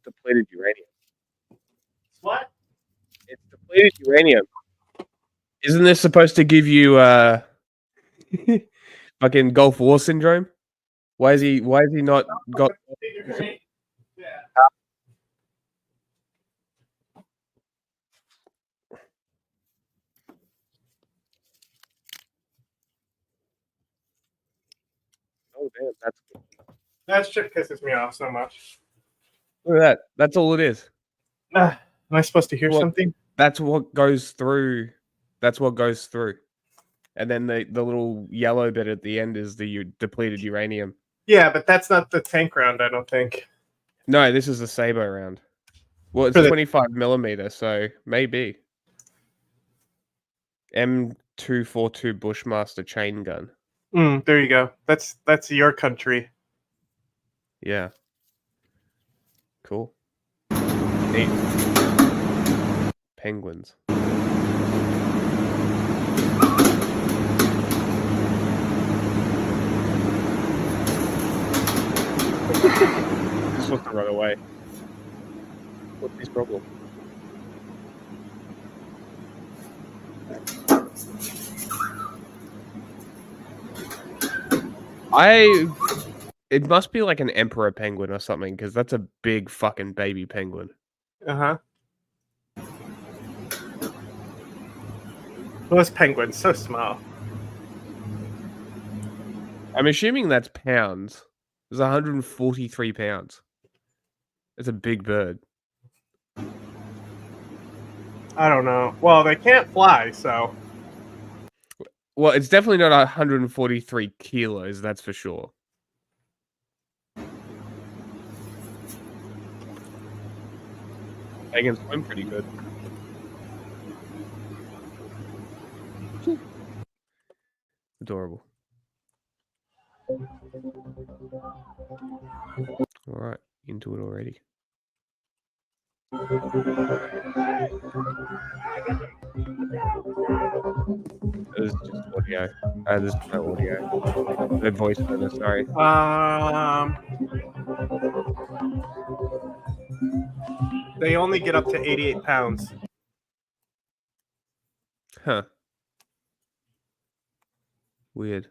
depleted uranium. What? It's depleted uranium. Isn't this supposed to give you fucking Gulf War syndrome? Why is he not got? Yeah. Oh damn, that's good. That shit pisses me off so much. Look at that. That's all it is. Am I supposed to hear What? something? That's what goes through. That's what goes through. And then the little yellow bit at the end is the depleted uranium. Yeah, but that's not the tank round, I don't think. No, this is the Sabo round. Well, it's 25 millimeter, so maybe. M242 Bushmaster chain gun. There you go. That's your country. Yeah. Cool. Neat. Penguins. Just wants to run away. What's his problem? It must be like an emperor penguin or something, because that's a big fucking baby penguin. Uh-huh. Those penguins, so small. I'm assuming that's pounds. It's 143 pounds. It's a big bird. I don't know. Well, they can't fly, so... Well, it's definitely not 143 kilos, that's for sure. They can swim pretty good. Adorable. Alright, into it already. This is just audio. This is no audio. No voice over, sorry. They only get up to 88 pounds. Huh. Weird.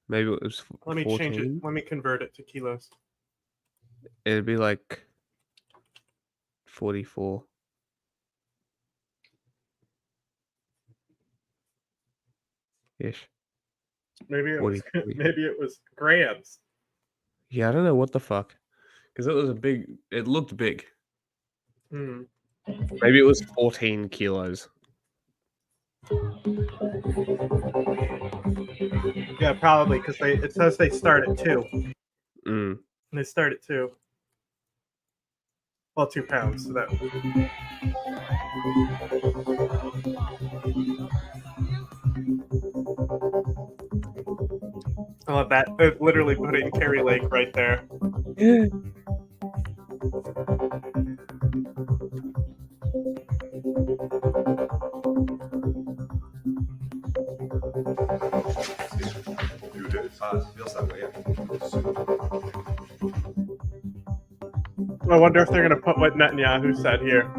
Maybe it was 14? Let me change it. Let me convert it to kilos. It'd be like 44. Ish. Maybe it was grams. Yeah, I don't know what the fuck. Because it looked big. Maybe it was 14 kilos. Yeah, probably, because it says they start at 2. Mm. And they start at 2. Well, 2 pounds. So that. I love that. They're literally putting Kerry Lake right there. I wonder if they're going to put what Netanyahu said here.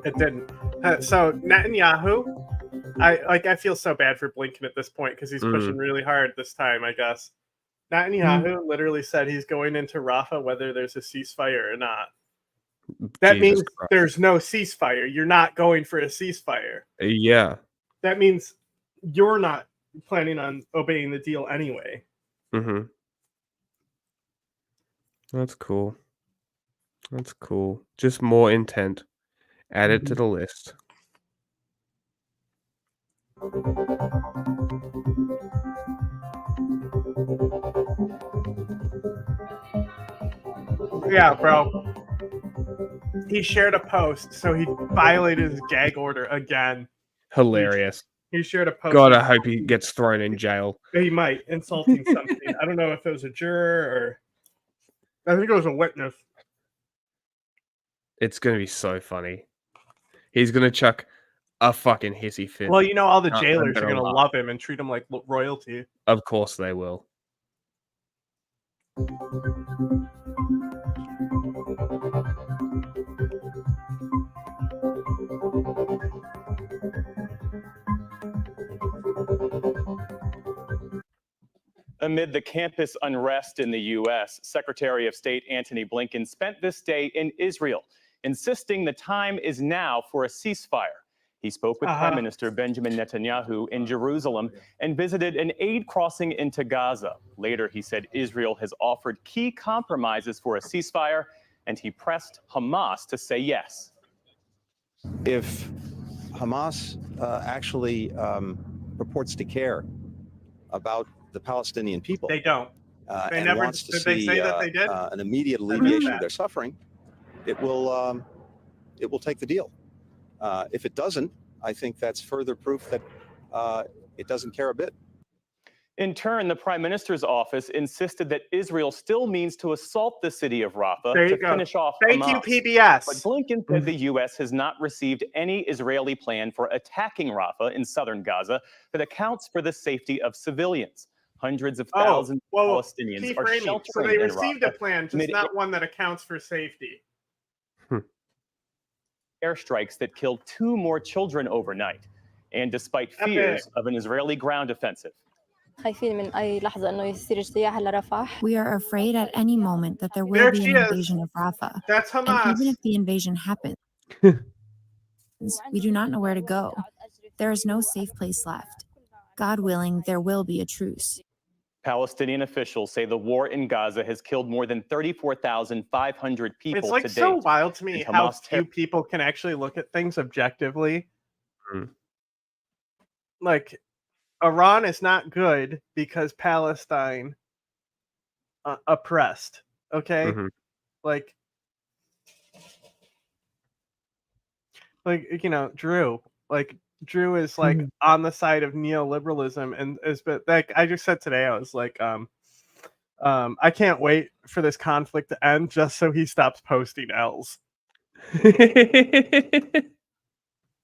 It didn't. So Netanyahu, I feel so bad for Blinken at this point because he's pushing really hard this time, I guess. Netanyahu literally said he's going into Rafah whether there's a ceasefire or not. That means there's no ceasefire. You're not going for a ceasefire. Yeah. That means you're not planning on obeying the deal anyway. Mm-hmm. That's cool. That's cool. Just more intent. Add it to the list. Yeah, bro. He shared a post, so he violated his gag order again. Hilarious. He shared a post. God, I hope he gets thrown in jail. He might, insulting something. I don't know if it was a juror or... I think it was a witness. It's gonna be so funny. He's gonna chuck a fucking hissy fit. Well, all the I'm jailers are gonna gonna laugh. love him and treat him like royalty. Of course they will. Amid the campus unrest in the U.S., Secretary of State Antony Blinken spent this day in Israel, insisting the time is now for a ceasefire. He spoke with Prime Minister Benjamin Netanyahu in Jerusalem and visited an aid crossing into Gaza. Later, he said Israel has offered key compromises for a ceasefire, and he pressed Hamas to say yes. If Hamas actually purports to care about the Palestinian people, They don't. They and never wants to did. see They say that they did. an immediate alleviation of their suffering, it will take the deal. If it doesn't, I think that's further proof that it doesn't care a bit. In turn, the Prime Minister's office insisted that Israel still means to assault the city of Rafah to finish off Thank Hamas. you, PBS. But Blinken said the U.S. has not received any Israeli plan for attacking Rafah in southern Gaza that accounts for the safety of civilians. Hundreds of thousands of Palestinians are sheltering so they in received a Rafah plan, just not one that accounts for safety. Airstrikes that killed 2 more children overnight, and despite fears of an Israeli ground offensive. We are afraid at any moment that there will be an invasion of Rafah. That's Hamas. And even if the invasion happens, we do not know where to go. There is no safe place left. God willing, there will be a truce. Palestinian officials say the war in Gaza has killed more than 34,500 people It's like to date. so wild to me how few people can actually look at things objectively. Like, Iran is not good because Palestine oppressed. Okay, like Drew. Drew is like on the side of neoliberalism, and like I just said today, I was like, I can't wait for this conflict to end just so he stops posting L's.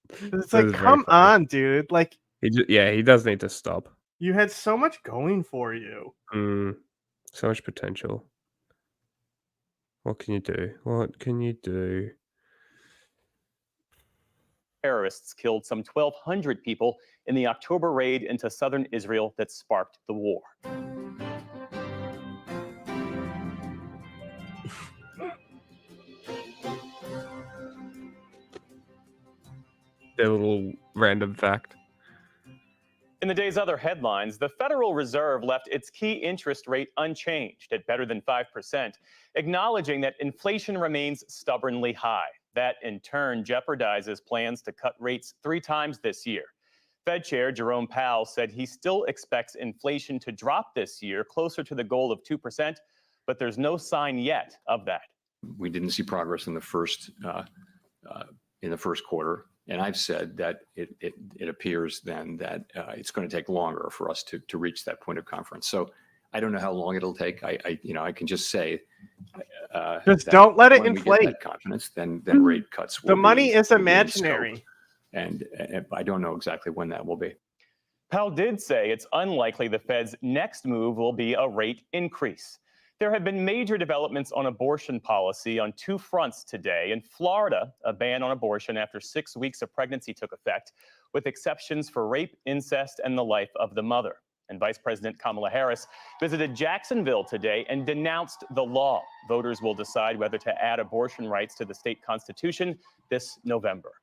It's like, come on, dude. Like, he does need to stop. You had so much going for you. So much potential. What can you do? What can you do? Terrorists killed some 1,200 people in the October raid into southern Israel that sparked the war. A little random fact. In the day's other headlines, the Federal Reserve left its key interest rate unchanged at better than 5%, acknowledging that inflation remains stubbornly high. That, in turn, jeopardizes plans to cut rates 3 times this year. Fed Chair Jerome Powell said he still expects inflation to drop this year closer to the goal of 2%, but there's no sign yet of that. We didn't see progress in the first quarter. And I've said that it appears then that it's going to take longer for us to reach that point of conference. So I don't know how long it'll take. I can just say, just don't let it when inflate. We get that confidence, then rate cuts will the money is imaginary, and I don't know exactly when that will be. Powell did say it's unlikely the Fed's next move will be a rate increase. There have been major developments on abortion policy on 2 fronts today. In Florida, a ban on abortion after 6 weeks of pregnancy took effect, with exceptions for rape, incest, and the life of the mother. And Vice President Kamala Harris visited Jacksonville today and denounced the law. Voters will decide whether to add abortion rights to the state constitution this November.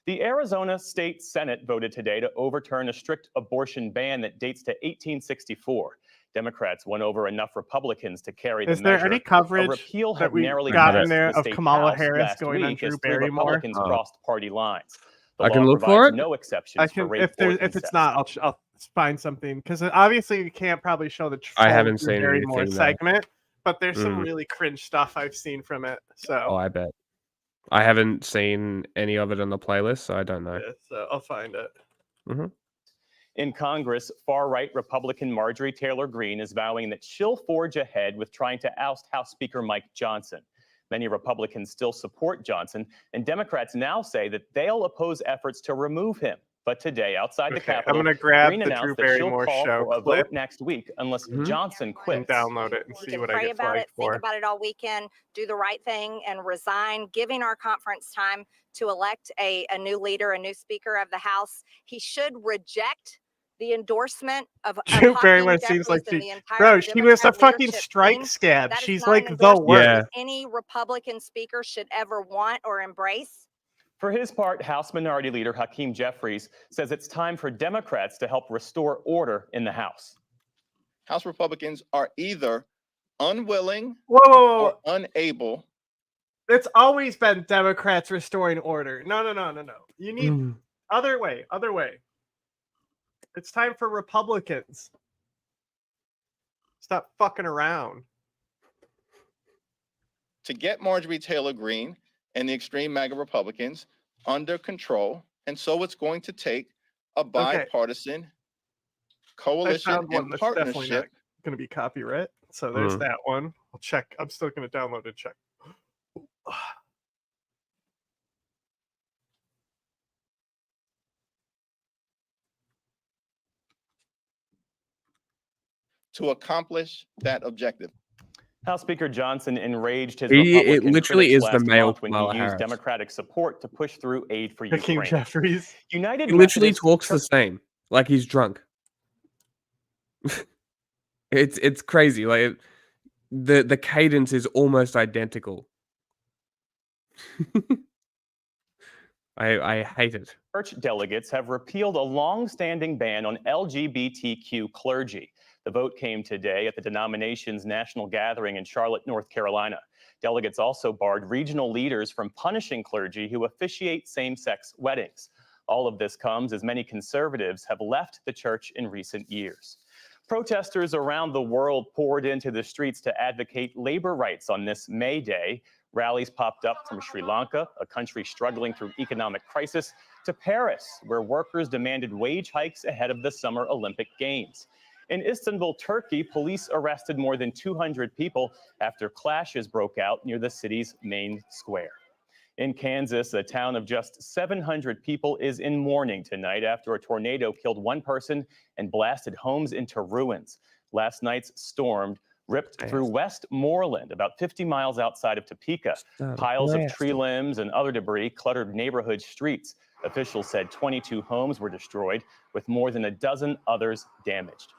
The Arizona State Senate voted today to overturn a strict abortion ban that dates to 1864. Democrats won over enough Republicans to carry the measure. Is there any coverage repeal that we narrowly got in passed there the of state Kamala House Harris last going on week Drew as 3 Barrymore? Republicans crossed party lines. The I can law look for provides it. no exceptions for rape or if it's incest. not, I'll find something, because obviously you can't probably show the I haven't Drew seen Barrymore anything, segment, but there's some really cringe stuff I've seen from it. So I bet. I haven't seen any of it on the playlist, so I don't know. Yeah, so I'll find it. In Congress, far-right Republican Marjorie Taylor Greene is vowing that she'll forge ahead with trying to oust House Speaker Mike Johnson. Many Republicans still support Johnson, and Democrats now say that they'll oppose efforts to remove him. But today, outside the Capitol, I'm going to grab Green the Drew announced that she'll Barrymore call show for a clip vote next week unless Mhm. Johnson and quits. download it and We see can what I pray get about flagged it, think for. about it all weekend, do the right thing, and resign, giving our conference time to elect a new leader, a new Speaker of the House. He should reject the endorsement of Drew Hakeem Barrymore seems Jeffries like and she, the entire bro, she was a Democrat fucking leadership strike team. scab. That is She's not like an the endorsement worst. Yeah. that any Republican speaker should ever want or embrace. For his part, House Minority Leader Hakeem Jeffries says it's time for Democrats to help restore order in the House. House Republicans are either unwilling Whoa, whoa, whoa. or unable. It's always been Democrats restoring order. No. You need Mm. other way. It's time for Republicans. Stop fucking around. To get Marjorie Taylor Greene and the extreme MAGA Republicans under control. And so it's going to take a bipartisan coalition found one and that's definitely not partnership. going to be copyright. So there's Mm. that one. I'll check. I'm still going to download and check. To accomplish that objective. House Speaker Johnson enraged his It Republican literally critics is the last male month when he Kamala used Harris. Democratic support to push through aid for Hakeem Ukraine. Jeffries. United He literally Methodist talks the Church- same, like he's drunk. It's crazy. Like the cadence is almost identical. I hate it. Church delegates have repealed a long-standing ban on LGBTQ clergy. The vote came today at the denomination's national gathering in Charlotte, North Carolina. Delegates also barred regional leaders from punishing clergy who officiate same-sex weddings. All of this comes as many conservatives have left the church in recent years. Protesters around the world poured into the streets to advocate labor rights on this May Day. Rallies popped up from Sri Lanka, a country struggling through economic crisis, to Paris, where workers demanded wage hikes ahead of the Summer Olympic Games. In Istanbul, Turkey, police arrested more than 200 people after clashes broke out near the city's main square. In Kansas, a town of just 700 people is in mourning tonight after a tornado killed one person and blasted homes into ruins. Last night's storm ripped through Westmoreland, about 50 miles outside of Topeka. Piles of tree limbs and other debris cluttered neighborhood streets. Officials said 22 homes were destroyed, with more than a dozen others damaged.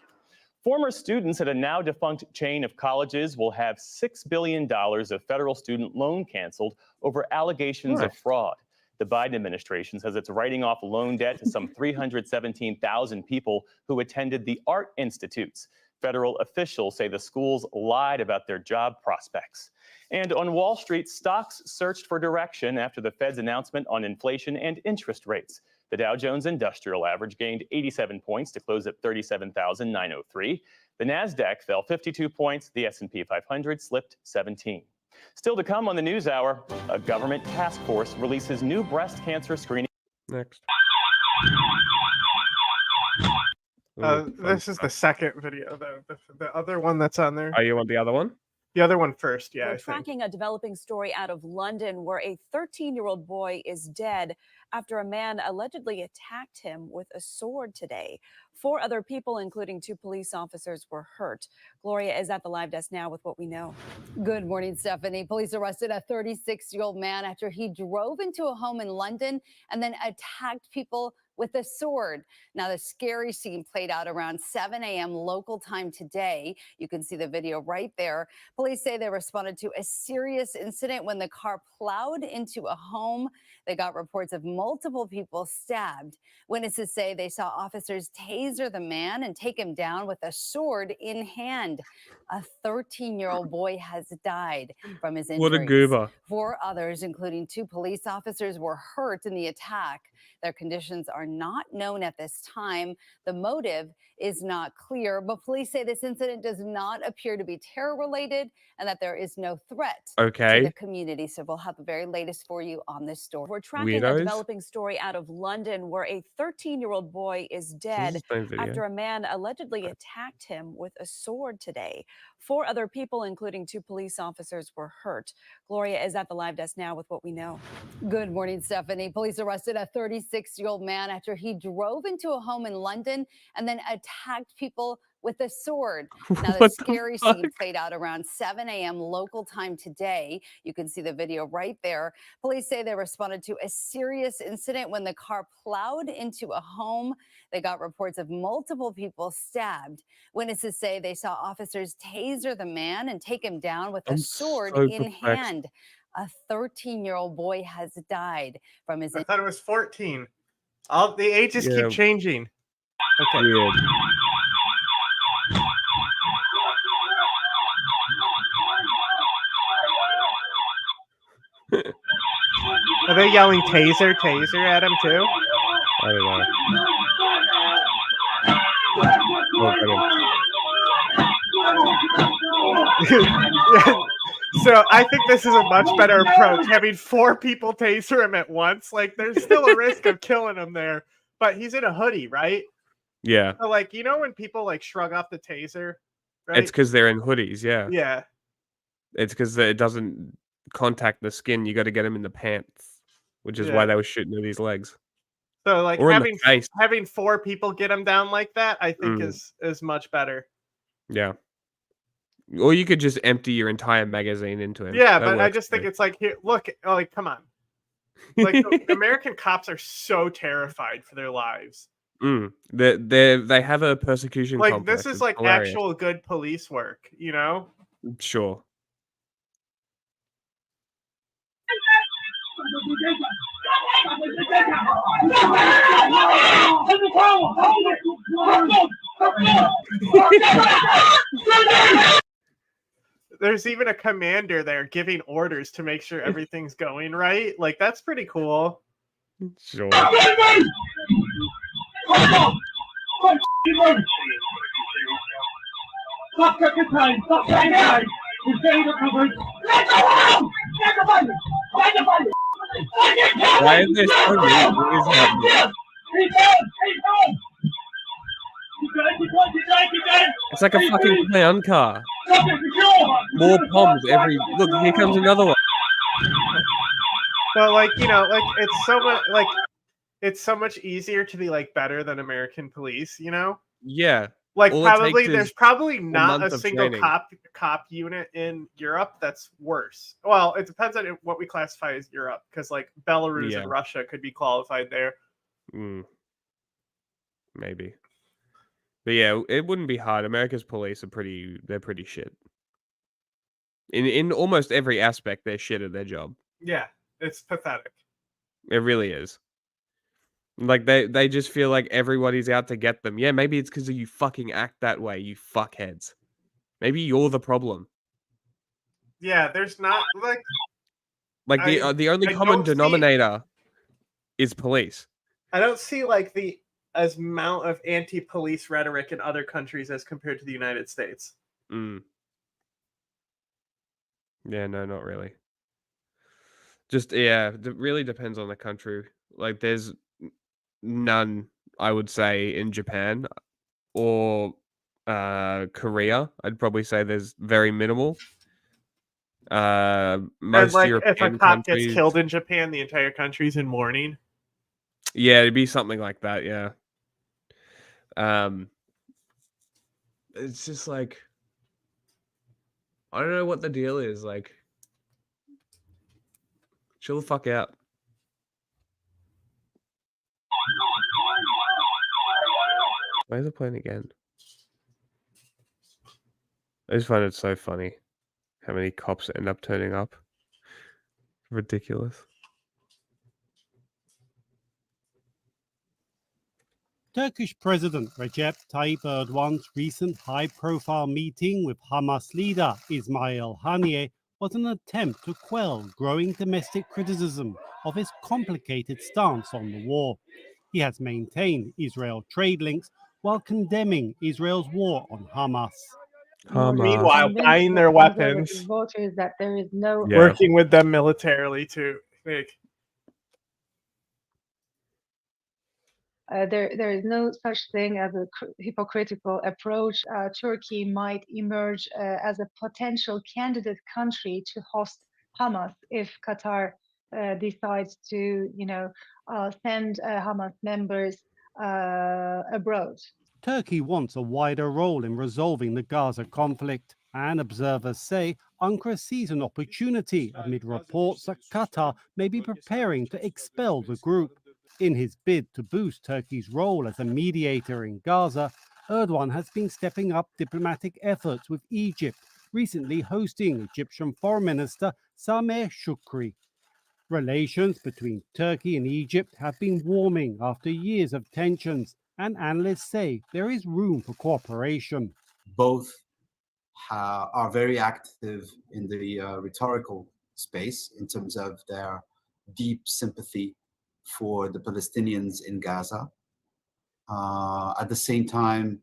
Former students at a now defunct chain of colleges will have $6 billion of federal student loan canceled over allegations of fraud. The Biden administration says it's writing off loan debt to some 317,000 people who attended the art institutes. Federal officials say the schools lied about their job prospects. And on Wall Street, stocks searched for direction after the Fed's announcement on inflation and interest rates. The Dow Jones Industrial Average gained 87 points to close at 37,903. The Nasdaq fell 52 points. The S&P 500 slipped 17. Still to come on the News Hour, a government task force releases new breast cancer screening. Next. This is the second video, though. The other one that's on there. Oh, you want the other one? The other one first, yeah. We're tracking a developing story out of London where a 13-year-old boy is dead after a man allegedly attacked him with a sword today. 4 other people, including 2 police officers, were hurt. Gloria is at the live desk now with what we know. Good morning, Stephanie. Police arrested a 36-year-old man after he drove into a home in London and then attacked people with a sword. Now, the scary scene played out around 7 a.m. local time today. You can see the video right there. Police say they responded to a serious incident when the car plowed into a home. They got reports of multiple people stabbed. Witnesses say they saw officers taser the man and take him down with a sword in hand. A 13-year-old boy has died from his injuries. What a goober. 4 others, including 2 police officers, were hurt in the attack. Their conditions are not known at this time. The motive is not clear, but police say this incident does not appear to be terror-related and that there is no threat to the community. So we'll have the very latest for you on this story. We're tracking a developing story out of London where a 13-year-old boy is dead after a man allegedly attacked him with a sword today. 4 other people, including 2 police officers, were hurt. Gloria is at the live desk now with what we know. Good morning, Stephanie. Police arrested a 36-year-old man after he drove into a home in London and then attacked people with a sword. Now, the scary scene played out around 7 a.m. local time today. You can see the video right there. Police say they responded to a serious incident when the car plowed into a home. They got reports of multiple people stabbed. Witnesses say they saw officers taser the man and take him down with a sword in hand. A 13-year-old boy has died from his... I thought it was 14. All the ages keep changing. Okay. Weird. Are they yelling taser, taser at him too? I don't know. So I think this is a much better approach, having 4 people taser him at once. Like, there's still a risk of killing him there, but he's in a hoodie, right? Yeah. So, like, you know when people like shrug off the taser, right? It's because they're in hoodies, yeah. Yeah. It's because it doesn't contact the skin. You got to get them in the pants, which is why they were shooting at his legs. So, like, or having 4 people get him down like that, I think is much better. Yeah. Or you could just empty your entire magazine into him. Yeah, but I just think it's like, here, look, like, come on. Like, American cops are so terrified for their lives. They have a persecution like complex. This is like hilarious. actual good police work, you know? Sure. There's even a commander there giving orders to make sure everything's going right. Like, that's pretty cool. Sure. Why is this so weird? What is happening? It's like a fucking clown car. More bombs every... Look, here comes another one. So, like, you know, like, it's so much easier to be, like, better than American police, you know? Yeah. Like, there's probably not a single training. cop unit in Europe that's worse. Well, it depends on what we classify as Europe, because, like, Belarus and Russia could be qualified there. Maybe. But yeah, it wouldn't be hard. America's police are they're pretty shit. In almost every aspect, they're shit at their job. Yeah, it's pathetic. It really is. Like, they just feel like everybody's out to get them. Yeah, maybe it's because you fucking act that way, you fuckheads. Maybe you're the problem. Yeah, there's not, like the only common denominator is police. I don't see, like, the amount of anti-police rhetoric in other countries as compared to the United States. Yeah, no, not really. Just, yeah, it really depends on the country. Like, there's none, I would say, in Japan or Korea. I'd probably say there's very minimal. Most like, European if a cop gets killed in Japan, the entire country's in mourning. Yeah, it'd be something like that. Yeah. It's just like, I don't know what the deal is. Like, chill the fuck out. Why is it playing again? I just find it so funny how many cops end up turning up. Ridiculous. Turkish President Recep Tayyip Erdogan's recent high-profile meeting with Hamas leader Ismail Haniyeh was an attempt to quell growing domestic criticism of his complicated stance on the war. He has maintained Israel trade links while condemning Israel's war on Hamas. Meanwhile, buying their weapons, voters that there is no working with them militarily too. There is no such thing as a hypocritical approach. Turkey might emerge as a potential candidate country to host Hamas if Qatar decides to, send Hamas members abroad. Turkey wants a wider role in resolving the Gaza conflict, and observers say Ankara sees an opportunity amid reports that Qatar may be preparing to expel the group. In his bid to boost Turkey's role as a mediator in Gaza, Erdogan has been stepping up diplomatic efforts with Egypt, recently hosting Egyptian Foreign Minister Sameh Shoukry. Relations between Turkey and Egypt have been warming after years of tensions, and analysts say there is room for cooperation. Both are very active in the rhetorical space in terms of their deep sympathy for the Palestinians in Gaza. At the same time,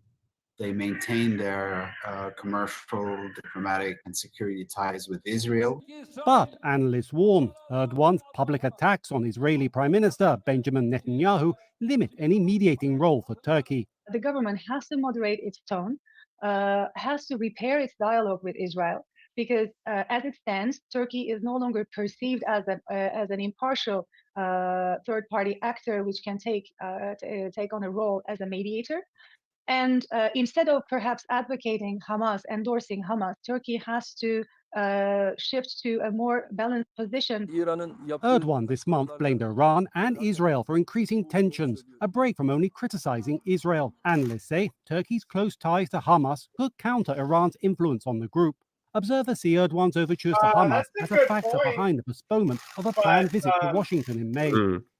they maintain their commercial, diplomatic, and security ties with Israel. But analysts warn Erdogan's public attacks on Israeli Prime Minister Benjamin Netanyahu limit any mediating role for Turkey. The government has to moderate its tone, has to repair its dialogue with Israel, because as it stands, Turkey is no longer perceived as an impartial third-party actor which can take on a role as a mediator. And instead of perhaps advocating Hamas, endorsing Hamas, Turkey has to shift to a more balanced position. Erdogan this month blamed Iran and Israel for increasing tensions, a break from only criticizing Israel. Analysts say Turkey's close ties to Hamas could counter Iran's influence on the group. Observers see Erdogan's overtures to Hamas as a factor behind the postponement of a planned visit to Washington in May.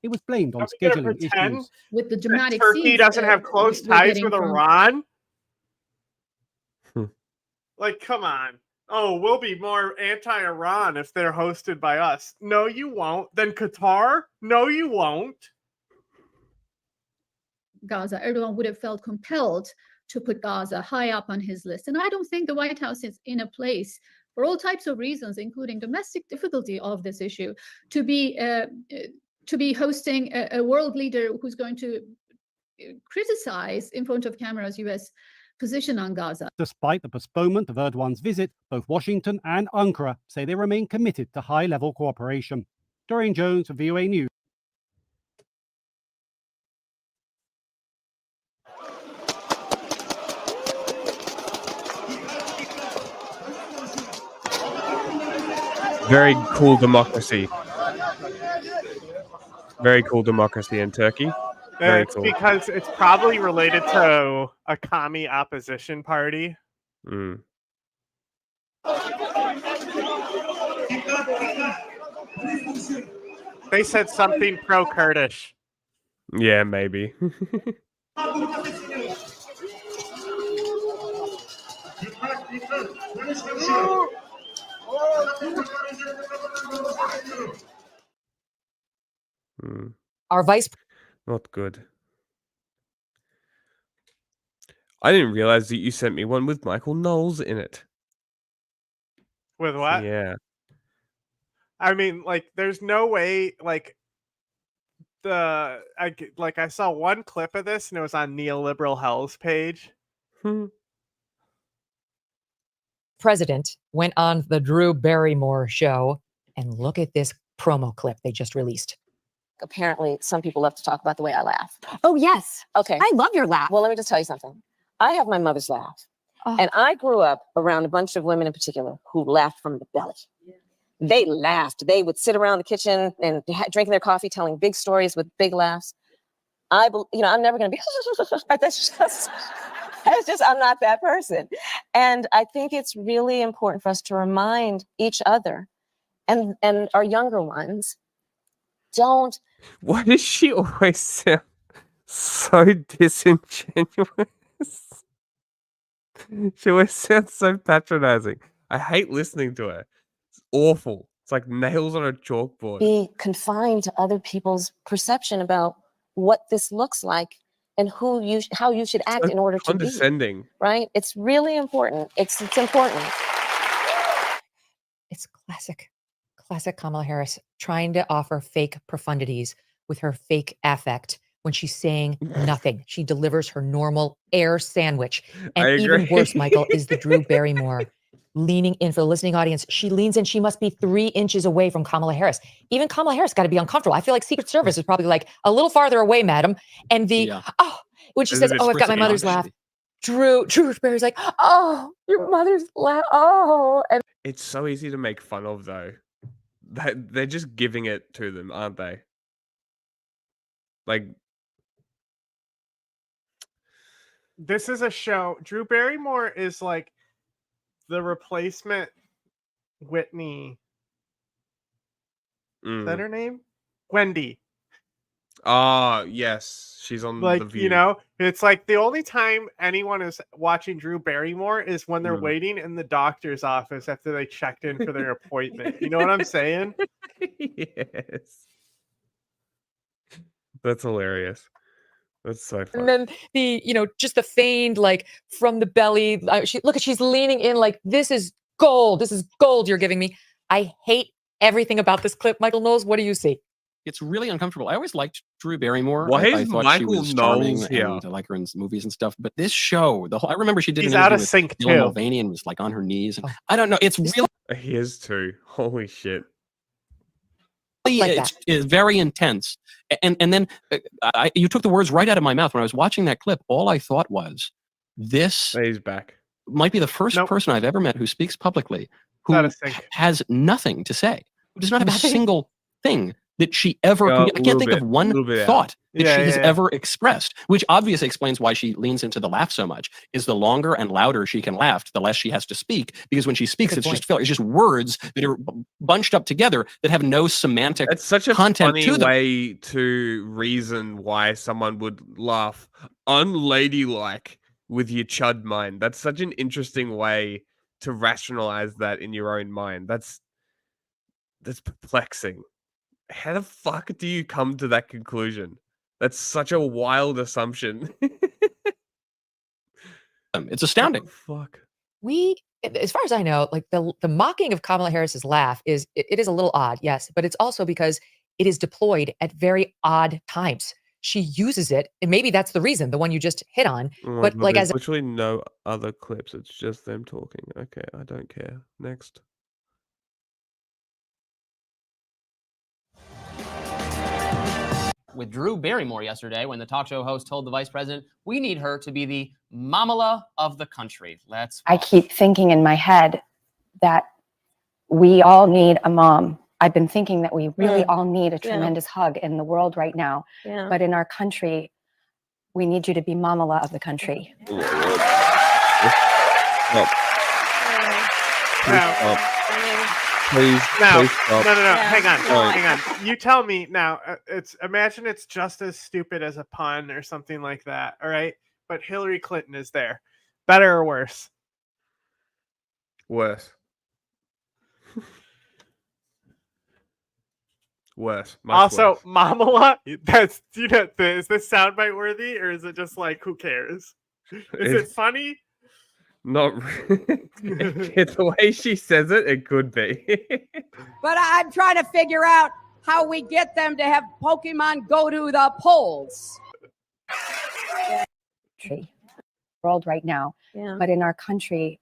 It was blamed on scheduling issues. With the dramatic Turkey doesn't have close ties with Iran? Like, come on. Oh, we'll be more anti-Iran if they're hosted by us. No, you won't. Then Qatar? No, you won't. Gaza, Erdogan would have felt compelled to put Gaza high up on his list. And I don't think the White House is in a place, for all types of reasons, including domestic difficulty of this issue, to be hosting a world leader who's going to criticize in front of cameras U.S. position on Gaza. Despite the postponement of Erdogan's visit, both Washington and Ankara say they remain committed to high-level cooperation. Dorian Jones for VOA News. Very cool democracy. Very cool democracy in Turkey. Very It's cool. because it's probably related to a commie opposition party. They said something pro-Kurdish. Yeah, maybe. Our vice. Not good. I didn't realize that you sent me one with Michael Knowles in it. With what? Yeah. I mean, like, there's no way, like, I saw one clip of this and it was on Neoliberal Hell's page. President went on the Drew Barrymore show, and look at this promo clip they just released. Apparently, some people love to talk about the way I laugh. Oh, yes. Okay. I love your laugh. Well, let me just tell you something. I have my mother's laugh. Oh. And I grew up around a bunch of women in particular who laughed from the belly. They laughed. They would sit around the kitchen and drinking their coffee, telling big stories with big laughs. I'm never going to be, that's just, I'm not that person. And I think it's really important for us to remind each other and our younger ones, don't. Why does she always sound so disingenuous? She always sounds so patronizing. I hate listening to her. It's awful. It's like nails on a chalkboard. Be confined to other people's perception about what this looks like and how you should act So in order to be. condescending. Right? It's really important. It's important. It's classic Kamala Harris trying to offer fake profundities with her fake affect when she's saying nothing. She delivers her normal air sandwich. And I even agree. worse, Michael, is the Drew Barrymore leaning in for the listening audience. She leans in. She must be 3 inches away from Kamala Harris. Even Kamala Harris got to be uncomfortable. I feel like Secret Service is probably like a little farther away, madam. And when she says, "Oh, I've got my mother's laugh," Drew Barry's like, "Oh, your mother's laugh. Oh," and It's so easy to make fun of, though. They're just giving it to them, aren't they? Like, This is a show. Drew Barrymore is like the replacement Whitney. Is that her name? Wendy. Yes, she's on The Like, View. you know, it's like the only time anyone is watching Drew Barrymore is when they're waiting in the doctor's office after they checked in for their appointment. You know what I'm saying? Yes. That's hilarious. That's so funny. And then just the feigned, like, from the belly. She's leaning in like, this is gold. This is gold you're giving me. I hate everything about this clip. Michael Knowles, what do you see? It's really uncomfortable. I always liked Drew Barrymore. Why I is thought she Michael was charming Knowles here? and I like her in movies and stuff. But this show, I remember she did He's an out interview of with sync, Dylan too. Mulvaney and was like on her knees. And I don't know. It's really He is too. Holy shit. it's very intense. And then you took the words right out of my mouth when I was watching that clip. All I thought was, this He's back. Might be the first person I've ever met who speaks publicly who Out of sync. has nothing to say, who does not have a single thing that she ever. I can't think of one thought that she has ever expressed, which obviously explains why she leans into the laugh so much. Is the longer and louder she can laugh, the less she has to speak, because when she speaks, it's just words that are bunched up together that have no semantic It's such a content funny to them. way to reason why someone would laugh unladylike with your chud mind. That's such an interesting way to rationalize that in your own mind. That's perplexing. How the fuck do you come to that conclusion? That's such a wild assumption. It's astounding. Fuck. As far as I know, like the mocking of Kamala Harris's laugh it is a little odd, yes, but it's also because it is deployed at very odd times. She uses it, and maybe that's the reason, the one you just hit on. Oh But God, like, there's as literally no other clips. It's just them talking. Okay, I don't care. Next. With Drew Barrymore yesterday when the talk show host told the vice president, we need her to be the mamala of the country. I keep thinking in my head that we all need a mom. I've been thinking that we really all need a tremendous hug in the world right now. Yeah. But in our country, we need you to be mamala of the country. Please, No, please stop. no. Yeah. Hang on. You tell me now. Imagine it's just as stupid as a pun or something like that. All right, but Hillary Clinton is there. Better or worse? Worse. Worse. Much Also, worse. Mamala. That's is this soundbite worthy or is it just like who cares? Is it funny? Not it's the way she says it, it could be. But I'm trying to figure out how we get them to have Pokemon go to the polls. World right now. Yeah. But in our country,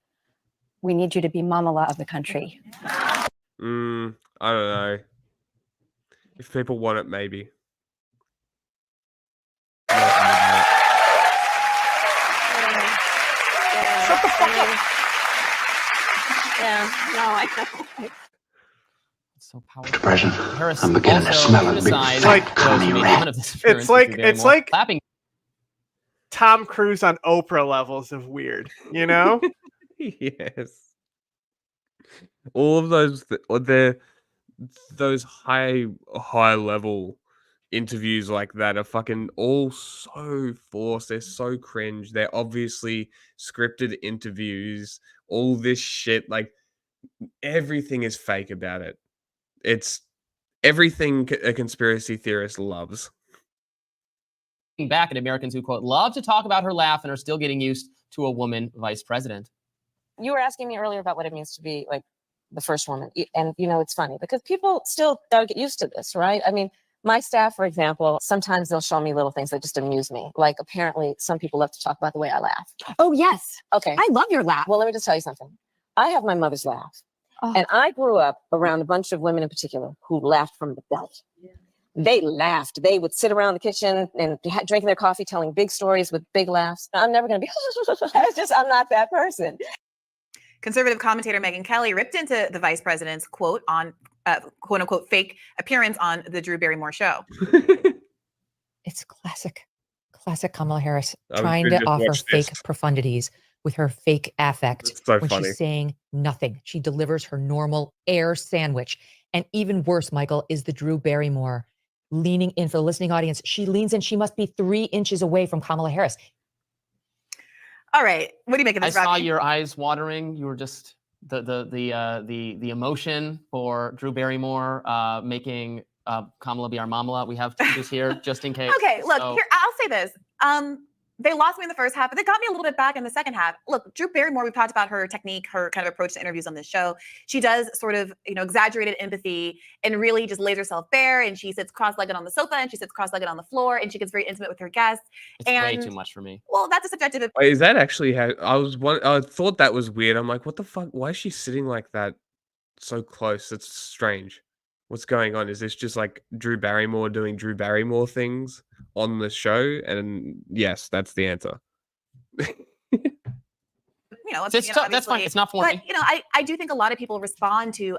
we need you to be mamala of the country. I don't know. If people want it, maybe. Shut the fuck up. Yeah, no, I know. So powerful. President, Harris I'm beginning to also smell a big criticized fat commie those rat. of this appearance It's with like Drew Barrymore, clapping. Tom Cruise on Oprah levels of weird. You know? Yes. All of those, those high level interviews like that are fucking all so forced. They're so cringe. They're obviously scripted interviews. All this shit, like everything is fake about it. It's everything a conspiracy theorist loves. Back at Americans who, quote, love to talk about her laugh and are still getting used to a woman vice president. You were asking me earlier about what it means to be like the first woman. And, you know, it's funny because people still got to get used to this, right? I mean, my staff, for example, sometimes they'll show me little things that just amuse me. Like apparently some people love to talk about the way I laugh. Oh, yes. Okay. I love your laugh. Well, let me just tell you something. I have my mother's laugh. Oh. And I grew up around a bunch of women in particular who laughed from the belly. They laughed. They would sit around the kitchen and drinking their coffee, telling big stories with big laughs. I'm never going to be, it's just, I'm not that person. Conservative commentator Megyn Kelly ripped into the vice president's quote on quote unquote fake appearance on the Drew Barrymore show. It's classic Kamala Harris I trying could to just offer watch fake this. profundities with her fake affect It's so when funny. she's saying nothing. She delivers her normal air sandwich. And even worse, Michael, is the Drew Barrymore leaning in for the listening audience. She leans in. She must be 3 inches away from Kamala Harris. All right. What do you make of I this, saw Robbie? your eyes watering. You were just the emotion for Drew Barrymore making Kamala be our mamala. We have tissues here just in case. Okay, look, So- here, I'll say this. They lost me in the first half, but they got me a little bit back in the second half. Look, Drew Barrymore, we've talked about her technique, her kind of approach to interviews on this show. She does sort of, exaggerated empathy and really just lays herself bare. And she sits cross-legged on the sofa and she sits cross-legged on the floor and she gets very intimate with her guests. It's and way too much for me. Well, that's a subjective. Wait, is that actually how I thought that was weird. I'm like, what the fuck? Why is she sitting like that so close? It's strange. What's going on? Is this just like Drew Barrymore doing Drew Barrymore things on the show? And yes, that's the answer. That's fine. It's not for but, me. I do think a lot of people respond to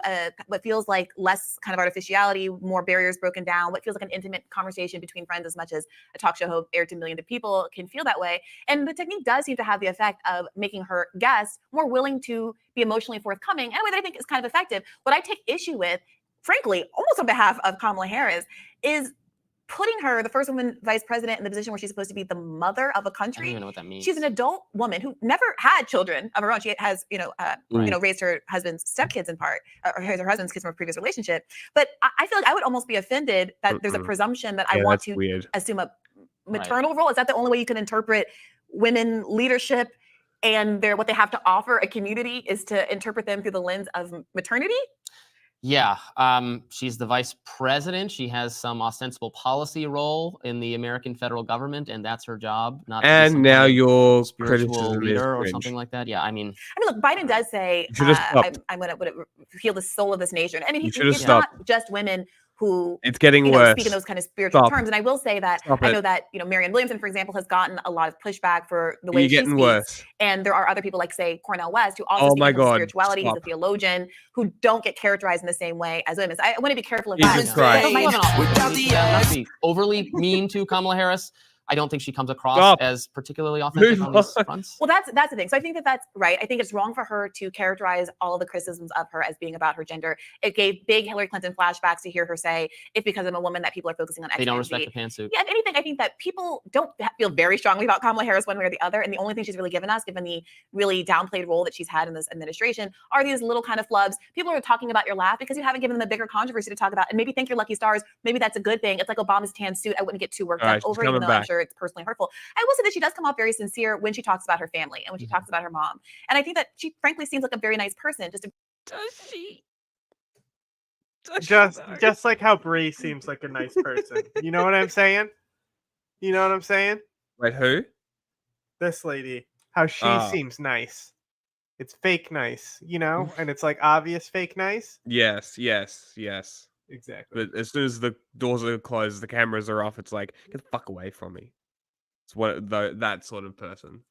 what feels like less kind of artificiality, more barriers broken down, what feels like an intimate conversation between friends as much as a talk show aired to millions of people can feel that way. And the technique does seem to have the effect of making her guests more willing to be emotionally forthcoming in a way that I think is kind of effective. What I take issue with, frankly, almost on behalf of Kamala Harris, is putting her, the first woman vice president, in the position where she's supposed to be the mother of a I don't country. even know what that means. She's an adult woman who never had children of her own. She has, raised her husband's stepkids in part, or her husband's kids from a previous relationship. But I feel like I would almost be offended that there's a presumption that I Yeah, want that's to weird. assume a maternal role. Is that the only way you can interpret women leadership and what they have to offer a community is to interpret them through the lens of maternity? Yeah, she's the vice president. She has some ostensible policy role in the American federal government, and that's her job. Not to be And some now kind of your spiritual criticism is leader or cringe. something like that. Yeah, I mean, look, Biden does say, You should have stopped. I'm going to heal the soul of this nation. I mean, You should have it's stopped. not just women who It's getting worse. speak in those kind of spiritual Stop. terms. And I will say that Stop I it. know that, Marianne Williamson, for example, has gotten a lot of pushback for the way You're she getting speaks. worse. And there are other people like, say, Cornel West, who also Oh speak my in terms of God, spirituality. He's a stop. theologian who don't get characterized in the same way as women. So I want to be careful of Jesus that. Christ. not to be overly mean to Kamala Harris. I don't think she comes across Stop. as particularly authentic Move on these on. fronts. Well, that's the thing. So I think that's right. I think it's wrong for her to characterize all of the criticisms of her as being about her gender. It gave big Hillary Clinton flashbacks to hear her say, it's because I'm a woman that people are focusing on X, They don't Y, and respect Z. the pantsuit. Yeah, if anything, I think that people don't feel very strongly about Kamala Harris one way or the other. And the only thing she's really given us, given the really downplayed role that she's had in this administration, are these little kind of flubs. People are talking about your laugh because you haven't given them a bigger controversy to talk about and maybe think you're lucky stars. Maybe that's a good thing. It's like Obama's tan suit. I wouldn't get too worked All up right, she's over it, even coming though I'm back. sure it's personally hurtful. I will say that she does come off very sincere when she talks about her family and when she talks about her mom. And I think that she frankly seems like a very nice person. Does she? Just like how Brie seems like a nice person. You know what I'm saying? You know what I'm saying? Wait, who? This lady. How she Ah. seems nice. It's fake nice, and it's like obvious fake nice. Yes. Exactly. But as soon as the doors are closed, the cameras are off. It's like, get the fuck away from me. It's that sort of person.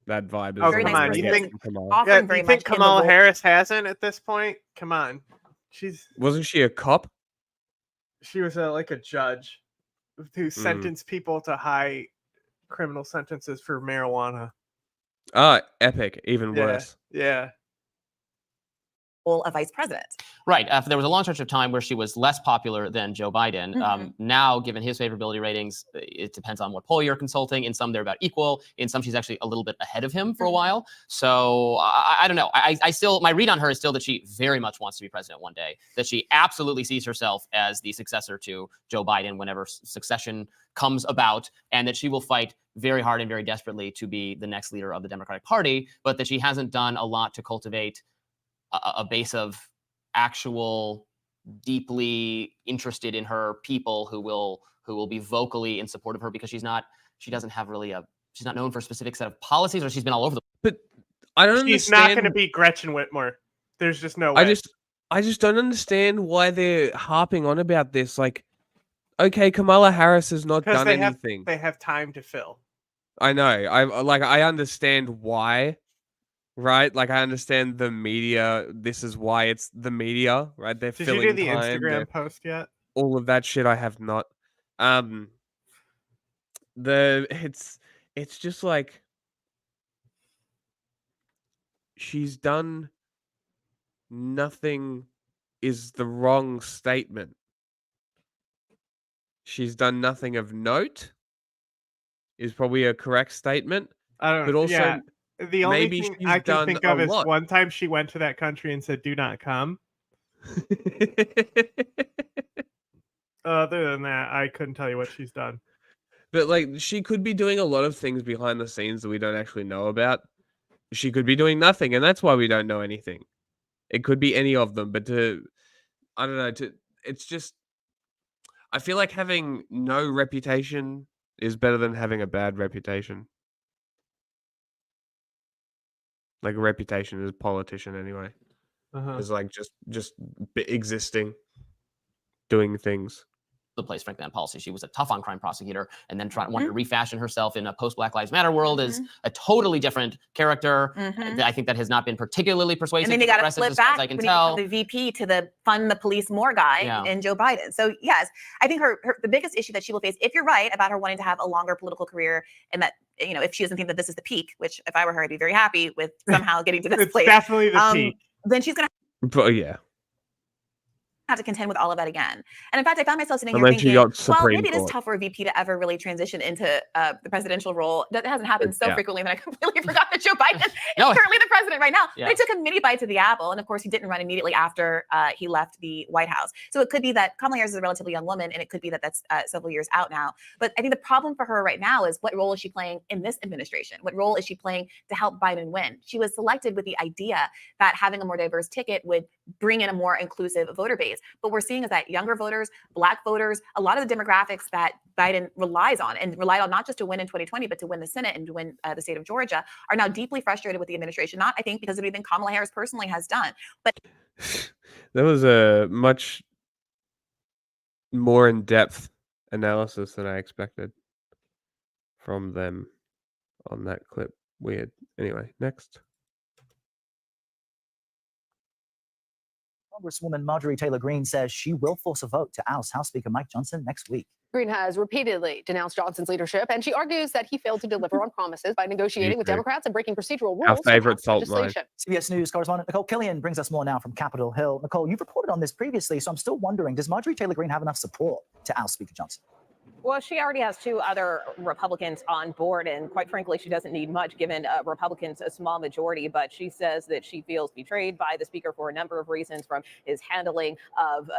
That vibe is. Oh, Very come nice on. person. You think, Offering very you think much in the Kamala role. Harris hasn't at this point? Come on. Wasn't she a cop? She was like a judge who sentenced people to high criminal sentences for marijuana. Ah, epic. Even Yeah. worse. Yeah. a vice president. Right. There was a long stretch of time where she was less popular than Joe Biden. Now, given his favorability ratings, it depends on what poll you're consulting. In some, they're about equal. In some, she's actually a little bit ahead of him for a while. So I don't know. I still, my read on her is still that she very much wants to be president one day, that she absolutely sees herself as the successor to Joe Biden whenever succession comes about, and that she will fight very hard and very desperately to be the next leader of the Democratic Party, but that she hasn't done a lot to cultivate a base of actual deeply interested in her people who will be vocally in support of her, because she doesn't have really she's not known for a specific set of policies, or she's been all over the. But I don't She's understand. not going to be Gretchen Whitmer. There's just no way. I just don't understand why they're harping on about this. Like, okay, Kamala Harris has not done anything. They have time to fill. I know. I understand why. Right, like I understand the media. This is why it's the media, right? They're Did filling you do the time. Instagram post yet? All of that shit I have not. It's just like she's done nothing is the wrong statement. She's done nothing of note is probably a correct statement. I don't know. But also, yeah. The only maybe thing she's I can done think a of is lot. one time she went to that country and said, "Do not come." Other than that, I couldn't tell you what she's done. But like, she could be doing a lot of things behind the scenes that we don't actually know about. She could be doing nothing, and that's why we don't know anything. It could be any of them, but I don't know. It's just, I feel like having no reputation is better than having a bad reputation. Like a reputation as a politician, anyway. Is like just existing, doing things. The place, frankly, on policy. She was a tough on crime prosecutor, and then wanted to refashion herself in a post Black Lives Matter world as a totally different character. I think that has not been particularly persuasive. And then you got to flip back I can when tell. you become the VP to the fund the police more guy in Joe Biden. So yes, I think the biggest issue that she will face, if you're right about her wanting to have a longer political career, and that if she doesn't think that this is the peak, which if I were her, I'd be very happy with somehow getting to this It's place. definitely the peak. Then she's gonna But yeah. have to contend with all of that again. And in fact, I found myself sitting here Unless she thinking, got well, Supreme maybe it is Court. tough for a VP to ever really transition into the presidential role. That hasn't happened so frequently that I completely forgot that Joe Biden is currently the president right now. Yeah. But he took a mini bite to the apple. And of course, he didn't run immediately after he left the White House. So it could be that Kamala Harris is a relatively young woman, and it could be that that's several years out now. But I think the problem for her right now is, what role is she playing in this administration? What role is she playing to help Biden win? She was selected with the idea that having a more diverse ticket would bring in a more inclusive voter base. But we're seeing is that younger voters, Black voters, a lot of the demographics that Biden relies on, and relied on not just to win in 2020, but to win the Senate and to win the state of Georgia, are now deeply frustrated with the administration. Not, I think, because of anything Kamala Harris personally has done, but That was a much more in-depth analysis than I expected from them on that clip. Weird. Anyway, next. Congresswoman Marjorie Taylor Greene says she will force a vote to oust House Speaker Mike Johnson next week. Greene has repeatedly denounced Johnson's leadership, and she argues that he failed to deliver on promises by negotiating with Democrats and breaking procedural rules. Our favorite to pass salt mine. legislation. CBS News correspondent Nicole Killian brings us more now from Capitol Hill. Nicole, you've reported on this previously, so I'm still wondering, does Marjorie Taylor Greene have enough support to oust Speaker Johnson? Well, she already has two other Republicans on board, and quite frankly, she doesn't need much given Republicans a small majority. But she says that she feels betrayed by the speaker for a number of reasons, from his handling of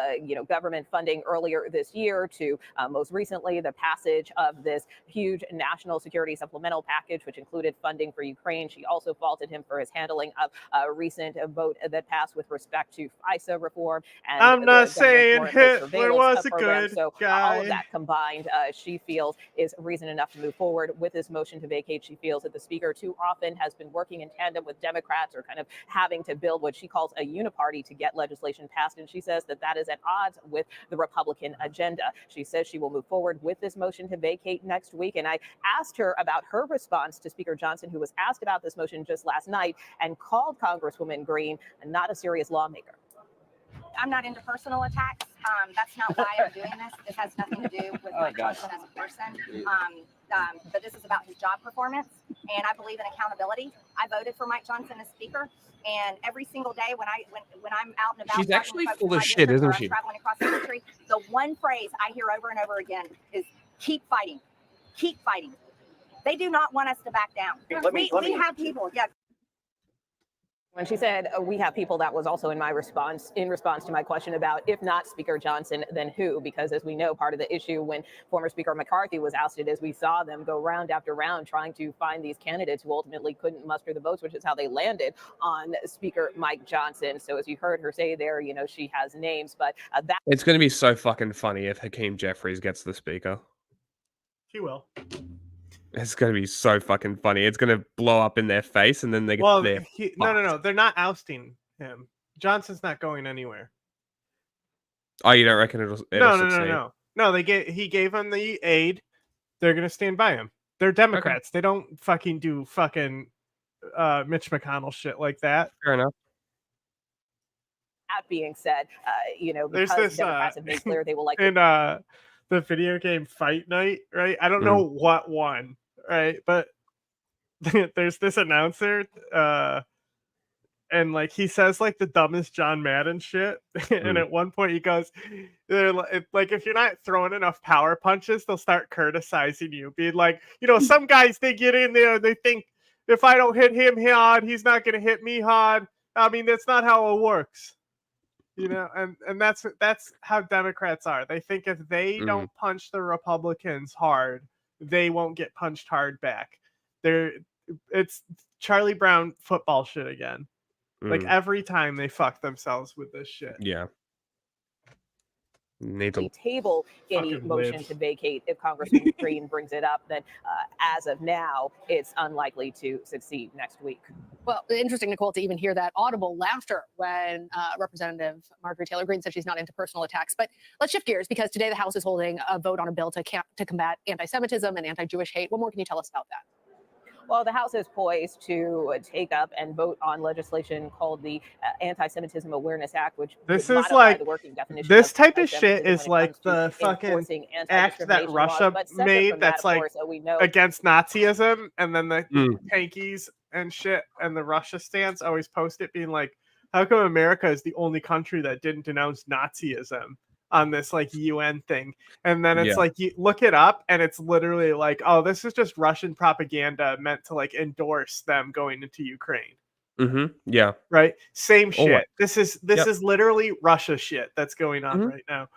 government funding earlier this year to most recently the passage of this huge national security supplemental package, which included funding for Ukraine. She also faulted him for his handling of a recent vote that passed with respect to FISA reform. And I'm not saying Hitler was a program. good So guy. all of that combined, she feels is reason enough to move forward with this motion to vacate. She feels that the speaker too often has been working in tandem with Democrats, or kind of having to build what she calls a uniparty to get legislation passed. And she says that that is at odds with the Republican agenda. She says she will move forward with this motion to vacate next week. And I asked her about her response to Speaker Johnson, who was asked about this motion just last night and called Congresswoman Greene not a serious lawmaker. I'm not into personal attacks. That's not why I'm doing this. This has nothing to do with Mike Johnson as a person. But this is about his job performance, and I believe in accountability. I voted for Mike Johnson as speaker, and every single day when I'm out and about, She's actually talking to folks full in of my shit, district or isn't I'm she? traveling across the country, the one phrase I hear over and over again is "keep fighting, keep fighting." They do not want us to back down. We have people, yeah. When she said we have people, that was also in response to my question about if not Speaker Johnson, then who? Because as we know, part of the issue when former Speaker McCarthy was ousted is we saw them go round after round trying to find these candidates who ultimately couldn't muster the votes, which is how they landed on Speaker Mike Johnson. So as you heard her say there, you know, she has names, but that It's going to be so fucking funny if Hakeem Jeffries gets the speaker. He will. It's going to be so fucking funny. It's going to blow up in their face, and then they get Well, their no. They're not ousting him. Johnson's not going anywhere. Oh, you don't reckon it'll succeed? No, he gave him the aid. They're gonna stand by him. They're Democrats. They don't fucking do fucking Mitch McConnell shit like that. Fair enough. That being said, you know, There's because this Democrats have made clear they will likely in the video game Fight Night, right? I don't know what won, right? But there's this announcer, and like he says like the dumbest John Madden shit, and at one point he goes, like if you're not throwing enough power punches, they'll start criticizing you, being like, you know, some guys they get in there, they think if I don't hit him hard, he's not gonna hit me hard. I mean, that's not how it works. You know, and that's how Democrats are. They think if they don't punch the Republicans hard, they won't get punched hard back. It's Charlie Brown football shit again. Like every time they fuck themselves with this shit. Yeah. Need to table any motion to vacate if Congressman Green brings it up. Then, as of now, it's unlikely to succeed next week. Well, interesting, Nicole, to even hear that audible laughter when Representative Marjorie Taylor Greene said she's not into personal attacks. But let's shift gears because today the House is holding a vote on a bill to combat anti-Semitism and anti-Jewish hate. What more can you tell us about that? Well, the House is poised to take up and vote on legislation called the Anti-Semitism Awareness Act, which this would is modify like the working definition this of type of anti-Semitism shit is when it like comes to the fucking enforcing act that anti-discrimination laws. Russia But separate made from that's that, of like course, we know against Nazism, and then the tankies and shit and the Russia stance always post it being like, how come America is the only country that didn't denounce Nazism on this like UN thing? And then it's like, you look it up and it's literally like, oh, this is just Russian propaganda meant to like endorse them going into Ukraine. Yeah. Right. Same shit. Always. This is literally Russia shit that's going on right now.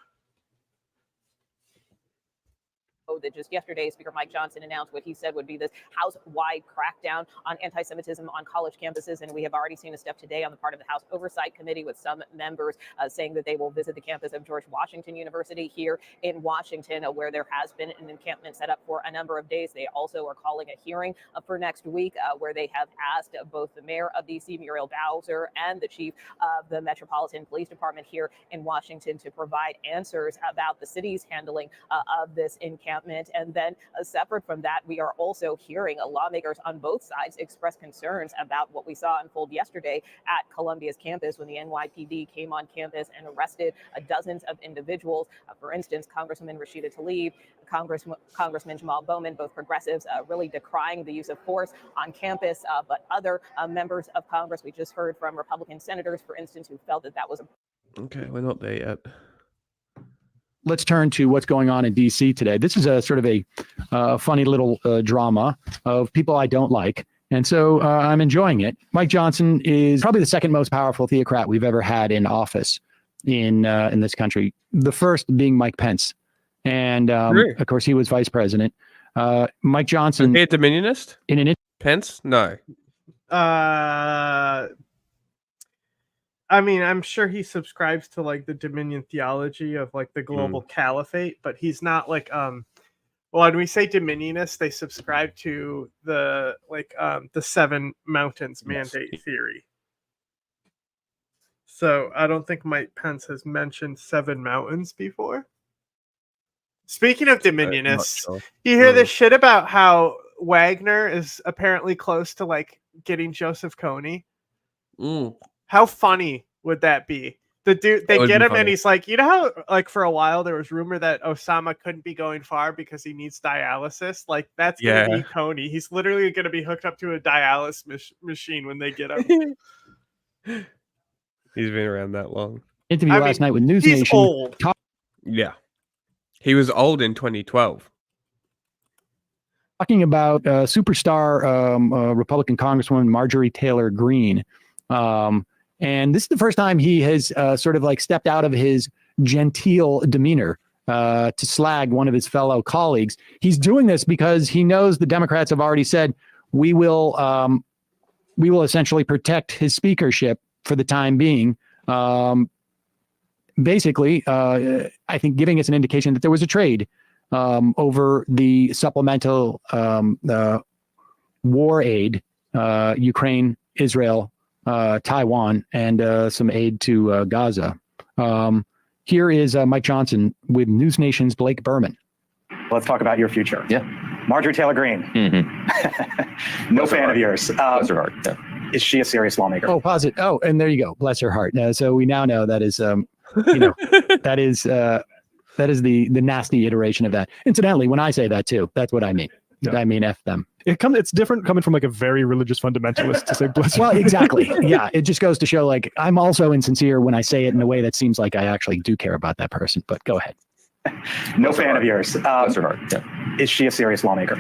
that just yesterday, Speaker Mike Johnson announced what he said would be this House-wide crackdown on anti-Semitism on college campuses. And we have already seen a step today on the part of the House Oversight Committee with some members saying that they will visit the campus of George Washington University here in Washington, where there has been an encampment set up for a number of days. They also are calling a hearing for next week where they have asked both the mayor of D.C., Muriel Bowser, and the chief of the Metropolitan Police Department here in Washington to provide answers about the city's handling of this encampment. And then separate from that, we are also hearing lawmakers on both sides express concerns about what we saw unfold yesterday at Columbia's campus when the NYPD came on campus and arrested dozens of individuals. For instance, Congresswoman Rashida Tlaib, Congressman Jamal Bowman, both progressives really decrying the use of force on campus, but other members of Congress, we just heard from Republican senators, for instance, who felt that that was a Okay, we're not there yet. Let's turn to what's going on in D.C. today. This is a sort of a funny little drama of people I don't like. And so I'm enjoying it. Mike Johnson is probably the second most powerful theocrat we've ever had in office in this country. The first being Mike Pence. And of course, he was vice president. Mike Johnson. Is he a Dominionist? Pence? No. I mean, I'm sure he subscribes to like the Dominion theology of like the global caliphate, but he's not like well, when we say Dominionist, they subscribe to the like the Seven Mountains mandate theory. So I don't think Mike Pence has mentioned Seven Mountains before. Speaking of Dominionists, you hear this shit about how Wagner is apparently close to like getting Joseph Kony. How funny would that be The dude, they would get be him, and funny. he's like, you know how, like, for a while there was rumor that Osama couldn't be going far because he needs dialysis. Like, that's gonna Yeah. be Coney. He's literally gonna be hooked up to a dialysis machine when they get him. He's been around that long. Interview last night with News he's Nation. old. Yeah. He was old in 2012. Talking about superstar Republican Congresswoman Marjorie Taylor Greene. And this is the first time he has sort of like stepped out of his genteel demeanor to slag one of his fellow colleagues. He's doing this because he knows the Democrats have already said we will essentially protect his speakership for the time being. Basically, I think giving us an indication that there was a trade over the supplemental war aid, Ukraine, Israel, Taiwan, and some aid to Gaza. Here is Mike Johnson with News Nation's Blake Berman. Let's talk about your future. Yeah. Marjorie Taylor Greene. No fan of yours. Bless her heart. Yeah. Is she a serious lawmaker? Oh, pause it. Oh, and there you go. Bless her heart. So we now know that is, that is the nasty iteration of that. Incidentally, when I say that too, that's what I mean. Yeah. I mean, F them. It's different coming from like a very religious fundamentalist to say bless. Well, exactly. Yeah. It just goes to show like I'm also insincere when I say it in a way that seems like I actually do care about that person, but go ahead. No fan of yours. Bless her heart. Yeah. Is she a serious lawmaker?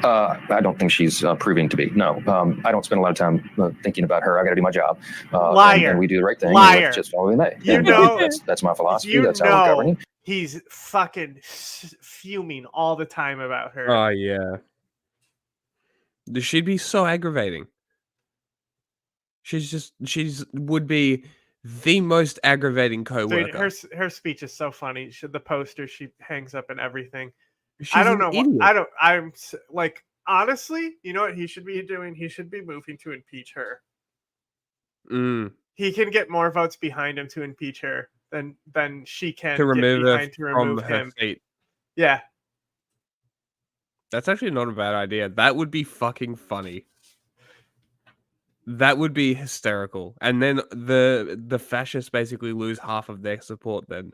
I don't think she's proving to be. No, I don't spend a lot of time thinking about her. I got to do my job. Liar. And we do the right thing. Liar. Let's just follow the May. You And, know, that's my philosophy. You That's how we're know governing. he's fucking fuming all the time about her. Oh, yeah. She'd be so aggravating. She's would be the most aggravating coworker. Dude, her speech is so funny. The poster she hangs up and everything. She's I don't an know. idiot. I'm like, honestly, you know what he should be doing? He should be moving to impeach her. He can get more votes behind him to impeach her than she can To remove her to remove from her him. seat. Yeah. That's actually not a bad idea. That would be fucking funny. That would be hysterical. And then the fascists basically lose half of their support then.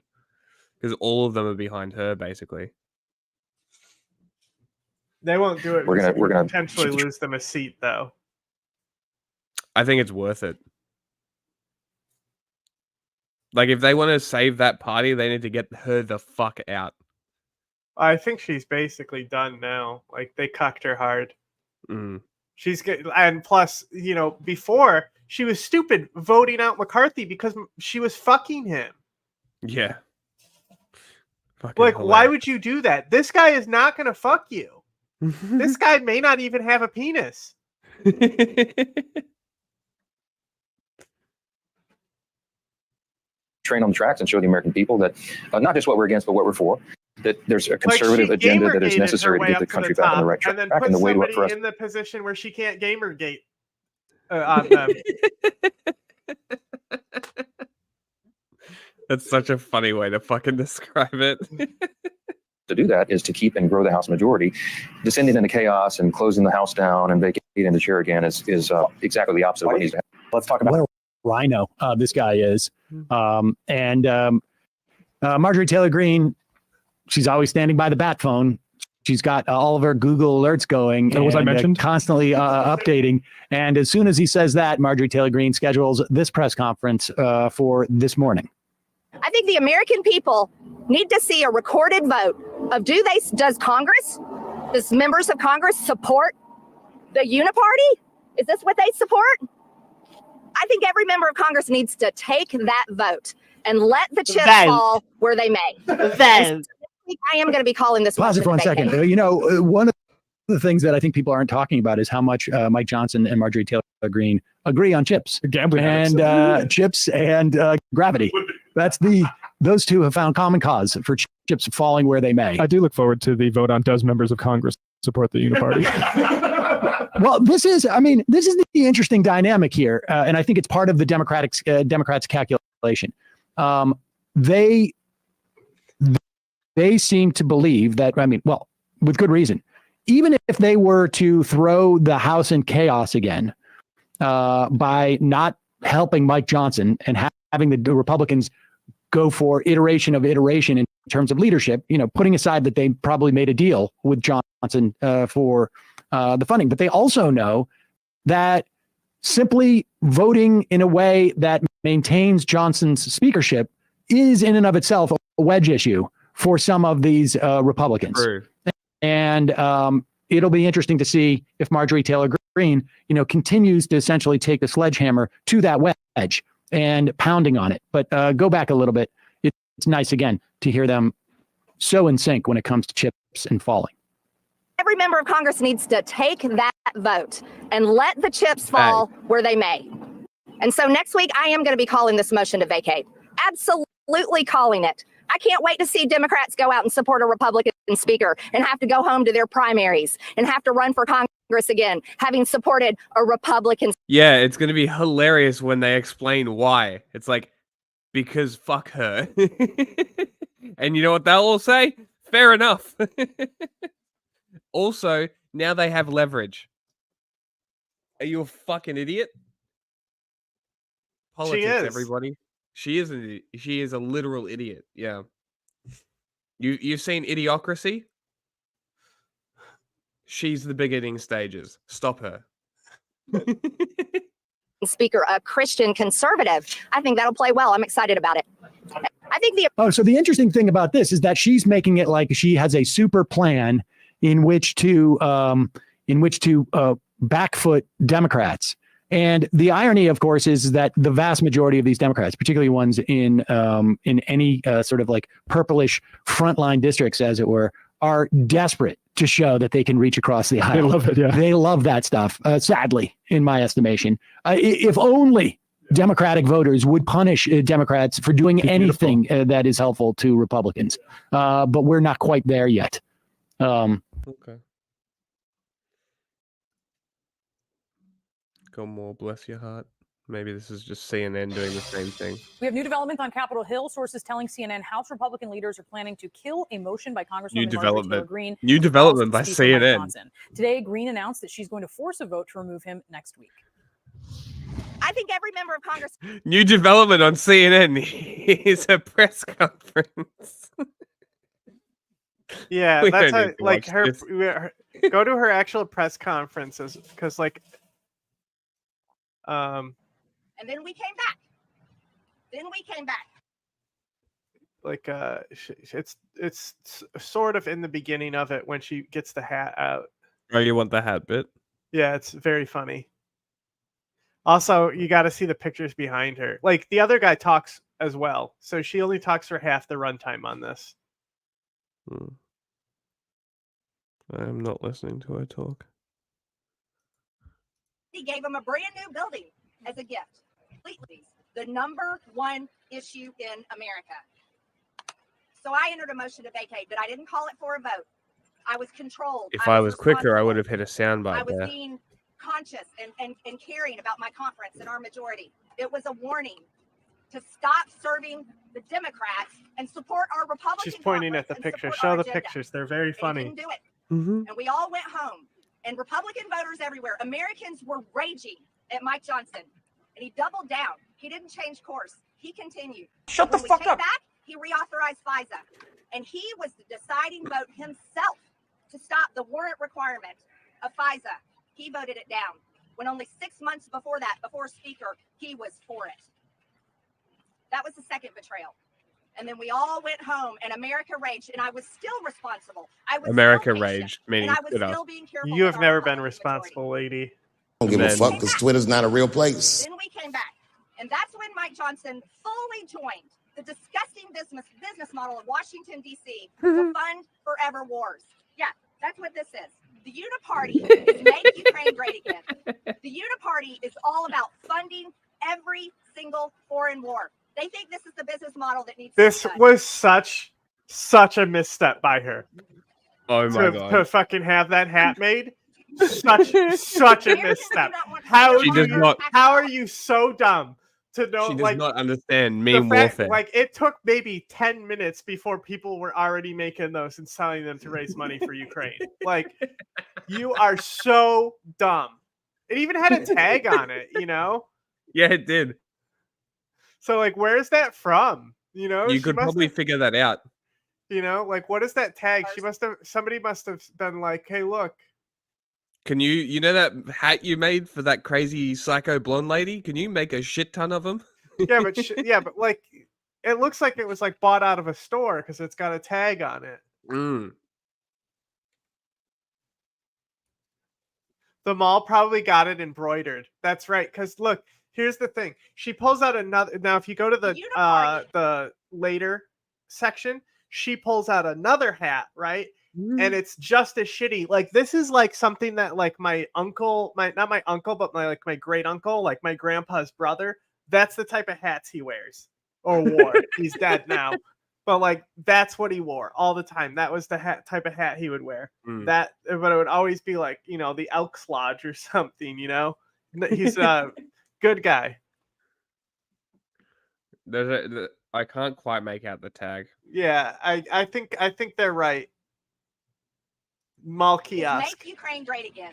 Because all of them are behind her, basically. They won't do it. We're gonna potentially lose them a seat, though. I think it's worth it. Like, if they want to save that party, they need to get her the fuck out. I think she's basically done now. Like, they cucked her hard. She's good, and plus, before she was stupid voting out McCarthy because she was fucking him. Yeah. Fucking like, hilarious. Why would you do that? This guy is not going to fuck you. This guy may not even have a penis. Train on the tracks and show the American people that not just what we're against, but what we're for. That there's a conservative agenda that is necessary to get the country back on the right track. And then put and the way somebody for us in the position where she can't Gamergate on them. That's such a funny way to fucking describe it. to do that is to keep and grow the House majority. Descending into chaos and closing the House down and vacating the chair again is exactly the opposite of what needs to happen. Let's talk about what a rhino this guy is. Marjorie Taylor Greene, she's always standing by the bat phone. She's got all of her Google alerts going and I mentioned constantly updating. And as soon as he says that, Marjorie Taylor Greene schedules this press conference for this morning. I think the American people need to see a recorded vote of does members of Congress support the Uniparty? Is this what they support? I think every member of Congress needs to take that vote and let the chips fall where they may. I am going to be calling this. Pause it for 1 second. One of the things that I think people aren't talking about is how much Mike Johnson and Marjorie Taylor Greene agree on chips and chips and gravity. Those two have found common cause for chips falling where they may. I do look forward to the vote on does members of Congress support the Uniparty. Well, this is the interesting dynamic here, and I think it's part of the Democrats' calculation. They seem to believe that, with good reason, even if they were to throw the House in chaos again by not helping Mike Johnson and having the Republicans go for iteration of iteration in terms of leadership, putting aside that they probably made a deal with Johnson for the funding. But they also know that simply voting in a way that maintains Johnson's speakership is in and of itself a wedge issue for some of these Republicans. True. And it'll be interesting to see if Marjorie Taylor Greene, continues to essentially take the sledgehammer to that wedge and pounding on it. But go back a little bit. It's nice, again, to hear them so in sync when it comes to chips and falling. Every member of Congress needs to take that vote and let the chips fall where they may. And so next week, I am going to be calling this motion to vacate. Absolutely calling it. I can't wait to see Democrats go out and support a Republican speaker and have to go home to their primaries and have to run for Congress again, having supported a Republican. Yeah, it's going to be hilarious when they explain why. It's like, because fuck her. And you know what they'll all say? Fair enough. Also, now they have leverage. Are you a fucking idiot? Politics, everybody. She is a literal idiot. Yeah. You've seen Idiocracy? She's the beginning stages. Stop her. Speaker, a Christian conservative. I think that'll play well. I'm excited about it. I think so the interesting thing about this is that she's making it like she has a super plan in which to backfoot Democrats. And the irony, of course, is that the vast majority of these Democrats, particularly ones in any sort of like purplish frontline districts, as it were, are desperate to show that they can reach across the aisle. They love it. Yeah, they love that stuff. Sadly, in my estimation, if only Democratic voters would punish Democrats for doing anything that is helpful to Republicans, but we're not quite there yet. Okay. Go more, bless your heart. Maybe this is just CNN doing the same thing. We have new development on Capitol Hill. Sources telling CNN House Republican leaders are planning to kill a motion by Congresswoman Marjorie Taylor Greene. New development by CNN. Johnson. Today, Greene announced that she's going to force a vote to remove him next week. I think every member of Congress. New development on CNN is a press conference. Yeah, We that's don't how, need to like watch her. Go to her actual press conferences because, like, And then we came back. Like, it's sort of in the beginning of it when she gets the hat out. Oh, you want the hat bit? Yeah, it's very funny. Also, you got to see the pictures behind her. Like, the other guy talks as well, so she only talks for half the runtime on this. I am not listening to her talk. He gave him a brand new building as a gift. Completely the #1 issue in America. So I entered a motion to vacate, but I didn't call it for a vote. I was controlled. If I was quicker, I would have hit a soundbite I was there. being conscious and caring about my conference and our majority. It was a warning to stop serving the Democrats and support our Republican. She's pointing at the pictures. Show the pictures. They're very funny. Didn't do it. Mm-hmm. And we all went home. And Republican voters everywhere, Americans were raging at Mike Johnson. And he doubled down. He didn't change course. He continued. Shut the When we fuck came up. back, he reauthorized FISA. And he was the deciding vote himself to stop the warrant requirement of FISA. He voted it down. When only 6 months before that, before Speaker, he was for it. That was the second betrayal. And then we all went home and America raged, and I was still responsible. I was America still patient, raged, meaning, and I was you know. still being careful. You with have our never been responsible, lady. I don't give a fuck because Twitter's not a real place. Then we came back. And that's when Mike Johnson fully joined the disgusting business model of Washington, D.C. to fund forever wars. Yeah, that's what this is. The Uniparty is Make Ukraine Great Again. The Uniparty is all about funding every single foreign war. They think this is the business model that needs This to be done. was such a misstep by her. Oh my god. To fucking have that hat made. Such a misstep. How are you so dumb to know? She does like, not understand the meme fact- warfare. Like, it took maybe 10 minutes before people were already making those and selling them to raise money for Ukraine. Like, you are so dumb. It even had a tag on it, you know? Yeah, it did. So like, where's that from? You know, You she could must probably have, figure that out. you know, like what is that tag? Somebody must have been like, hey, look. Can you know that hat you made for that crazy psycho blonde lady? Can you make a shit ton of them? Yeah, but but like, it looks like it was like bought out of a store because it's got a tag on it. Mm. The mall probably got it embroidered. That's right. Because look, here's the thing. She pulls out another. Now, if you go to the later section, she pulls out another hat, right? And it's just as shitty. Like this is like something that like my uncle, not my uncle, but my great uncle, like my grandpa's brother. That's the type of hats he wears or wore. He's dead now. But like that's what he wore all the time. That was the type of hat he would wear. But it would always be like, you know, the Elks Lodge or something, you know. He's a good guy. I can't quite make out the tag. Yeah, I think they're right. Mall kiosk. Make Ukraine great again.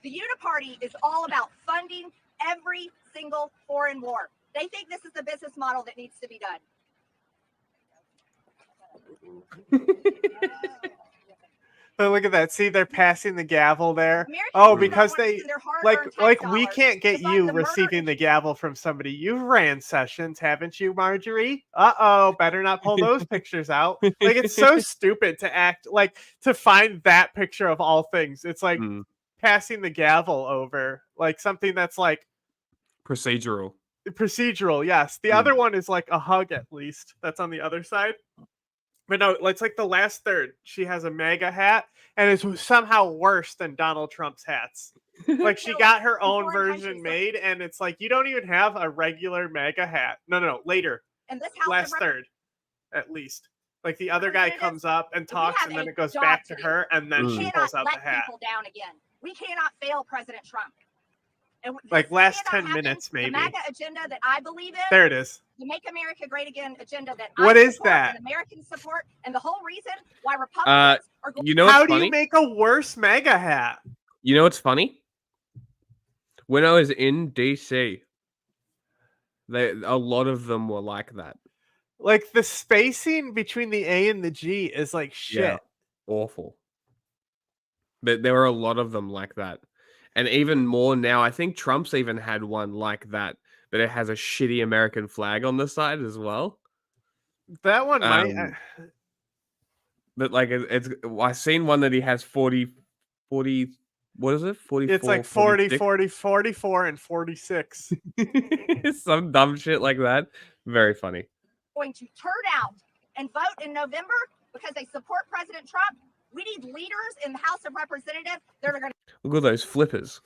The Uniparty is all about funding every single foreign war. They think this is the business model that needs to be done. Oh, look at that. See, they're passing the gavel there. Oh, because they like we can't get you receiving the gavel from somebody. You've ran sessions, haven't you, Marjorie? Uh-oh, better not pull those pictures out. Like it's so stupid to act like to find that picture of all things. It's like passing the gavel over, like something that's like procedural. Procedural, yes. The other one is like a hug at least. That's on the other side. But no, it's like the last third. She has a MAGA hat, and it's somehow worse than Donald Trump's hats. Like she got her own version made, and it's like you don't even have a regular MAGA hat. No, later. And this last third, at least. Like the other guy comes up and talks, and then it goes back to her, and then she pulls out the hat. People down again. We cannot fail President Trump. And like last 10 minutes, maybe. The MAGA agenda that I believe in. There it is. The Make America Great Again agenda that what I is support that? and Americans support, and the whole reason why Republicans are going. You know what's How funny? do you make a worse MAGA hat? You know what's funny? When I was in DC, a lot of them were like that. Like the spacing between the A and the G is like shit. Yeah, awful. But there were a lot of them like that. And even more now, I think Trump's even had one like that, but it has a shitty American flag on the side as well. That one might. But like, I've seen one that he has 40, what is it? 44, it's like 40, 44, and 46. Some dumb shit like that. Very funny. Going to turn out and vote in November because they support President Trump. We need leaders in the House of Representatives that are going to look at those flippers.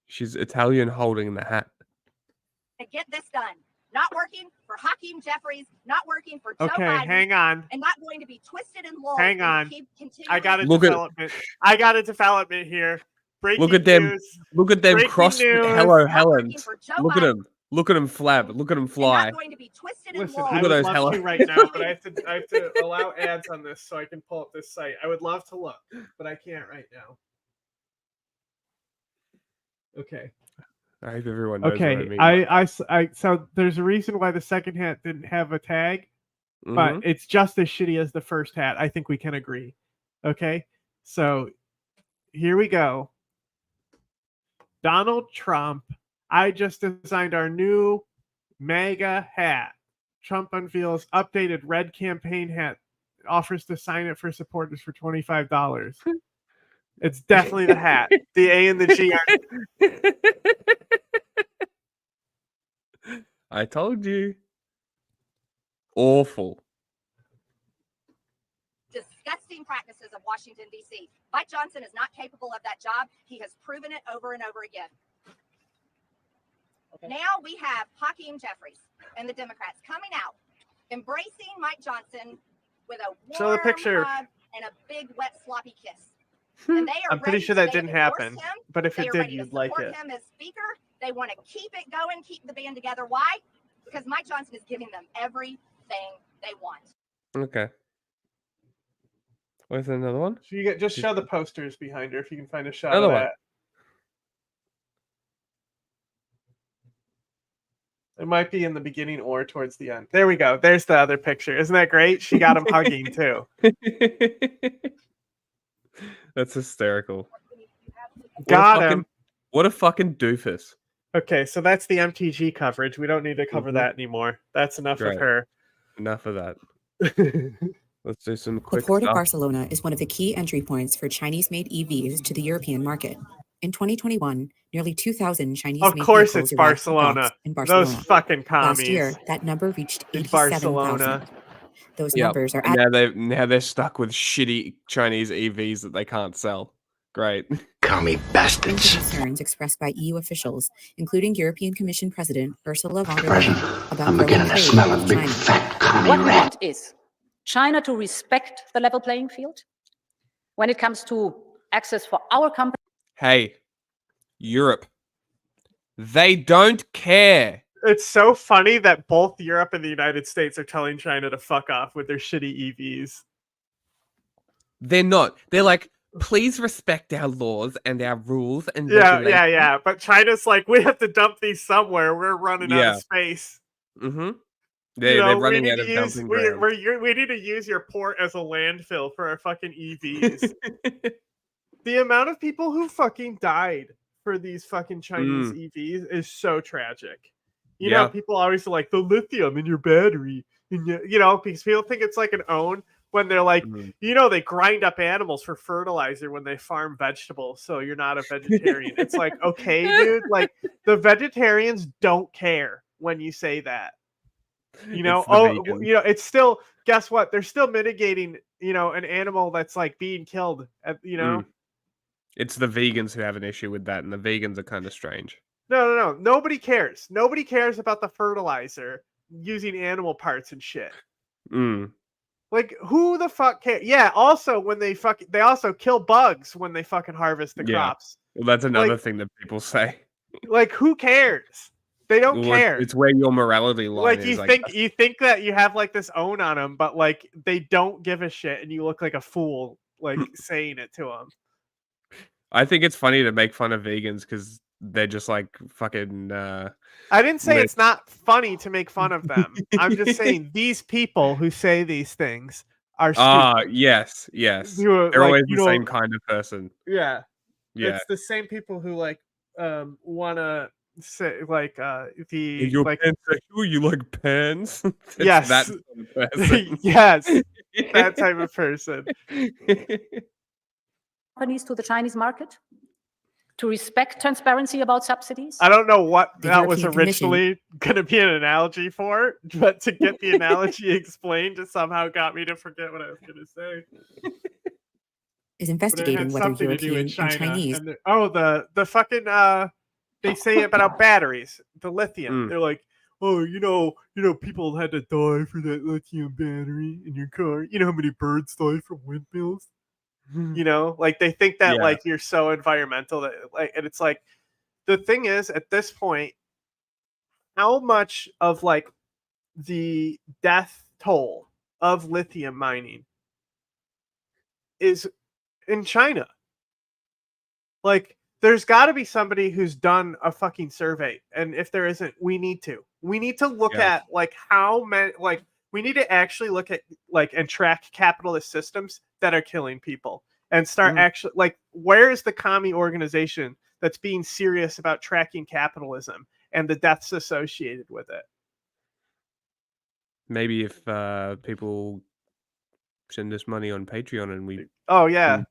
She's Italian holding the hat. get this done. Not working for Hakeem Jeffries, not working for Joe Biden. Hang on. And not going to be twisted and lulled. Hang on. I got a Look development. I got a development here. Breaking look at them. news. Look at them Breaking cross. news. Hello, Helens. Look at Biden. them. Look at them flap. Look at them fly. Not going to be twisted and Listen, lulled. I would love to right now, but I have to allow ads on this so I can pull up this site. I would love to look, but I can't right now. Okay. I hope everyone knows Okay, what I mean. So there's a reason why the second hat didn't have a tag, but it's just as shitty as the first hat. I think we can agree. Okay, so here we go. Donald Trump. I just designed our new MAGA hat. Trump unveils updated red campaign hat. Offers to sign it for supporters for $25. It's definitely the hat. The A and the G are. I told you. Awful. Disgusting practices of Washington, D.C. Mike Johnson is not capable of that job. He has proven it over and over again. Okay. Now we have Hakeem Jeffries and the Democrats coming out, embracing Mike Johnson with a warm hug and a big, wet, sloppy kiss. And they are I'm pretty sure that didn't happen, but if it did, you'd like it. Him as speaker. They want to keep it going, keep the band together. Why? Because Mike Johnson is giving them everything they want. Okay. Where's another one? So you just show the posters behind her if you can find a shot Another of one. that. It might be in the beginning or towards the end. There we go. There's the other picture. Isn't that great? She got him hugging too. That's hysterical. Got him. What a fucking doofus. Okay, so that's the MTG coverage. We don't need to cover that anymore. That's enough of her. Enough of that. Let's do some The quick Port of stuff. Barcelona is one of the key entry points for Chinese-made EVs to the European market. In 2021, nearly 2,000 Chinese-made Of course vehicles it's arrived at Barcelona. docks in Barcelona. Those fucking commies. Last year, that number reached In 87,000. Barcelona. Those Yep. numbers are And now they're stuck with shitty Chinese EVs that they can't sell. Great. Commie bastards. Concerns expressed by EU officials, including European Commission President Ursula von der Leyen, about growing trade with China. What we want is China to respect the level playing field when it comes to access for our company. Hey, Europe. They don't care. It's so funny that both Europe and the United States are telling China to fuck off with their shitty EVs. They're not. They're like, please respect our laws and our rules and Yeah. But China's like, we have to dump these somewhere. We're running out of space. Mm-hmm. They're running out of dumping ground. We need to use your port as a landfill for our fucking EVs. The amount of people who fucking died for these fucking Chinese EVs is so tragic. You know, people always are like, the lithium in your battery. And because people think it's like an own. When they're like, they grind up animals for fertilizer when they farm vegetables, so you're not a vegetarian. It's like, okay, dude, like the vegetarians don't care when you say that. It's still, guess what? They're still mitigating, an animal that's like being killed. It's the vegans who have an issue with that, and the vegans are kind of strange. No. Nobody cares. Nobody cares about the fertilizer using animal parts and shit. Like, who the fuck cares? Yeah, also, when they also kill bugs when they fucking harvest the crops. Well, that's another thing that people say. Like, who cares? They don't care. It's where your morality line like, is. You think that you have, like, this own on them, but, like, they don't give a shit, and you look like a fool, like, saying it to them. I think it's funny to make fun of vegans, because they're just, like, fucking... I didn't say it's not funny to make fun of them. I'm just saying these people who say these things are stupid. Yes. They're always the same kind of person. Yeah. Yeah. It's the same people who like wanna say like You're pansexual, you like pans? Yes. That type of person. Yes. That type of person. Companies to the Chinese market to respect transparency about subsidies. I don't know what that was originally going to be an analogy for, but to get the analogy explained, it somehow got me to forget what I was going to say. Is investigating whether European and Chinese. And the fucking they say about batteries, the lithium. They're like, oh, people had to die for that lithium battery in your car. You know how many birds die from windmills? Like they think that like you're so environmental that like, and it's like the thing is at this point, how much of like the death toll of lithium mining is in China? Like there's got to be somebody who's done a fucking survey, and if there isn't, we need to look at like how many, like we need to actually look at like and track capitalist systems that are killing people and start actually like, where is the commie organization that's being serious about tracking capitalism and the deaths associated with it? Maybe if people send us money on Patreon and we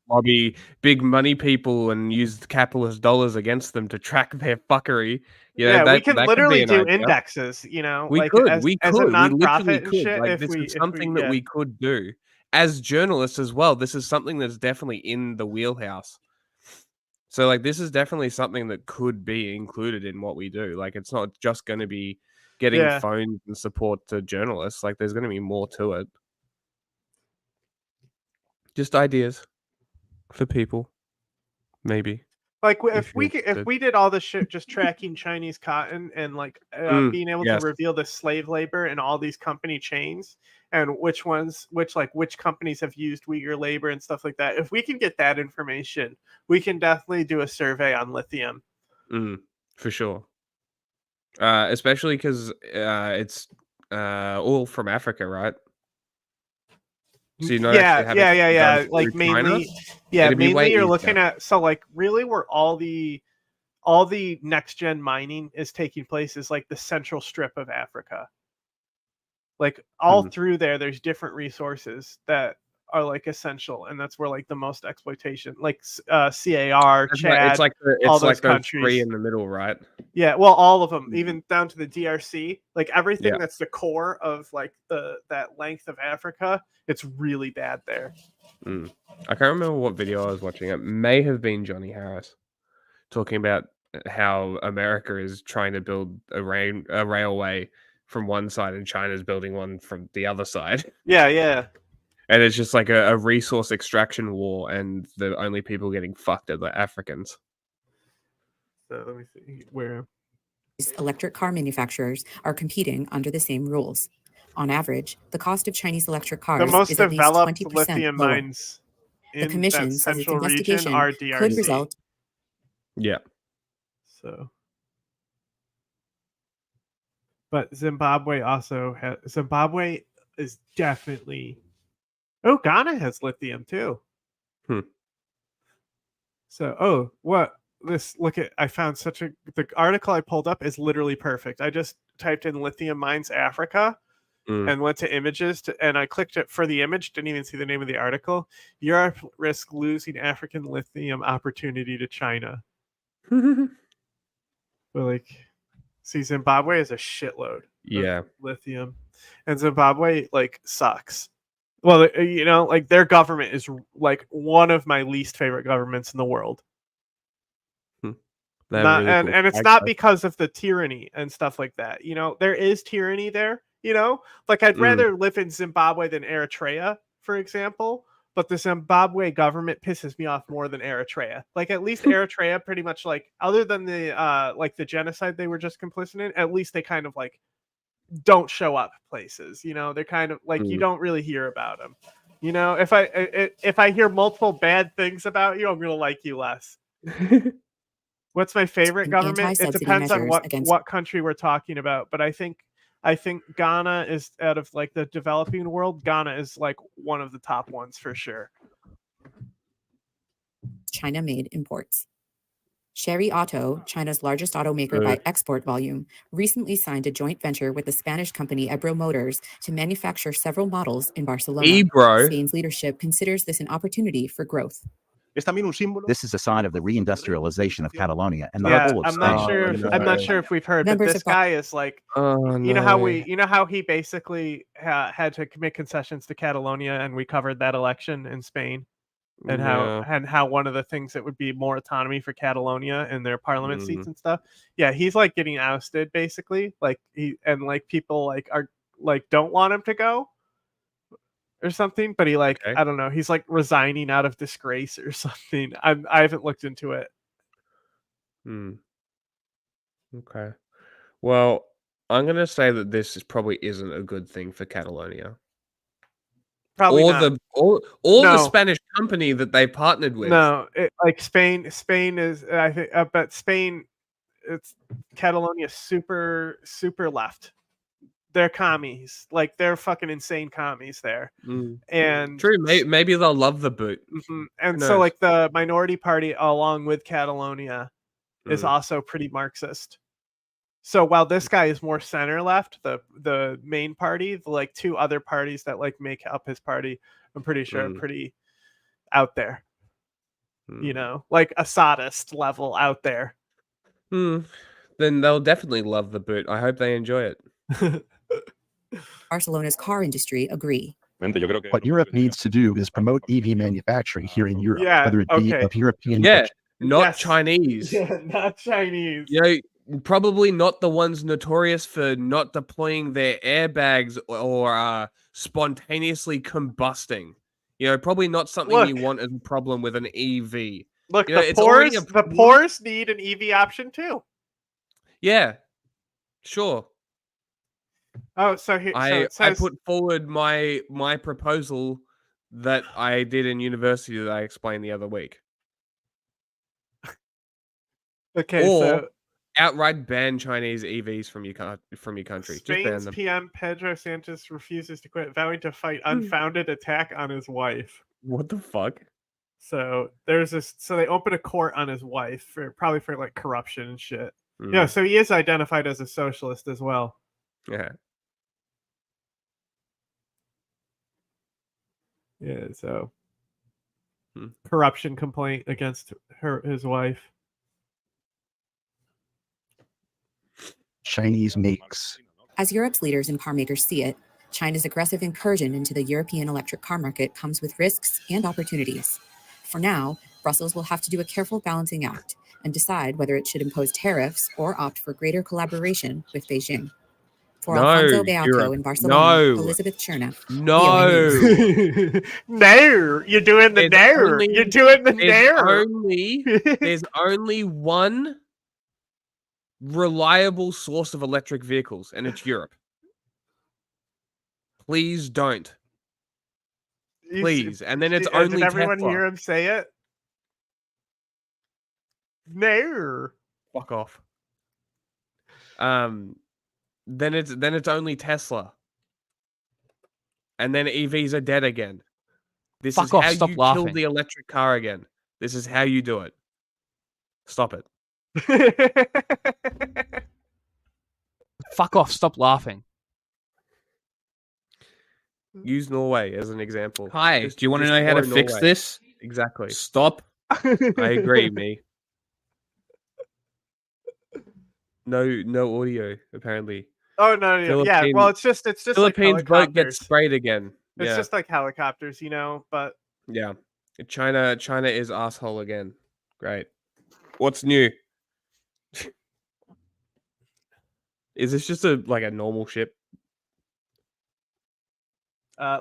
lobby big money people and use capitalist dollars against them to track their fuckery. We can literally do indexes, we could as a nonprofit and shit. Like, this is something that we could do as journalists as well. This is something that's definitely in the wheelhouse. So like this is definitely something that could be included in what we do. Like it's not just going to be getting phones and support to journalists. Like there's going to be more to it. Just ideas for people, maybe. Like if we did all this shit just tracking Chinese cotton and like being able to reveal the slave labor in all these company chains and which companies have used Uyghur labor and stuff like that. If we can get that information, we can definitely do a survey on lithium. For sure. Especially because it's all from Africa, right? So you're not actually having to go Like through China. It'd be way mainly you're easier. looking at like really where all the next gen mining is taking place is like the central strip of Africa. Like all through there's different resources that are like essential, and that's where like the most exploitation, like CAR, Chad, It's like all those those countries. 3 in the middle, right? Yeah, well, all of them, even down to the DRC, like everything Yeah. that's the core of like that length of Africa, it's really bad there. I can't remember what video I was watching. It may have been Johnny Harris talking about how America is trying to build a railway from one side and China's building one from the other side. Yeah. And it's just like a resource extraction war, and the only people getting fucked are the Africans. So let me see where electric car manufacturers are competing under the same rules. On average, the cost of Chinese electric cars the most is at least developed 20% lithium lower. mines The in commission that says its central region investigation are could DRC. result. Yeah. So, but Zimbabwe also has. Zimbabwe is definitely. Oh, Ghana has lithium too. So, I found the article I pulled up is literally perfect. I just typed in lithium mines Africa and went to images and I clicked it for the image, didn't even see the name of the article. Europe risks losing African lithium opportunity to China. But like, see, Zimbabwe is a shitload of lithium, and Zimbabwe like sucks. Well, like their government is like one of my least favorite governments in the world. And it's not because of the tyranny and stuff like that. There is tyranny there. Like I'd rather live in Zimbabwe than Eritrea, for example. But the Zimbabwe government pisses me off more than Eritrea. Like at least Eritrea pretty much like, other than the genocide they were just complicit in, at least they kind of like don't show up places. They're kind of like, you don't really hear about them. If I hear multiple bad things about you, I'm gonna like you less. What's my favorite government? It depends on what country we're talking about, but I think Ghana is, out of like the developing world, Ghana is like one of the top ones for sure. China-made imports. Chery Auto, China's largest automaker by export volume, recently signed a joint venture with the Spanish company Ebro Motors to manufacture several models in Barcelona. Spain's leadership considers this an opportunity for growth. This is a sign of the reindustrialization of Catalonia and the whole of I'm not sure if we've heard, but this guy is like, you know how he basically had to make concessions to Catalonia, and we covered that election in Spain, and how one of the things that would be more autonomy for Catalonia and their parliament seats and stuff. Yeah, he's like getting ousted basically, like people like are like don't want him to go or something, but he like I don't know, he's like resigning out of disgrace or something. I haven't looked into it. Okay. Well, I'm gonna say that this probably isn't a good thing for Catalonia. Probably or not. the Spanish company that they partnered with. No, like Spain is, I think, but Spain, it's Catalonia super left. They're commies, like they're fucking insane commies there. And true, maybe they'll love the boot. And so like the minority party along with Catalonia is also pretty Marxist. So while this guy is more center left, the main party, the like two other parties that like make up his party, I'm pretty sure are pretty out there. Like Assadist level out there. Then they'll definitely love the boot. I hope they enjoy it. Barcelona's car industry agree. What Europe needs to do is promote EV manufacturing here in Europe, whether it be of European. Not Chinese. Not Chinese. Probably not the ones notorious for not deploying their airbags or spontaneously combusting. Probably not something you want as a problem with an EV. Look, the poorest need an EV option too. Yeah, sure. Oh, so I put forward my proposal that I did in university that I explained the other week. Okay, outright ban Chinese EVs from your country. Just ban Spain's them. PM Pedro Sanchez refuses to quit, vowing to fight unfounded attack on his wife. What the fuck? So there's this. So they open a court on his wife probably for like corruption and shit. Yeah. So he is identified as a socialist as well. Yeah. Yeah. So corruption complaint against his wife. Chinese makes. As Europe's leaders and car makers see it, China's aggressive incursion into the European electric car market comes with risks and opportunities. For now, Brussels will have to do a careful balancing act and decide whether it should impose tariffs or opt for greater collaboration with Beijing. For Alfonso Beato in Barcelona, Elizabeth Chernoff. No, no, you're doing the no. You're doing the no. There's only one reliable source of electric vehicles, and it's Europe. Please don't. Please. And then it's only Did everyone Tesla. hear him say it? No. Fuck off. Then it's only Tesla. And then EVs are dead again. This Fuck is off, how stop you laughing. kill the electric car again. This is how you do it. Stop it. Fuck off, stop laughing. Use Norway as an example. Hi, do you want to know how to fix this? Exactly. Stop. I agree, me. No audio, apparently. Oh no, yeah. Well, it's just Philippines like boat gets sprayed again. It's just like helicopters, but yeah. China is asshole again. Great. What's new? Is this just a normal ship?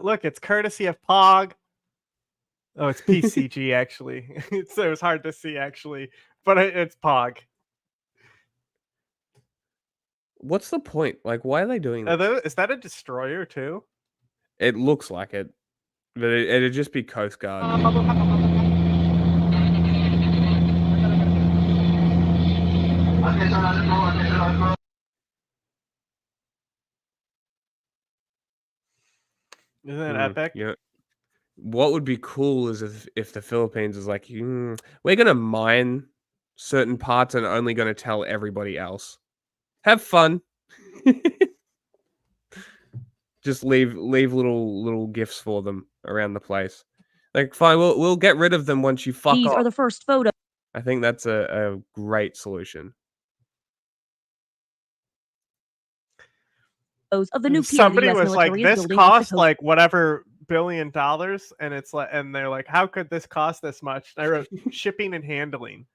Look, it's courtesy of Pog. Oh, it's PCG actually. It was hard to see actually, but it's Pog. What's the point? Why are they doing this? Is that a destroyer too? It looks like it, but it'd just be Coast Guard. Isn't that epic? Yeah. What would be cool is if the Philippines is like, we're gonna mine certain parts and only gonna tell everybody else. Have fun. Just leave little gifts for them around the place. Fine, we'll get rid of them once you fuck off. These are the first photos. I think that's a great solution. Of the new pier, Somebody the US was like, military is this building cost off like whatever $1 billion, and it's like, and they're like, how could this coast this much? And I wrote shipping and handling.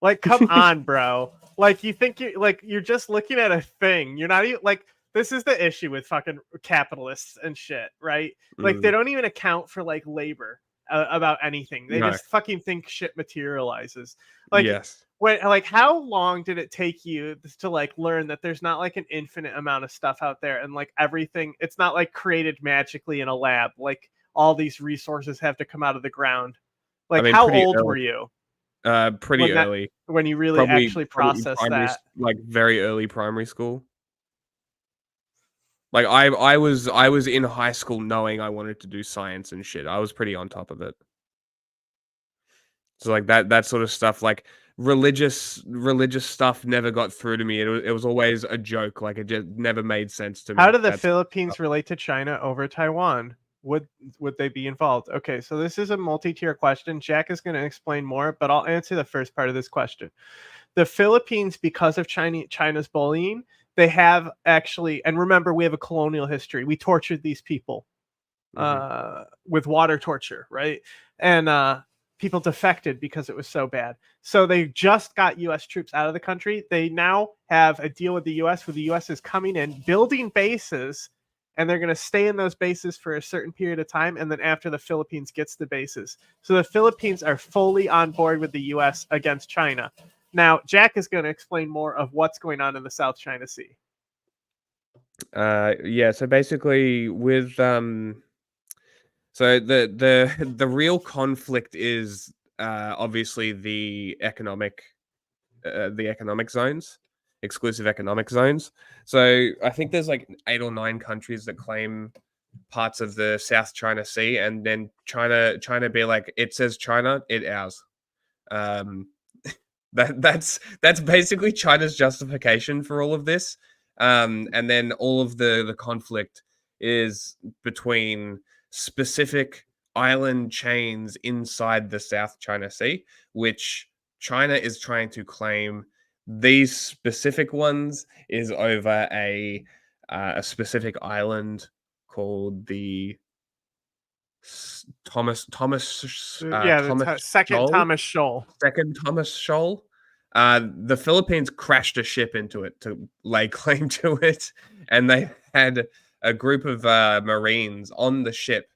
Like, come on, bro. You think you're just looking at a thing. You're not even this is the issue with fucking capitalists and shit, right? They don't even account for labor about anything. They just fucking think shit materializes. Yes. When how long did it take you to learn that there's not an infinite amount of stuff out there, and everything, it's not created magically in a lab. All these resources have to come out of the ground. How old were you? Pretty early. When you really actually process that. Very early primary school. I was in high school knowing I wanted to do science and shit. I was pretty on top of it. So that sort of stuff, religious stuff never got through to me. It was always a joke. It just never made sense to me. How do the Philippines relate to China over Taiwan? Would they be involved? Okay, so this is a multi-tier question. Jack is going to explain more, but I'll answer the first part of this question. The Philippines, because of China's bullying, they have actually, and remember, we have a colonial history. We tortured these people with water torture, right? And people defected because it was so bad. So they just got U.S. troops out of the country. They now have a deal with the U.S. where the U.S. is coming in, building bases, and they're going to stay in those bases for a certain period of time, and then after the Philippines gets the bases. So the Philippines are fully on board with the U.S. against China. Now, Jack is going to explain more of what's going on in the South China Sea. Yeah, so basically with so the real conflict is obviously the economic the economic zones, exclusive economic zones. So I think there's like 8 or 9 countries that claim parts of the South China Sea, and then China be like, it says China, it ours. That's basically China's justification for all of this. And then all of the conflict is between specific island chains inside the South China Sea, which China is trying to claim these specific ones is over a specific island called the Thomas second Shoal? Thomas Shoal. Second Thomas Shoal. The Philippines crashed a ship into it to lay claim to it, and they had a group of Marines on the ship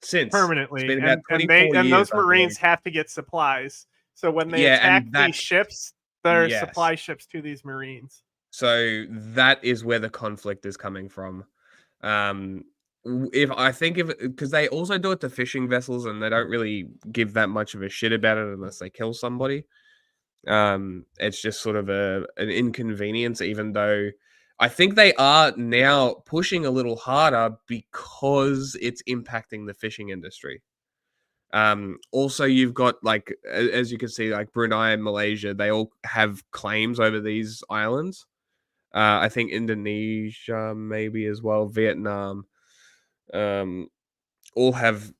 since. Permanently, It's been about and 24 years, those I Marines believe. have to get supplies. So when they Yeah, attack and these that's ships, they're yes. supply ships to these Marines. So that is where the conflict is coming from. Because they also do it to fishing vessels, and they don't really give that much of a shit about it unless they kill somebody. It's just sort of an inconvenience, even though I think they are now pushing a little harder because it's impacting the fishing industry. Also, you've got like, as you can see, like Brunei and Malaysia, they all have claims over these islands. I think Indonesia maybe as well, Vietnam, all have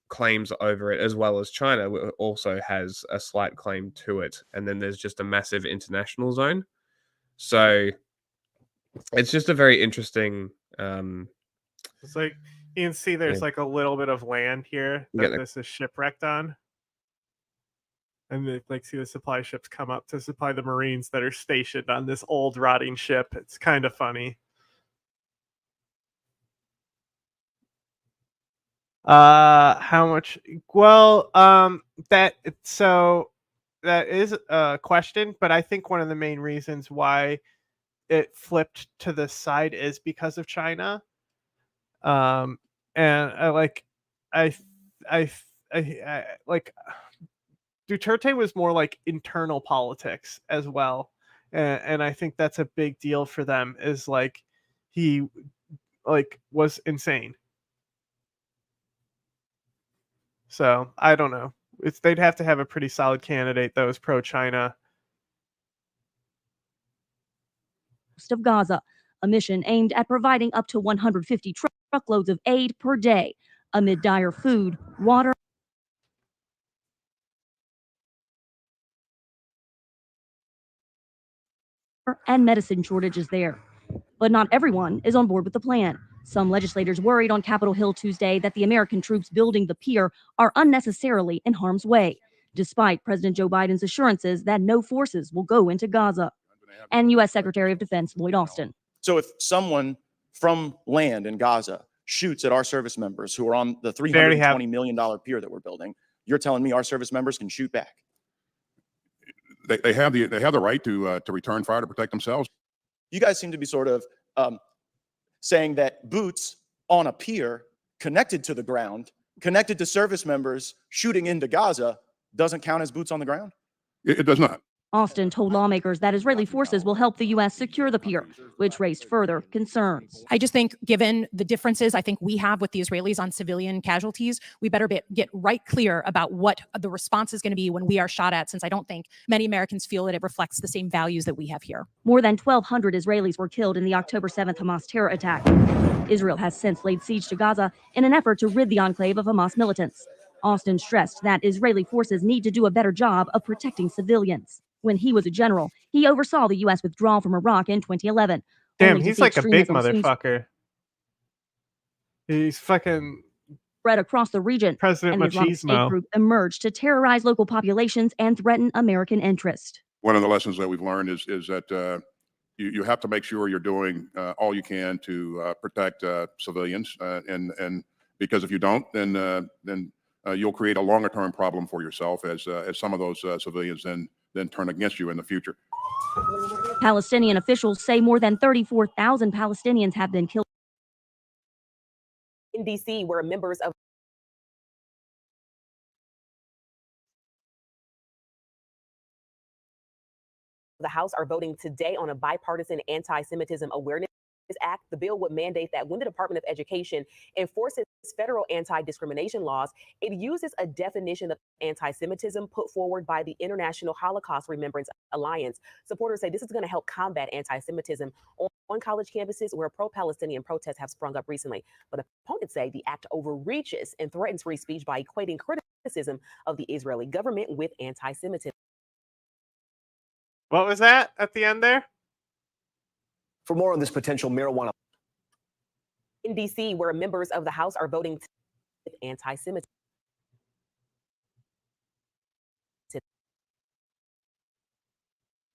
claims over it, as well as China also has a slight claim to it. And then there's just a massive international zone. So it's just a very interesting. It's like you can see there's like a little bit of land here that this is shipwrecked on. And they like see the supply ships come up to supply the Marines that are stationed on this old rotting ship. It's kind of funny. How much? Well, that is a question, but I think one of the main reasons why it flipped to the side is because of China. And I like Duterte was more like internal politics as well, and I think that's a big deal for them. Is like he like was insane. So I don't know. They'd have to have a pretty solid candidate that was pro-China. Of Gaza, a mission aimed at providing up to 150 truckloads of aid per day amid dire food, water, and medicine shortages there. But not everyone is on board with the plan. Some legislators worried on Capitol Hill Tuesday that the American troops building the pier are unnecessarily in harm's way, despite President Joe Biden's assurances that no forces will go into Gaza. And U.S. Secretary of Defense Lloyd Austin. So if someone from land in Gaza shoots at our service members who are on the $320 million pier that we're building, you're telling me our service members can shoot back? They have the right to return fire to protect themselves. You guys seem to be sort of saying that boots on a pier connected to the ground, connected to service members shooting into Gaza, doesn't count as boots on the ground? It does not. Austin told lawmakers that Israeli forces will help the U.S. secure the pier, which raised further concerns. I just think, given the differences I think we have with the Israelis on civilian casualties, we better get right clear about what the response is going to be when we are shot at, since I don't think many Americans feel that it reflects the same values that we have here. More than 1,200 Israelis were killed in the October 7th Hamas terror attack. Israel has since laid siege to Gaza in an effort to rid the enclave of Hamas militants. Austin stressed that Israeli forces need to do a better job of protecting civilians. When he was a general, he oversaw the U.S. withdrawal from Iraq in 2011. Damn, he's like a big motherfucker. He's fucking spread across the region. President and the Islamic State Machismo. group emerged to terrorize local populations and threaten American interest. One of the lessons that we've learned is that you have to make sure you're doing all you can to protect civilians, and because if you don't, then you'll create a longer term problem for yourself as some of those civilians then turn against you in the future. Palestinian officials say more than 34,000 Palestinians have been killed in D.C., where members of the House are voting today on a bipartisan anti-Semitism awareness act. The bill would mandate that when the Department of Education enforces federal anti-discrimination laws, it uses a definition of anti-Semitism put forward by the International Holocaust Remembrance Alliance. Supporters say this is going to help combat anti-Semitism on college campuses where pro-Palestinian protests have sprung up recently. But opponents say the act overreaches and threatens free speech by equating criticism of the Israeli government with anti-Semitism. What was that at the end there? For more on this potential marijuana. In D.C., where members of the House are voting with anti-Semitism.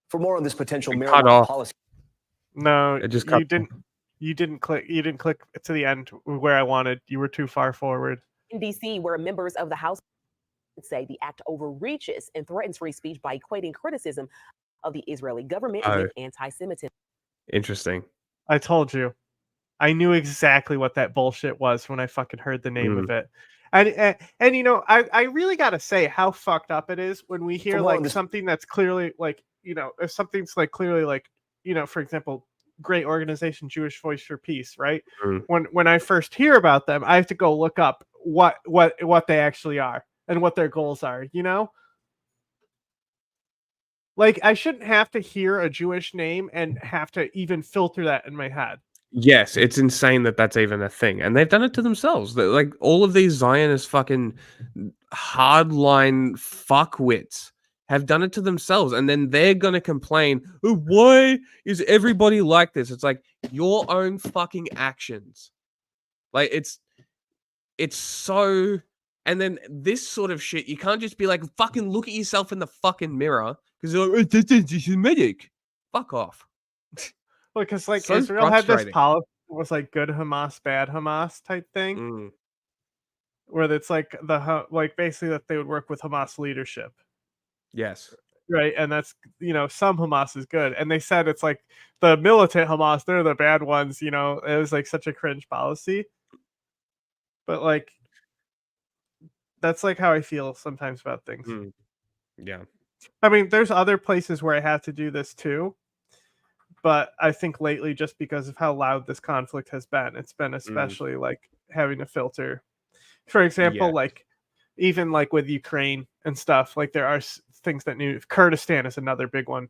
For more on this potential marijuana policy. No, It just you didn't. You didn't click. You didn't click to the end where I wanted. You were too far forward. In D.C., where members of the House say the act overreaches and threatens free speech by equating criticism of the Israeli government with anti-Semitism. Interesting. I told you. I knew exactly what that bullshit was when I fucking heard the name of it. And you know, I really gotta say how fucked up it is when we hear like something that's clearly like, you know, if something's like clearly like, you know, for example, great organization Jewish Voice for Peace, right? When I first hear about them, I have to go look up what they actually are and what their goals are, you know? Like, I shouldn't have to hear a Jewish name and have to even filter that in my head. Yes, it's insane that that's even a thing, and they've done it to themselves. Like all of these Zionist fucking hardline fuckwits have done it to themselves, and then they're gonna complain, "Oh, why is everybody like this?" It's like your own fucking actions. Like it's so. And then this sort of shit, you can't just be like, fucking look at yourself in the fucking mirror because you're like, it's anti-Semitic. Fuck off. Well, because like So Israel had this frustrating. policy that was like good Hamas, bad Hamas type thing, where it's like like basically that they would work with Hamas leadership, Yes. right? And that's, you know, some Hamas is good, and they said it's like the militant Hamas, they're the bad ones. You know, it was like such a cringe policy, but like that's like how I feel sometimes about things. Yeah. I mean, there's other places where I have to do this too. But I think lately, just because of how loud this conflict has been, it's been especially like having to filter. For example, like even like with Ukraine and stuff, like there are things that new. Kurdistan is another big one,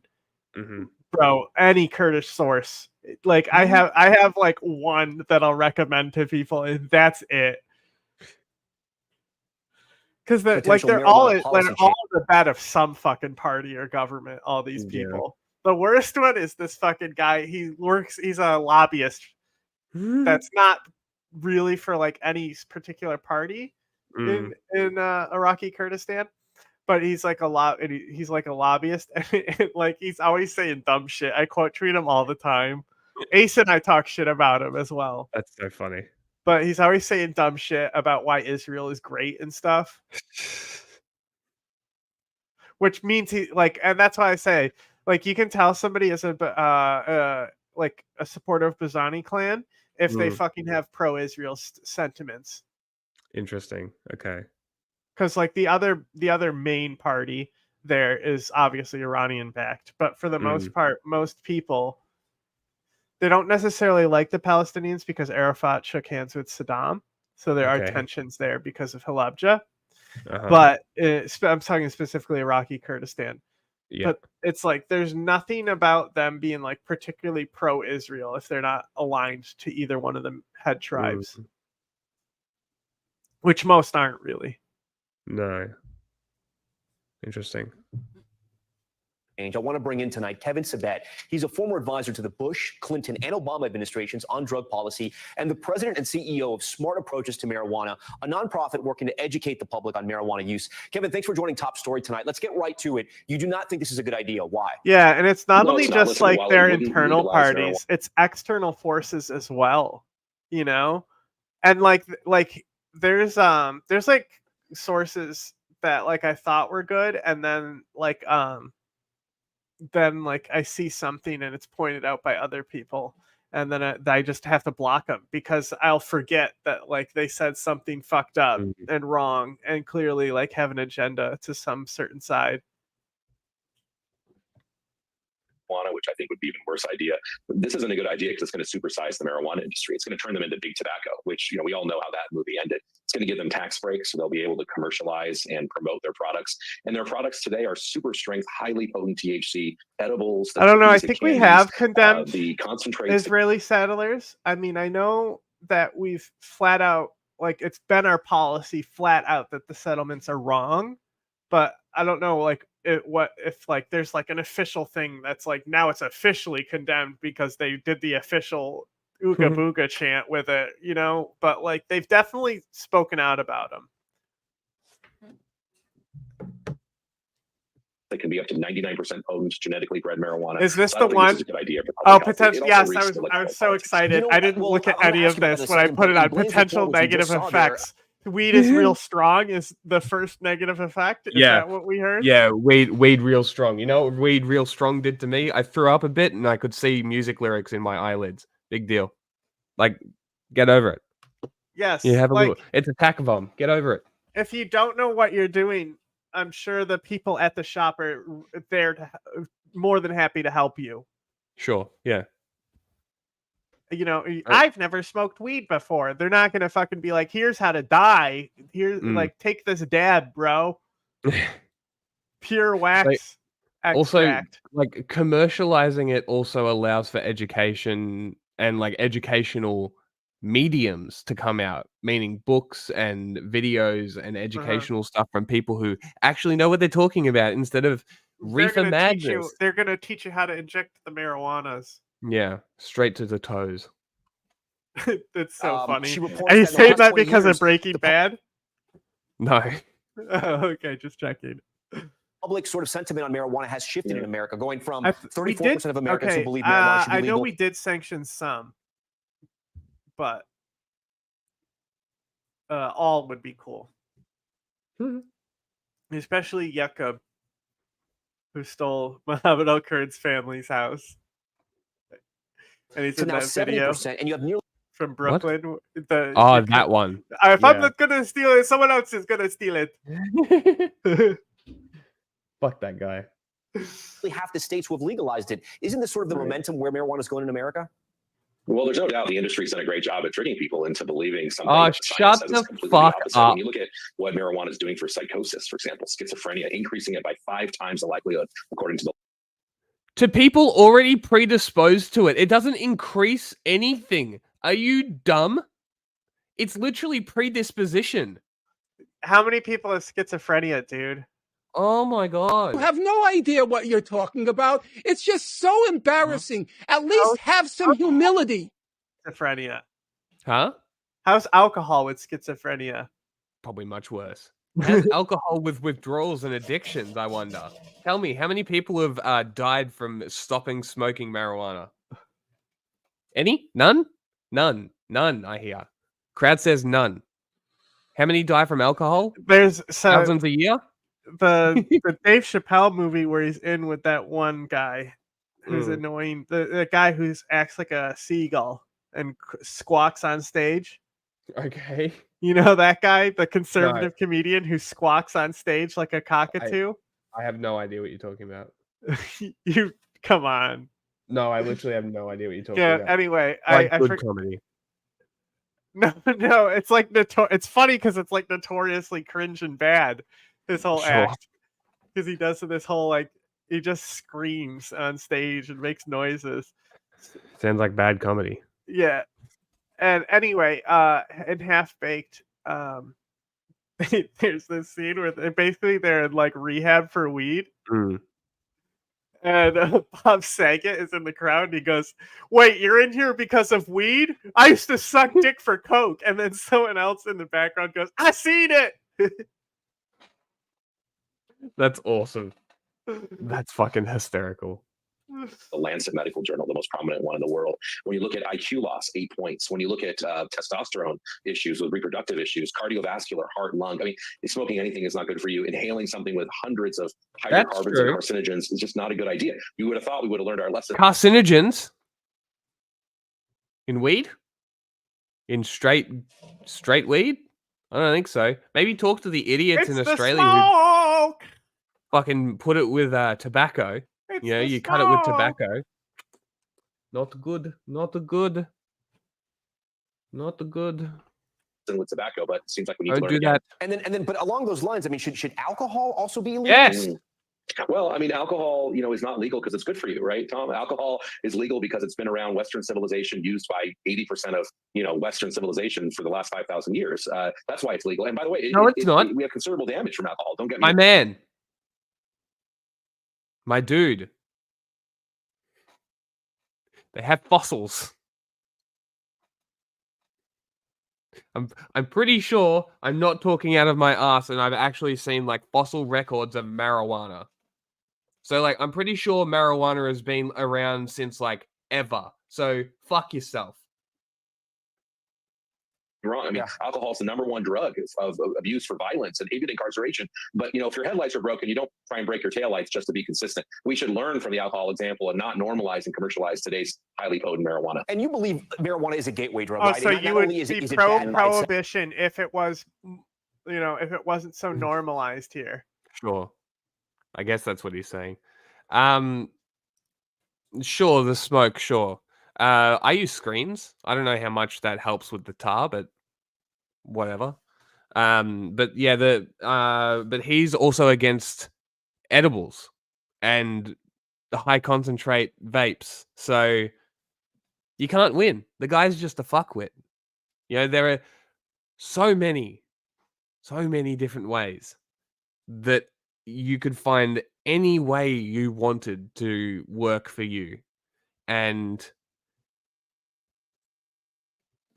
bro. Any Kurdish source, like I have like one that I'll recommend to people, and that's it. Because like they're all the bed of some fucking party or government. All these people. The worst one is this fucking guy. He's a lobbyist that's not really for like any particular party in Iraqi Kurdistan, but he's like he's like a lobbyist, and like he's always saying dumb shit. I quote tweet him all the time. Ace and I talk shit about him as well. That's so funny. But he's always saying dumb shit about why Israel is great and stuff. Which means he like, and that's why I say, like, you can tell somebody is like a supporter of Barzani clan if they fucking have pro-Israel sentiments. Interesting. Okay. Because like the other main party there is obviously Iranian backed, but for the most part, most people, they don't necessarily like the Palestinians because Arafat shook hands with Saddam, so there are tensions there because of Halabja. But I'm talking specifically Iraqi Kurdistan. But it's like there's nothing about them being like particularly pro-Israel if they're not aligned to either one of the head tribes, which most aren't really. No. Interesting. I want to bring in tonight Kevin Sabet. He's a former advisor to the Bush, Clinton, and Obama administrations on drug policy and the president and CEO of Smart Approaches to Marijuana, a nonprofit working to educate the public on marijuana use. Kevin, thanks for joining Top Story tonight. Let's get right to it. You do not think this is a good idea. Why? Yeah, and it's not only just like their internal parties, it's external forces as well, you know? And like there's like sources that like I thought were good, and then like I see something and it's pointed out by other people, and then I just have to block them because I'll forget that like they said something fucked up and wrong and clearly like have an agenda to some certain side. marijuana, which I think would be even worse idea. But this isn't a good idea because it's going to supersize the marijuana industry. It's going to turn them into big tobacco, which, you know, we all know how that movie ended. It's going to give them tax breaks, so they'll be able to commercialize and promote their products. And their products today are super strength, highly potent THC edibles. I don't know. I the think we candies, have condemned the concentrates. Israeli settlers. I mean, I know that we've flat out, like, it's been our policy flat out that the settlements are wrong, but I don't know, like, what if, like, there's like an official thing that's like now it's officially condemned because they did the official ooga booga chant with it, you know? But like they've definitely spoken out about them. That can be up to 99% potent genetically bred marijuana. Is this So I the don't think one? this is a good idea for Oh, public health. It potential. also Yes, reeks to I was electoral so politics. excited. You know I what? didn't Well, look at I wanna any ask of you about this this when I second, put it but on in Blaine's potential report, which we negative just saw there, effects. Weed is real strong is the first negative effect. Is Yeah. that what we heard? Yeah, weed real strong. You know what weed real strong did to me? I threw up a bit and I could see music lyrics in my eyelids. Big deal. Like, get over it. Yes. You have a like, little. It's a tack bomb. Get over it. if you don't know what you're doing, I'm sure the people at the shop are there to more than happy to help you. Sure. Yeah. You know, I've never smoked weed before. They're not gonna fucking be like, "Here's how to die. Here's like, take this dab, bro." Pure wax Also, extract. like commercializing it also allows for education and like educational mediums to come out, meaning books and videos and educational stuff from people who actually know what they're talking about instead of reefer madness. They're gonna teach you how to inject the marijuanas. Yeah, straight to the toes. It's so funny. she reports Are you that in the saying last that 20 because years, of Breaking Bad? No. Oh, okay, just checking. Public sort of sentiment on marijuana has shifted in America, going from We 34% did- of Americans who okay, believe marijuana should be I legal. know we did sanction some, but all would be cool. Especially Jakob, who stole Muhammad Al-Kurd's family's house. And he's So in now that video 70%, and you have nearly from Brooklyn. Oh, that one. If I'm Yeah. not gonna steal it, someone else is gonna steal it. Fuck that guy. half the states who have legalized it. Isn't this sort of the momentum where marijuana is going in America? Well, there's no doubt the industry's done a great job at tricking people into believing something Oh, that shut science says is the completely fuck opposite. up. When you look at what marijuana is doing for psychosis, for example, schizophrenia, increasing it by 5 times the likelihood, according to the To people already predisposed to it, it doesn't increase anything. Are you dumb? It's literally predisposition. How many people have schizophrenia, dude? Oh my god. You have no idea what you're talking about. It's just so embarrassing. At least have some humility. Schizophrenia. Huh? How's alcohol with schizophrenia? Probably much worse. How's alcohol with withdrawals and addictions, I wonder? Tell me, how many people have died from stopping smoking marijuana? Any? None? None. None, I hear. Crowd says none. How many die from alcohol? There's thousands a year? The Dave Chappelle movie where he's in with that one guy who's Mm. annoying. The guy who acts like a seagull and squawks on stage. Okay. You know that guy, the conservative comedian who squawks on stage like a cockatoo? I have no idea what you're talking about. You come on. No, I literally have no idea what you're talking Yeah, about. anyway, Like I good comedy. No, it's like it's funny because it's like notoriously cringe and bad. His whole Sure. act, because he does this whole like he just screams on stage and makes noises. Sounds like bad comedy. Yeah, and anyway, in Half Baked, there's this scene where they're in like rehab for weed. Mm. And Bob Saget is in the crowd and he goes, "Wait, you're in here because of weed? I used to suck dick for coke." And then someone else in the background goes, "I seen it." That's awesome. That's fucking hysterical. the Lancet Medical Journal, the most prominent one in the world. When you look at IQ loss, 8 points. When you look at testosterone issues with reproductive issues, cardiovascular, heart, lung. I mean, smoking anything is not good for you. Inhaling something with hundreds of hydrocarbons and carcinogens is just not a good idea. You would have thought we would have learned our lesson. Carcinogens? In weed? In straight weed? I don't think so. Maybe talk to the idiots in Australia who fucking put it with tobacco It's You know, the you cut it with snow. tobacco. Not good. Not good. Not good. With tobacco, but it seems like we need Don't to learn do again. that. And then, but along those lines, I mean, should alcohol also be illegal? Yes. Well, I mean, alcohol, is not legal because it's good for you, right, Tom? Alcohol is legal because it's been around Western civilization, used by 80% of, Western civilization for the last 5,000 years. That's why it's legal. And by the way, it's not. we have considerable damage from alcohol. Don't get me My wrong. man. My dude. They have fossils. I'm pretty sure I'm not talking out of my ass, and I've actually seen like fossil records of marijuana. So like I'm pretty sure marijuana has been around since like ever. So fuck yourself. Wrong. I mean, alcohol is the #1 drug of abuse for violence and even incarceration. But, if your headlights are broken, you don't try and break your taillights just to be consistent. We should learn from the alcohol example and not normalize and commercialize today's highly potent marijuana. And you believe marijuana is a gateway drug, Oh, right? so Not you would only is be it bad mindset- pro-prohibition if it was, if it wasn't so normalized here. Sure. I guess that's what he's saying. Sure, the smoke, sure. I use screens. I don't know how much that helps with the tar, but whatever. But yeah, but he's also against edibles and the high concentrate vapes. So you can't win. The guy's just a fuckwit. There are so many different ways that you could find any way you wanted to work for you. And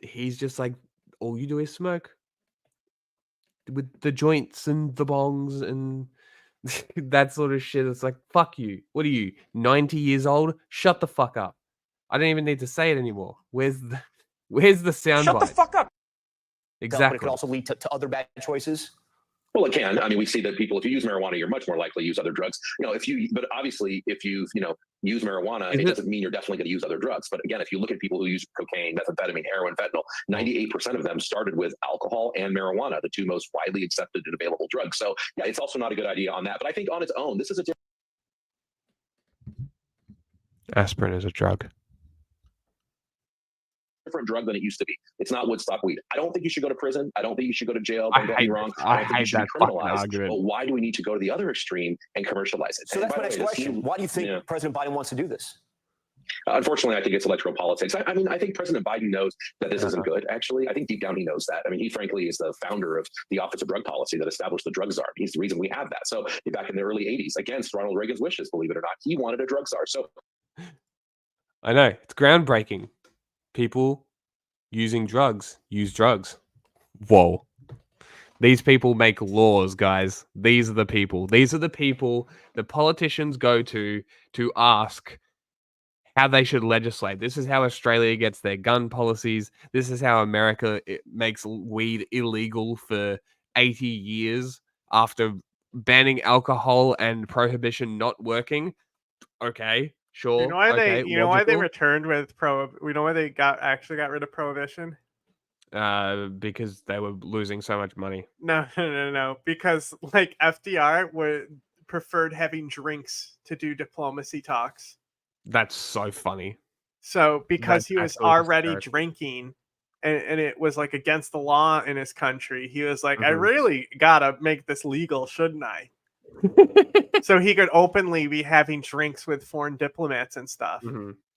he's just like, all you do is smoke with the joints and the bongs and that sort of shit. It's like, fuck you. What are you, 90 years old? Shut the fuck up. I don't even need to say it anymore. Where's the soundbite? Shut the fuck up. Exactly. But it could also lead to other bad choices. Well, it can. I mean, we see that people, if you use marijuana, you're much more likely to use other drugs. But obviously, if you've, use marijuana, it doesn't mean you're definitely going to use other drugs. But again, if you look at people who use cocaine, methamphetamine, heroin, fentanyl, 98% of them started with alcohol and marijuana, the two most widely accepted and available drugs. So yeah, it's also not a good idea on that. But I think on its own, this is a Aspirin is a drug. different drug than it used to be. It's not Woodstock weed. I don't think you should go to prison. I don't think you should go to jail. Don't get me wrong. I don't think you hate should that be fucking criminalized. argument. But why do we need to go to the other extreme and commercialize it? So that's my next question. Why do you think President Biden wants to do this? Unfortunately, I think it's electoral politics. I mean, I think President Biden knows that this isn't good, actually. I think deep down he knows that. I mean, he frankly is the founder of the Office of Drug Policy that established the drug czar. He's the reason we have that. So back in the early 80s, against Ronald Reagan's wishes, believe it or not, he wanted a drug czar. So I know. It's groundbreaking. People using drugs use drugs. Whoa. These people make laws, guys. These are the people. These are the people that politicians go to ask how they should legislate. This is how Australia gets their gun policies. This is how America makes weed illegal for 80 years after banning alcohol and prohibition not working. Okay, sure. You know why okay, they? You know why they returned with We know why they actually got rid of prohibition? Because they were losing so much money. No. Because like FDR preferred having drinks to do diplomacy talks. That's so funny. So because he was already drinking, and it was like against the law in his country, he was like, I really gotta make this legal, shouldn't I? So he could openly be having drinks with foreign diplomats and stuff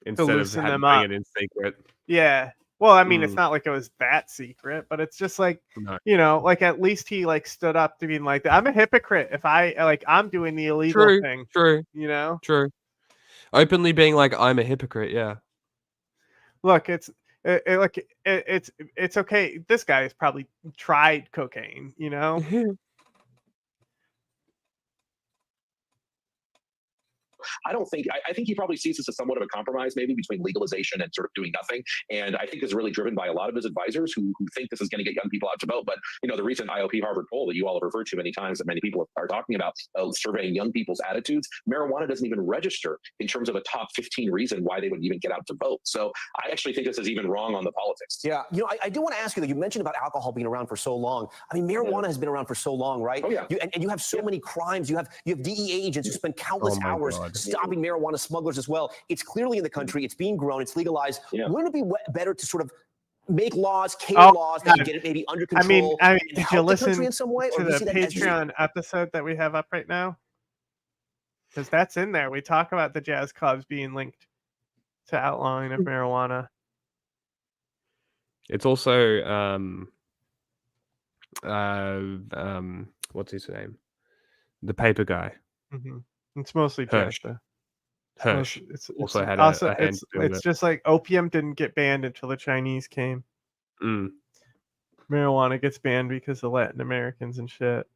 instead of doing it in secret. Yeah. Well, I mean, it's not like it was that secret, but it's just like, like at least he like stood up to being like, I'm a hypocrite if I'm doing the illegal thing. True. True. Openly being like, I'm a hypocrite. Yeah. Look, it's okay. This guy has probably tried cocaine, I think he probably sees this as somewhat of a compromise, maybe between legalization and sort of doing nothing. And I think this is really driven by a lot of his advisors who think this is going to get young people out to vote. But, the recent IOP Harvard poll that you all have referred to many times that many people are talking about, surveying young people's attitudes, marijuana doesn't even register in terms of a top 15 reason why they would even get out to vote. So I actually think this is even wrong on the politics. Yeah. I do want to ask you, that you mentioned about alcohol being around for so long. I mean, marijuana has been around for so long, right? Oh, yeah. And you have so many crimes. You have DEA agents who spend countless hours stopping marijuana smugglers as well. It's clearly in the country. It's being grown. It's legalized. Wouldn't it be better to sort of make laws, cater laws that get it maybe under control? I mean, and did help you the listen country in some way, to or do you the see that as Patreon episode that we have up right now? Because that's in there. We talk about the jazz clubs being linked to outlawing of marijuana. It's also what's his name? The paper guy. It's mostly Hirsch. jazz. Hirsch It's also had also a hand to do with it's it. just like opium didn't get banned until the Chinese came. Marijuana gets banned because of Latin Americans and shit.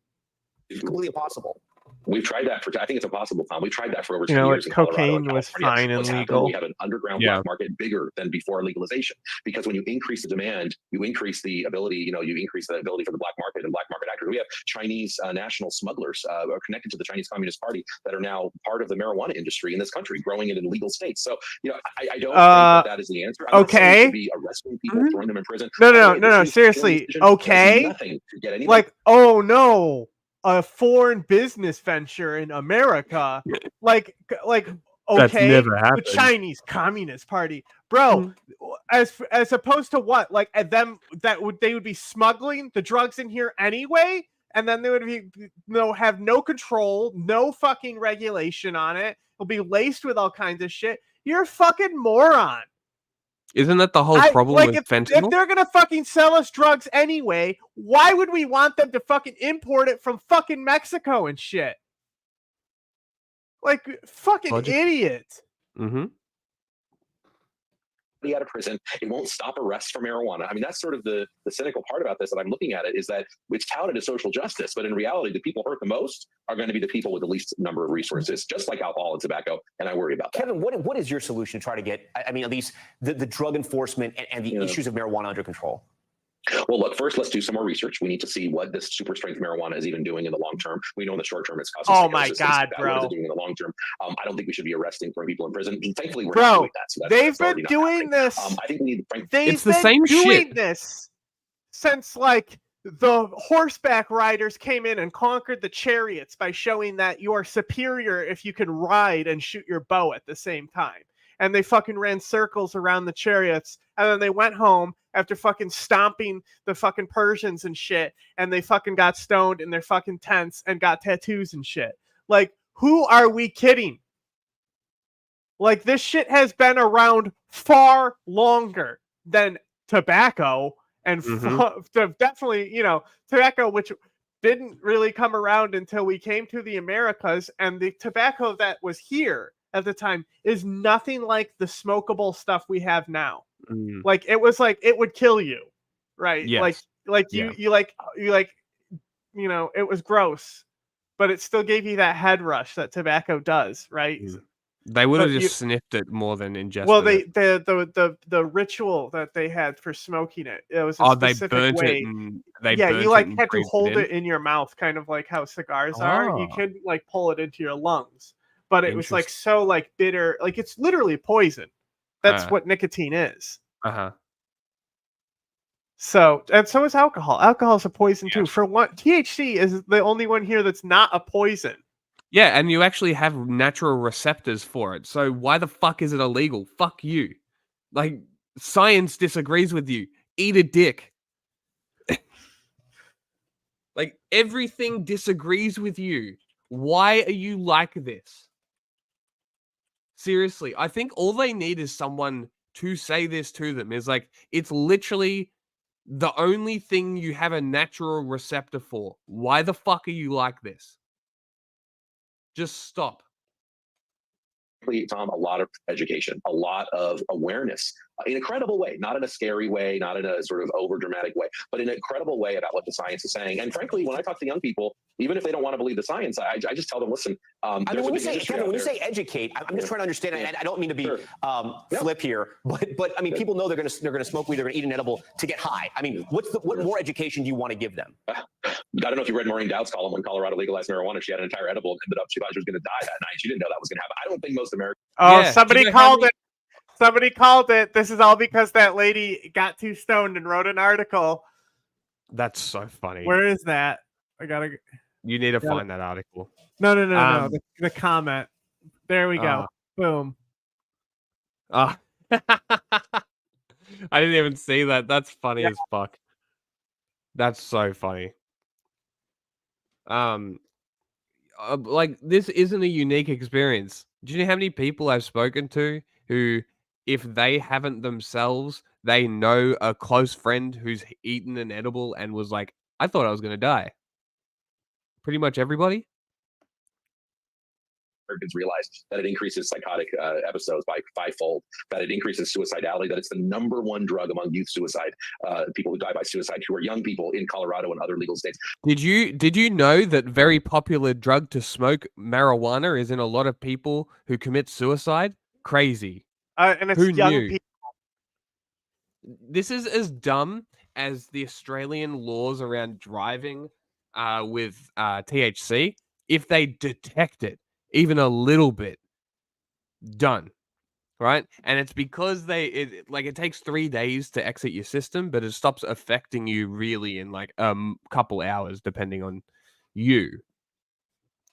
It's completely impossible. We've tried that I think it's impossible, Tom. We've tried that for over 10 Like years in Colorado cocaine and was California. fine and What's happening, legal. we have an underground black market bigger than before legalization, because when you increase the demand, you increase the ability, you increase the ability for the black market and black market actors. We have Chinese national smugglers are connected to the Chinese Communist Party that are now part of the marijuana industry in this country, growing it in legal states. So, I don't think that is the answer. I'm not saying we should be arresting people, throwing them in prison. No, seriously. Okay. Nothing to get anybody. Like, oh no, a foreign business venture in America. like okay, That's never happened. the Chinese Communist Party, bro. As opposed to what? Like them they would be smuggling the drugs in here anyway, and then they would be have no control, no fucking regulation on it. It'll be laced with all kinds of shit. You're a fucking moron. Isn't that the whole problem with fentanyl? If they're gonna fucking sell us drugs anyway, why would we want them to fucking import it from fucking Mexico and shit? Like, fucking idiot. Out of prison, it won't stop arrests for marijuana. I mean, that's sort of the cynical part about this that I'm looking at it, is that it's touted as social justice, but in reality, the people hurt the most are going to be the people with the least number of resources, just like alcohol and tobacco, and I worry about that. Kevin, what is your solution to try to get, I mean, at least the drug enforcement and the issues of marijuana under control? Well, look, first, let's do some more research. We need to see what this super strength marijuana is even doing in the long term. We know in the short term it's causing psychosis. God, bro. What is it doing in the long term? I don't think we should be arresting, throwing people in prison. Thankfully, we're not doing that. So they've been doing this. I think we need. They've been doing this since like the horseback riders came in and conquered the chariots by showing that you are superior if you can ride and shoot your bow at the same time. And they fucking ran circles around the chariots, and then they went home after fucking stomping the fucking Persians and shit, and they fucking got stoned in their fucking tents and got tattoos and shit. Like, who are we kidding? Like, this shit has been around far longer than tobacco, and definitely, tobacco, which didn't really come around until we came to the Americas, and the tobacco that was here at the time is nothing like the smokable stuff we have now. Like, it was like, it would kill you, right? Yes. It was gross, but it still gave you that head rush that tobacco does, right? They would have just sniffed it more than ingested Well, it. the ritual that they had for smoking it was a specific they burnt way. it and You like had to breathed hold in. it in your mouth, kind of like how cigars are. You could like pull it into your lungs, but it was like so like bitter, like it's literally poison. That's what nicotine is. So is alcohol. Alcohol is a poison too. For what, THC is the only one here that's not a poison. Yeah, and you actually have natural receptors for it. So why the fuck is it illegal? Fuck you. Like, science disagrees with you. Eat a dick. Like, everything disagrees with you. Why are you like this? Seriously, I think all they need is someone to say this to them. Is like, it's literally the only thing you have a natural receptor for. Why the fuck are you like this? Just stop. Tom, a lot of education, a lot of awareness in a credible way, not in a scary way, not in a sort of over dramatic way, but in a credible way about what the science is saying. And frankly, when I talk to young people, even if they don't want to believe the science, I just tell them, listen, I mean, when you say educate, I'm just trying to understand, and I don't mean to be flip here, but I mean, people know they're going to smoke weed, they're going to eat an edible to get high. I mean, what more education do you want to give them? I don't know if you read Maureen Dowd's column when Colorado legalized marijuana. She had an entire edible and ended up, she thought she was going to die that night. She didn't know that was going to happen. I don't think most Americans. Somebody called it. Somebody called it. This is all because that lady got too stoned and wrote an article. That's so funny. Where is that? I gotta. You need to find that article. No. The comment. There we go. Boom. Ah. I didn't even see that. That's funny as fuck. That's so funny. Like, this isn't a unique experience. Do you know how many people I've spoken to who, if they haven't themselves, they know a close friend who's eaten an edible and was like, I thought I was going to die. Pretty much everybody. Americans realize that it increases psychotic episodes by 5-fold, that it increases suicidality, that it's the #1 drug among youth suicide, people who die by suicide, who are young people in Colorado and other legal states. Did you know that very popular drug to smoke, marijuana, is in a lot of people who commit suicide? Crazy. And it's Who young knew? people. This is as dumb as the Australian laws around driving with THC. If they detect it even a little bit, done. Right? And it's because it takes 3 days to exit your system, but it stops affecting you really in like couple hours, depending on you.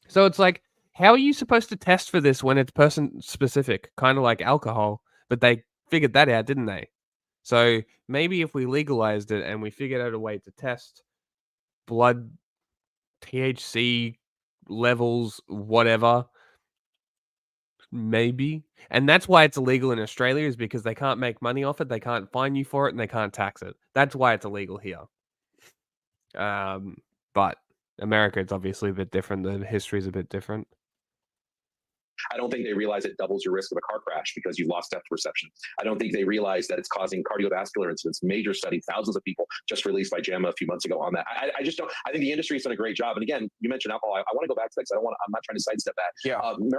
So it's like, how are you supposed to test for this when it's person specific? Kind of like alcohol, but they figured that out, didn't they? So maybe if we legalized it and we figured out a way to test blood THC levels, whatever, maybe. And that's why it's illegal in Australia, is because they can't make money off it, they can't fine you for it, and they can't tax it. That's why it's illegal here. But America, it's obviously a bit different. The history is a bit different. I don't think they realize it doubles your risk of a car crash because you've lost depth perception. I don't think they realize that it's causing cardiovascular incidents. Major study, thousands of people just released by JAMA a few months ago on that. I just don't. I think the industry's done a great job. And again, you mentioned alcohol. I want to go back to that because I'm not trying to sidestep that. Yeah,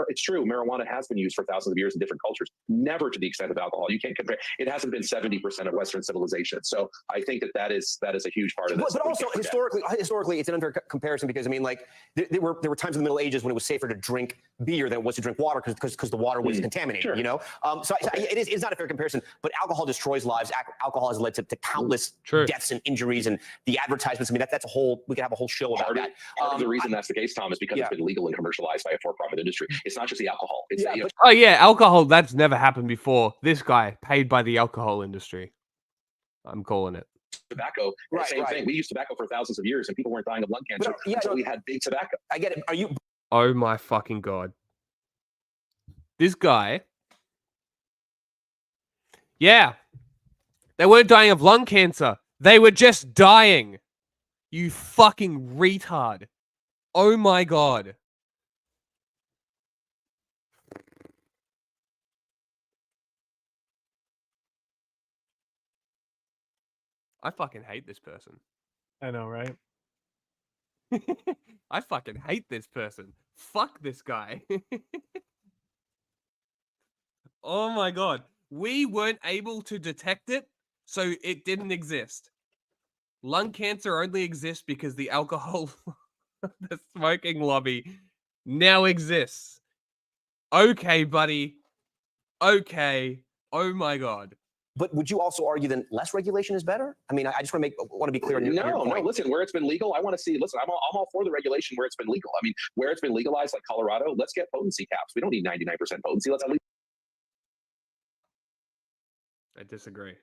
it's true. Marijuana has been used for thousands of years in different cultures. Never to the extent of alcohol. You can't compare. It hasn't been 70% of Western civilization. So I think that is a huge part of this. But also historically, it's an unfair comparison because I mean, like there were times in the Middle Ages when it was safer to drink beer than it was to drink water because the water was contaminated, Sure. you know? It's not a fair comparison, but alcohol destroys lives. Alcohol has led to countless deaths and injuries, and the advertisements. I mean, that's a whole, we could have a whole show about that. Part of the reason that's the case, Tom, is because it's been legal and commercialized by a for-profit industry. It's not just the alcohol. It's Oh yeah, alcohol, that's never happened before. This guy paid by the alcohol industry. I'm calling it. Tobacco, same thing. We used tobacco for thousands of years, and people weren't dying of lung cancer until we had big tobacco. I get it. Are you? Oh my fucking God. This guy. Yeah. They weren't dying of lung cancer. They were just dying. You fucking retard. Oh my God. I fucking hate this person. I know, right? I fucking hate this person. Fuck this guy. Oh my God. We weren't able to detect it, so it didn't exist. Lung cancer only exists because the alcohol, the smoking lobby now exists. Okay, buddy. Okay. Oh my God. But would you also argue then less regulation is better? I mean, I just want to be clear on your point. No. Listen, where it's been legal, I want to see. Listen, I'm all for the regulation where it's been legal. I mean, where it's been legalized, like Colorado, let's get potency caps. We don't need 99% potency. Let's at least. I disagree.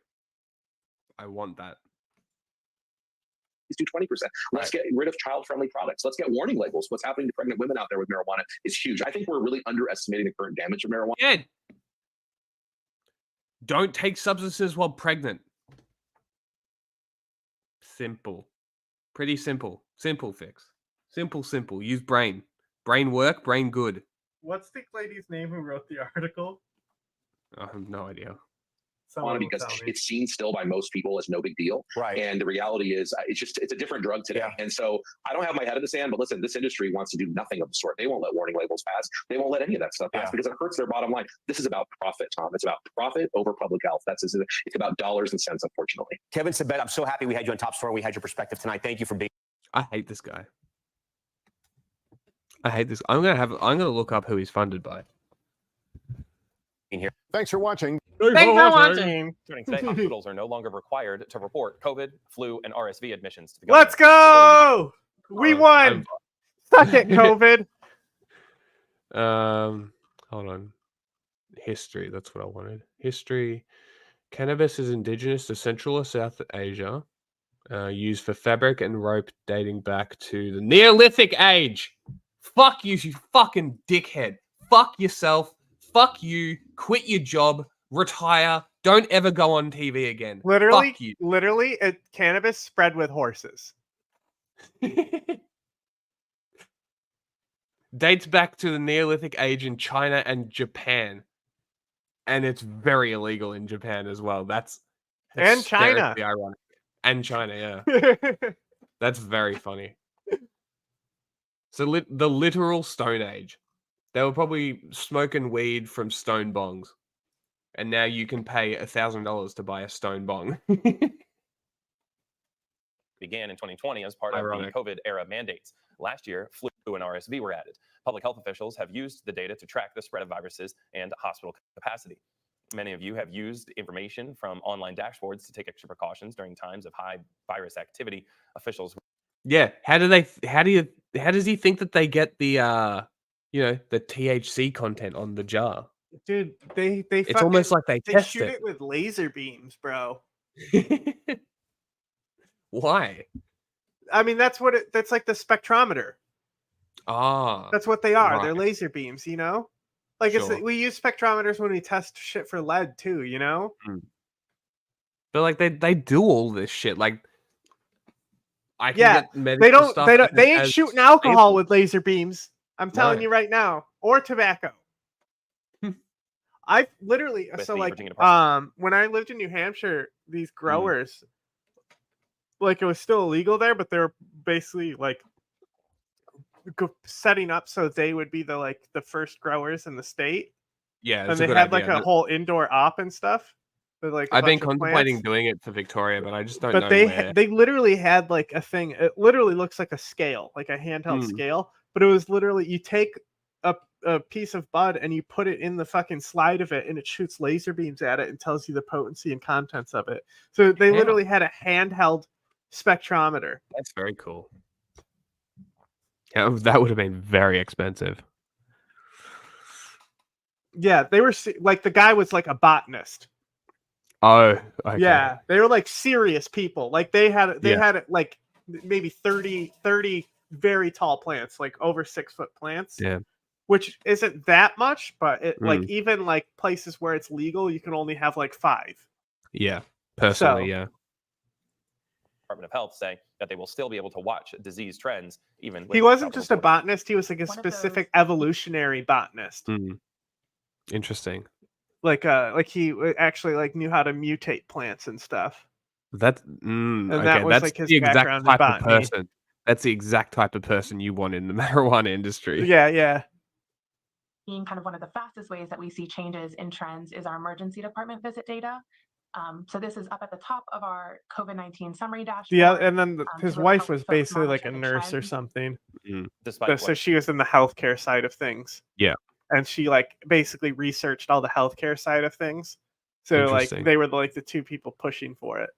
I want that. Do 20%. Let's get rid of child-friendly products. Let's get warning labels. What's happening to pregnant women out there with marijuana is huge. I think we're really underestimating the current damage of marijuana. Ed, don't take substances while pregnant. Simple. Pretty simple. Simple fix. Simple. Use brain. Brain work, brain good. What's the lady's name who wrote the article? I have no idea. Because it's seen still by most people as no big deal. Right. And the reality is it's a different drug today. Yeah. And so I don't have my head in the sand, but listen, this industry wants to do nothing of the sort. They won't let warning labels pass. They won't let any of that stuff pass because it hurts their bottom line. This is about profit, Tom. It's about profit over public health. It's about dollars and cents, unfortunately. Kevin Sabet, I'm so happy we had you on Top Story. We had your perspective tonight. Thank you for being. I hate this guy. I hate this. I'm gonna look up who he's funded by. In here. Thanks for watching. Thanks for watching. Today, hospitals are no longer required to report COVID, flu, and RSV admissions to the government. Let's go! We won. Suck it, COVID. Hold on. History. That's what I wanted. History. Cannabis is indigenous to Central or South Asia. Used for fabric and rope dating back to the Neolithic age. Fuck you, you fucking dickhead. Fuck yourself. Fuck you. Quit your job. Retire. Don't ever go on TV again. Literally, Fuck you. literally, cannabis spread with horses. Dates back to the Neolithic age in China and Japan. And it's very illegal in Japan as well. That's And China. hysterically ironic. And China, yeah. That's very funny. So the literal Stone Age. They were probably smoking weed from stone bongs. And now you can pay $1,000 to buy a stone bong. Began in 2020 as part Ironic. of the COVID-era mandates. Last year, flu and RSV were added. Public health officials have used the data to track the spread of viruses and hospital capacity. Many of you have used information from online dashboards to take extra precautions during times of high virus activity. Officials. Yeah, how does he think that they get the the THC content on the jar? Dude, they It's almost like they test shoot it. it with laser beams, bro. Why? I mean, that's like the spectrometer. Ah, That's what they are. right. They're laser beams, you know? Like Sure. we use spectrometers when we test shit for lead too, you know? But like they do all this shit. Like I can Yeah, get medical they don't stuff they that ain't has shooting alcohol stable- with laser beams. I'm telling No. you right now, or tobacco. I literally With so the like Virginia Department. when I lived in New Hampshire, these growers like it was still illegal there, but they were basically like setting up so they would be the first growers in the state. Yeah, And it's they a good had idea. like a whole indoor op and stuff. With like a I've been bunch of contemplating plants. doing it for Victoria, but I just don't But know they where. they literally had like a thing. It literally looks like a scale, like a handheld scale. But it was literally you take a piece of bud and you put it in the fucking slide of it, and it shoots laser beams at it and tells you the potency and contents of it. So they Damn. literally had a handheld spectrometer. That's very cool. Yeah, that would have been very expensive. Yeah, they were like the guy was like a botanist. Oh, okay. Yeah, they were like serious people. Like they had like maybe 30 very tall plants, like over 6 foot plants. Yeah. Which isn't that much, but it like Mm. even like places where it's legal, you can only have like 5. Yeah. Personally, yeah. Department of Health say that they will still be able to watch disease trends even with He wasn't without just a reporting. botanist, he was like a specific evolutionary botanist. Interesting. Like he actually like knew how to mutate plants and stuff. That And okay, that was that's like his the exact background in type of botany. person. That's the exact type of person you want in the marijuana industry. Yeah. Being kind of one of the fastest ways that we see changes in trends is our emergency department visit data. So this is up at the top of our COVID-19 summary dashboard. Yeah, and then his to wife help was folks basically like monitor a the nurse or trends. something. Despite So she was in the healthcare side of things. Yeah. And she like basically researched all the healthcare side of things. So like Interesting. they were like the two people pushing for it.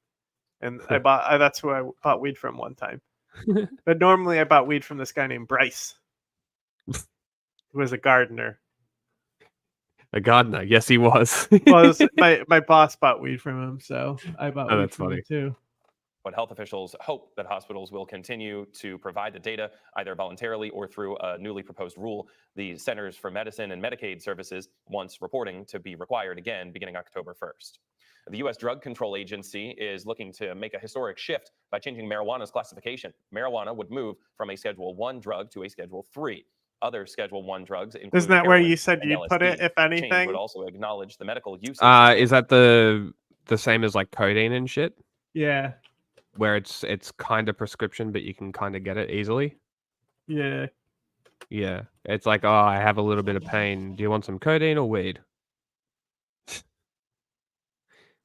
And that's who I bought weed from one time. But normally I bought weed from this guy named Bryce, who was a gardener. A gardener, yes, he was. Well, it was, my boss bought weed from him, so I bought Oh, weed that's from funny. him too. But health officials hope that hospitals will continue to provide the data either voluntarily or through a newly proposed rule. The Centers for Medicine and Medicaid Services wants reporting to be required again beginning October 1st. The U.S. Drug Control Agency is looking to make a historic shift by changing marijuana's classification. Marijuana would move from a Schedule 1 drug to a Schedule 3. Other Schedule 1 drugs include Isn't that where heroin you said and you'd put it, LSD. if The change anything? would also acknowledge the medical uses. Is that the same as like codeine and shit? Yeah. Where it's kind of prescription, but you can kind of get it easily. Yeah. Yeah, it's like, oh, I have a little bit of pain. Do you want some codeine or weed?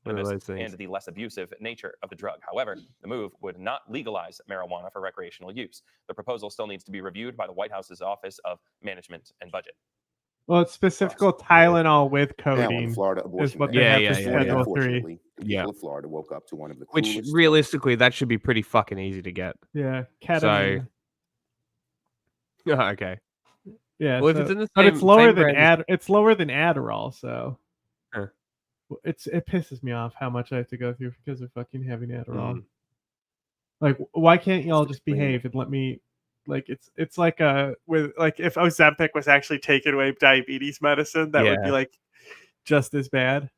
One of those things. And the less abusive nature of the drug. However, the move would not legalize marijuana for recreational use. The proposal still needs to be reviewed by the White House's Office of Management and Budget. Well, it's specifical Tylenol with Now, in codeine Florida, is abortion what they Yeah, have yeah, for yeah, Schedule 3. unfortunately, the Yeah. people of Florida woke up to one of the Which coolest realistically, that should be pretty fucking easy to get. Yeah, So, ketamine. okay. Yeah, Well, if so, it's in the but it's same lower same than brand as it's lower than Adderall, so Huh. it pisses me off how much I have to go through because of fucking having Adderall. Mm. Like, why can't y'all It's just extreme. behave and let me? Like, it's like with like if Ozempic was actually taking away diabetes medicine, that would be Yeah. like just as bad.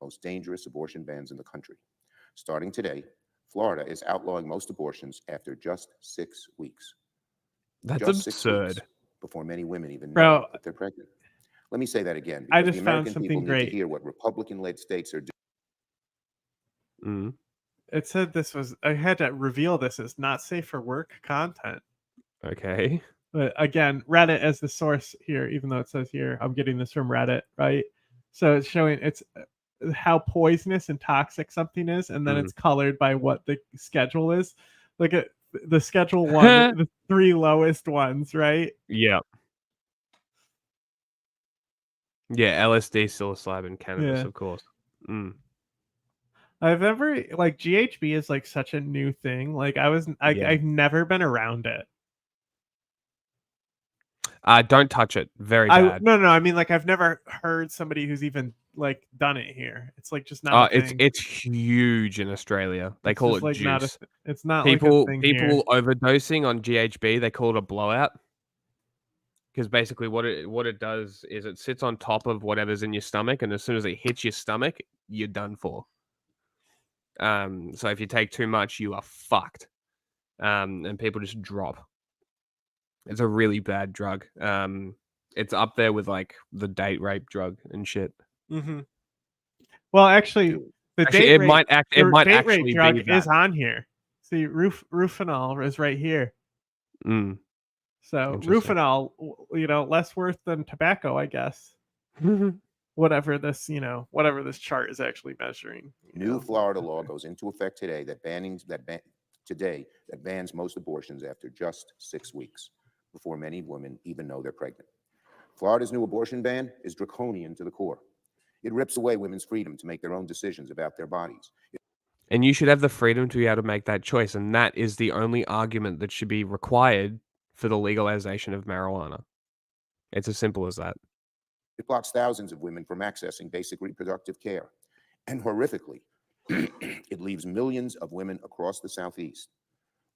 Most dangerous abortion bans in the country. Starting today, Florida is outlawing most abortions after just 6 weeks. That's Just 6 weeks absurd. before many women even know Bro, that they're pregnant. Let me say that again, I because the just found American people something need to great. hear what Republican-led states are doing. It said this was. I had to reveal this as not safe for work content. Okay. But again, Reddit as the source here, even though it says here, I'm getting this from Reddit, right? So it's showing it's how poisonous and toxic something is, and then it's colored by what the schedule is. Look at the schedule one, the 3 lowest ones, right? Yeah. Yeah, LSD, psilocybin, cannabis, Yeah. of course. Mm. I've never like GHB is like such a new thing. Like Yeah. I've never been around it. Don't touch it. Very bad. No, I mean like I've never heard somebody who's even like done it here. It's like just not a thing. It's huge in Australia. They It's call just, it like, not a juice. it's not like a thing people here. overdosing on GHB, they call it a blowout. Because basically what it does is it sits on top of whatever's in your stomach, and as soon as it hits your stomach, you're done for. So if you take too much, you are fucked. And people just drop. It's a really bad drug. It's up there with like the date rape drug and shit. Mm-hmm. Well, actually, the date it rape, might date rape actually drug be is that. on here. See, rufinol is right here. Mm. So Interesting. rufinol, less worth than tobacco, I guess. Whatever this chart is actually measuring. New Florida law goes into effect today that bans most abortions after just 6 weeks, before many women even know they're pregnant. Florida's new abortion ban is draconian to the core. It rips away women's freedom to make their own decisions about their bodies. And you should have the freedom to be able to make that choice, and that is the only argument that should be required for the legalization of marijuana. It's as simple as that. It blocks thousands of women from accessing basic reproductive care. And horrifically, it leaves millions of women across the Southeast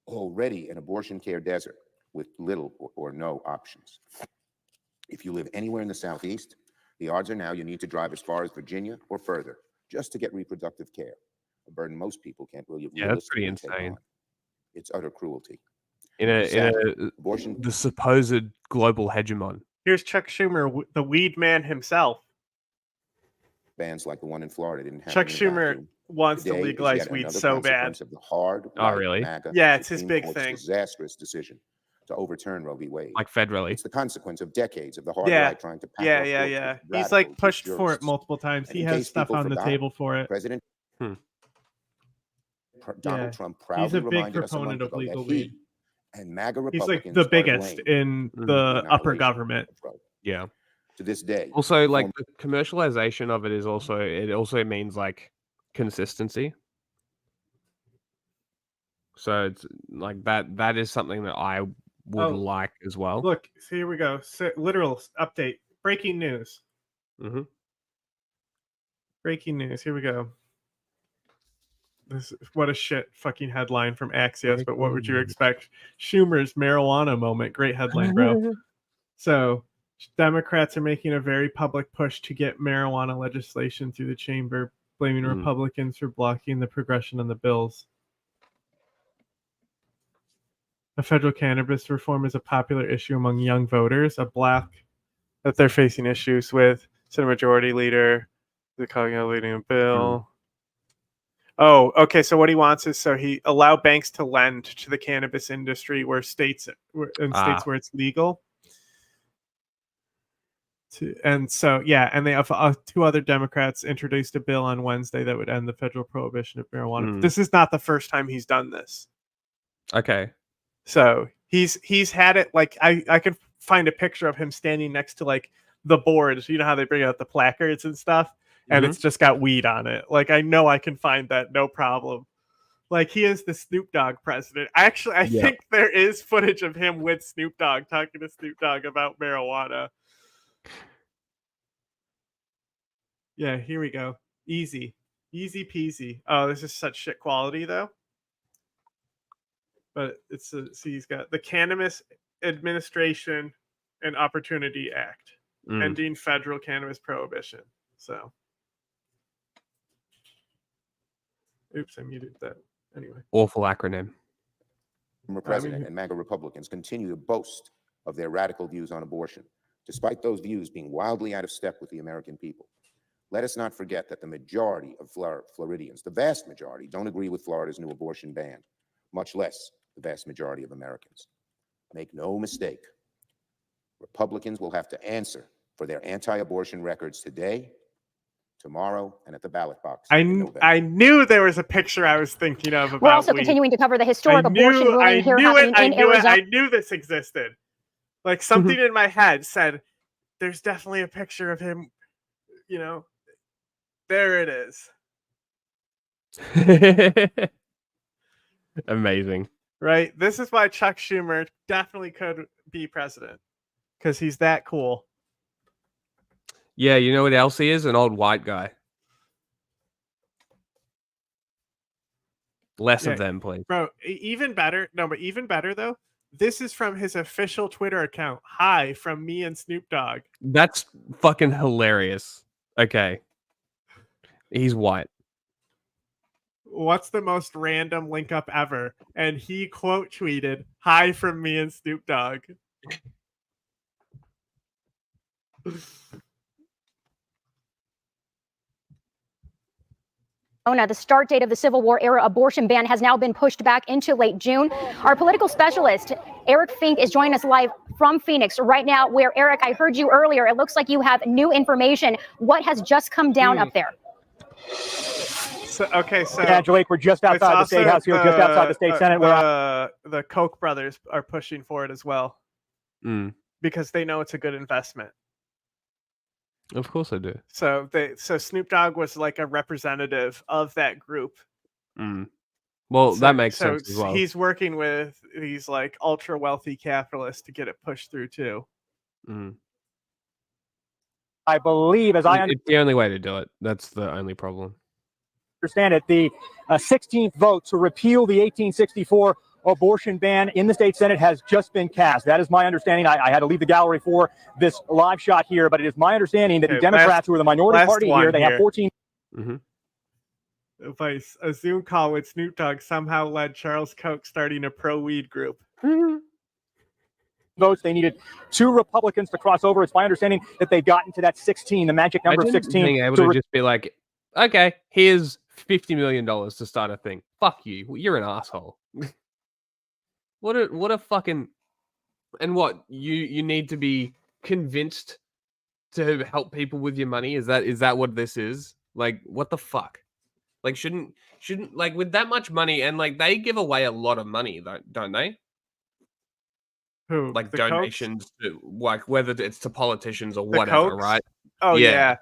already an abortion care desert with little or no options. If you live anywhere in the Southeast, the odds are now you need to drive as far as Virginia or further just to get reproductive care, a burden most people can't really That's pretty realistically take insane. on. It's utter cruelty. The supposed global hegemon. Here's Chuck Schumer, the weed man himself. Bans like the one in Florida didn't happen Chuck in a Schumer vacuum. wants to Today is legalize yet weed another so bad. consequence of the hard, Oh, right, really? MAGA Yeah, it's his Supreme big Court's thing. disastrous decision to overturn Roe v. Wade. Like federally. It's the consequence of decades of the hard Yeah, right trying to pack our courts with He's radicals, like pushed with for it jurists. multiple times. And He in has case stuff people on the forgot, table for it. President Donald Trump He's proudly a big reminded us a proponent month of ago legal that he weed. and MAGA He's Republicans like the are to biggest blame in for the upper annihilation government. of Roe. Yeah. To this day, Also, like the commercialization of it also means like consistency. So it's like that is something that I would like as well. Look, so here we go. Literal update. Breaking news. Mm-hmm. Breaking news. Here we go. What a shit fucking headline from Axios, but what would you expect? Schumer's marijuana moment. Great headline, bro. So, Democrats are making a very public push to get marijuana legislation through the chamber, blaming Republicans for blocking the progression on the bills. A federal cannabis reform is a popular issue among young voters, a block that they're facing issues with. Senate Majority Leader, the Colorado leading a bill. Oh, okay. So what he wants is he allow banks to lend to the cannabis industry where states where it's legal. And they have 2 other Democrats introduced a bill on Wednesday that would end the federal prohibition of marijuana. This is not the first time he's done this. Okay. So he's had it like I could find a picture of him standing next to like the boards. You know how they bring out the placards and stuff, and it's just got weed on it. Like I know I can find that no problem. Like he is the Snoop Dogg president. I think there is footage of him with Snoop Dogg talking to Snoop Dogg about marijuana. Yeah, here we go. Easy peasy. Oh, this is such shit quality though. But see, he's got the Cannabis Administration and Opportunity Act, ending federal cannabis prohibition. So, oops, I muted that. Anyway, awful acronym. Former president and MAGA Republicans continue to boast of their radical views on abortion, despite those views being wildly out of step with the American people. Let us not forget that the majority of Floridians, the vast majority, don't agree with Florida's new abortion ban, much less the vast majority of Americans. Make no mistake, Republicans will have to answer for their anti-abortion records today, tomorrow, and at the ballot box. I knew there was a picture I was thinking of about We're also weed. continuing to cover the historic abortion ruling here happening in Arizona. I knew this existed. Like something in my head said, there's definitely a picture of him, you know. There it is. Amazing. Right? This is why Chuck Schumer definitely could be president. Because he's that cool. Yeah, you know what else he is? An old white guy. Less of them, please. Bro, even better. No, but even better, though. This is from his official Twitter account. Hi, from me and Snoop Dogg. That's fucking hilarious. Okay. He's white. What's the most random link up ever? And he quote tweeted, hi from me and Snoop Dogg. The start date of the Civil War era abortion ban has now been pushed back into late June. Our political specialist, Eric Fink, is joining us live from Phoenix right now, where, Eric, I heard you earlier. It looks like you have new information. What has just come down up there? So yeah, Jake, we're just outside the State House here, just outside the State Senate. The Koch brothers are pushing for it as well. Because they know it's a good investment. Of course I do. So Snoop Dogg was like a representative of that group. Well, that makes sense as well. He's working with these like ultra wealthy capitalists to get it pushed through too. I believe, as it's the only way to do it. That's the only problem. Understand it, the 16th vote to repeal the 1864 abortion ban in the state Senate has just been cast. That is my understanding. I had to leave the gallery for this live shot here, but it is my understanding that the Democrats, who are the minority party here, they have 14. Vice, a Zoom call with Snoop Dogg somehow led Charles Koch starting a pro-weed group. Votes. They needed 2 Republicans to cross over. It's my understanding that they've gotten to that 16, the magic number 16. Being able to just be like, okay, here's $50 million to start a thing. Fuck you. You're an asshole. What a fucking, and what you need to be convinced to help people with your money? Is that what this is? Like, what the fuck? Like, shouldn't like with that much money, and like they give away a lot of money, don't they? Who? Like the donations to, like, whether it's to politicians or The whatever, Kochs? right? Oh yeah.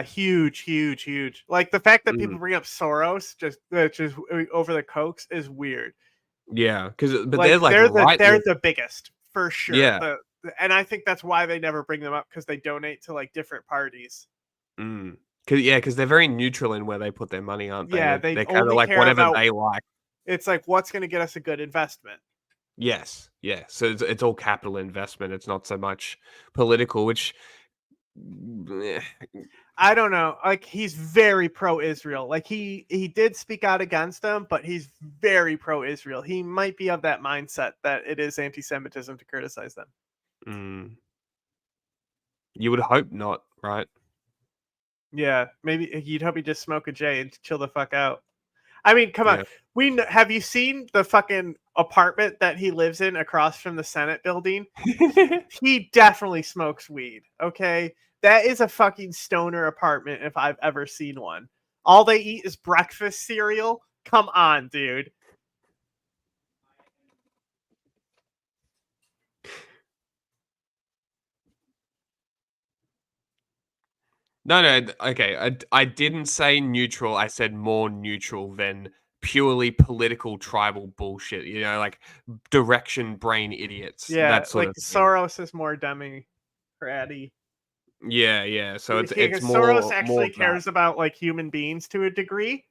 Huge. Like the fact that people bring up Soros just over the Kochs is weird. Yeah, because Like, they're they're the biggest for sure. Yeah. And I think that's why they never bring them up, because they donate to like different parties. Because they're very neutral in where they put their money, aren't they? Yeah, They're they kind of only like care whatever about- they like. It's like, what's going to get us a good investment? Yes, yeah. So it's all capital investment. It's not so much political, which I don't know. Like, he's very pro-Israel. Like, he did speak out against them, but he's very pro-Israel. He might be of that mindset that it is anti-Semitism to criticize them. You would hope not, right? Yeah, maybe you'd hope he just smoke a J and chill the fuck out. I mean, come on. Have you seen the fucking apartment that he lives in across from the Senate building? He definitely smokes weed, okay? That is a fucking stoner apartment if I've ever seen one. All they eat is breakfast cereal? Come on, dude. No, okay. I didn't say neutral. I said more neutral than purely political tribal bullshit. You know, like direction brain idiots. Yeah, that sort like of thing. Soros is more democratic. Yeah, yeah. So it's Because more Soros more actually of that. cares about like human beings to a degree.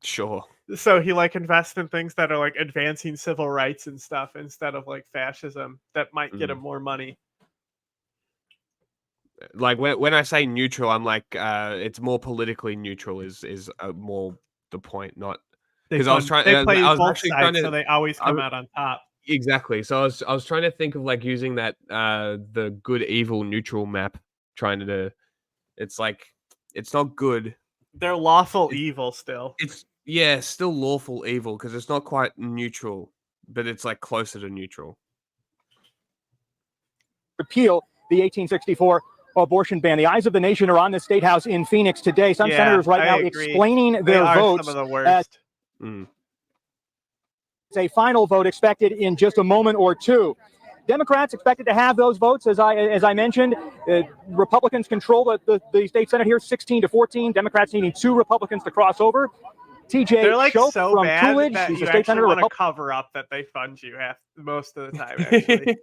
Sure. So he like invests in things that are like advancing civil rights and stuff instead of like fascism that might get him more money. Like when I say neutral, I'm like it's more politically neutral is more the point, not because I was trying. They play I was both actually trying sides, to. so they always come out on top. Exactly. So I was trying to think of like using that the good evil neutral map, trying to. It's like it's not good. They're lawful evil still. It's still lawful evil because it's not quite neutral, but it's like closer to neutral. Repeal the 1864 abortion ban. The eyes of the nation are on the State House in Phoenix today. Some senators right now explaining their votes. Some of the worst. It's a final vote expected in just a moment or two. Democrats expected to have those votes, as I mentioned. Republicans control the state Senate here, 16-14. Democrats needing 2 Republicans to cross over. TJ They're like Shope so from bad Coolidge, that he's you a state actually senator. want to cover up that they fund you most of the time. Actually,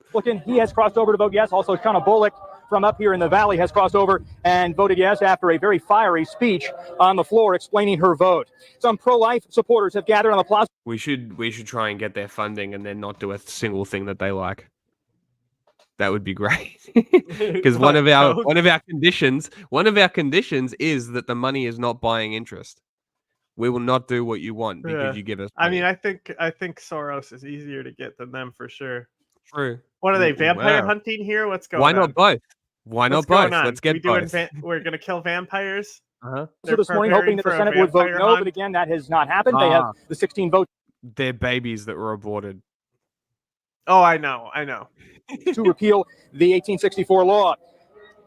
Republican, he has crossed over to vote yes. Also, Shauna Bullock from up here in the Valley has crossed over and voted yes after a very fiery speech on the floor explaining her vote. Some pro-life supporters have gathered on the plaza. We should try and get their funding and then not do a single thing that they like. That would be great. Because one of our conditions is that the money is not buying interest. We will not do what you want because you give us money. I mean, I think Soros is easier to get than them for sure. True. What are they, vampire Wow. hunting here? What's going on? Why not both? Why not both? Let's get both. We're gonna kill vampires. So this morning, hoping that the Senate would vote no, but again, that has not happened. They have the 16 votes. They're babies that were aborted. Oh, I know. To repeal the 1864 law.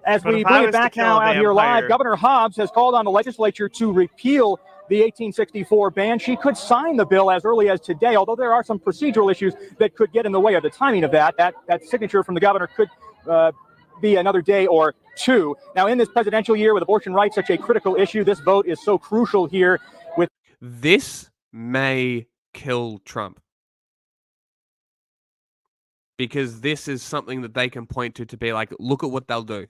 As But we if I bring it was to back kill now a out here live, vampire- Governor Hobbs has called on the legislature to repeal the 1864 ban. She could sign the bill as early as today, although there are some procedural issues that could get in the way of the timing of that. That signature from the governor could be another day or two. Now, in this presidential year with abortion rights such a critical issue, this vote is so crucial here. This may kill Trump. Because this is something that they can point to be like, look at what they'll do.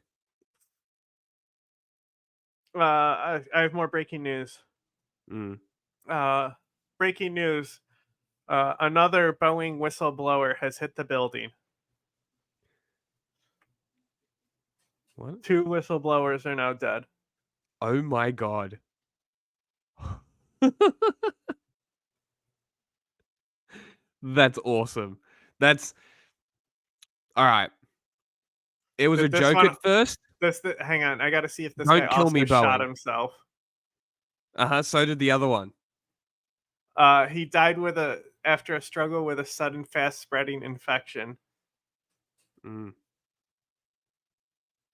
I have more breaking news. Mm. Breaking news. Another Boeing whistleblower has hit the building. What? 2 whistleblowers are now dead. Oh my god. That's awesome. That's all right. It was a This joke one- at first. Hang on, I got to see if this Don't guy kill also me, shot Boeing. himself. So did the other one. He died after a struggle with a sudden fast-spreading infection.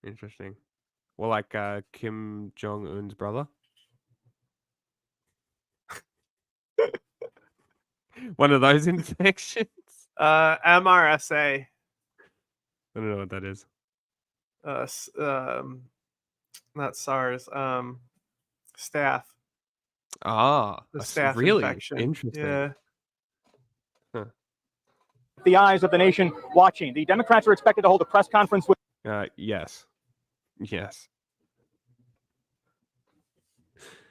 Interesting. Well, like Kim Jong-un's brother. One of those infections. MRSA. I don't know what that is. Not SARS. Staph. The staph really infection. interesting. Yeah. The eyes of the nation watching. The Democrats are expected to hold a press conference with. Yes.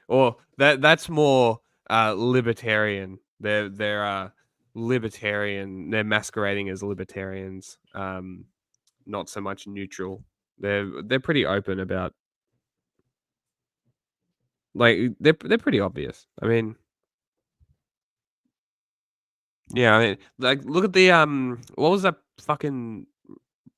Or that's more libertarian. They're libertarian. They're masquerading as libertarians. Not so much neutral. They're pretty open about. Like they're pretty obvious. I mean, yeah. I mean, like look at the what was that fucking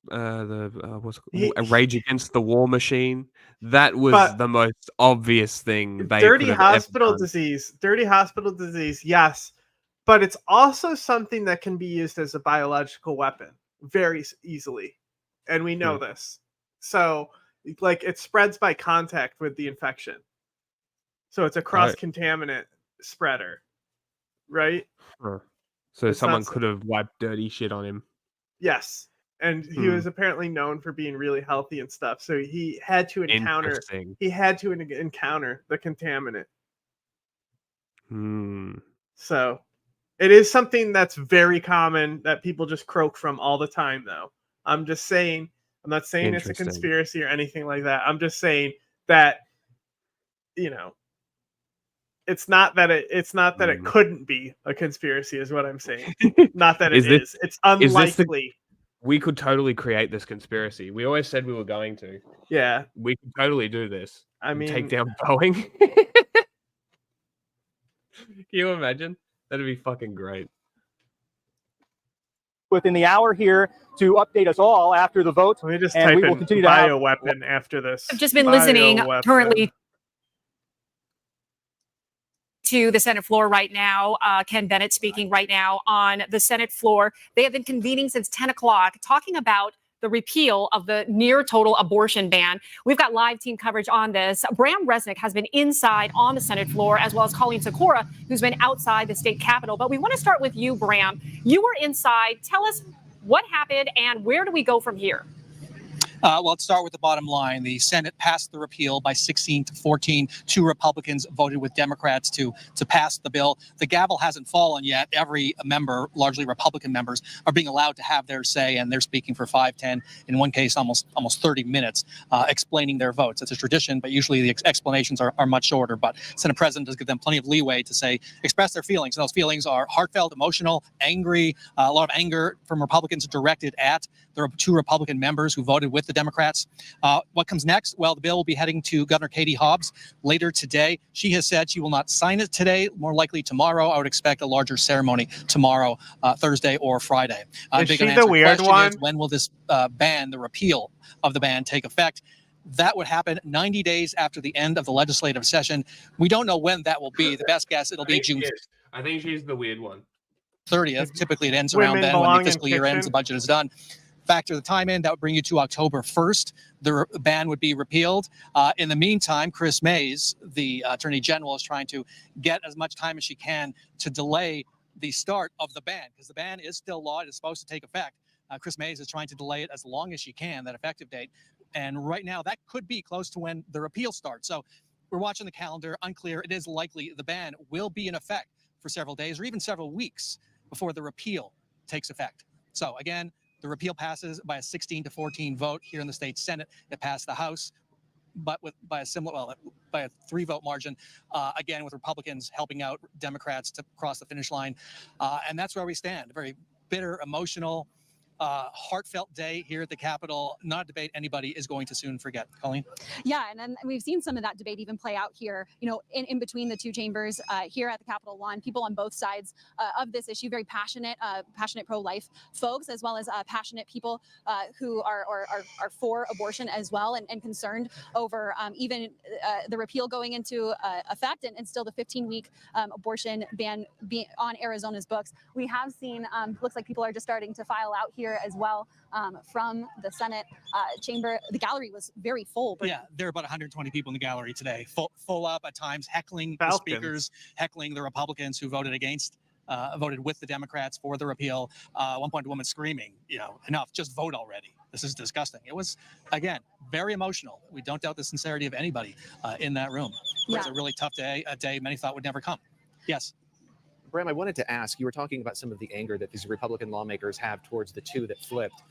what's it called? Rage Against the War Machine. That was the most obvious thing they Dirty could have hospital ever done. disease. Dirty hospital disease. Yes, but it's also something that can be used as a biological weapon very easily, and we know this. So, like, it spreads by contact with the infection. So it's a cross-contaminant spreader, right? So It's someone not could have wiped dirty shit on him. Yes. And he was apparently known for being really healthy and stuff. So he had to encounter Interesting. the contaminant. So it is something that's very common that people just croak from all the time, though. I'm just saying, I'm not saying it's a Interesting. conspiracy or anything like that. I'm just saying that, you know, it's not that it couldn't be a conspiracy, is what I'm saying. Not that it is. It's unlikely. We could totally create this conspiracy. We always said we were going to. Yeah. We could totally do this. I mean, take down Boeing. Can you imagine? That'd be fucking great. Within the hour here to update us all after the vote. Let me just and type we will in continue to have bioweapon after this. I've just been listening Bioweapon. currently to the Senate floor right now. Ken Bennett speaking right now on the Senate floor. They have been convening since 10 o'clock, talking about the repeal of the near total abortion ban. We've got live team coverage on this. Bram Resnick has been inside on the Senate floor, as well as Colleen Sikora, who's been outside the state capitol. But we want to start with you, Bram. You were inside. Tell us what happened and where do we go from here? Well, let's start with the bottom line. The Senate passed the repeal by 16-14. 2 Republicans voted with Democrats to pass the bill. The gavel hasn't fallen yet. Every member, largely Republican members, are being allowed to have their say, and they're speaking for 5, 10, in one case almost 30 minutes, explaining their votes. It's a tradition, but usually the explanations are much shorter. But Senate President does give them plenty of leeway to say, express their feelings. And those feelings are heartfelt, emotional, angry, a lot of anger from Republicans directed at the 2 Republican members who voted with the Democrats. What comes next? Well, the bill will be heading to Governor Katie Hobbs later today. She has said she will not sign it today, more likely tomorrow. I would expect a larger ceremony tomorrow, Thursday or Friday. Is she the weird one? Is, when will this ban, the repeal of the ban, take effect? That would happen 90 days after the end of the legislative session. We don't know when that will be. The best guess, it'll be June. I think she's the weird one. 30th. Typically, it ends around then when the fiscal year ends, the budget is done. Factor the time in, that would bring you to October 1st. The ban would be repealed. In the meantime, Chris Mays, the Attorney General, is trying to get as much time as she can to delay the start of the ban, because the ban is still law. It is supposed to take effect. Chris Mays is trying to delay it as long as she can, that effective date. And right now, that could be close to when the repeal starts. So we're watching the calendar. Unclear. It is likely the ban will be in effect for several days or even several weeks before the repeal takes effect. So again, the repeal passes by a 16-14 vote here in the state Senate. It passed the House, but by a 3-vote margin, again, with Republicans helping out Democrats to cross the finish line. And that's where we stand. A very bitter, emotional, heartfelt day here at the Capitol. Not a debate anybody is going to soon forget. Colleen? Yeah, and we've seen some of that debate even play out here, in between the 2 chambers here at the Capitol lawn. People on both sides of this issue, very passionate pro-life folks, as well as passionate people who are for abortion as well, and concerned over even the repeal going into effect and still the 15-week abortion ban on Arizona's books. We have seen, looks like people are just starting to file out here as well from the Senate chamber. The gallery was very full. Yeah, there are about 120 people in the gallery today, full up at times, heckling the speakers, heckling the Republicans who voted with the Democrats for the repeal. At one point, a woman screaming, enough, just vote already. This is disgusting. It was, again, very emotional. We don't doubt the sincerity of anybody in that room. It was a really tough day, a day many thought would never come. Yes. Bram, I wanted to ask, you were talking about some of the anger that these Republican lawmakers have towards the 2 that flipped.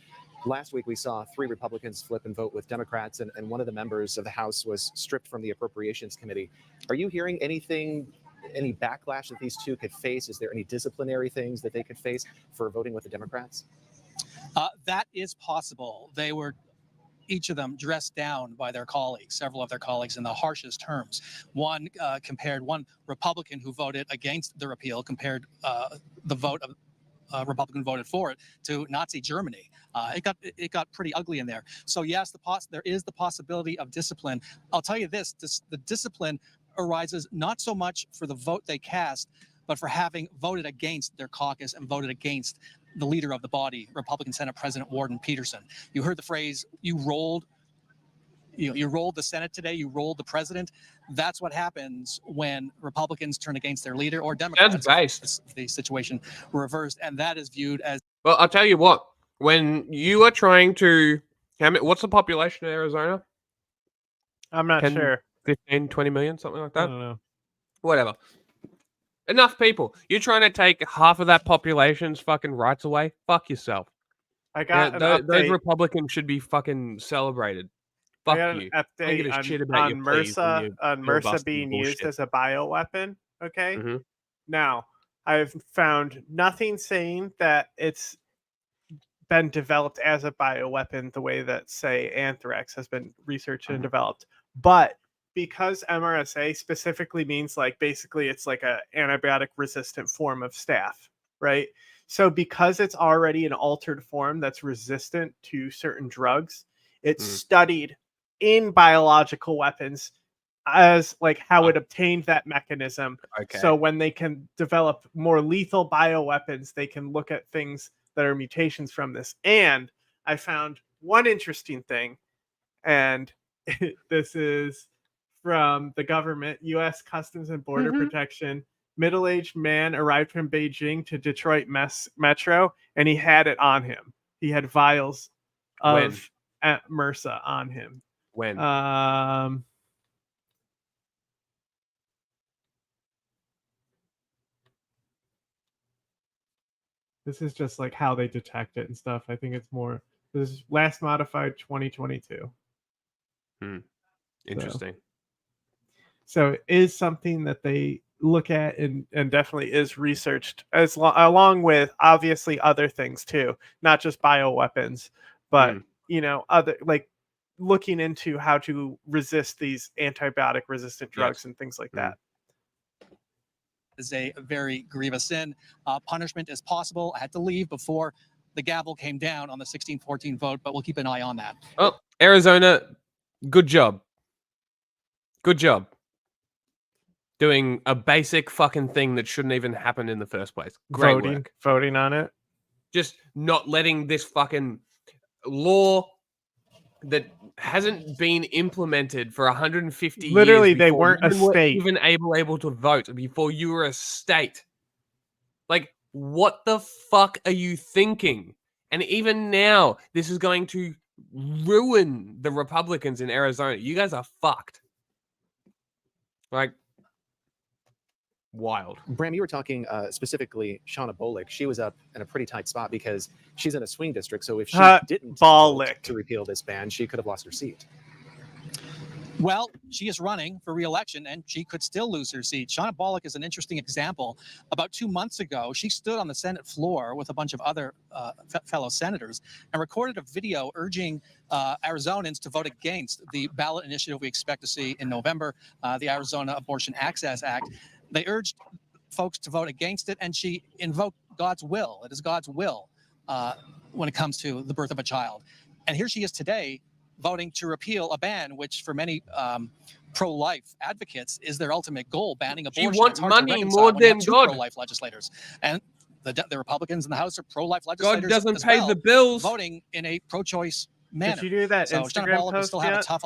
Last week, we saw 3 Republicans flip and vote with Democrats, and one of the members of the House was stripped from the Appropriations Committee. Are you hearing anything, any backlash that these 2 could face? Is there any disciplinary things that they could face for voting with the Democrats? That is possible. They were, each of them, dressed down by their colleagues, several of their colleagues, in the harshest terms. One Republican who voted against the repeal compared the vote of Republican who voted for it to Nazi Germany. It got pretty ugly in there. So yes, there is the possibility of discipline. I'll tell you this, the discipline arises not so much for the vote they cast, but for having voted against their caucus and voted against the leader of the body, Republican Senate President Warden Peterson. You heard the phrase, you rolled the Senate today, you rolled the president. That's what happens when Republicans turn against their leader, or Democrats. That's based. The situation reversed, and that is viewed as... Well, I'll tell you what, when you are trying to... What's the population of Arizona? I'm not sure. 15, 20 million, something like that? I don't know. Whatever. Enough people. You're trying to take half of that population's fucking rights away? Fuck yourself. I got an Those update. Republicans should be fucking celebrated. I Fuck got an you. I don't give update a on, shit about your pleas when MRSA, you on MRSA filibuster being used bullshit. as a bioweapon. Okay. Mm-hmm. Now, I've found nothing saying that it's been developed as a bioweapon the way that, say, anthrax has been researched and developed. But because MRSA specifically means like basically it's like a antibiotic resistant form of staph, right? So because it's already an altered form that's resistant to certain drugs, it's studied in biological weapons as like how it obtained that mechanism. Okay. So when they can develop more lethal bioweapons, they can look at things that are mutations from this. And I found one interesting thing, and this is from the government, U.S. Customs and Border Protection. Middle-aged man arrived from Beijing to Detroit Metro, and he had it on him. He had vials of MRSA on him. When? This is just like how they detect it and stuff. I think it's more. This is last modified 2022. Interesting. So it is something that they look at and definitely is researched along with obviously other things too, not just bioweapons, but you know, other like looking into how to resist these antibiotic resistant drugs and things like that. Is a very grievous sin. Punishment is possible. I had to leave before the gavel came down on the 16-14 vote, but we'll keep an eye on that. Oh, Arizona, good job. Good job. Doing a basic fucking thing that shouldn't even happen in the first place. Great work. Voting on it. Just not letting this fucking law that hasn't been implemented for 150 Literally, years. they weren't a you were state. even able to vote before you were a state. Like, what the fuck are you thinking? And even now, this is going to ruin the Republicans in Arizona. You guys are fucked. Like, wild. Bram, you were talking specifically Shauna Bolick. She was up in a pretty tight spot because she's in a swing district. So if she didn't vote to repeal this ban, she could have lost her seat. Well, she is running for re-election, and she could still lose her seat. Shauna Bolick is an interesting example. About 2 months ago, she stood on the Senate floor with a bunch of other fellow senators and recorded a video urging Arizonans to vote against the ballot initiative we expect to see in November, the Arizona Abortion Access Act. They urged folks to vote against it, and she invoked God's will. It is God's will when it comes to the birth of a child. And here she is today, voting to repeal a ban, which for many pro-life advocates is their ultimate goal, banning abortion. She wants money more than God. Pro-life legislators, and the Republicans in the House are pro-life legislators. God doesn't as pay well, the bills. voting in a pro-choice manner. Did you do that so Instagram Shauna Bolick will post still have a yet? tough.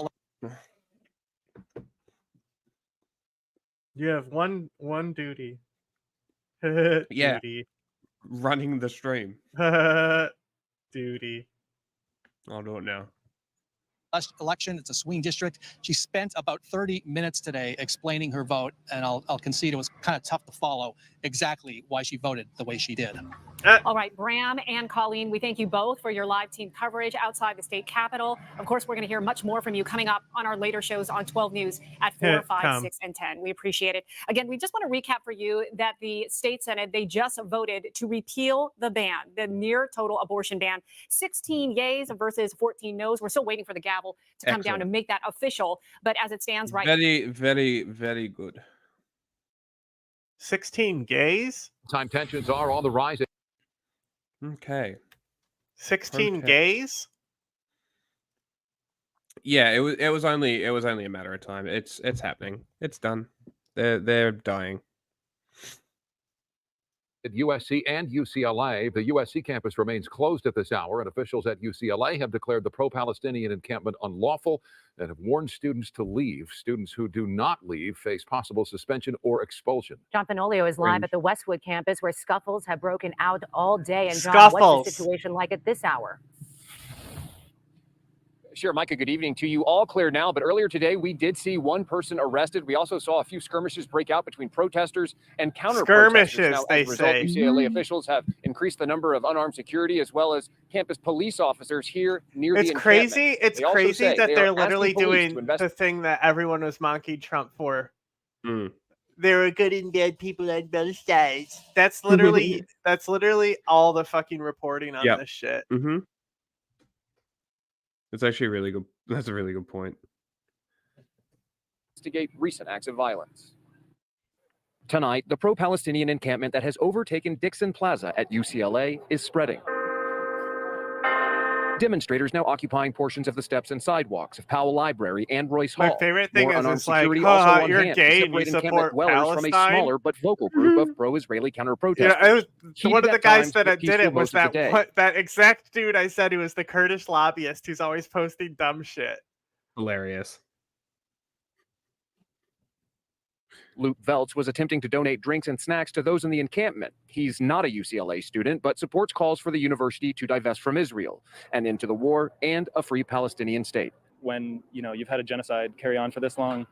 You have one duty. Yeah. Duty. Running the stream. Duty. I'll do it now. Election. It's a swing district. She spent about 30 minutes today explaining her vote, and I'll concede it was kind of tough to follow exactly why she voted the way she did. All right, Bram and Colleen, we thank you both for your live team coverage outside the state capitol. Of course, we're going to hear much more from you coming up on our later shows on 12 News at 4, 5, 6, and 10. We appreciate it. Again, we just want to recap for you that the state Senate, they just voted to repeal the ban, the near total abortion ban. 16 yays versus 14 no's. We're still waiting for the gavel to come down Excellent. and make that official. But as it stands right Very, very, very good. 16 gays? Time tensions are on the rise. Okay. 16 gays? Yeah, it was only a matter of time. It's happening. It's done. They're dying. At USC and UCLA, the USC campus remains closed at this hour, and officials at UCLA have declared the pro-Palestinian encampment unlawful and have warned students to leave. Students who do not leave face possible suspension or expulsion. John Fenolio is live at the Westwood campus, where scuffles have broken out all day. And John, what's the situation like at this hour? Sure, Micah, good evening to you. All clear now, but earlier today we did see one person arrested. We also saw a few skirmishes break out between protesters and counter-protesters. Now, they as a result, say. UCLA officials have increased the number of unarmed security as well as campus police officers here near the encampment. It's They also crazy say that they are they're asking literally police to doing investigate. the thing that everyone was mocking Trump for. Mm. There are good and bad people on both sides. That's literally all the fucking reporting on Yep. this shit. Mm-hmm. It's actually really good. That's a really good point. Investigate recent acts of violence. Tonight, the pro-Palestinian encampment that has overtaken Dixon Plaza at UCLA is spreading. Demonstrators now occupying portions of the steps and sidewalks of Powell Library and Royce Hall. My favorite thing More is unarmed it's like, security also on you're hand gay to and you separate encampment support dwellers from a Palestine. smaller but vocal group of pro-Israeli counter-protesters. Yeah, one of the guys that did peaceful it was most of the day. that exact dude I said who was the Kurdish lobbyist who's always posting dumb shit. Hilarious. Luke Veltz was attempting to donate drinks and snacks to those in the encampment. He's not a UCLA student, but supports calls for the university to divest from Israel and into the war and a free Palestinian state. When you've had a genocide carry on for this long,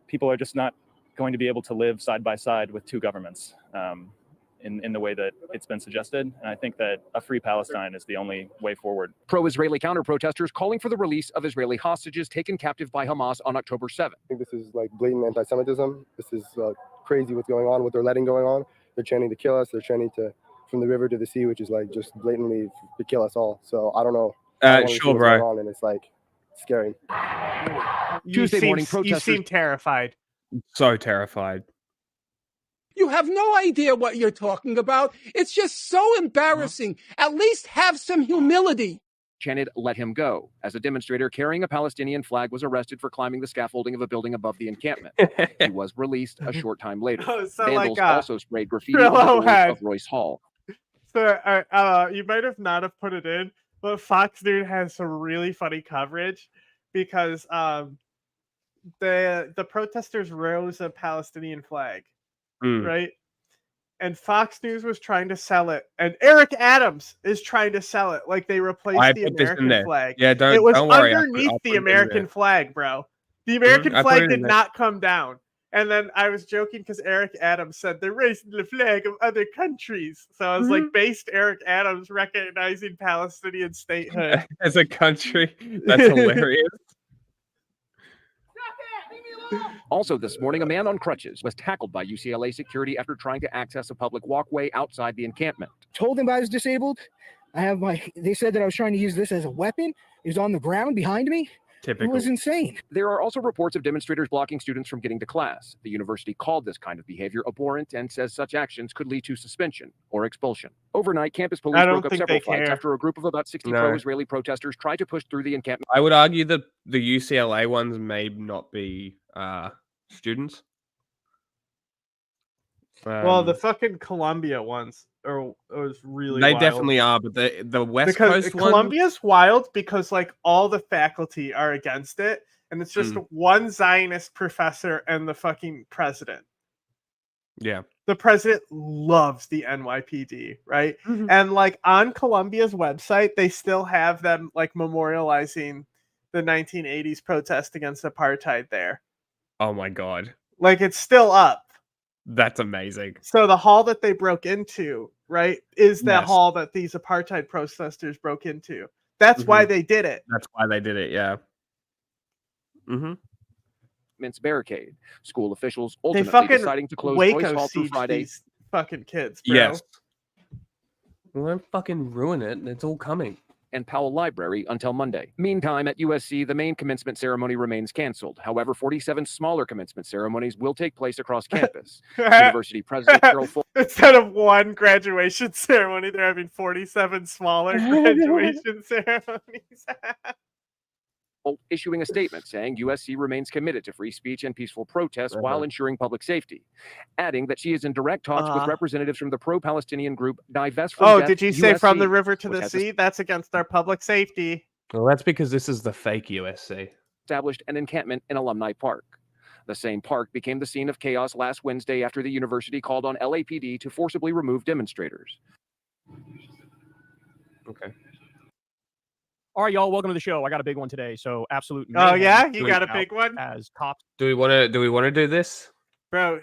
people are just not going to be able to live side by side with two governments in the way that it's been suggested. And I think that a free Palestine is the only way forward. Pro-Israeli counter-protesters calling for the release of Israeli hostages taken captive by Hamas on October 7th. I think this is like blatant anti-Semitism. This is crazy what's going on, what they're letting going on. They're chanting to kill us. They're chanting to from the river to the sea, which is like just blatantly to kill us all. So I don't know. Sure, bro. Going on, and it's like scary. Tuesday morning, You protesters seem terrified. So terrified. You have no idea what you're talking about. It's just so embarrassing. At least have some humility. chanted, "Let him go," as a demonstrator carrying a Palestinian flag was arrested for climbing the scaffolding of a building above the encampment. He was released a short time later. Oh, so Vandals like, also sprayed graffiti on the Trello doors had- of Royce Hall. So you might have not have put it in, but Fox News has some really funny coverage because the protesters rose a Palestinian flag, right? And Fox News was trying to sell it, and Eric Adams is trying to sell it like they replaced the put this in American there. flag. Yeah, it was don't worry. underneath I'll put the it in American there. flag, bro. The American I put flag it in did there. not come down. And then I was joking because Eric Adams said they're raising the flag of other countries. So I was like, based Eric Adams recognizing Palestinian statehood. As a country. That's hilarious. Also this morning, a man on crutches was tackled by UCLA security after trying to access a public walkway outside the encampment. Told them I was disabled. They said that I was trying to use this as a weapon. It was on the ground behind me. Typical. It was insane. There are also reports of demonstrators blocking students from getting to class. The university called this kind of behavior abhorrent and says such actions could lead to suspension or expulsion. Overnight, campus police broke up several fights after a group of about 60 pro-Israeli protesters tried to push through the encampment. I would argue that the UCLA ones may not be students. Well, the fucking Columbia ones was really They wild. definitely are, but the West because Coast one, Columbia's wild because like all the faculty are against it, and it's just one Zionist professor and the fucking president. yeah. The president loves the NYPD, right? And like on Columbia's website, they still have them like memorializing the 1980s protest against apartheid there. Oh my god, Like it's still up. that's amazing. So the hall that they broke into, right, is the Yes. hall that these apartheid protesters broke into. That's why they did it. That's why they did it. Yeah. Barricade. School officials They ultimately fucking deciding to close Royce Waco Hall through siege Friday. these fucking kids, bro. Yes. Well, don't fucking ruin it. It's all coming. And Powell Library until Monday. Meantime, at USC, the main commencement ceremony remains canceled. However, 47 smaller commencement ceremonies will take place across campus. University President Carol Full Instead of one graduation ceremony, they're having 47 smaller graduation ceremonies. issuing a statement saying USC remains committed to free speech and peaceful protests while ensuring public safety, adding that she is in direct talks with representatives from the pro-Palestinian group Divest from Death Did you say from the USC, river to which the has sea? That's against our public safety. Well, that's because this is the fake USC. established an encampment in Alumni Park. The same park became the scene of chaos last Wednesday after the university called on LAPD to forcibly remove demonstrators. Okay. All right, y'all. Welcome to the show. I got a big one today. So absolute. Oh yeah, you Wait, got a big one. As cops. Do we want to do this, bro?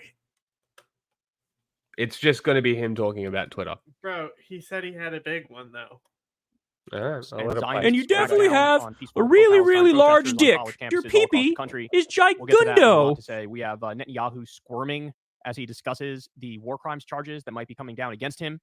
It's just going to be him talking about Twitter. Bro, he said he had a big one though. And you definitely have a really, really large dick. Your peepee is gigundo. To say we have Netanyahu squirming as he discusses the war crimes charges that might be coming down against him.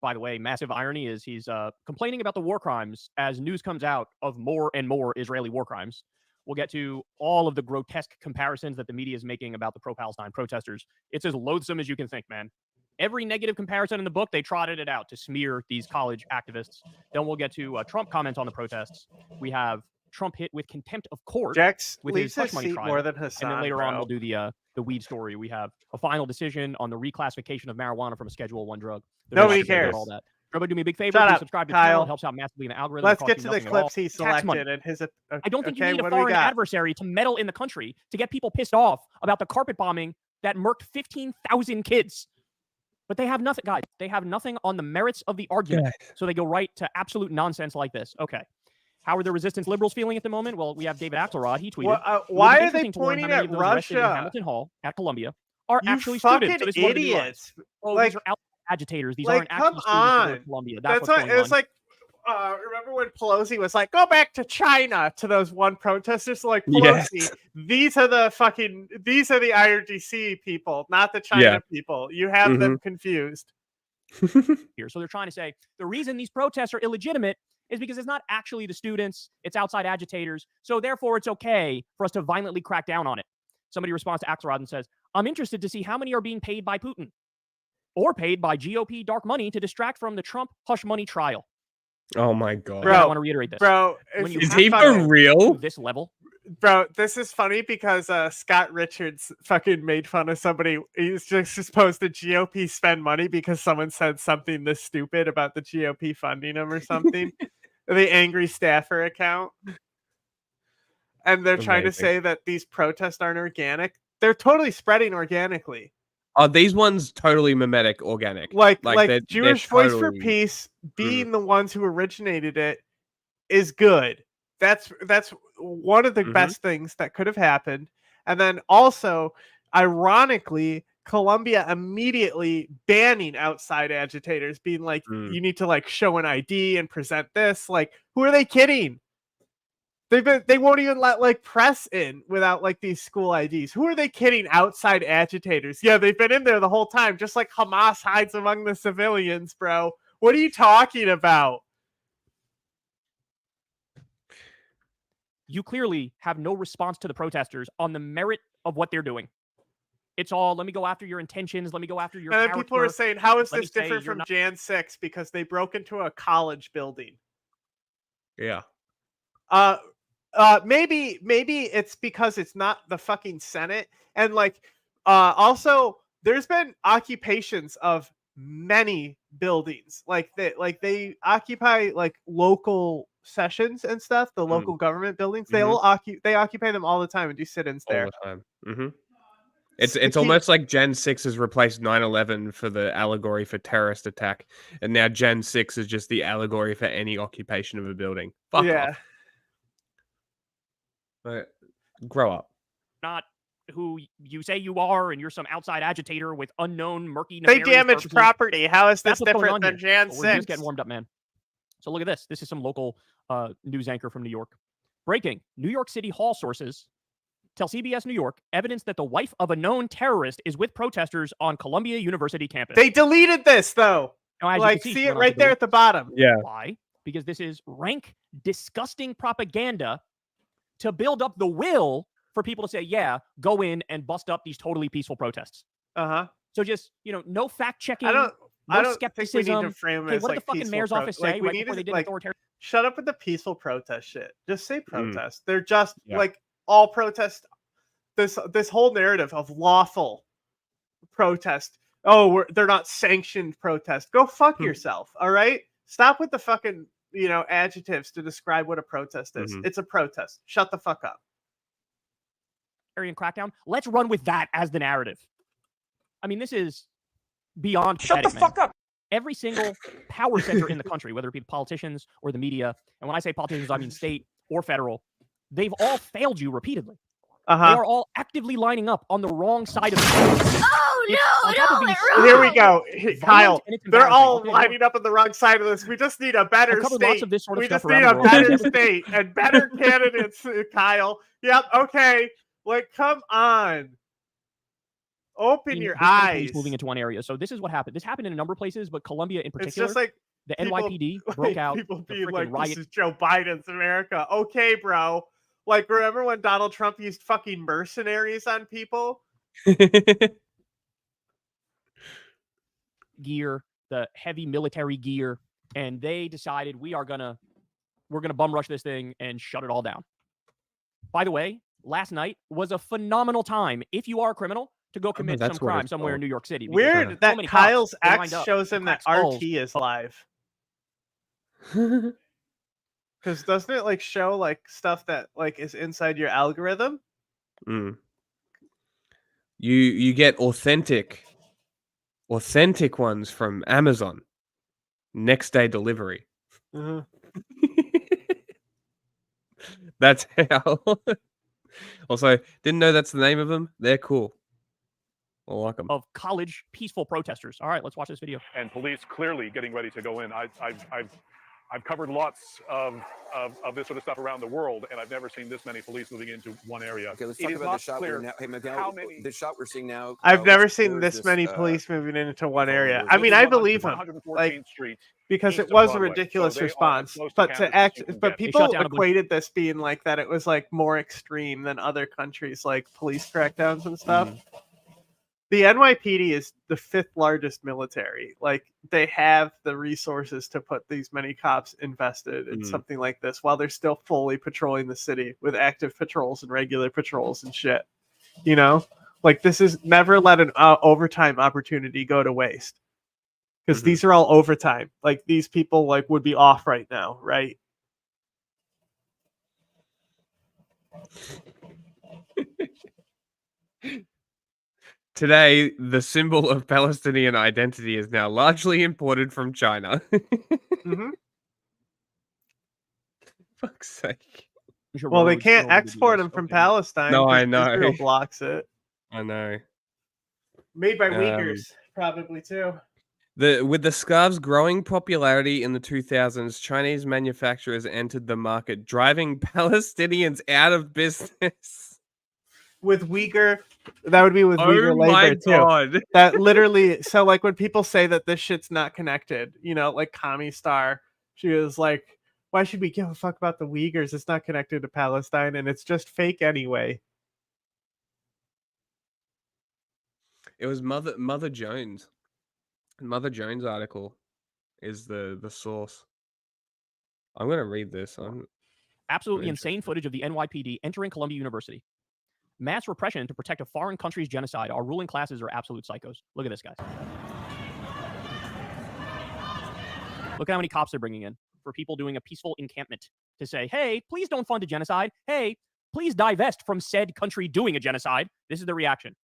By the way, massive irony is he's complaining about the war crimes as news comes out of more and more Israeli war crimes. We'll get to all of the grotesque comparisons that the media is making about the pro-Palestine protesters. It's as loathsome as you can think, man. Every negative comparison in the book, they trotted it out to smear these college activists. Then we'll get to Trump comments on the protests. We have Trump hit with contempt of court with his hush money trial. More than Hassan, and then later on, we'll do the weed story. We have a final decision on the reclassification of marijuana from a Schedule 1 drug. Nobody cares. All that. Everybody do me a big favor. Shut please up, subscribe to the Kyle. channel. It helps out massively in the algorithm. Let's get to the clips he selected and his. I don't think you need a what do we foreign got? adversary to meddle in the country to get people pissed off about the carpet bombing that murked 15,000 kids. But they have nothing, guys. They have nothing on the merits of the argument. So they go right to absolute nonsense like this. Okay. How are the resistance liberals feeling at the moment? Well, we have David Axelrod. He tweeted. Why are they pointing at arrested in Russia? Hamilton Hall at Columbia are You actually fucking students. So this is what it is. idiots. Oh, Like- these are agitators. These like, aren't actually come students who go to on. Columbia. That's what's what going it was on. like. Remember when Pelosi was like, "Go back to China" to those one protesters? Like Pelosi, Yes. these are the IRGC people, not the China people. You have them confused. Here. So they're trying to say the reason these protests are illegitimate is because it's not actually the students, it's outside agitators. So therefore, it's okay for us to violently crack down on it. Somebody responds to Axelrod and says, I'm interested to see how many are being paid by Putin or paid by GOP dark money to distract from the Trump hush money trial. Oh my god, Bro, I want to reiterate this. Bro, When you is have he to for real? to this level, Bro, this is funny because Scott Richards fucking made fun of somebody. He's just supposed to GOP spend money because someone said something this stupid about the GOP funding them or something. The angry staffer account. And they're trying to Amazing. say that these protests aren't organic. They're totally spreading organically. Are these ones totally mimetic organic? Like they're Jewish Voice for totally- Peace being the ones who originated it is good. That's one of the best things that could have happened. And then also, ironically, Colombia immediately banning outside agitators, being like, you need to like show an ID and present this. Like, who are they kidding? They won't even let like press in without like these school IDs. Who are they kidding? Outside agitators. Yeah, they've been in there the whole time, just like Hamas hides among the civilians, bro. What are you talking about? you clearly have no response to the protesters on the merit of what they're doing. It's all, let me go after your intentions. Let me go after your And then character. people are saying, how is Let me this say different you're from not- Jan 6? Because they broke into a college building. Yeah. Maybe it's because it's not the fucking Senate. And like, also there's been occupations of many buildings. Like they occupy like local sessions and stuff, the local government buildings. They occupy them all the time and do sit-ins there. All the time. Mm-hmm. It's almost like Gen 6 has replaced 9/11 for the allegory for terrorist attack, and now Gen 6 is just the allegory for any occupation of a building. Fuck off. But grow up. Not who you say you are, and you're some outside agitator with unknown murky. They nefarious damage purposes. property. How is this That's what's going different on than here. Jan But we're just 6? getting warmed up, man. So look at this. This is some local news anchor from New York. Breaking: New York City Hall sources tell CBS New York evidence that the wife of a known terrorist is with protesters on Columbia University campus. They deleted this though. Now, as you Like, can see she it went on right to there delete at the bottom. Yeah. Why? Because this is rank, disgusting propaganda to build up the will for people to say, yeah, go in and bust up these totally peaceful protests. So just, no fact checking. I don't no think we skepticism. need to frame it Hey, as what did like the fucking peaceful mayor's office say we right need before to, they did like, authoritarian? shut up with the peaceful protest shit. Just say protest. They're just Yeah. like all protest. This whole narrative of lawful protest. Oh, they're not sanctioned protest. Go fuck yourself. All right. Stop with the fucking adjectives to describe what a protest is. It's a protest. Shut the fuck up. Crackdown. Let's run with that as the narrative. I mean, this is beyond Shut pathetic, the fuck man. up. every single power center in the country, whether it be the politicians or the media, and when I say politicians, I mean state or federal, they've all failed you repeatedly. They are all actively lining up on the wrong side of the street. Oh no! Here we go, Kyle. They're all lining up on the wrong side of this. We just need a better covered state. lots of this sort of We stuff just need around a the world. better state and better candidates, Kyle. Yep. Okay. Like, come on. Open your eyes. Police moving into one area. So this is what happened. This happened in a number of places, but Columbia in particular. It's just like the people, NYPD broke out. People the being freaking like, riot. "This is Joe Biden's America." Okay, bro. Like, remember when Donald Trump used fucking mercenaries on people? Gear, the heavy military gear, and they decided we're gonna bum rush this thing and shut it all down. By the way, last night was a phenomenal time if you are a criminal to go commit some crime somewhere in New York City. Weird that Kyle's ex shows him that RT is live. Because doesn't it like show like stuff that like is inside your algorithm? You get authentic ones from Amazon. Next day delivery. That's how. Also, didn't know that's the name of them. They're cool. I like them. Of college peaceful protesters. All right, let's watch this video. And police clearly getting ready to go in. I've covered lots of this sort of stuff around the world, and I've never seen this many police moving into one area. Okay, let's talk about the shot we're now. Hey, Miguel, the shot we're seeing now. I've never seen this many police moving into one area. I mean, I believe him, like, because it was a ridiculous response. But people equated this being like that. It was like more extreme than other countries, like police crackdowns and stuff. The NYPD is the 5th largest military. Like, they have the resources to put these many cops invested in something like this while they're still fully patrolling the city with active patrols and regular patrols and shit. You know? Like, this is never let an overtime opportunity go to waste. Because these are all overtime. Like, these people like would be off right now, right? Today, the symbol of Palestinian identity is now largely imported from China. Fuck's sake. Well, they can't export them from Palestine. No, I know. Israel blocks it. I know. Made by Uyghurs, probably too. With the scarves' growing popularity in the 2000s, Chinese manufacturers entered the market, driving Palestinians out of business. With Uyghur, that would be with Uyghur labor too. That literally, so like when people say that this shit's not connected, you know, like Kami Star, she was like, why should we give a fuck about the Uyghurs? It's not connected to Palestine and it's just fake anyway. It was Mother Jones. Mother Jones article is the source. I'm going to read this. Absolutely insane footage of the NYPD entering Columbia University. Mass repression to protect a foreign country's genocide. Our ruling classes are absolute psychos. Look at this, guys. Look at how many cops they're bringing in for people doing a peaceful encampment to say, hey, please don't fund a genocide. Hey, please divest from said country doing a genocide. This is the reaction.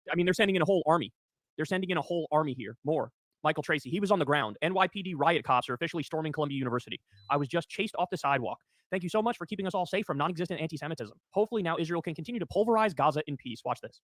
I mean, they're sending in a whole army. They're sending in a whole army here. More. Michael Tracy, he was on the ground. NYPD riot cops are officially storming Columbia University. I was just chased off the sidewalk. Thank you so much for keeping us all safe from non-existent anti-Semitism. Hopefully now Israel can continue to pulverize Gaza in peace. Watch this.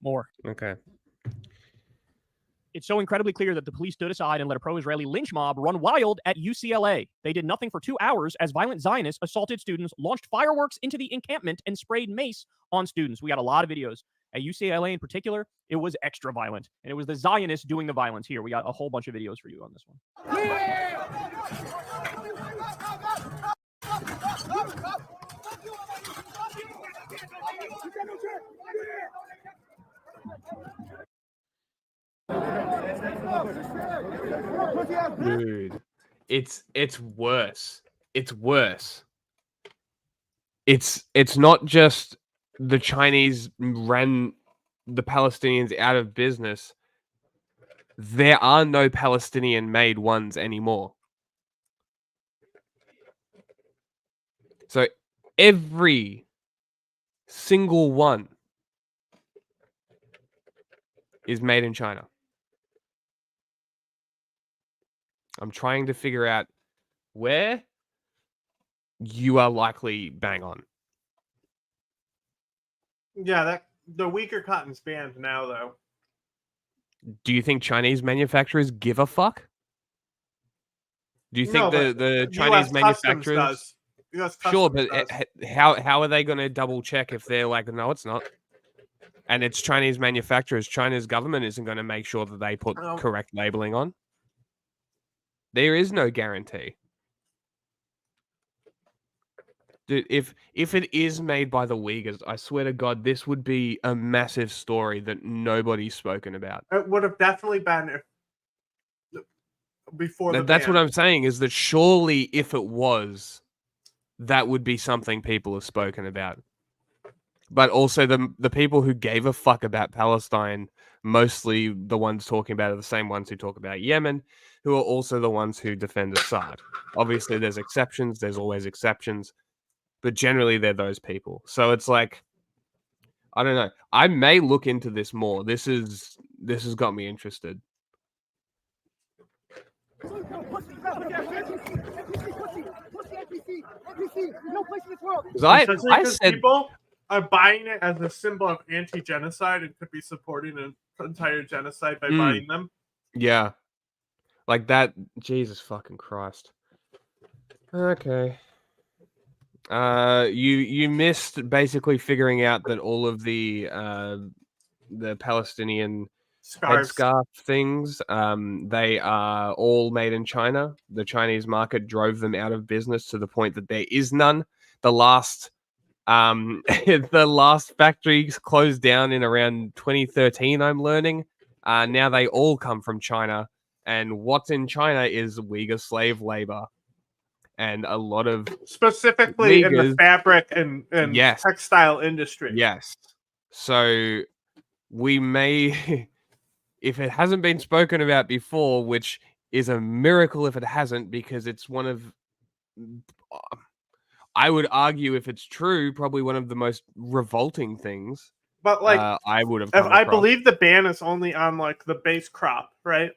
More. Okay. It's so incredibly clear that the police stood aside and let a pro-Israeli lynch mob run wild at UCLA. They did nothing for 2 hours as violent Zionists assaulted students, launched fireworks into the encampment, and sprayed mace on students. We got a lot of videos. At UCLA in particular, it was extra violent. And it was the Zionists doing the violence. Here, we got a whole bunch of videos for you on this one. Dude, it's worse. It's worse. It's not just the Chinese ran the Palestinians out of business. There are no Palestinian-made ones anymore. So every single one is made in China. I'm trying to figure out where. You are likely bang on. Yeah, that the weaker cotton's banned now, though. Do you think Chinese manufacturers give a fuck? Do you think the Chinese manufacturers US sure, Customs but does. how are they going to double check if they're like, no, it's not? And it's Chinese manufacturers. China's government isn't going to make sure that they put correct labeling on. There is no guarantee. Dude, if it is made by the Uyghurs, I swear to God, this would be a massive story that nobody's spoken about. It would have definitely been before the That's ban. what I'm saying, is that surely if it was, that would be something people have spoken about. But also the people who gave a fuck about Palestine, mostly the ones talking about it, the same ones who talk about Yemen, who are also the ones who defend Assad. Obviously, there's exceptions. There's always exceptions. But generally, they're those people. So it's like, I don't know. I may look into this more. This has got me interested. I said people are buying it as a symbol of anti-genocide and could be supporting an entire genocide by buying them. Yeah, like that. Jesus fucking Christ. Okay. You missed basically figuring out that all of the Palestinian headscarf things, they are all made in China. The Chinese market drove them out of business to the point that there is none. The last the last factories closed down in around 2013, I'm learning. Now they all come from China, and what's in China is Uyghur slave labor. And a lot of specifically in the fabric and textile industry. Yes. So we may, if it hasn't been spoken about before, which is a miracle if it hasn't, because it's one of, I would argue, if it's true, probably one of the most revolting things. But like, I would have. I believe the ban is only on like the base crop, right?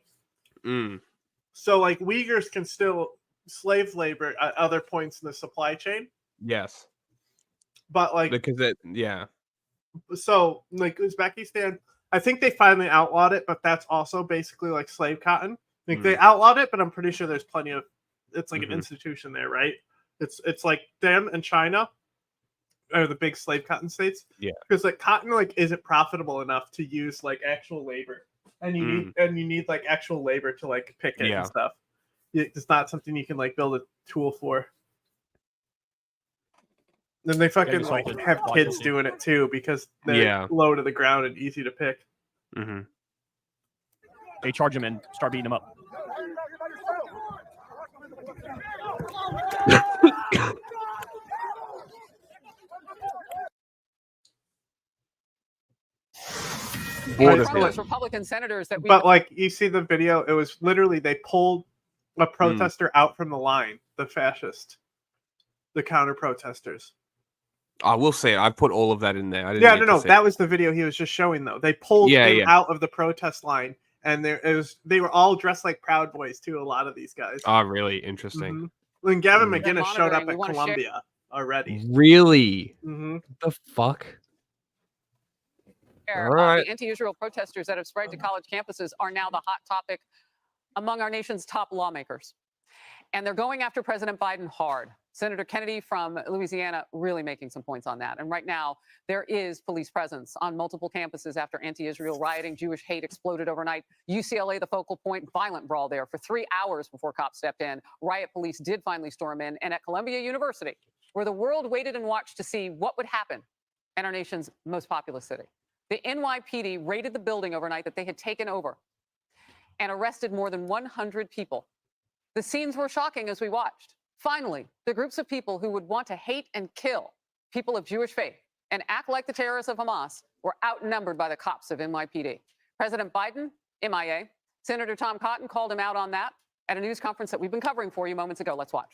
So like Uyghurs can still slave labor at other points in the supply chain. Yes. But like, because yeah. So like Uzbekistan, I think they finally outlawed it, but that's also basically like slave cotton. Like they outlawed it, but I'm pretty sure there's plenty of. It's like an institution there, right? It's like them and China are the big slave cotton states. Yeah. Because like cotton like isn't profitable enough to use like actual labor, and you need like actual labor to like pick it and stuff. It's not something you can like build a tool for. Then they fucking like have kids doing it too because they're low to the ground and easy to pick. They charge them and start beating them up. Republican senators that but like you see the video, it was literally they pulled a protester out from the line, the fascist, the counter protesters. I will say it. I put all of that in there. That was the video he was just showing though. They pulled him out of the protest line, and they were all dressed like Proud Boys too. A lot of these guys. Oh, really interesting. When Gavin McGinnis showed up at Columbia already. Really? The fuck? All right. The anti-Israel protesters that have spread to college campuses are now the hot topic among our nation's top lawmakers. And they're going after President Biden hard. Senator Kennedy from Louisiana really making some points on that. And right now, there is police presence on multiple campuses after anti-Israel rioting. Jewish hate exploded overnight. UCLA, the focal point, violent brawl there for 3 hours before cops stepped in. Riot police did finally storm in. And at Columbia University, where the world waited and watched to see what would happen in our nation's most populous city, the NYPD raided the building overnight that they had taken over. and arrested more than 100 people. The scenes were shocking as we watched. Finally, the groups of people who would want to hate and kill people of Jewish faith and act like the terrorists of Hamas were outnumbered by the cops of NYPD. President Biden, MIA. Senator Tom Cotton called him out on that at a news conference that we've been covering for you moments ago. Let's watch.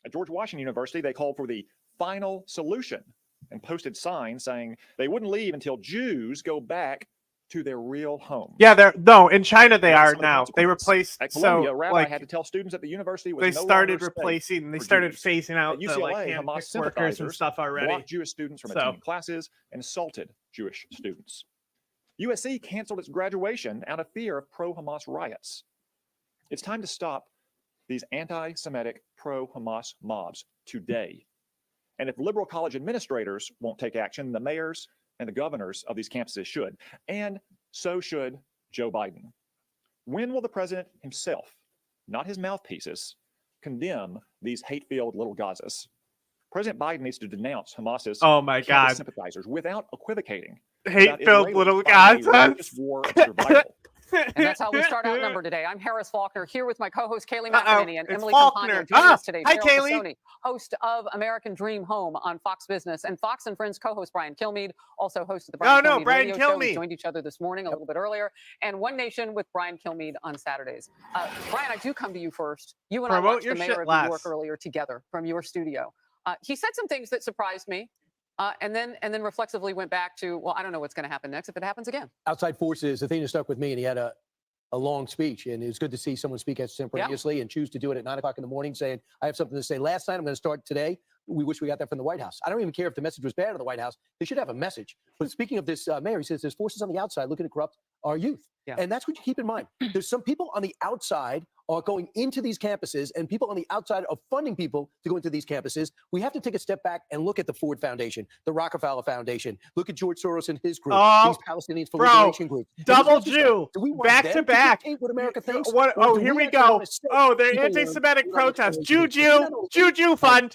At George Washington University, they called for the final solution and posted signs saying they wouldn't leave until Jews go back to their real home. Yeah, in China they are now. They replaced at Columbia, Rabbi had to tell students at the university was they no started longer replacing. They for started Jews. phasing out At the UCLA, hand Hamas picked workers and sympathizers stuff already. blocked Jewish students from attending classes and assaulted Jewish students. USC canceled its graduation out of fear of pro-Hamas riots. It's time to stop these anti-Semitic pro-Hamas mobs today. And if liberal college administrators won't take action, the mayors and the governors of these campuses should. And so should Joe Biden. When will the president himself, not his mouthpieces, condemn these hate-filled little Gazas? President Biden needs to denounce Hamas's campus sympathizers without equivocating. Hate-filled little Gazas. War of survival. And that's how we start Outnumbered today. I'm Harris Faulkner here with my co-host Kaylee McEnany and Emily Faulkner. Campagna joining us today. Hi, Cheryl Kaylee. Casoni, host of American Dream Home on Fox Business, and Fox and Friends co-host Brian Kilmeade, also host of the Brian Kilmeade Brian Radio Show. We Kilmeade. joined each other this morning a little bit earlier, and One Nation with Brian Kilmeade on Saturdays. Brian, I do come to you first. You and I watched the mayor of New York earlier together from your studio. He said some things that surprised me. And then reflexively went back to, well, I don't know what's going to happen next if it happens again. Outside forces, the thing that stuck with me, and he had a long speech, and it was good to see someone speak extemporaneously and choose to do it at 9 o'clock in the morning, saying, I have something to say. Last night, I'm going to start today. We wish we got that from the White House. I don't even care if the message was bad in the White House. They should have a message. But speaking of this mayor, he says there's forces on the outside looking to corrupt our youth. Yeah. And that's what you keep in mind. There's some people on the outside are going into these campuses, and people on the outside are funding people to go into these campuses. We have to take a step back and look at the Ford Foundation, the Rockefeller Foundation. Look at George Soros and his group, these Palestinians for liberation groups. Double Jew, back to back. What America thinks? Here we go. Oh, they're anti-Semitic protests. Jew fund.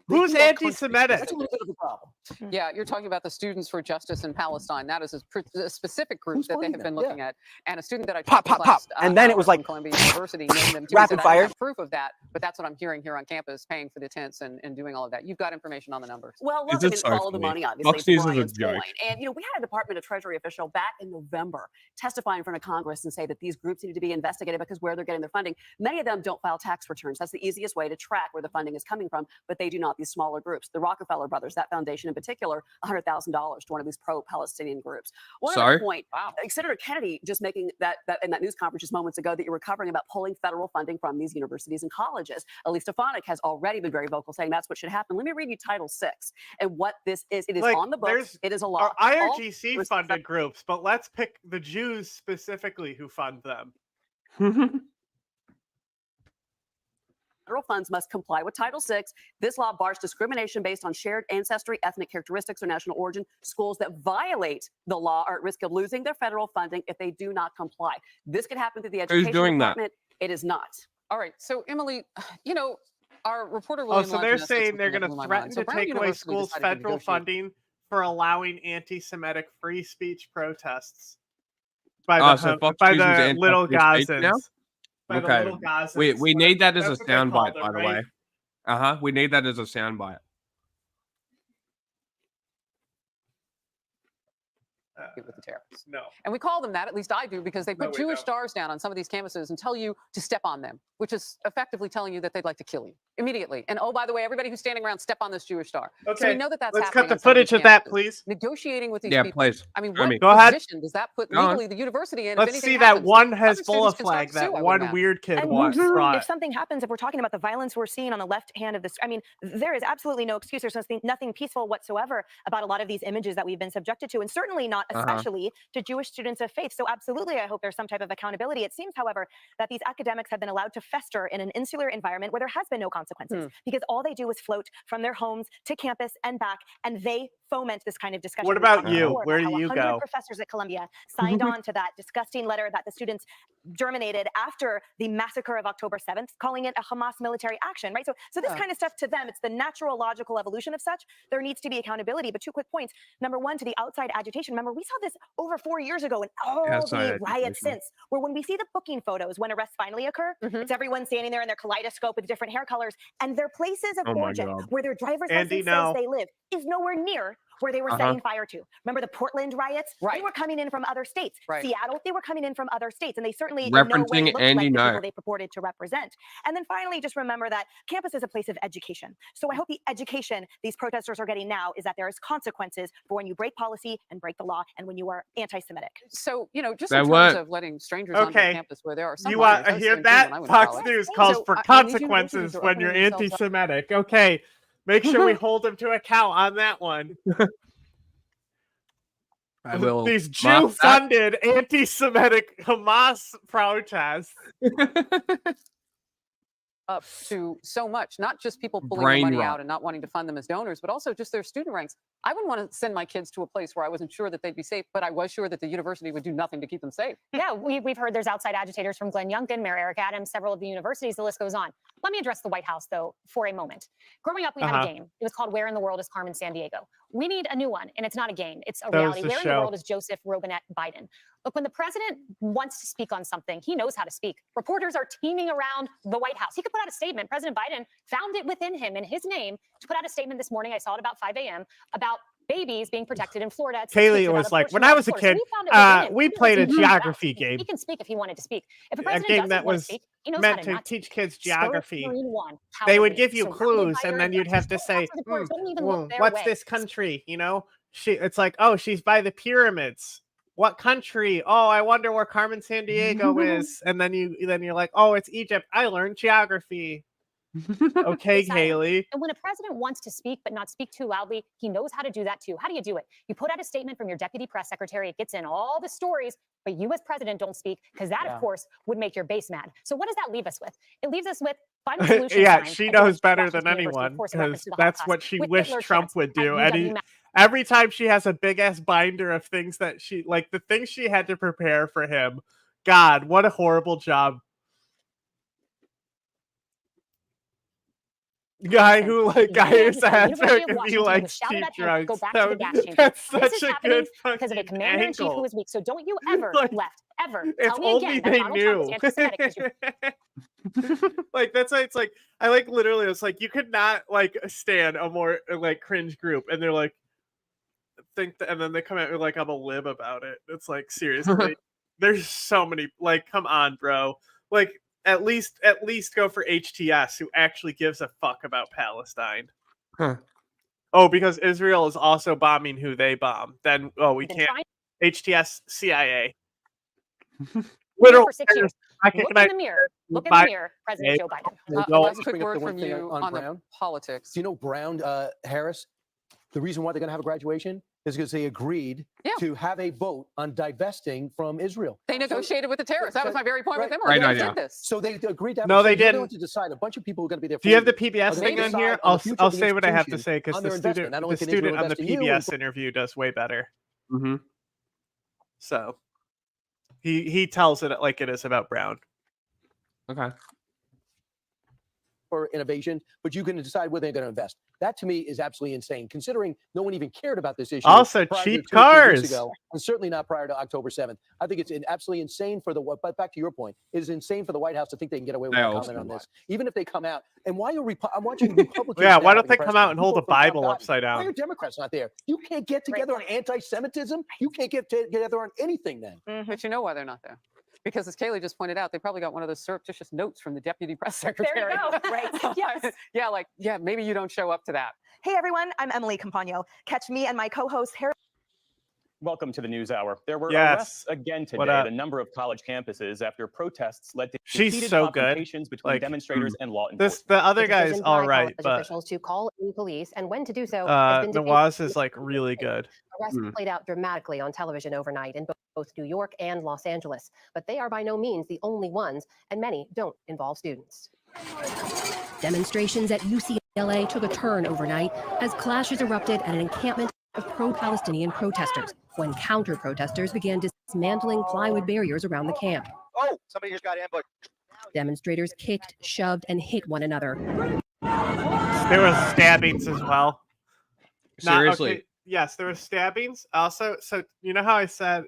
Who's anti-Semitic? That's a little bit of a problem. Yeah, you're talking about the Students for Justice in Palestine. That is a specific group that they have been looking at. And a student that I talked to last, and then it was like Columbia University named them too. rapid fire. I don't have proof of that, but that's what I'm hearing here on campus, paying for the tents and doing all of that. You've got information on the numbers. Well, look, I mean, follow the money, obviously. It's Brian's point. And, you know, we had a Department of Treasury official back in November testify in front of Congress and say that these groups need to be investigated because where they're getting their funding. Many of them don't file tax returns. That's the easiest way to track where the funding is coming from, but they do not, these smaller groups. The Rockefeller brothers, that foundation in particular, $100,000 to one of these pro-Palestinian groups. One other point, Senator Kennedy just making that in that news conference just moments ago that you were covering about pulling federal funding from these universities and colleges. Elise Stefanik has already been very vocal saying that's what should happen. Let me read you Title VI and what this is. It is on the books. It is a law. IRGC funded groups, but let's pick the Jews specifically who fund them. Federal funds must comply with Title VI. This law bars discrimination based on shared ancestry, ethnic characteristics, or national origin. Schools that violate the law are at risk of losing their federal funding if they do not comply. This could happen through the education department. It is not. All right. So, Emily, you know, our reporter William so they're saying they're going to threaten to take away schools' federal funding for allowing anti-Semitic free speech protests by the little Gazans. Okay. We need that as a soundbite, by the way. We need that as a soundbite. With the terrorists. No. And we call them that, at least I do, because they put Jewish stars down on some of these campuses and tell you to step on them, which is effectively telling you that they'd like to kill you immediately. And oh, by the way, everybody who's standing around, step on this Jewish star. Okay. So we know that that's Let's happening. cut the footage of that, please. Negotiating with these Yeah, people. please. I mean, Show me. what position does that put legally the university in? Let's see that one Hezbollah flag, that one weird kid wants. If something happens, if we're talking about the violence we're seeing on the left hand of this, I mean, there is absolutely no excuse. There's nothing peaceful whatsoever about a lot of these images that we've been subjected to, and certainly not especially to Jewish students of faith. So absolutely, I hope there's some type of accountability. It seems, however, that these academics have been allowed to fester in an insular environment where there has been no consequences because all they do is float from their homes to campus and back, and they foment this kind of discussion. What about you? Where do you 100 go? professors at Columbia signed on to that disgusting letter that the students germinated after the massacre of October 7th, calling it a Hamas military action, right? So this kind of stuff to them, it's the natural, logical evolution of such. There needs to be accountability. But 2 quick points. Number one, to the outside agitation. Remember, we saw this over 4 years ago and all the riots since, where when we see the booking photos, when arrests finally occur, it's everyone standing there in their kaleidoscope with different hair colors, and their places of origin, where their driver's license says they live, is nowhere near where they were setting fire to. Remember the Portland riots? They were coming in from other states. Seattle, they were coming in from other states, and they certainly in no way looked like the people they purported to represent. And then finally, just remember that campus is a place of education. So I hope the education these protesters are getting now is that there is consequences for when you break policy and break the law, and when you are anti-Semitic. So, you know, just in terms of letting strangers onto campus where there are some. You want to hear that? Fox News calls for consequences when you're anti-Semitic. Okay, make sure we hold them to account on that one. I will. These Jew-funded anti-Semitic Hamas protests. Up to so much, not just people pulling the money out and not wanting to fund them as donors, but also just their student ranks. I wouldn't want to send my kids to a place where I wasn't sure that they'd be safe, but I was sure that the university would do nothing to keep them safe. Yeah, we've heard there's outside agitators from Glenn Youngkin, Mayor Eric Adams, several of the universities, the list goes on. Let me address the White House, though, for a moment. Growing up, we had a game. It was called Where in the World is Carmen Sandiego? We need a new one, and it's not a game. It's a reality. Where in the world is Joseph Robinette Biden? Look, when the president wants to speak on something, he knows how to speak. Reporters are teaming around the White House. He could put out a statement. President Biden found it within him in his name to put out a statement this morning. I saw it about 5 a.m. about babies being protected in Florida. Kaylee was like, when I was a kid, we played a geography game. He can speak if he wanted to speak. If a A president game doesn't that want to was speak, he knows meant how to not teach kids Stir geography. Green one, They would Halloween. give you So clues, rapid and then fire you'd have to just say, lots of words, don't even look their "What's way. this country?" You know, it's like, "Oh, she's by the pyramids." What country? Oh, I wonder where Carmen Sandiego is. And then you're like, "Oh, it's Egypt." I learned geography. Okay, Kaylee. And when a president wants to speak, but not speak too loudly, he knows how to do that too. How do you do it? You put out a statement from your deputy press secretary. It gets in all the stories, but you as president don't speak, because that, of course, would make your base mad. So what does that leave us with? It leaves us with final solution. Yeah, she knows better than anyone, because that's what she wished Trump would do. And every time she has a big ass binder of things that she like, the things she had to prepare for him. God, what a horrible job. Guy who said he likes cheap drugs. That's such a good because of a commander in chief who is weak. So don't you ever ever it's tell me again that Donald Trump is anti-Semitic, 'cause you're like that's why it's like I like literally it's like you could not like stand a more like cringe group, and they're like and then they come out with like I'm a lib about it. It's like seriously, there's so many like come on, bro. Like at least go for HTS, who actually gives a fuck about Palestine. Huh. Oh, because Israel is also bombing who they bomb. Then we can't. HTS CIA. Literal for 6 years. Look in the mirror. Look in the mirror, President Joe Biden. Last quick word from you on the politics. Do you know Brown, Harris? The reason why they're going to have a graduation is because they agreed to have a vote on divesting from Israel. They negotiated with the terrorists. That was my very point with them. Right, this. So they agreed to have no, they didn't. To decide. A bunch of people are going to be there. Do you have the PBS thing on here? I'll say what I have to say, because the student on the PBS interview does way better. Mm-hmm. So he tells it like it is about Brown. Okay. For innovation, but you can decide where they're going to invest. That to me is absolutely insane, considering no one even cared about this issue. Also, cheap cars. Ago, and certainly not prior to October 7th. I think it's absolutely insane for but back to your point, it is insane for the White House to think they can get away with a comment on this, even if they come out. And why are I'm watching Republicans? Yeah, why don't they come out and hold a Bible upside down? Why are Democrats not there? You can't get together on anti-Semitism. You can't get together on anything then. But you know why they're not there. Because as Kaylee just pointed out, they probably got one of those surreptitious notes from the deputy press secretary. There you go. Right. Yes. Maybe you don't show up to that. Hey, everyone. I'm Emily Campagno. Catch me and my co-host, Harry. Welcome to the News Hour. There were arrests again today at a number of college campuses after protests led to heated confrontations between demonstrators and law enforcement. The other guy's all right, but officials to call in police, and when to do so. Nawaz is like really good. Arrests played out dramatically on television overnight in both New York and Los Angeles, but they are by no means the only ones, and many don't involve students. Demonstrations at UCLA took a turn overnight as clashes erupted at an encampment of pro-Palestinian protesters when counter-protesters began dismantling plywood barriers around the camp. Oh, somebody just got ambushed. Demonstrators kicked, shoved, and hit one another. There were stabbings as well. Seriously. Okay. Yes, there were stabbings. Also, so you know how I said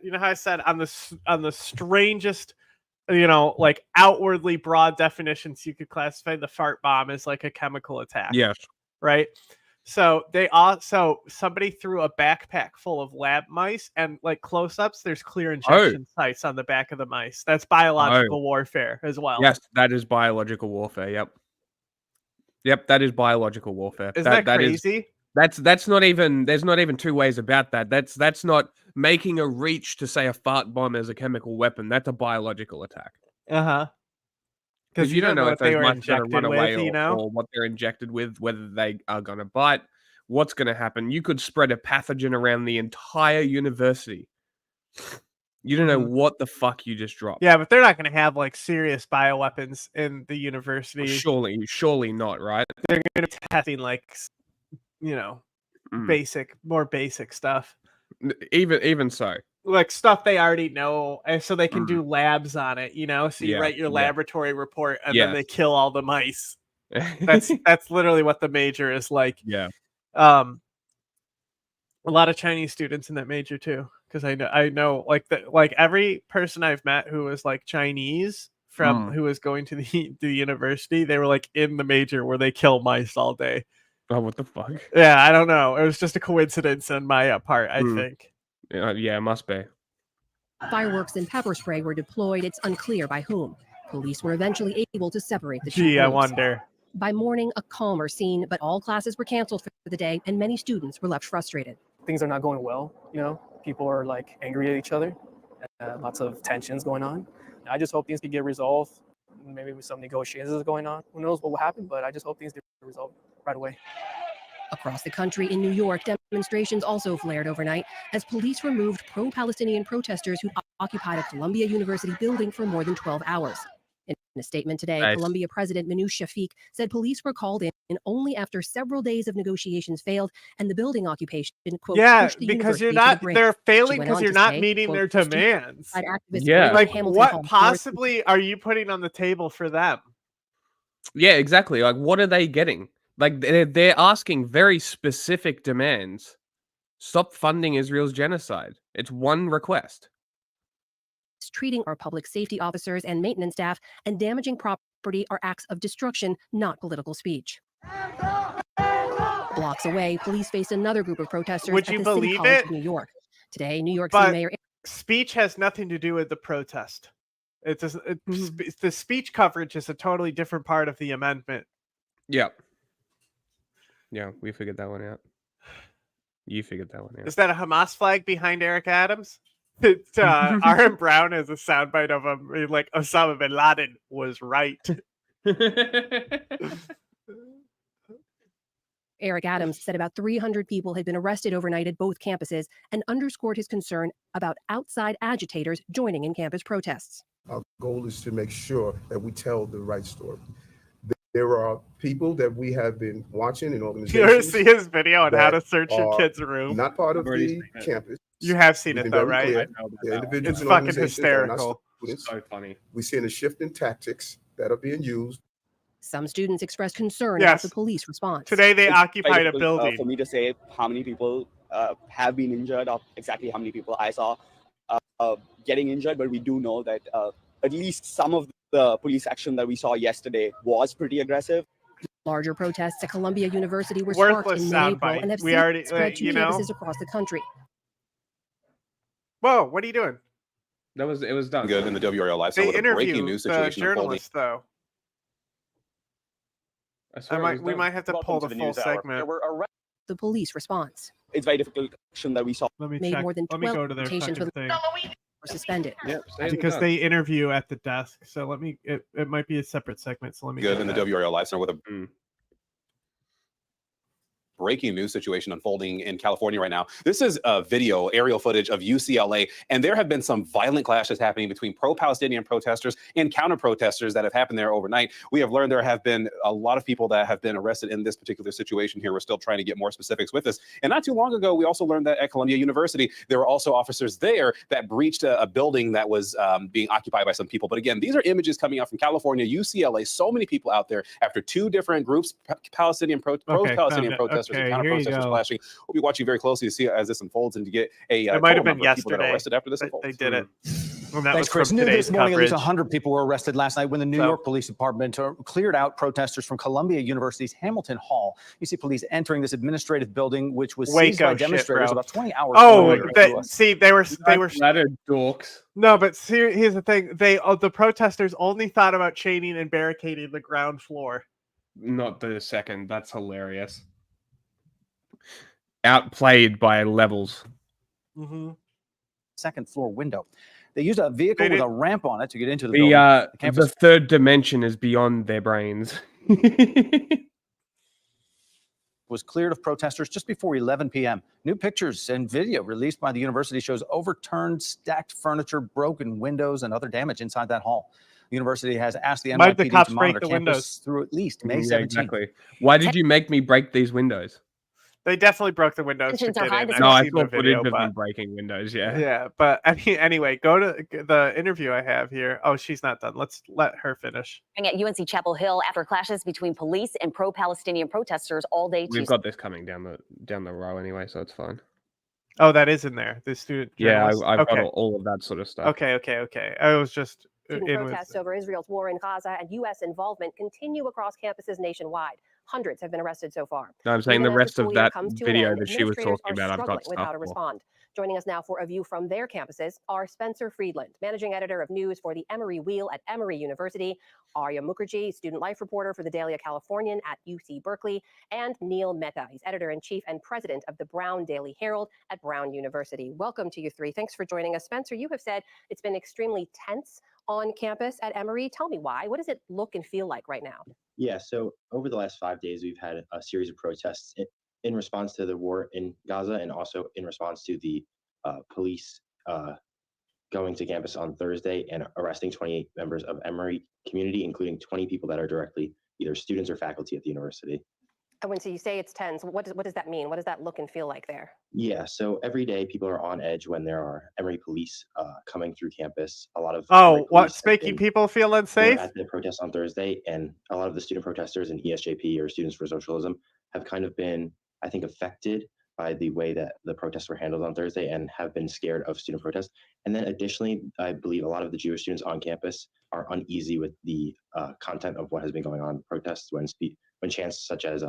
on the strangest, like outwardly broad definitions, you could classify the fart bomb as like a chemical attack. Yes. Right. So somebody threw a backpack full of lab mice, and like close-ups, there's clear injection sites on the back of the mice. That's biological warfare as well. Yes, that is biological warfare. Yep, that is biological warfare. Isn't that crazy? That's not even. There's not even two ways about that. That's not making a reach to say a fart bomb is a chemical weapon. That's a biological attack. Because you don't know if those mice are going to run away or what they're injected with, whether they are going to bite, what's going to happen. You could spread a pathogen around the entire university. You don't know what the fuck you just dropped. Yeah, but they're not going to have like serious bioweapons in the university. Surely not, right? They're going to be testing like, more basic stuff. Even so. Like stuff they already know, and so they can do labs on it, so you write your laboratory report and then they kill all the mice. That's literally what the major is like. A lot of Chinese students in that major too, because I know like every person I've met who was like Chinese from who was going to the university, they were like in the major where they kill mice all day. Oh, what the fuck? Yeah, I don't know. It was just a coincidence on my part, I think. Yeah, it must be. Fireworks and pepper spray were deployed. It's unclear by whom. Police were eventually able to separate the two groups. I wonder. By morning, a calmer scene, but all classes were canceled for the day, and many students were left frustrated. Things are not going well. People are like angry at each other. Lots of tensions going on. I just hope things can get resolved. Maybe with some negotiations going on. Who knows what will happen? But I just hope things get resolved right away. Across the country in New York, demonstrations also flared overnight as police removed pro-Palestinian protesters who occupied a Columbia University building for more than 12 hours. In a statement today, Columbia President Manoush Shafiq said police were called in only after several days of negotiations failed and the building occupation, quote, pushed the because university they're failing because you're not meeting their demands. Like what possibly are you putting on the table for them? Yeah, exactly. Like what are they getting? Like they're asking very specific demands. Stop funding Israel's genocide. It's one request. Treating our public safety officers and maintenance staff and damaging property are acts of destruction, not political speech. Blocks away, police faced another group of protesters at the City College of New York. Today, New York City Mayor... Speech has nothing to do with the protest. The speech coverage is a totally different part of the amendment. Yeah. Yeah, we figured that one out. You figured that one out. Is that a Hamas flag behind Eric Adams? Aaron Brown has a soundbite of him like Osama bin Laden was right. Eric Adams said about 300 people had been arrested overnight at both campuses and underscored his concern about outside agitators joining in campus protests. Our goal is to make sure that we tell the right story. There are people that we have been watching in organizations. You ever see his video on how to search your kid's room? Not part of the campus. You have seen it though, right? It's fucking hysterical. It's so funny. We're seeing a shift in tactics that are being used. Some students expressed concern about the police response. Today they occupied a building. For me to say how many people have been injured or exactly how many people I saw getting injured, but we do know that at least some of the police action that we saw yesterday was pretty aggressive. Larger protests at Columbia University were sparked in mid-April and have since spread to campuses across the country. Whoa, what are you doing? It was done. Good in the WRL live. They interview the journalists, though. We might have to pull the full segment. The police response. It's very difficult action that we saw. Made more than 12 citations for thing. Were suspended. Because they interview at the desk. So it might be a separate segment. So let me. Good in the WRL live center with a breaking news situation unfolding in California right now. This is video, aerial footage of UCLA, and there have been some violent clashes happening between pro-Palestinian protesters and counter-protesters that have happened there overnight. We have learned there have been a lot of people that have been arrested in this particular situation here. We're still trying to get more specifics with this. And not too long ago, we also learned that at Columbia University, there were also officers there that breached a building that was being occupied by some people. But again, these are images coming out from California, UCLA, so many people out there after two different groups, pro-Palestinian protesters and counter-protesters clashing. We'll be watching very closely to see as this unfolds and to get a it might have been number of people that are yesterday. arrested after this unfolds. They did it. Thanks, Chris. New this morning, at least 100 people were arrested last night when the New York Police Department cleared out protesters from Columbia University's Hamilton Hall. You see police entering this administrative building, which was seized by demonstrators about 20 hours earlier. See, they were dorks. No, but here's the thing: the protesters only thought about chaining and barricading the ground floor. Not the second. That's hilarious. Outplayed by levels. Second floor window. They used a vehicle with a ramp on it to get into the building. The third dimension is beyond their brains. Was cleared of protesters just before 11 p.m. New pictures and video released by the university shows overturned, stacked furniture, broken windows, and other damage inside that hall. The university has asked the NYPD to monitor campus through at least May 17th. Exactly. Why did you make me break these windows? They definitely broke the windows to get in. No, I saw footage of them breaking windows, yeah. Yeah, but I mean, anyway, go to the interview I have here. Oh, she's not done. Let's let her finish. At UNC Chapel Hill after clashes between police and pro-Palestinian protesters all day Tuesday. We've got this coming down the row anyway, so it's fine. Oh, that is in there. The student journalist? Yeah, I've got all of that sort of stuff. Okay. I was just... Student protests over Israel's war in Gaza and U.S. involvement continue across campuses nationwide. Hundreds have been arrested so far. No, I'm saying the rest of that video that she was talking about, I've got with how to respond. Joining us now for a view from their campuses are Spencer Friedland, managing editor of news for the Emory Wheel at Emory University, Arya Mukherjee, student life reporter for the Daily Californian at UC Berkeley, and Neil Mehta. He's editor-in-chief and president of the Brown Daily Herald at Brown University. Welcome to you three. Thanks for joining us. Spencer, you have said it's been extremely tense on campus at Emory. Tell me why. What does it look and feel like right now? Yeah, so over the last 5 days, we've had a series of protests in response to the war in Gaza and also in response to the police going to campus on Thursday and arresting 28 members of Emory community, including 20 people that are directly either students or faculty at the university. And when you say it's tense, what does that mean? What does that look and feel like there? Yeah, so every day people are on edge when there are Emory police coming through campus. A lot of what's making people feel unsafe? At the protest on Thursday, and a lot of the student protesters in ESJP or Students for Socialism have kind of been, I think, affected by the way that the protests were handled on Thursday and have been scared of student protests. And then additionally, I believe a lot of the Jewish students on campus are uneasy with the content of what has been going on in protests when chants such as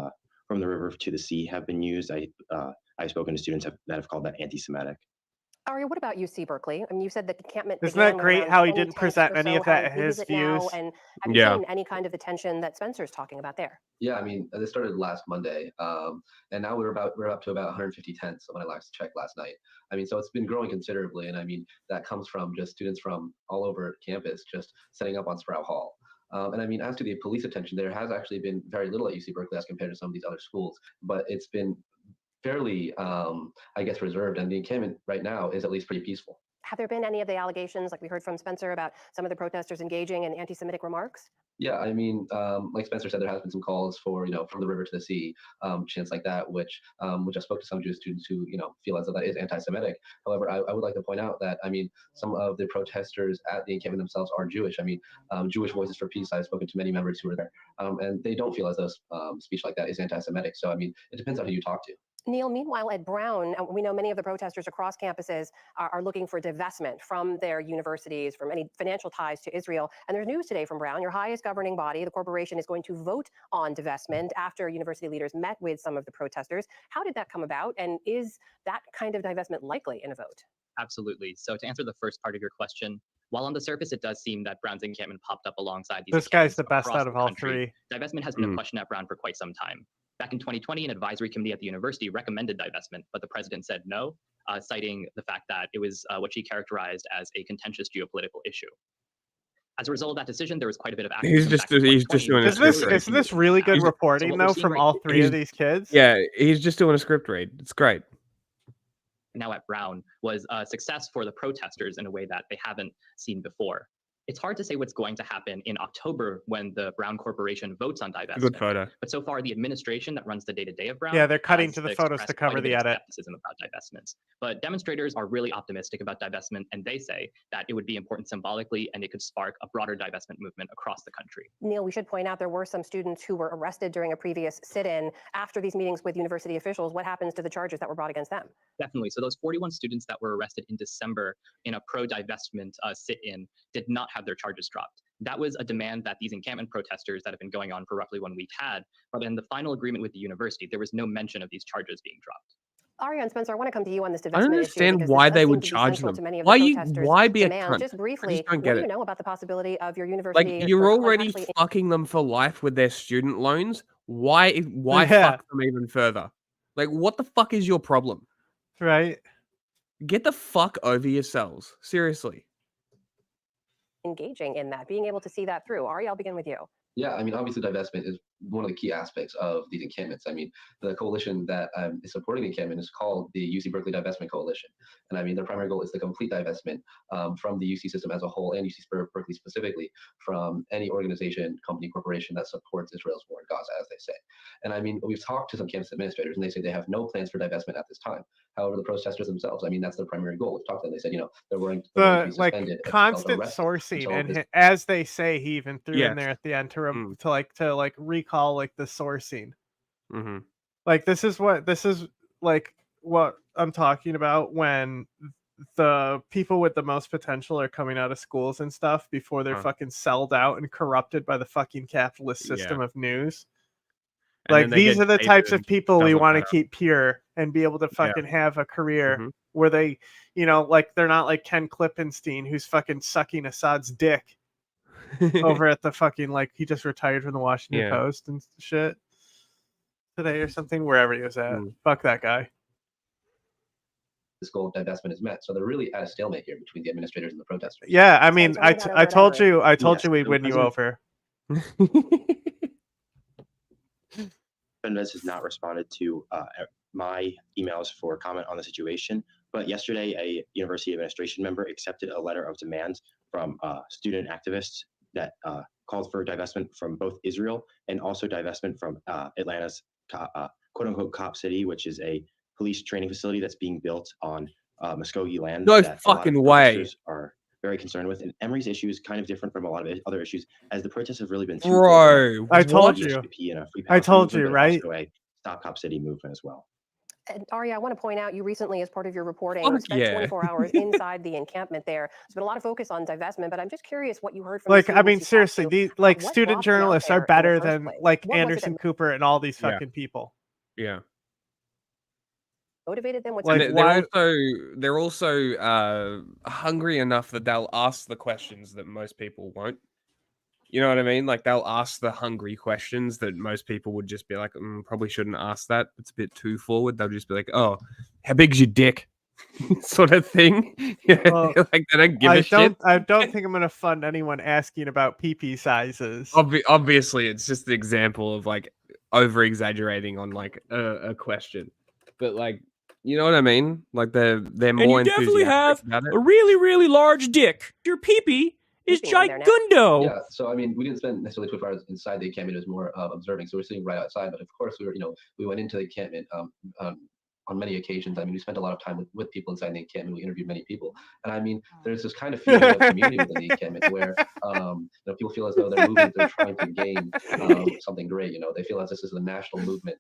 from the river to the sea have been used. I've spoken to students that have called that anti-Semitic. Arya, what about UC Berkeley? I mean, you said that the encampment. Isn't that great how he didn't present any of that his views? And have you seen any kind of the tension that Spencer's talking about there? Yeah, I mean, this started last Monday, and now we're up to about 150 tents when I last checked last night. I mean, so it's been growing considerably, and I mean that comes from just students from all over campus just setting up on Sprout Hall. And I mean, as to the police attention, there has actually been very little at UC Berkeley as compared to some of these other schools, but it's been fairly, I guess, reserved. And the encampment right now is at least pretty peaceful. Have there been any of the allegations, like we heard from Spencer, about some of the protesters engaging in anti-Semitic remarks? Yeah, I mean, like Spencer said, there has been some calls for, from the river to the sea, chants like that, which I spoke to some Jewish students who, feel as though that is anti-Semitic. However, I would like to point out that, I mean, some of the protesters at the encampment themselves are Jewish. I mean, Jewish Voices for Peace, I've spoken to many members who were there, and they don't feel as though speech like that is anti-Semitic. So, I mean, it depends on who you talk to. Neil, meanwhile, at Brown, we know many of the protesters across campuses are looking for divestment from their universities, from any financial ties to Israel. And there's news today from Brown, your highest governing body, the corporation, is going to vote on divestment after university leaders met with some of the protesters. How did that come about? And is that kind of divestment likely in a vote? Absolutely. So to answer the first part of your question, while on the surface it does seem that Brown's encampment popped up alongside these. This guy's the best out of all three. Divestment has been a question at Brown for quite some time. Back in 2020, an advisory committee at the university recommended divestment, but the president said no, citing the fact that it was what she characterized as a contentious geopolitical issue. As a result of that decision, there was quite a bit of action. He's just doing a script read. Isn't this really good reporting though from all three of these kids? Yeah, he's just doing a script read. It's great. Now at Brown was a success for the protesters in a way that they haven't seen before. It's hard to say what's going to happen in October when the Brown Corporation votes on divestment. Good photo. But so far, the administration that runs the day-to-day of Brown, yeah, they're cutting to the photos to cover the edit. Skepticism about divestments. But demonstrators are really optimistic about divestment, and they say that it would be important symbolically, and it could spark a broader divestment movement across the country. Neil, we should point out there were some students who were arrested during a previous sit-in. After these meetings with university officials, what happens to the charges that were brought against them? Definitely. So those 41 students that were arrested in December in a pro-divestment sit-in did not have their charges dropped. That was a demand that these encampment protesters that have been going on for roughly 1 week had, but in the final agreement with the university, there was no mention of these charges being dropped. Aria and Spencer, I want to come to you on this divestment I don't understand issue why they would charge them. Why be a cunt? Just briefly, I just don't what get do it. you know about the possibility of your university? Like, you're already fucking them for life with their student loans. Why fuck them even further? Like, what the fuck is your problem? Right. Get the fuck over yourselves. Seriously. Engaging in that, being able to see that through. Aria, I'll begin with you. Yeah, I mean, obviously, divestment is one of the key aspects of these encampments. I mean, the coalition that is supporting the encampment is called the UC Berkeley Divestment Coalition. And I mean, their primary goal is the complete divestment from the UC system as a whole and UC Berkeley specifically from any organization, company, corporation that supports Israel's war in Gaza, as they say. And I mean, we've talked to some campus administrators and they say they have no plans for divestment at this time. However, the protesters themselves, I mean, that's their primary goal. We've talked to them. They said, you know, they're willing to be suspended. Constant sourcing, and as they say, he even threw in there at the end to recall like the sourcing. Mm-hmm. Like this is like what I'm talking about when the people with the most potential are coming out of schools and stuff before they're fucking sold out and corrupted by the fucking capitalist system of news. And like these are the types of people we want to keep pure and be able to fucking have a career where they, you know, like they're not like Ken Klippenstein who's fucking sucking Assad's dick over at the fucking, like, he just retired from the Washington Post and shit today or something, wherever he was at. Fuck that guy. This goal of divestment is met. So they're really at a stalemate here between the administrators and the protesters. Yeah, I mean, I told you we'd win you over. Fernandez has not responded to my emails for comment on the situation, but yesterday a university administration member accepted a letter of demand from student activists that called for divestment from both Israel and also divestment from Atlanta's quote-unquote cop city, which is a police training facility that's being built on Muskogee land. No that fucking a lot of way. protesters are very concerned with. And Emory's issue is kind of different from a lot of other issues, as the protests have really been Bro, I told you. I told you, right? Also a Stop Cop City movement as well. And Aria, I want to point out you recently, as part of your reporting, Fuck spent 24 hours inside the encampment there. There's been a lot of focus on divestment, but I'm just curious what you heard from Like, the I mean, students you talked seriously, to. these like What student brought them out journalists there are in the better first than place? like What was it Anderson that Cooper and all these fucking people. Yeah. motivated them? What's Like, the they're also hungry enough that they'll ask the questions that most people won't. You know what I mean? Like, they'll ask the hungry questions that most people would just be like, probably shouldn't ask that. It's a bit too forward. They'll just be like, oh, how big's your dick? Sort of thing. Yeah, Well, like, they don't give a shit. I don't think I'm going to fund anyone asking about pee sizes. Obviously, it's just the example of, like, over-exaggerating on, like, a question. But, like, you know what I mean? Like, they're more and you definitely enthusiastic have about it. a really, really large dick. Your peepee is gigundo. Yeah, so I mean, we didn't spend necessarily 24 hours inside the encampment. It was more observing. So we're sitting right outside. But of course, we went into the encampment on many occasions. I mean, we spent a lot of time with people inside the encampment. We interviewed many people, and I mean, there's this kind of feeling of community within the encampment where people feel as though they're moving, they're trying to gain something great. You know, they feel as this is a national movement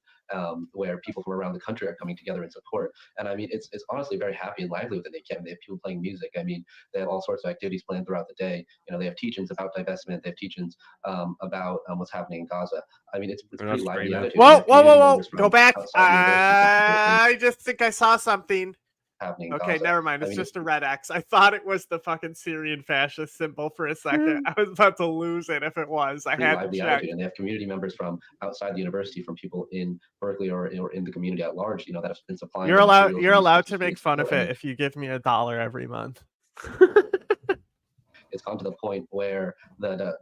where people from around the country are coming together in support. And I mean, it's honestly very happy and lively within the encampment. They have people playing music. I mean, they have all sorts of activities planned throughout the day. You know, they have teach-ins about divestment. They have teach-ins about what's happening in Gaza. I mean, it's pretty lively attitude. Whoa! Go back. I just think I saw something. Happening. Okay, never mind. It's just a red X. I thought it was the fucking Syrian fascist symbol for a second. I was about to lose it if it was. I had to check. And they have community members from outside the university, from people in Berkeley or in the community at large. You know, that have been supplying. You're allowed to make fun of it if you give me $1 every month. it's come to the point where the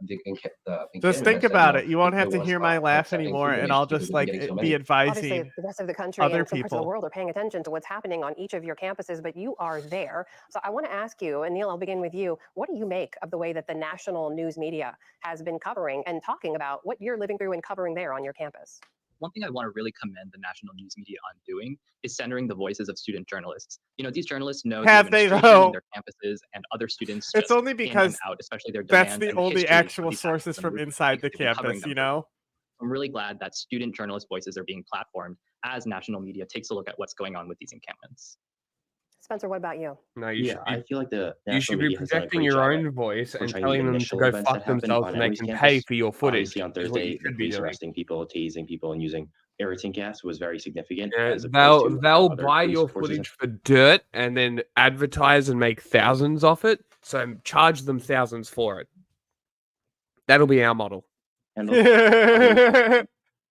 just think about it. You won't have to hear my laugh anymore, and I'll just like be advising Obviously, the rest of the country other and some parts of the people. world are paying attention to what's happening on each of your campuses, but you are there. So I want to ask you, and Neil, I'll begin with you. What do you make of the way that the national news media has been covering and talking about what you're living through and covering there on your campus? One thing I want to really commend the national news media on doing is centering the voices of student journalists. You know, these journalists know Have the they, administration though? and their campuses and other students. It's just only in because and out, especially their that's demands the and the only history of actual these sources actions and from movements inside the they've been covering campus, them you for. know? I'm really glad that student journalist voices are being platformed as national media takes a look at what's going on with these encampments. Spencer, what about you? No, you should. I feel like the You national should be media has done a projecting great your job own at voice and portraying the telling them to initial go events fuck that happen themselves, on and they Emory's can campus. pay for your footage. Obviously, on Is what you Thursday, the should be police doing. arresting people, tasing people, and using irritant gas was very significant. Yeah, as opposed to they'll other buy police your forces footage for dirt and then advertise and make thousands off it. So charge them thousands for it. That'll be our model.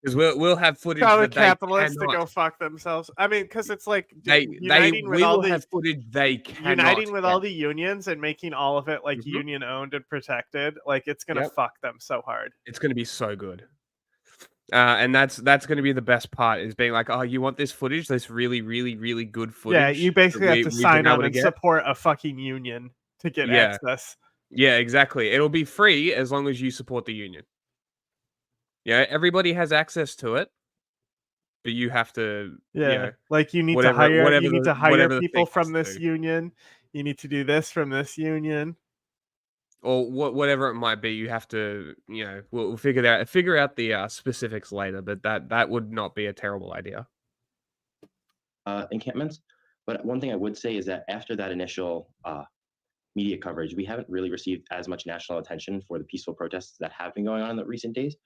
Because we'll have footage Tell the that they capitalists to cannot. go fuck themselves. I mean, because it's like We will have footage they cannot. Uniting with all get. the unions and making all of it like Mhm. union owned and protected. Like it's gonna Yep. fuck them so hard. It's gonna be so good. And that's going to be the best part is being like, oh, you want this footage? This really, really, really good footage. Yeah, you basically have to we've sign been able on to and get? support a fucking union to get Yeah. access. Yeah, exactly. It'll be free as long as you support the union. Yeah, everybody has access to it, but you have to. Yeah, You know, like you need whatever, to hire whatever you need the, to hire whatever the people thing has from to this do. union. You need to do this from this union. Or whatever it might be. You have to. You know, we'll figure out the specifics later. But that would not be a terrible idea. Encampments. But one thing I would say is that after that initial media coverage, we haven't really received as much national attention for the peaceful protests that have been going on in the recent days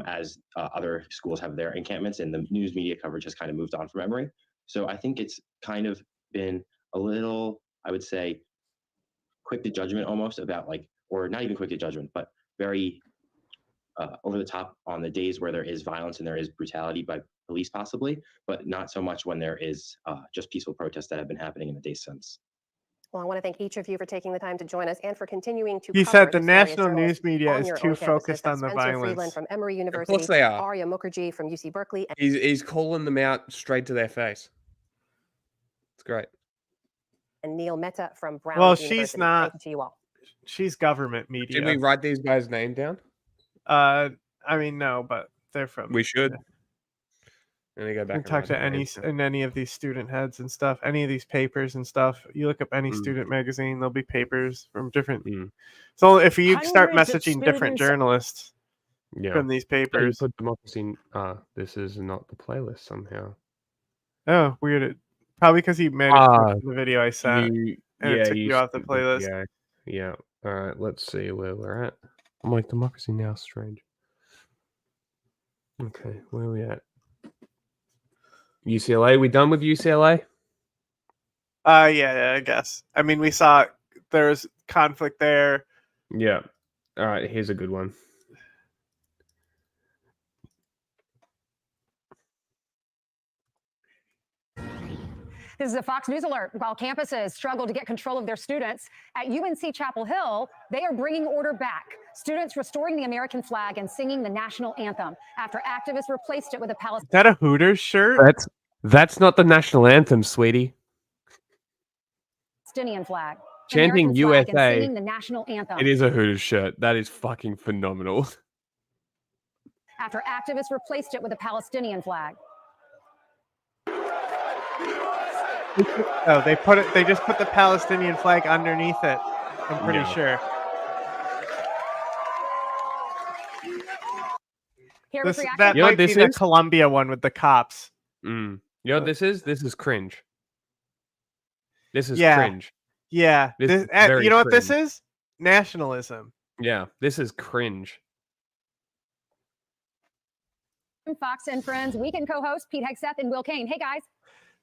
as other schools have their encampments, and the news media coverage has kind of moved on from Emory. So I think it's kind of been a little, I would say, quick to judgment almost about like, or not even quick to judgment, but very over the top on the days where there is violence and there is brutality by police possibly, but not so much when there is just peaceful protests that have been happening in the days since. Well, I want to thank each of you for taking the time to join us and for continuing to He cover said the this story of national journalists news media on is your too own campuses. focused That's on the Spencer violence. Friedland from Emory Of University, course they are. Arya Mukherjee from UC Berkeley, He's calling them out straight to their face. It's great. and Neil Mehta from Brown Well, University. she's not. Thank you to you all. She's government media. Did we write these guys' name down? I mean, no, but they're from. We should. And they go You back can talk and to write their any names down. in any of these student heads and stuff, any of these papers and stuff. You look up any student magazine, there'll be papers from different. So if you start Hundreds of messaging different students- journalists Yeah. from these Yeah, you papers, put democracy in, this is not the playlist somehow. oh weird, probably because you made it the video I sent, and it took you off the skipped playlist. Yeah. All right. Let's see where we're at. I'm like democracy now. Strange. Okay, where are we at? UCLA. We done with UCLA? Yeah, I guess. I mean, we saw there's conflict there. Yeah. All right. Here's a good one. This is a Fox News alert. While campuses struggle to get control of their students, at UNC Chapel Hill, they are bringing order back. Students restoring the American flag and singing the national anthem after activists replaced it with a Is that a Hooters shirt? That's not the national anthem, sweetie. Palestinian flag. Chanting American flag and USA. singing the national anthem. It is a Hooters shirt. That is fucking phenomenal. After activists replaced it with a Palestinian flag. Oh, they put it. They just put the Palestinian flag underneath it. I'm pretty sure. Here This, with reaction. that You know might what this be the is? Columbia one with the cops. You know what this is? This is cringe. This is Yeah. cringe. Yeah. This is You very know what this cringe. is? Nationalism. Yeah, this is cringe. Fox and Friends weekend co-hosts Pete Hegseth and Will Kane. Hey guys.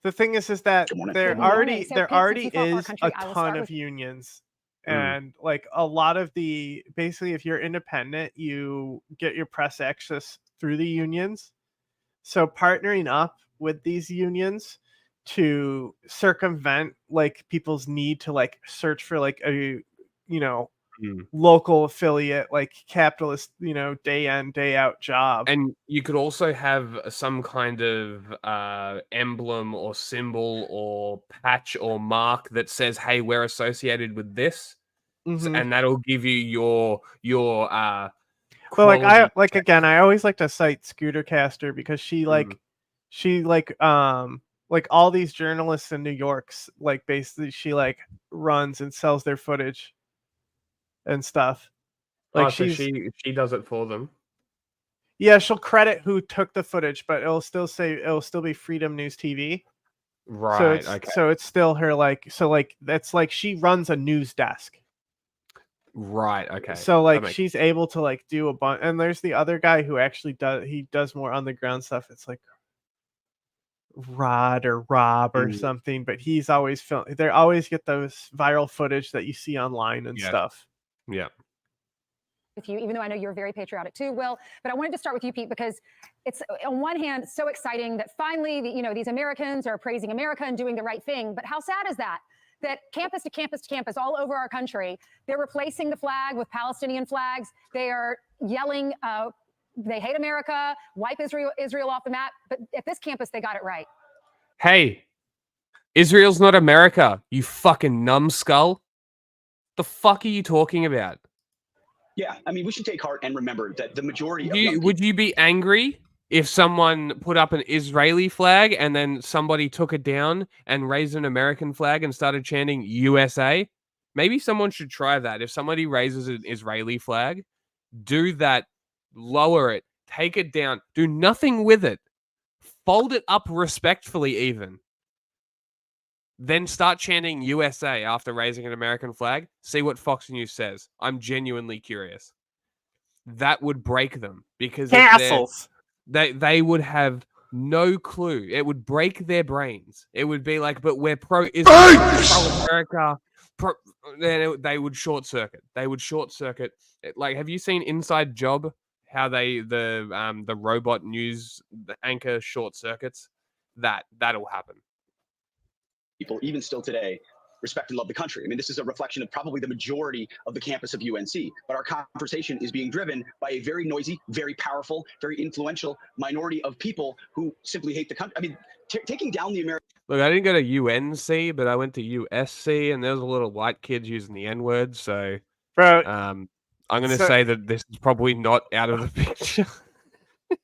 The thing is that there Good morning. So, there Pete, already since you fought for our is country, a I will ton start of with- unions, and like a lot of the basically, if you're independent, you get your press access through the unions. So partnering up with these unions to circumvent like people's need to like search for like a local affiliate, like capitalist, day in, day out job. And you could also have some kind of emblem or symbol or patch or mark that says, "Hey, we're associated with this," and that'll give you your But quality again, I always like to cite Scootercaster because she all these journalists in New York's basically she runs and sells their footage and stuff. so she does it for them. Yeah, she'll credit who took the footage, but it'll still be Freedom News TV. Right. So it's still her that's she runs a news desk. Right. Okay. So she's able to do a bunch, and there's the other guy who actually does more on the ground stuff. It's like Rod or Rob or something, but he's always they always get those viral footage that you see online and stuff. Yeah. With you, even though I know you're very patriotic too, Will. But I wanted to start with you, Pete, because it's on one hand so exciting that finally, these Americans are praising America and doing the right thing. But how sad is that? That campus to campus to campus all over our country, they're replacing the flag with Palestinian flags. They are yelling, they hate America, wipe Israel off the map. But at this campus, they got it right. Hey, Israel's not America, you fucking numbskull. The fuck are you talking about? Yeah, I mean, we should take heart and remember that the majority of would you be angry if someone put up an Israeli flag and then somebody took it down and raised an American flag and started chanting USA? Maybe someone should try that. If somebody raises an Israeli flag, do that, lower it, take it down, do nothing with it, fold it up respectfully even. Then start chanting USA after raising an American flag. See what Fox News says. I'm genuinely curious. That would break them because castles. They would have no clue. It would break their brains. It would be like, but we're pro-Israel, pro-America. Then they would short circuit. They would short circuit. Have you seen Inside Job? How the robot news anchor short circuits? That'll happen. people, even still today, respect and love the country. I mean, this is a reflection of probably the majority of the campus of UNC, but our conversation is being driven by a very noisy, very powerful, very influential minority of people who simply hate the country. I mean, taking down the American... Look, I didn't go to UNC, but I went to USC, and there was a little white kids using the N-word, so... Bro, I'm going to say that this is probably not out of the picture.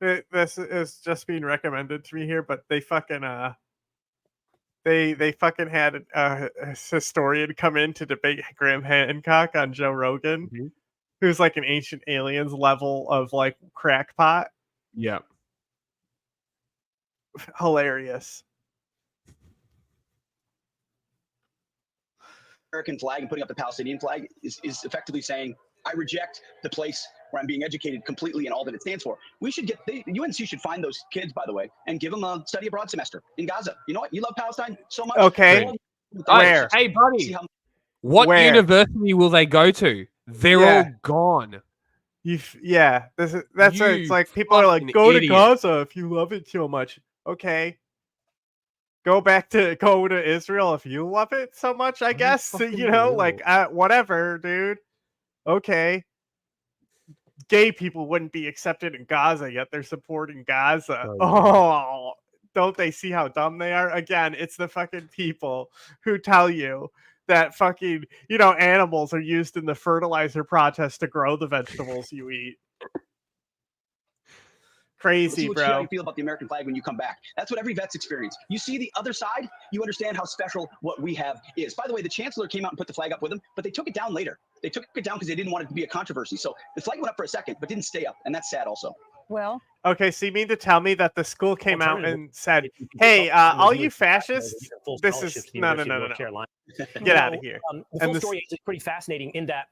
This is just being recommended to me here, but they fucking... They fucking had a historian come in to debate Graham Hancock on Joe Rogan, who's like an Ancient Aliens level of like crackpot. Yeah. Hilarious. American flag and putting up the Palestinian flag is effectively saying, I reject the place where I'm being educated completely and all that it stands for. We should get, UNC should find those kids, by the way, and give them a study abroad semester in Gaza. You know what? You love Palestine so much. Okay. Where? Hey, buddy. What university will they go to? They're all gone. Yeah, that's what it's like. People are like, go to Gaza if you love it so much. Okay. Go to Israel if you love it so much, I guess. You know, like whatever, dude. Okay. Gay people wouldn't be accepted in Gaza, yet they're supporting Gaza. Oh, don't they see how dumb they are? Again, it's the fucking people who tell you that fucking, animals are used in the fertilizer process to grow the vegetables you eat. Crazy, bro. How you feel about the American flag when you come back. That's what every vet's experience. You see the other side, you understand how special what we have is. By the way, the chancellor came out and put the flag up with him, but they took it down later. They took it down because they didn't want it to be a controversy. So the flag went up for a second, but didn't stay up, and that's sad also. Well, okay, so you mean to tell me that the school came out and said, hey, all you fascists, this is no. Get out of here. The full story is pretty fascinating in that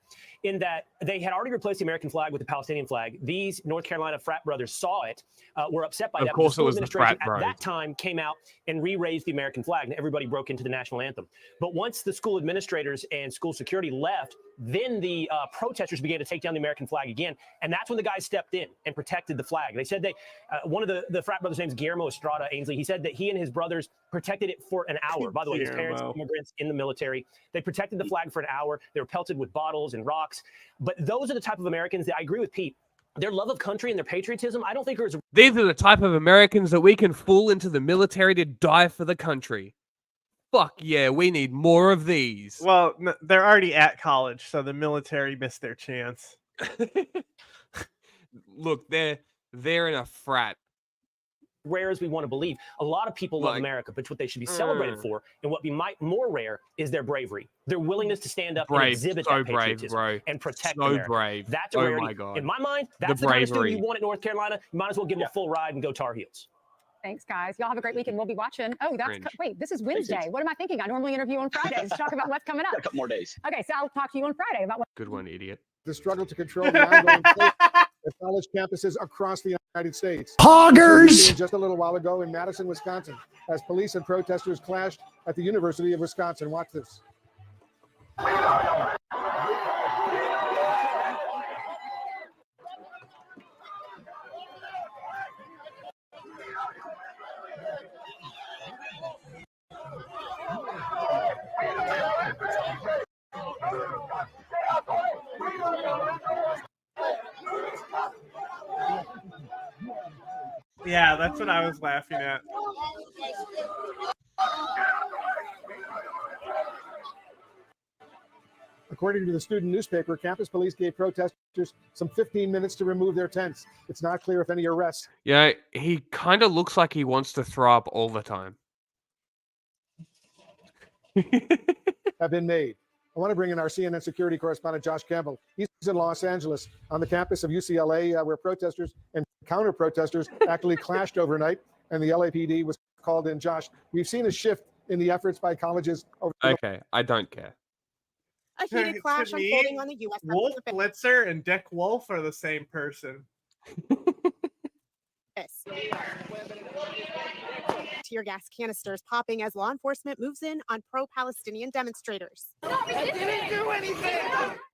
they had already replaced the American flag with the Palestinian flag. These North Carolina frat brothers saw it, were upset by that. Of course, it was the frat at that time came out and re-raised the American flag, and everybody broke into the national anthem. But once the school administrators and school security left, then the protesters began to take down the American flag again, and that's when the guys stepped in and protected the flag. They said they, one of the frat brothers' name's Guillermo Estrada Ainsley. He said that he and his brothers protected it for an hour. By the way, his parents, immigrants in the military, they protected the flag for an hour. They were pelted with bottles and rocks. But those are the type of Americans that I agree with Pete. Their love of country and their patriotism, I don't think are as... These are the type of Americans that we can fool into the military to die for the country. Fuck yeah, we need more of these. Well, they're already at college, so the military missed their chance. Look, they're in a frat. Rare as we want to believe. A lot of people love America, but what they should be celebrated for, and what be more rare, is their bravery. Their willingness to stand up and exhibit that patriotism and protect America. Brave. That's a rarity. My God. In my mind, that's the kind of student you want at North Carolina. You might as well give them a full ride and go Tar Heels. Thanks, guys. Y'all have a great weekend. We'll be watching. Oh, wait, this is Wednesday. What am I thinking? I normally interview on Fridays to talk about what's coming up. A couple more days. Okay, so I'll talk to you on Friday about what. Good one, idiot. The struggle to control the ongoing at college campuses across the United States. Poggers! Just a little while ago in Madison, Wisconsin, as police and protesters clashed at the University of Wisconsin. Watch this. Yeah, that's what I was laughing at. According to the student newspaper, campus police gave protesters some 15 minutes to remove their tents. It's not clear if any arrests. Yeah, he kind of looks like he wants to throw up all the time. Have been made. I want to bring in our CNN security correspondent, Josh Campbell. He's in Los Angeles on the campus of UCLA, where protesters and counter-protesters actually clashed overnight, and the LAPD was called in. Josh, we've seen a shift in the efforts by colleges. Okay, I don't care. A heated clash unfolding on the U.S. Wolf Blitzer and Dick Wolf are the same person. Tear gas canisters popping as law enforcement moves in on pro-Palestinian demonstrators. I didn't do anything!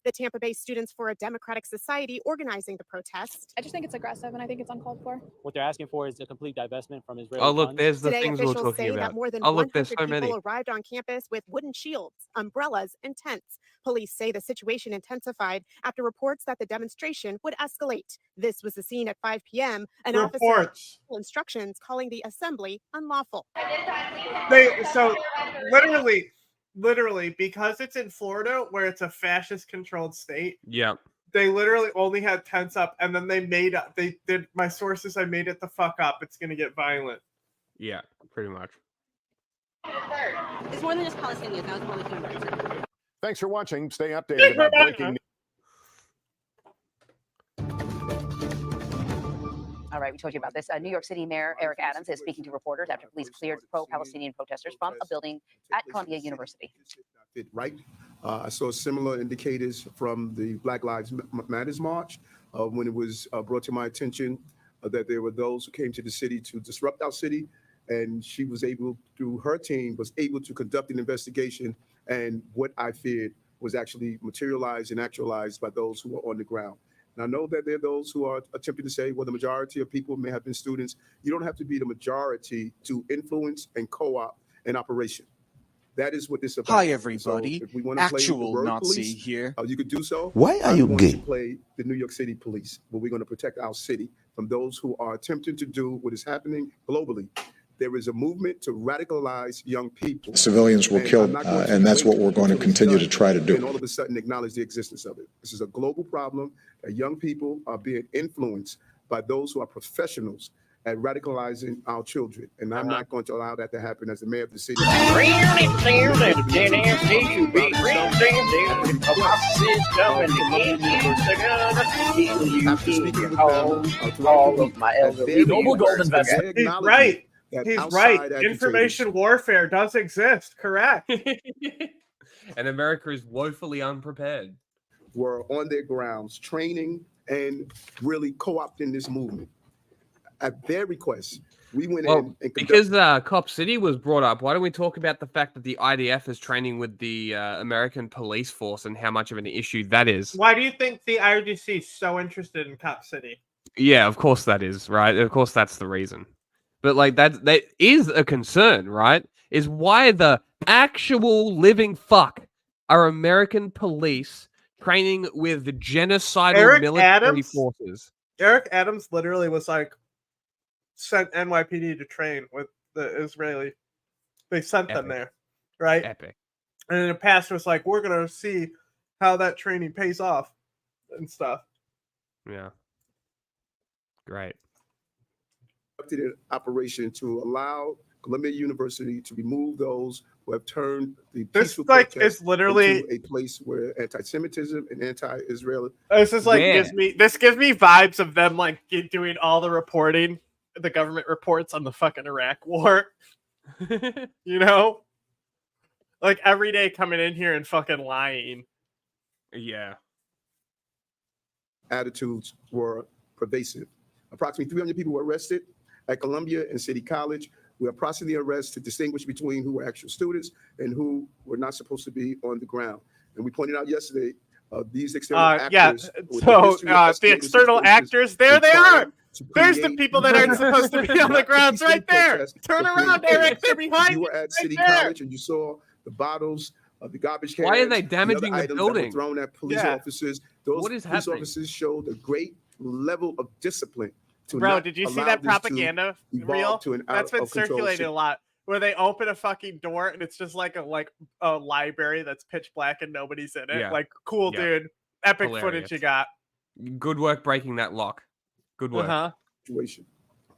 The Tampa Bay Students for a Democratic Society organizing the protest. I just think it's aggressive and I think it's uncalled for. What they're asking for is a complete divestment from Israeli Oh, look, funds. there's the Today, things we're officials talking say about. that more than Oh, look, 100 there's so many. people arrived on campus with wooden shields, umbrellas, and tents. Police say the situation intensified after reports that the demonstration would escalate. This was the scene at 5 p.m. An officer instructions calling the assembly unlawful. So literally, because it's in Florida where it's a fascist-controlled state. Yeah. They literally only had tents up, and then they did. My sources, I made it the fuck up. It's gonna get violent. Yeah, pretty much. It's more than just Palestinians. Now it's more than human. Thanks for watching. Stay updated about breaking news. All right, we told you about this. New York City Mayor Eric Adams is speaking to reporters after police cleared pro-Palestinian protesters from a building at Columbia University. Right. I saw similar indicators from the Black Lives Matters march when it was brought to my attention that there were those who came to the city to disrupt our city, and she was able, through her team, was able to conduct an investigation, and what I feared was actually materialized and actualized by those who were on the ground. And I know that there are those who are attempting to say, well, the majority of people may have been students. You don't have to be the majority to influence and co-op an operation. That is what this is about. Hi, everybody. So if we want to play the Actual word Nazi police, here. You could do so. Why are I'm you going gay? to play the New York City police, but we're going to protect our city from those who are attempting to do what is happening globally. There is a movement to radicalize young people. Civilians were killed, and that's what we're going to continue to try to And do. all of a sudden acknowledge the existence of it. This is a global problem that young people are being influenced by those who are professionals at radicalizing our children. And I'm not going to allow that to happen as the mayor of the city. He's right. He's right. Information warfare does exist. Correct. And America is woefully unprepared. Were on their grounds training and really co-opting this movement. At their request, we went in and because Cop City was brought up, why don't we talk about the fact that the IDF is training with the American police force and how much of an issue that is? Why do you think the IRGC is so interested in Cop City? Yeah, of course that is, right? Of course that's the reason. But like that is a concern, right? Is why the actual living fuck are American police training with genocidal military forces? Eric Adams literally was like sent NYPD to train with the Israeli. They sent them there, right? Epic. And in the past, it was like, we're gonna see how that training pays off and stuff. Yeah. Great. An operation to allow Columbia University to remove those who have turned the peaceful protest is literally into a place where anti-Semitism and anti-Israel. This is like gives me vibes of them like doing all the reporting, the government reports on the fucking Iraq war. You know, like every day coming in here and fucking lying. Yeah. Attitudes were pervasive. Approximately 300 people were arrested at Columbia and City College. We are processing the arrests to distinguish between who were actual students and who were not supposed to be on the ground. And we pointed out yesterday these external actors. So the external actors, there they are. There's the people that aren't supposed to be on the grounds right there. Turn around, Eric. They're behind you. You were at City College and you saw the bottles of the garbage cans. Why are they damaging the building? Thrown at police officers. Those what is police happening? officers showed a great level of discipline. Bro, did you see that propaganda reel? That's been circulated a lot. Where they open a fucking door and it's just like a library that's pitch black and nobody's in it. Yeah. Like, cool, dude. Epic footage you got. Good work breaking that lock. Good work. Situation.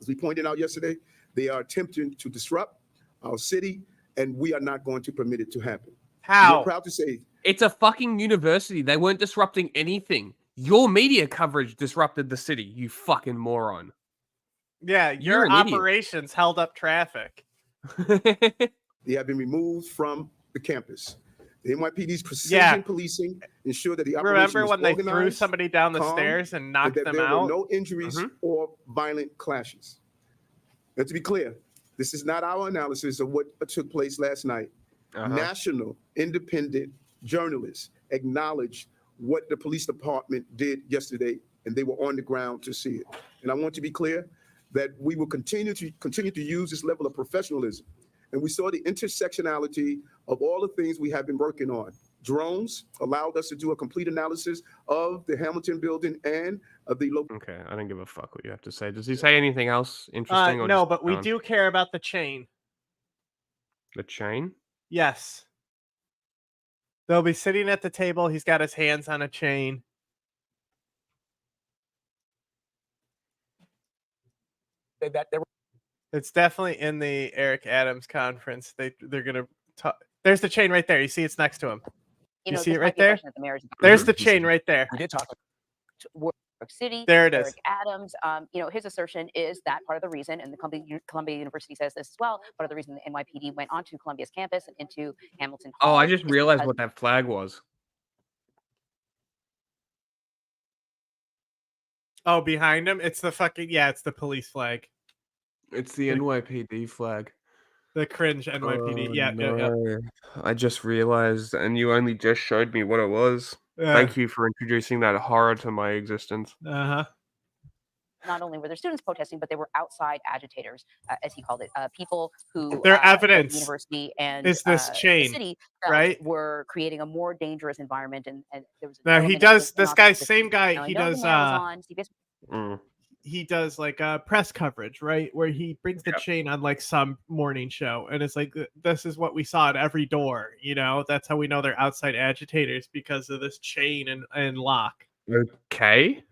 As we pointed out yesterday, they are attempting to disrupt our city, and we are not going to permit it to happen. How? We're proud to say it's a fucking university. They weren't disrupting anything. Your media coverage disrupted the city, you fucking moron. Yeah, your operations held up traffic. They have been removed from the campus. The NYPD's precision policing ensure that the operation Remember was when they organized, threw somebody down the calm, stairs and knocked that them there out? were no injuries or violent clashes. And to be clear, this is not our analysis of what took place last night. National independent journalists acknowledged what the police department did yesterday, and they were on the ground to see it. And I want to be clear that we will continue to use this level of professionalism. And we saw the intersectionality of all the things we have been working on. Drones allowed us to do a complete analysis of the Hamilton building and of the local. Okay, I don't give a fuck what you have to say. Does he say anything else interesting? Or No, just but we do care about the chain. The chain? Yes. They'll be sitting at the table. He's got his hands on a chain. It's definitely in the Eric Adams conference. They're gonna talk. There's the chain right there. You see, it's next to him. You see it right there. There's the chain right there. We did talk. York City. There it is. Eric Adams. His assertion is that part of the reason, and the Columbia University says this as well. Part of the reason the NYPD went onto Columbia's campus and into Hamilton Hall. Oh, I just realized what that flag was. Oh, behind him, it's the fucking it's the police flag. It's the NYPD flag. The cringe NYPD. No. I just realized, and you only just showed me what it was. Thank you for introducing that horror to my existence. Not only were there students protesting, but they were outside agitators, as he called it, people who their evidence the university and is this chain, the city right? Were creating a more dangerous environment, and there was. Now he does. This guy, same guy. He does. He does like press coverage, right? Where he brings the chain on like some morning show, and it's like, this is what we saw at every door. You know, that's how we know they're outside agitators, because of this chain and lock. Okay.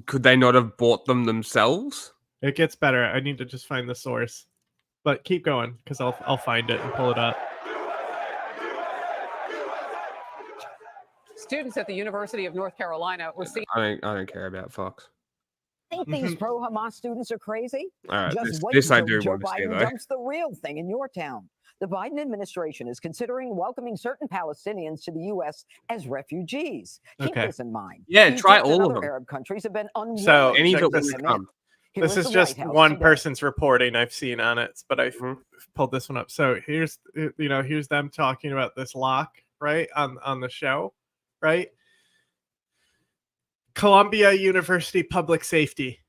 Could they not have bought them themselves? It gets better. I need to just find the source, but keep going because I'll find it and pull it up. Students at the University of North Carolina were seeing. I don't care about Fox. Think these pro-Hamas students are crazy? All right, Just wait this I until do Joe want to see, Biden though. dumps the real thing in your town. The Biden administration is considering welcoming certain Palestinians to the U.S. as refugees. Keep this in mind. Yeah, try Egypt and all of other them. Arab countries have been unwilling So to check welcome this. them. This is just one person's reporting I've seen on it, but I pulled this one up. So here's them talking about this lock, right, on the show, right? Columbia University Public Safety.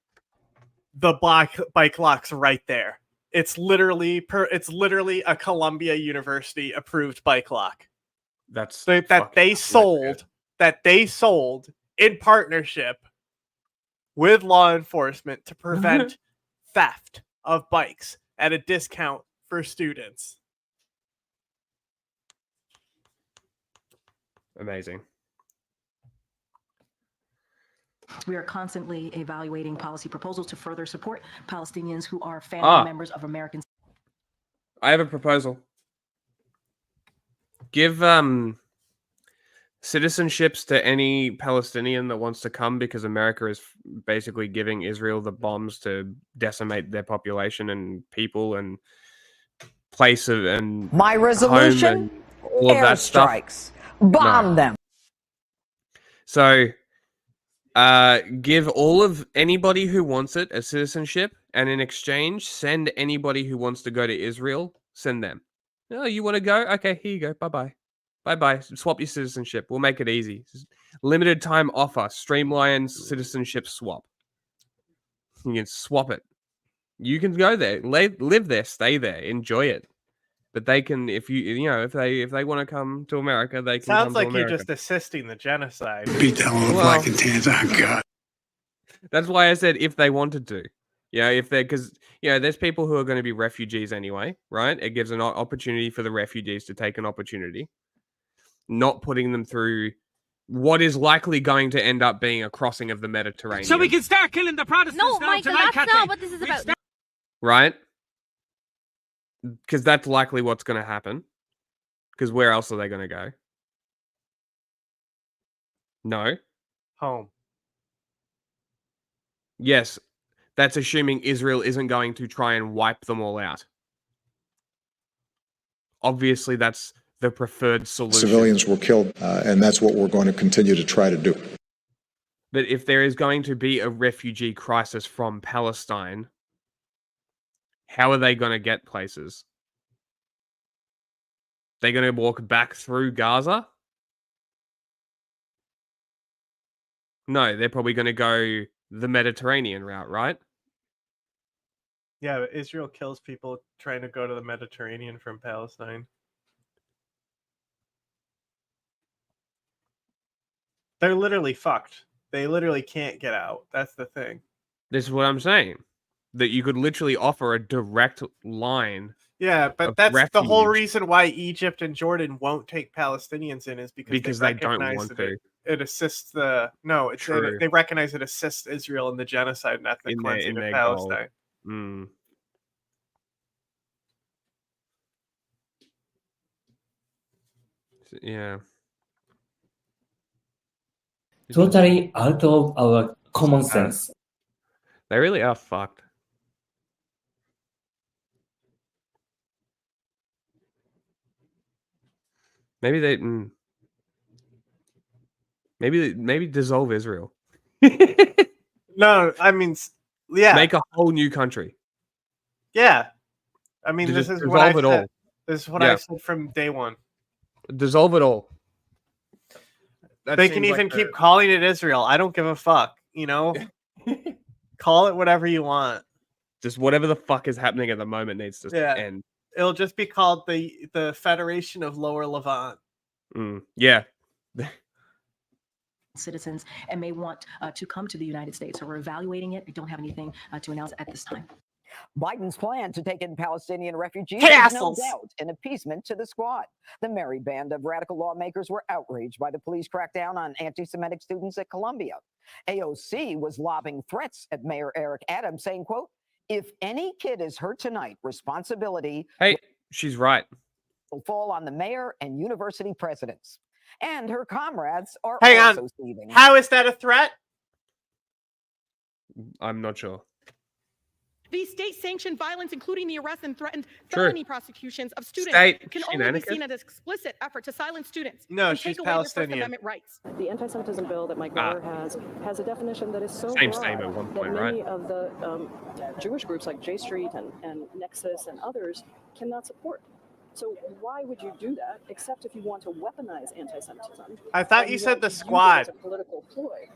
The black bike lock's right there. It's literally a Columbia University approved bike lock. That they sold in partnership with law enforcement to prevent theft of bikes at a discount for students. Amazing. We are constantly evaluating policy proposals to further support Palestinians who are family members of Americans. I have a proposal. Give citizenships to any Palestinian that wants to come, because America is basically giving Israel the bombs to decimate their population and people and place of and my resolution: home and all of that stuff. Airstrikes, bomb them. So, give all of anybody who wants it a citizenship, and in exchange, send anybody who wants to go to Israel. Send them. Oh, you want to go? Okay, here you go. Bye-bye. Bye-bye. Swap your citizenship. We'll make it easy. Limited time offer. Streamline citizenship swap. You can swap it. You can go there. Live there. Stay there. Enjoy it. But they can, if they want to come to America, they can come Sounds to like America. you're just assisting the genocide. Beat that one black and tans. Oh, God. That's why I said if they wanted to. Yeah, if they're, because there's people who are going to be refugees anyway, right? It gives an opportunity for the refugees to take an opportunity, not putting them through what is likely going to end up being a crossing of the Mediterranean. So we can start killing the Protestants No, now Michael, tonight, that's not what this is about. Right? Because that's likely what's going to happen. Because where else are they going to go? No. Home. Yes. That's assuming Israel isn't going to try and wipe them all out. Obviously, that's the preferred solution. Civilians were killed, and that's what we're going to continue to try to do. But if there is going to be a refugee crisis from Palestine, how are they going to get places? They're going to walk back through Gaza? No, they're probably going to go the Mediterranean route, right? Yeah, but Israel kills people trying to go to the Mediterranean from Palestine. They're literally fucked. They literally can't get out. That's the thing. This is what I'm saying. That you could literally offer a direct line. Yeah, but that's the whole reason why Egypt and Jordan won't take Palestinians in, is because they don't recognize want that to. it assists the they recognize it assists Israel in the genocide and ethnic cleansing of Palestine. Mm. Yeah. Totally out of our common sense. They really are fucked. Maybe they maybe dissolve Israel. No, I mean, yeah. Make a whole new country. Yeah. I mean, this is what I said. All. This is what I said from day one. Dissolve it all. They can even keep calling it Israel. I don't give a fuck, Call it whatever you want. Just whatever the fuck is happening at the moment needs to end. It'll just be called the Federation of Lower Levant. Yeah. Citizens and may want to come to the United States. So we're evaluating it. I don't have anything to announce at this time. Biden's plan to take in Palestinian refugees is no doubt an appeasement to the squad. The merry band of radical lawmakers were outraged by the police crackdown on anti-Semitic students at Columbia. AOC was lobbing threats at Mayor Eric Adams, saying, quote, "If any kid is hurt tonight, responsibility..." Hey, she's right. ...will fall on the mayor and university presidents. And her comrades are also also seething. How is that a threat? I'm not sure. These state-sanctioned violence, including the arrest and threatened felony prosecutions of students, can only be seen as an explicit effort to silence students and she's take away their First Palestinian. Amendment rights. The anti-Semitism bill that Mike Miller has a definition that is so Same broad statement at one point, that many right? of the Jewish groups like J Street and Nexus and others cannot support. So why would you do that, except if you want to weaponize anti-Semitism? I thought you said the squad. As a political ploy.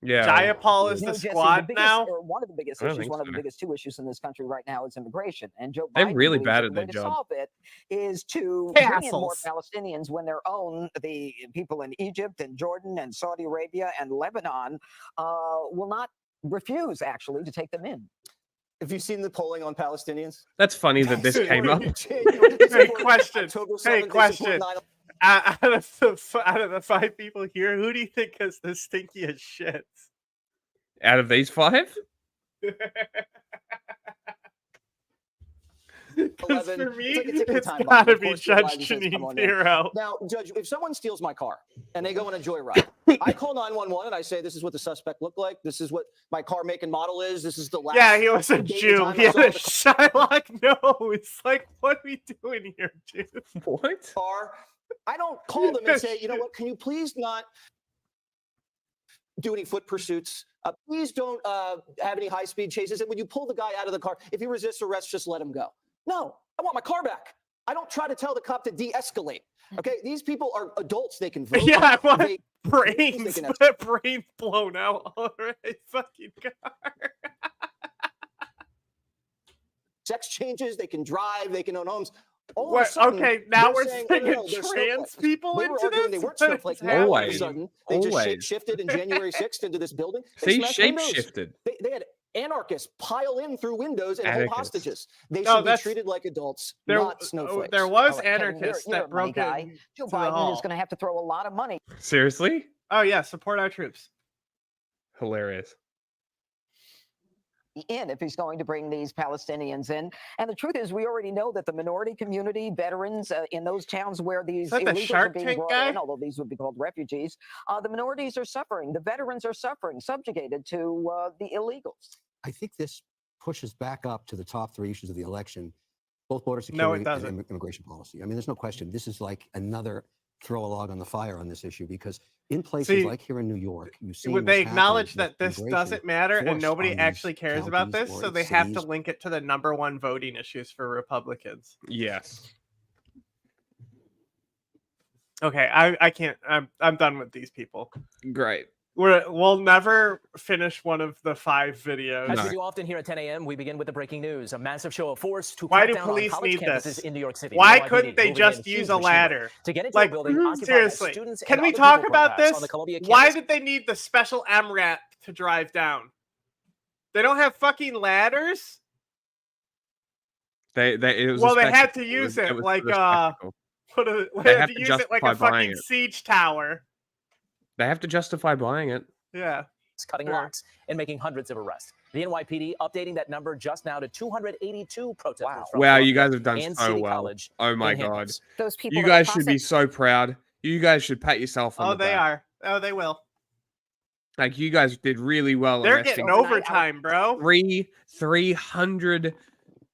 Yeah. Jayapal is You know, the Jesse, squad biggest, now. or one of the biggest I don't issues, think one of the so. biggest two issues in this country right now is immigration. And Joe They're Biden really believes bad that at the their way to job. solve it is to Hey, bring in more assholes. Palestinians when their own, the people in Egypt and Jordan and Saudi Arabia and Lebanon will not refuse, actually, to take them in. Have you seen the polling on Palestinians? That's funny that this came up. Hey, question. Hey, question. Out of the 5 people here, who do you think is the stinkiest shit? Out of these 5? Because for me, like a ticking it's time bomb. gotta Of be course, Joe Judge Biden says, "Come Janine on in." Pirro. Now, Judge, if someone steals my car and they go on a joyride, I call 911 and I say, "This is what the suspect looked like. This is what my car make and model is. This is the last." Yeah, he was a date and Jew. time He I had saw a the Shylock nose. Like, what are we doing here, dude? What? car. I don't call them and say, "You know what? Can you please not do any foot pursuits? Please don't have any high-speed chases. And when you pull the guy out of the car, if he resists arrest, just let him go." No, I want my car back. I don't try to tell the cop to de-escalate. Okay, these people are adults. They can vote. Yeah, I want They- brains, they can brains blown out on a fucking car. sex changes. They can drive. They can own homes. All What? of a sudden, Okay, now they're we're saying, bringing no, they're trans snowflakes. people We were into arguing this? they weren't What is snowflakes. Now all of a Always. sudden, they just Always. shape-shifted in January 6th into this building. They See, smashed windows. shape-shifted. They had anarchists pile in through windows and hold Anarchists. hostages. They No, should be that's- treated like adults, There- not snowflakes. there was All right, Kevin, anarchists you're that a money broke guy. in Joe to the Biden hall. is going to have to throw a lot of money. Seriously? Oh yeah, support our troops. Hilarious. In if he's going to bring these Palestinians in. And the truth is, we already know that the minority community, veterans in those towns where these Is that the illegals are Shark being Tank brought guy? in, although these would be called refugees, the minorities are suffering. The veterans are suffering, subjugated to the illegals. I think this pushes back up to the top 3 issues of the election, both border No, it security doesn't. and immigration policy. I mean, there's no question. This is like another throw a log on the fire on this issue because in places See, like here in New York, you see Would what's they acknowledge happening that with this immigration doesn't matter and forced nobody on these actually cares about counties this, or so they have to cities. link it to the #1 voting issues for Republicans? Yes. Okay, I can't. I'm done with these people. Great. We'll never finish one of the 5 videos. As we do often here at 10 a.m., we begin with the breaking news. A massive show of force to Why crack do down on police college need campuses this? in New York City. Why NYPD couldn't they moving just in use huge a machinery ladder? to get into Like, a building occupied by seriously, students can and we other talk people, about perhaps, this? on the Columbia Why campus? did they need the special MRAP to drive down? They don't have fucking ladders. It was Well, a they had spectacle. to use It it was like for the spectacle. they They had have to to use it like justify a buying fucking it. siege tower. They have to justify buying it. Yeah. Cutting locks and making hundreds of arrests. The NYPD updating that number just now to 282 protesters from Wow, you Columbia guys have done and so City well. College Oh my in god. handcuffs. Those people You that are guys should be so proud. You guys should pat yourself on Oh, the they back. are. Oh, they will. Like you guys did really well. They're arresting getting overtime, bro. 300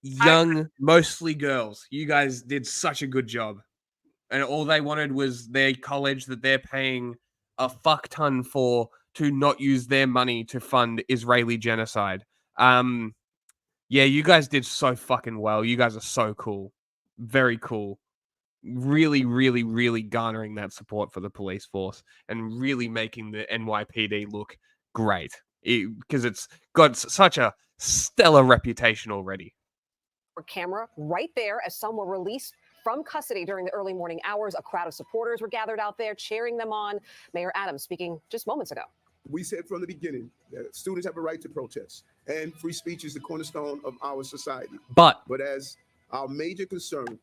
young, mostly girls. You guys did such a good job. And all they wanted was their college that they're paying a fuck ton for to not use their money to fund Israeli genocide. Yeah, you guys did so fucking well. You guys are so cool. Very cool. Really, really, really garnering that support for the police force and really making the NYPD look great because it's got such a stellar reputation already. Camera right there as some were released from custody during the early morning hours. A crowd of supporters were gathered out there cheering them on. Mayor Adams speaking just moments ago. We said from the beginning that students have a right to protest, and free speech is the cornerstone of our society. But as our major concern,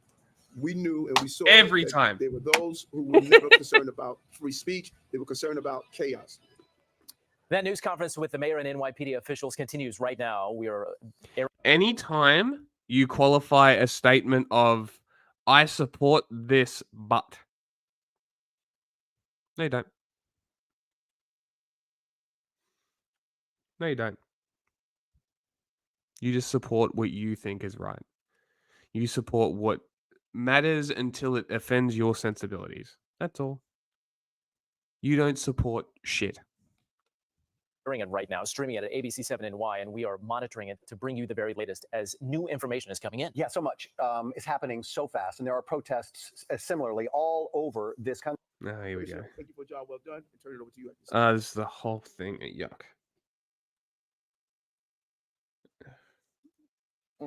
we knew and we saw every that time there were those who were never concerned about free speech. They were concerned about chaos. That news conference with the mayor and NYPD officials continues right now. We are anytime you qualify a statement of I support this, but no, you don't. No, you don't. You just support what you think is right. You support what matters until it offends your sensibilities. That's all. You don't support shit. It right now, streaming it at ABC7NY, and we are monitoring it to bring you the very latest as new information is coming in. Yeah, so much is happening so fast, and there are protests similarly all over this country. Oh, here we go. Thank you for a job well done. And turn it over to you. This is the whole thing. Yuck.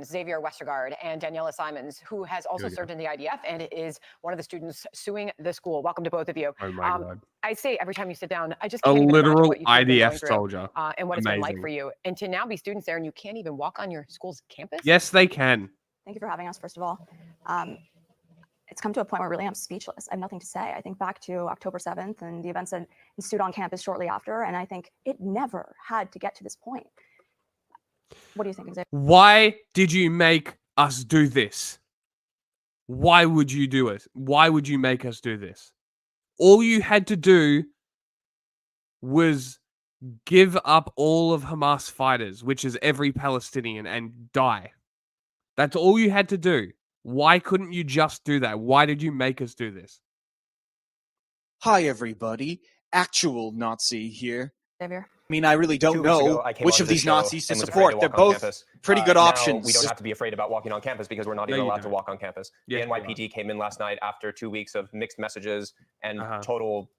Xavier Westergaard and Daniela Simons, who has also served in the IDF and is one of the students suing the school. Welcome to both of you. Oh my God. I say every time you sit down, I just A can't even imagine literal what you two have been IDF going through, soldier. and what it's been like Amazing. for you. And to now be students there and you can't even walk on your school's campus? Yes, they can. Thank you for having us, first of all. It's come to a point where really I'm speechless. I have nothing to say. I think back to October 7th and the events that ensued on campus shortly after, and I think it never had to get to this point. What do you think, Xavier? Why did you make us do this? Why would you do it? Why would you make us do this? All you had to do was give up all of Hamas fighters, which is every Palestinian, and die. That's all you had to do. Why couldn't you just do that? Why did you make us do this? Hi, everybody. Actual Nazi here. Xavier? I mean, I really don't 2 weeks ago, know I came which onto of this these show Nazis to and was afraid support. to They're walk on both campus. pretty good Now options. we don't have to be afraid about walking on campus because we're not even allowed to walk on campus. Yeah, the NYPD came in last night after 2 weeks of mixed messages and total,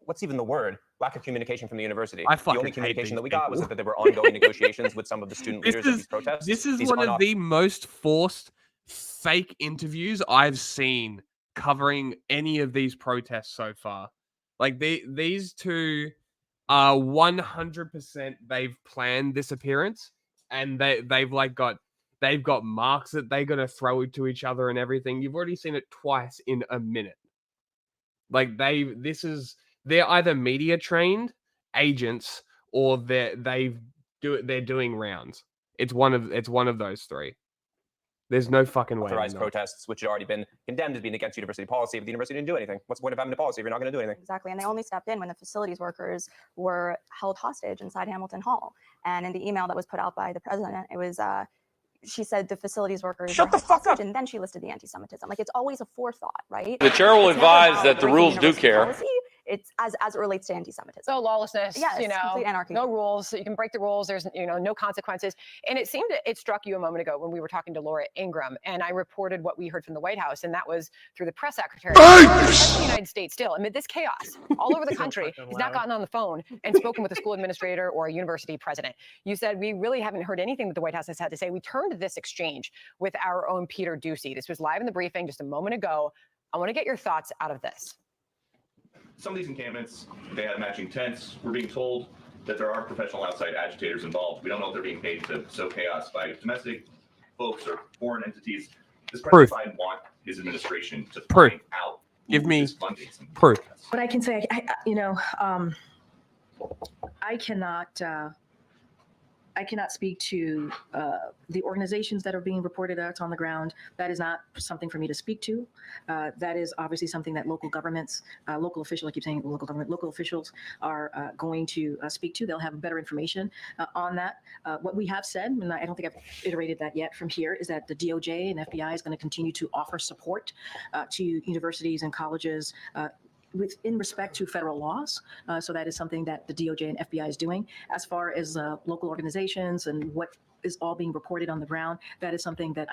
what's even the word? Lack of communication from the university. I The fucking only hate communication these that we got was people. that there were ongoing negotiations with some of the student leaders of these protests. This is These one are of not- the most forced fake interviews I've seen covering any of these protests so far. Like these two are 100% they've planned this appearance, and they've got marks that they're gonna throw to each other and everything. You've already seen it twice in a minute. Like they're either media trained agents or they're doing rounds. It's one of those three. There's no fucking way. authorized protests, which had already been condemned as being against university policy, but the university didn't do anything. What's the point of having a policy if you're not going to do anything? Exactly, and they only stepped in when the facilities workers were held hostage inside Hamilton Hall. And in the email that was put out by the president, it was she said the facilities workers shut the fuck up, and then she listed the anti-Semitism. Like, it's always a forethought, right? The chair will It's never advise about that the breaking rules do university care. policy. It's as it relates to anti-Semitism. So lawlessness, Yes, you know, complete anarchy. no rules. You can break the rules. There's, no consequences. And it seemed it struck you a moment ago when we were talking to Laura Ingraham, and I reported what we heard from the White House, and that was through the press secretary. The United States still, amid this chaos all over the country, has not gotten on the phone and spoken with a school administrator or a university president. You said, we really haven't heard anything that the White House has had to say. We turned to this exchange with our own Peter Doocy. This was live in the briefing just a moment ago. I want to get your thoughts out of this. Some of these encampments, they have matching tents. We're being told that there are professional outside agitators involved. We don't know if they're being paid to sow chaos by domestic folks or foreign entities. This Proof. president want his administration to Proof. find out. Give me funding. proof. But I can say, I cannot speak to the organizations that are being reported that's on the ground. That is not something for me to speak to. That is obviously something that local governments, local officials, I keep saying local government, local officials are going to speak to. They'll have better information on that. What we have said, and I don't think I've iterated that yet from here, is that the DOJ and FBI is going to continue to offer support to universities and colleges in respect to federal laws. So that is something that the DOJ and FBI is doing. As far as local organizations and what is all being reported on the ground, that is something that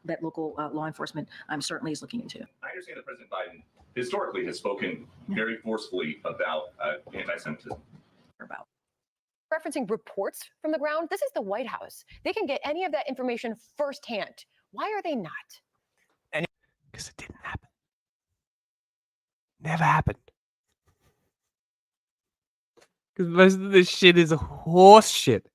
that local law enforcement certainly is looking into. I understand that President Biden historically has spoken very forcefully about anti-Semitism. Referencing reports from the ground, this is the White House. They can get any of that information firsthand. Why are they not? Because it didn't happen. Never happened. Because most of this shit is horse shit.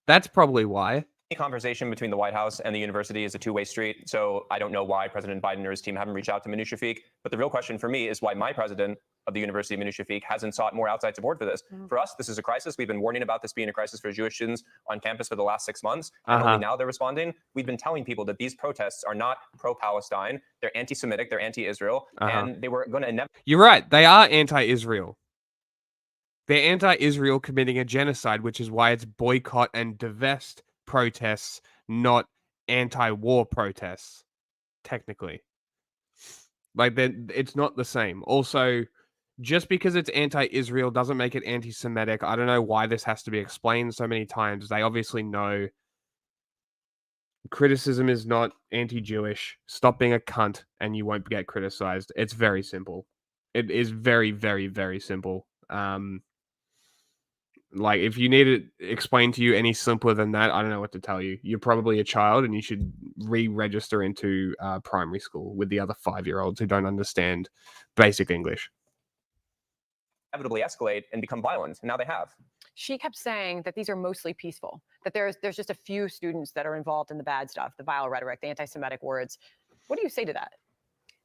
That's probably why. The conversation between the White House and the university is a two-way street, so I don't know why President Biden or his team haven't reached out to Manu Shafiq. But the real question for me is why my president of the University of Manu Shafiq hasn't sought more outside support for this. For us, this is a crisis. We've been warning about this being a crisis for Jewish students on campus for the last 6 months, and only now they're responding. We've been telling people that these protests are not pro-Palestine. They're anti-Semitic. They're anti-Israel, and they were going to inevitably. You're right. They are anti-Israel. They're anti-Israel committing a genocide, which is why it's boycott and divest protests, not anti-war protests, technically. Like, it's not the same. Also, Just because it's anti-Israel doesn't make it anti-Semitic. I don't know why this has to be explained so many times. They obviously know criticism is not anti-Jewish. Stop being a cunt and you won't get criticized. It's very simple. It is very, very, very simple. Like, if you need it explained to you any simpler than that, I don't know what to tell you. You're probably a child and you should re-register into primary school with the other 5-year-olds who don't understand basic English. Inevitably escalate and become violent, and now they have. She kept saying that these are mostly peaceful, that there's just a few students that are involved in the bad stuff, the vile rhetoric, the anti-Semitic words. What do you say to that?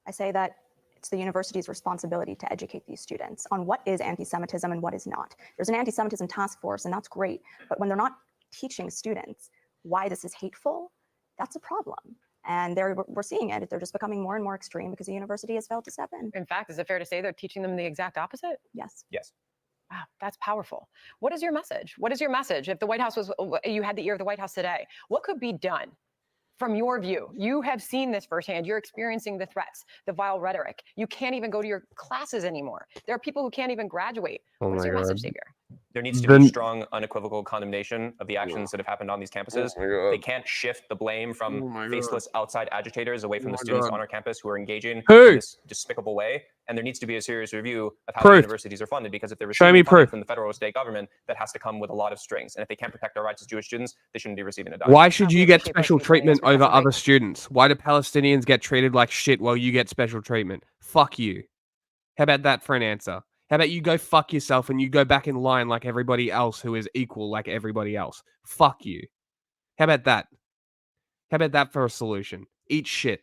I say that it's the university's responsibility to educate these students on what is anti-Semitism and what is not. There's an anti-Semitism task force, and that's great. But when they're not teaching students why this is hateful, that's a problem. And we're seeing it. They're just becoming more and more extreme because the university has failed to step in. In fact, is it fair to say they're teaching them the exact opposite? Yes. Yes. Wow, that's powerful. What is your message? What is your message? If the White House you had the ear of the White House today, what could be done? From your view, you have seen this firsthand. You're experiencing the threats, the vile rhetoric. You can't even go to your classes anymore. There are people who can't even graduate. Oh What's my your God. message, Xavier? There needs to be strong, unequivocal condemnation of the actions that have happened on these campuses. Oh my God. They can't shift the blame Oh from my God. faceless outside agitators away from Oh the my students God. on our campus who are engaging Who? in this despicable way. And there needs to be a serious review of how Proof. universities are funded, because if they're Show receiving me funding proof. from the federal or state government, that has to come with a lot of strings. And if they can't protect our rights as Jewish students, they shouldn't be receiving a dime. Why should you get special treatment over other students? Why do Palestinians get treated like shit while you get special treatment? Fuck you. How about that for an answer? How about you go fuck yourself and you go back in line like everybody else who is equal like everybody else? Fuck you. How about that? How about that for a solution? Eat shit.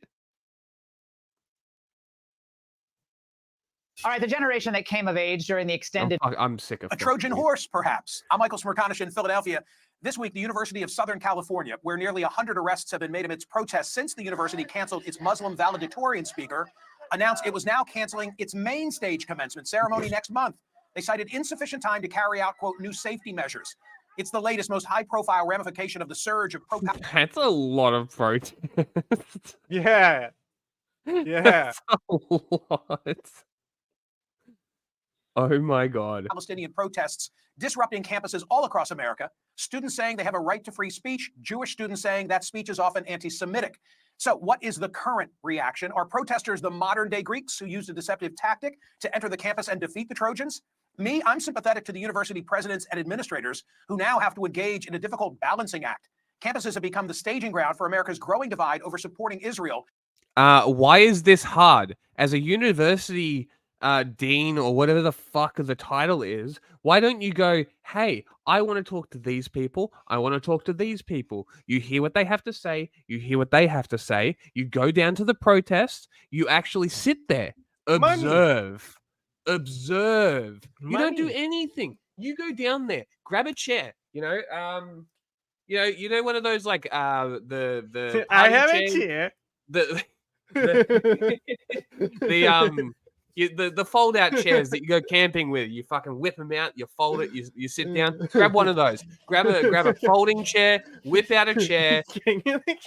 All right, the generation that came of age during the extended... I'm sick of A Trojan horse, perhaps. I'm Michael Smerconish in Philadelphia. This week, the University of Southern California, where nearly 100 arrests have been made amidst protests since the university canceled its Muslim valedictorian speaker, announced it was now canceling its main stage commencement ceremony next month. They cited insufficient time to carry out, quote, new safety measures. It's the latest, most high-profile ramification of the surge of That's a lot of protest. Yeah. Yeah. That's a lot. Oh my God. Palestinian protests disrupting campuses all across America. Students saying they have a right to free speech. Jewish students saying that speech is often anti-Semitic. So what is the current reaction? Are protesters the modern-day Greeks who used a deceptive tactic to enter the campus and defeat the Trojans? Me, I'm sympathetic to the university presidents and administrators who now have to engage in a difficult balancing act. Campuses have become the staging ground for America's growing divide over supporting Israel. Why is this hard? As a university dean or whatever the fuck the title is, why don't you go, hey, I want to talk to these people. I want to talk to these people. You hear what they have to say. You hear what they have to say. You go down to the protest. You actually sit there. Observe. Observe. You don't do anything. You go down there. Grab a chair. You know one of those like the I party have chairs? a chair. The fold out chairs that you go camping with. You fucking whip them out. You fold it. You sit down. Grab one of those. Grab a folding chair. Whip out a chair.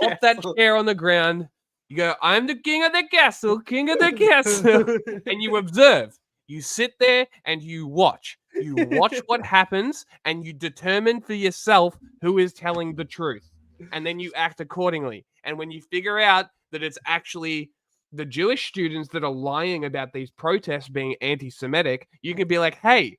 Pop that chair on the ground. You go, I'm the king of the castle, king of the castle, and you observe. You sit there and you watch. You watch what happens, and you determine for yourself who is telling the truth, and then you act accordingly. And when you figure out that it's actually the Jewish students that are lying about these protests being anti-Semitic, you can be like, hey,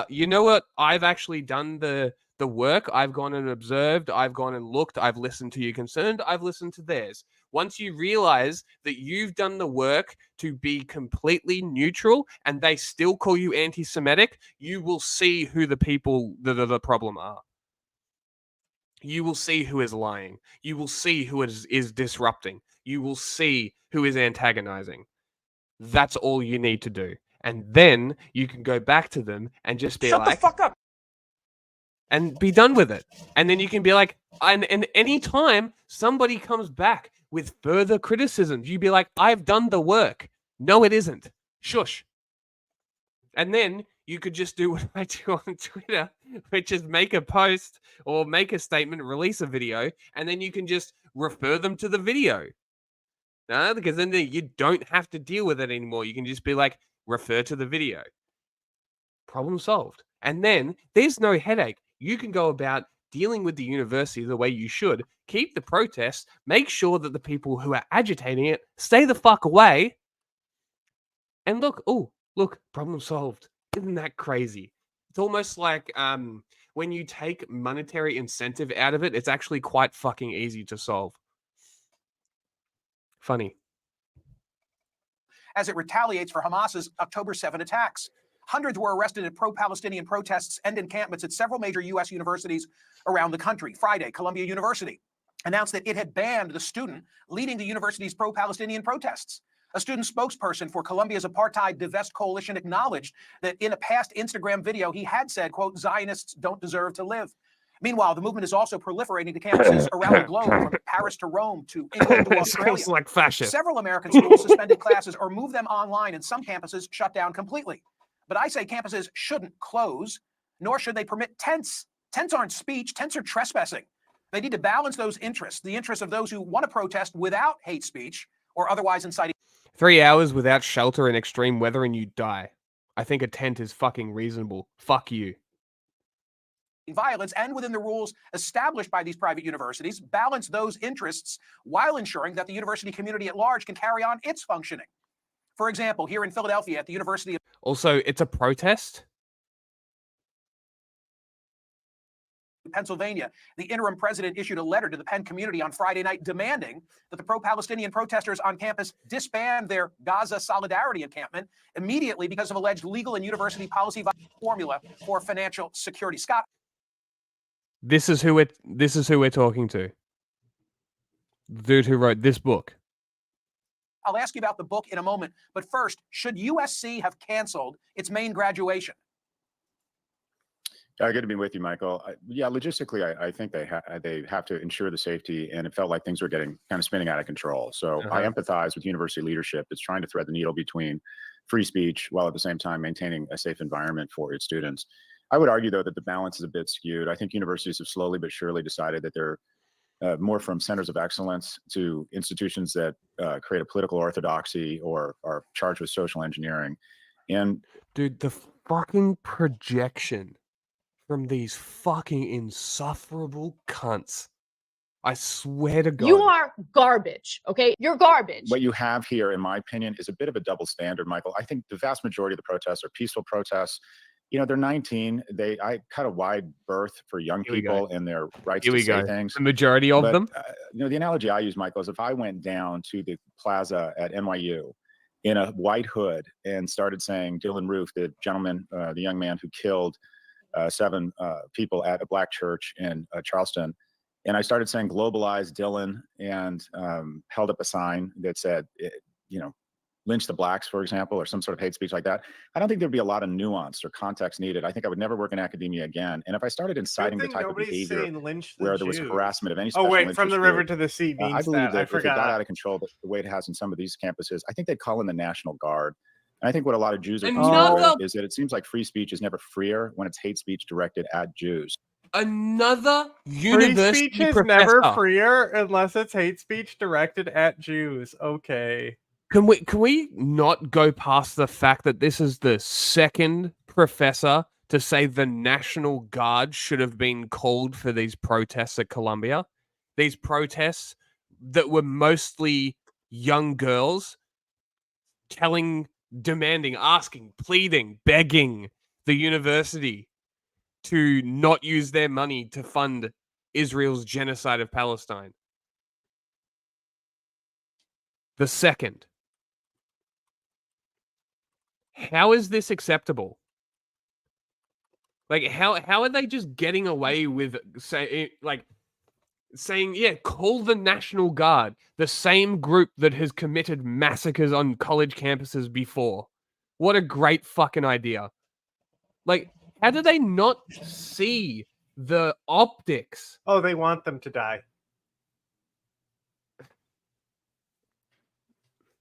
you know what? I've actually done the work. I've gone and observed. I've gone and looked. I've listened to your concern. I've listened to theirs. Once you realize that you've done the work to be completely neutral and they still call you anti-Semitic, you will see who the people that are the problem are. You will see who is lying. You will see who is disrupting. You will see who is antagonizing. That's all you need to do. And then you can go back to them and just be like, shut the fuck up. And be done with it. And then you can be like, and any time somebody comes back with further criticisms, you be like, I've done the work. No, it isn't. Shush. And then you could just do what I do on Twitter, which is make a post or make a statement, release a video, and then you can just refer them to the video. No, because then you don't have to deal with it anymore. You can just be like, refer to the video. Problem solved. And then there's no headache. You can go about dealing with the university the way you should. Keep the protests. Make sure that the people who are agitating it stay the fuck away. And look, problem solved. Isn't that crazy? It's almost like when you take monetary incentive out of it, it's actually quite fucking easy to solve. Funny. As it retaliates for Hamas's October 7 attacks. Hundreds were arrested at pro-Palestinian protests and encampments at several major U.S. universities around the country. Friday, Columbia University announced that it had banned the student leading the university's pro-Palestinian protests. A student spokesperson for Columbia's Apartheid Divest Coalition acknowledged that in a past Instagram video, he had said, quote, Zionists don't deserve to live. Meanwhile, the movement is also proliferating to campuses around the globe, from Paris to Rome to England to Australia. Like fascist. Several American schools suspended classes or moved them online, and some campuses shut down completely. But I say campuses shouldn't close, nor should they permit tents. Tents aren't speech. Tents are trespassing. They need to balance those interests, the interests of those who want to protest without hate speech or otherwise inciting 3 hours without shelter in extreme weather and you die. I think a tent is fucking reasonable. Fuck you. violence, and within the rules established by these private universities, balance those interests while ensuring that the university community at large can carry on its functioning. For example, here in Philadelphia at the University of Also, it's a protest. Pennsylvania, the interim president issued a letter to the Penn community on Friday night demanding that the pro-Palestinian protesters on campus disband their Gaza Solidarity encampment immediately because of alleged legal and university policy formula for financial security. Scott. This is who we're talking to. The dude who wrote this book. I'll ask you about the book in a moment, but first, should USC have canceled its main graduation? Good to be with you, Michael. Yeah, logistically, I think they have to ensure the safety, and it felt like things were getting kind of spinning out of control. So I empathize with university leadership that's trying to thread the needle between free speech while at the same time maintaining a safe environment for its students. I would argue, though, that the balance is a bit skewed. I think universities have slowly but surely decided that they're more from centers of excellence to institutions that create a political orthodoxy or are charged with social engineering. And dude, the fucking projection from these fucking insufferable cunts. I swear to God. You are garbage, okay? You're garbage. What you have here, in my opinion, is a bit of a double standard, Michael. I think the vast majority of the protests are peaceful protests. You know, they're 19. I cut a wide berth for young people and their rights to say things. The majority of them. You know, the analogy I use, Michael, is if I went down to the plaza at NYU in a white hood and started saying Dylan Roof, the gentleman, the young man who killed 7 people at a black church in Charleston, and I started saying globalize Dylan and held up a sign that said, you know, lynch the blacks, for example, or some sort of hate speech like that. I don't think there'd be a lot of nuance or context needed. I think I would never work in academia again. And if I started inciting the type of behavior where there was harassment of any special interest from the river to the sea means I believe that I forgot. if it got out of control the way it has in some of these campuses, I think they'd call in the National Guard. And I think what a lot of Jews are concerned with is that it seems like free speech is never freer when it's hate speech directed at Jews. Another Free university speech is professor. never freer unless it's hate speech directed at Jews. Okay. Can we not go past the fact that this is the second professor to say the National Guard should have been called for these protests at Columbia? These protests that were mostly young girls demanding, asking, pleading, begging the university to not use their money to fund Israel's genocide of Palestine. The second. How is this acceptable? Like, how are they just getting away with saying, yeah, call the National Guard, the same group that has committed massacres on college campuses before? What a great fucking idea. Like, how do they not see the optics? Oh, they want them to die.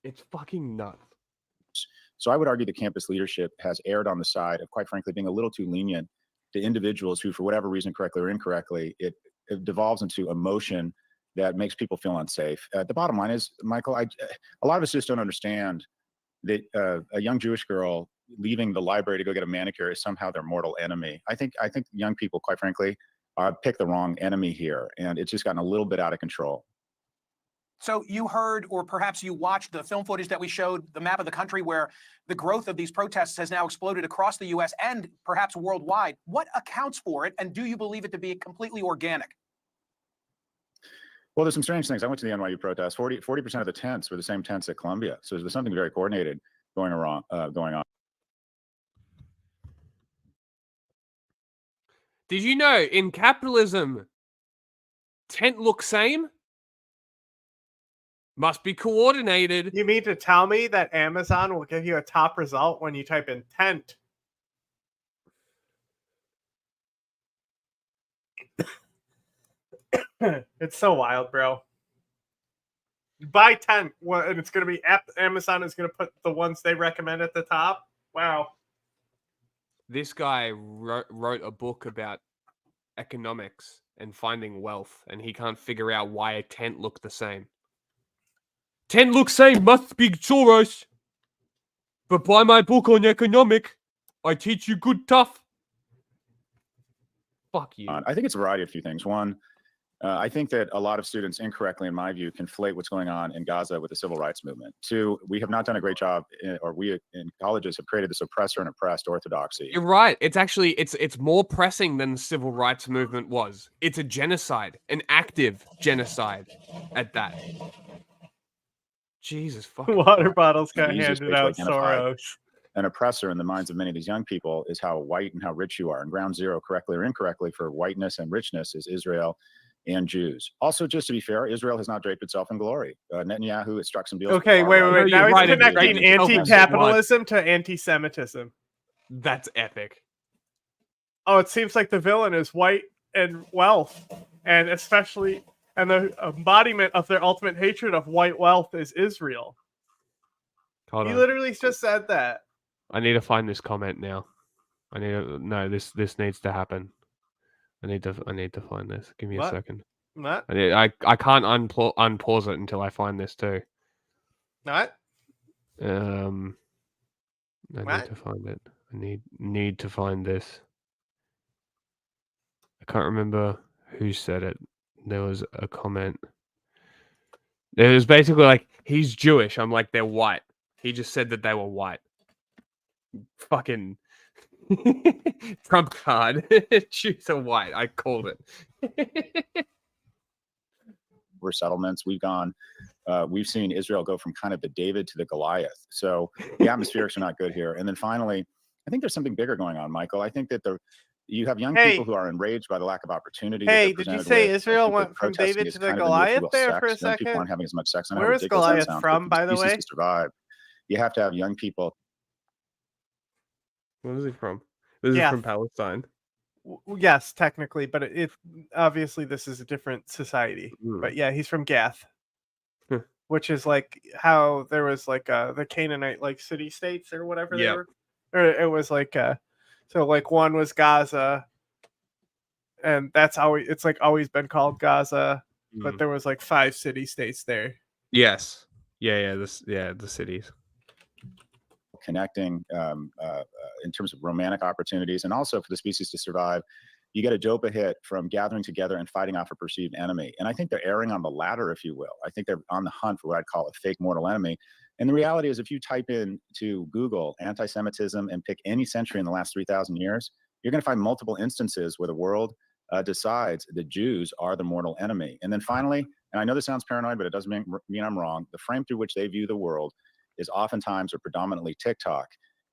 It's fucking nuts. So I would argue the campus leadership has erred on the side of, quite frankly, being a little too lenient to individuals who, for whatever reason, correctly or incorrectly, it devolves into emotion that makes people feel unsafe. The bottom line is, Michael, a lot of us just don't understand that a young Jewish girl leaving the library to go get a manicure is somehow their mortal enemy. I think young people, quite frankly, pick the wrong enemy here, and it's just gotten a little bit out of control. So you heard, or perhaps you watched the film footage that we showed, the map of the country where the growth of these protests has now exploded across the U.S. and perhaps worldwide. What accounts for it, and do you believe it to be completely organic? Well, there's some strange things. I went to the NYU protest. 40% of the tents were the same tents at Columbia. So there's something very coordinated going on. Did you know in capitalism, tent looks same? Must be coordinated. You mean to tell me that Amazon will give you a top result when you type in tent? It's so wild, bro. Buy tent, and it's going to be Amazon is going to put the ones they recommend at the top. Wow. This guy wrote a book about economics and finding wealth, and he can't figure out why a tent looked the same. Tent looks same, must be Soros. But buy my book on economic. I teach you good tough. Fuck you. I think it's a variety of few things. One, I think that a lot of students incorrectly, in my view, conflate what's going on in Gaza with the civil rights movement. Two, we have not done a great job, or we in colleges have created this oppressor and oppressed orthodoxy. You're right. It's actually, it's more pressing than the civil rights movement was. It's a genocide, an active genocide at that. Jesus fucking Water bottles The got easiest handed way to out identify Soros. an oppressor in the minds of many of these young people is how white and how rich you are. And ground zero, correctly or incorrectly, for whiteness and richness is Israel and Jews. Also, just to be fair, Israel has not draped itself in glory. Netanyahu has struck some deals. Okay, wait. Now he's connecting anti-capitalism to anti-Semitism. That's epic. Oh, it seems like the villain is white and wealth, and especially, and the embodiment of their ultimate hatred of white wealth is Israel. Hold He on. literally just said that. I need to find this comment now. This needs to happen. I need to find this. Give me What? a second. What? I can't unpause it until I find this too. What? I What? need to find it. I need to find this. I can't remember who said it. There was a comment. It was basically like, he's Jewish. I'm like, they're white. He just said that they were white. Fucking Trump card. Jews are white. I called it. We're settlements. We've seen Israel go from kind of the David to the Goliath. So the atmospherics are not good here. And then finally, I think there's something bigger going on, Michael. I think that you have young people who are enraged by the lack of opportunity. Hey, did you say Israel went from David to the Goliath there for a second? Young people aren't having as much sex. Where was Goliath from, by the way? To survive, you have to have young people. Where is he from? This is from Palestine. Yes, technically, but it obviously this is a different society. But yeah, he's from Gath, which is like how there was like the Canaanite like city states or whatever they were. Or it was like so like one was Gaza, and that's always it's like always been called Gaza, but there was like 5 city states there. Yes. Yeah. The cities. Connecting in terms of romantic opportunities, and also for the species to survive, you get a dopa hit from gathering together and fighting off a perceived enemy. And I think they're erring on the latter, if you will. I think they're on the hunt for what I'd call a fake mortal enemy. And the reality is, if you type in to Google anti-Semitism and pick any century in the last 3,000 years, you're going to find multiple instances where the world decides the Jews are the mortal enemy. And then finally, and I know this sounds paranoid, but it doesn't mean I'm wrong, the frame through which they view the world is oftentimes or predominantly TikTok.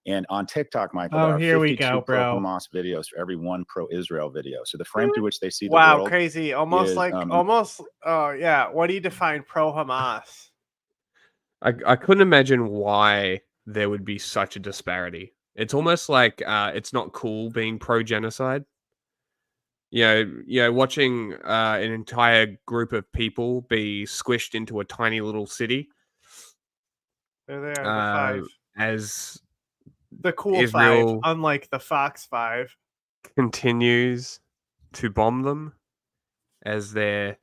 And on TikTok, Michael, there are 52 pro-Hamas videos for every 1 pro-Israel video. So the frame through which they see the world crazy. Almost is, like, yeah. What do you define pro-Hamas? I couldn't imagine why there would be such a disparity. It's almost like it's not cool being pro-genocide. You know, watching an entire group of people be squished into a tiny little city. There they are, the 5. As the cool Israel 5, unlike the Fox 5, continues to bomb them as their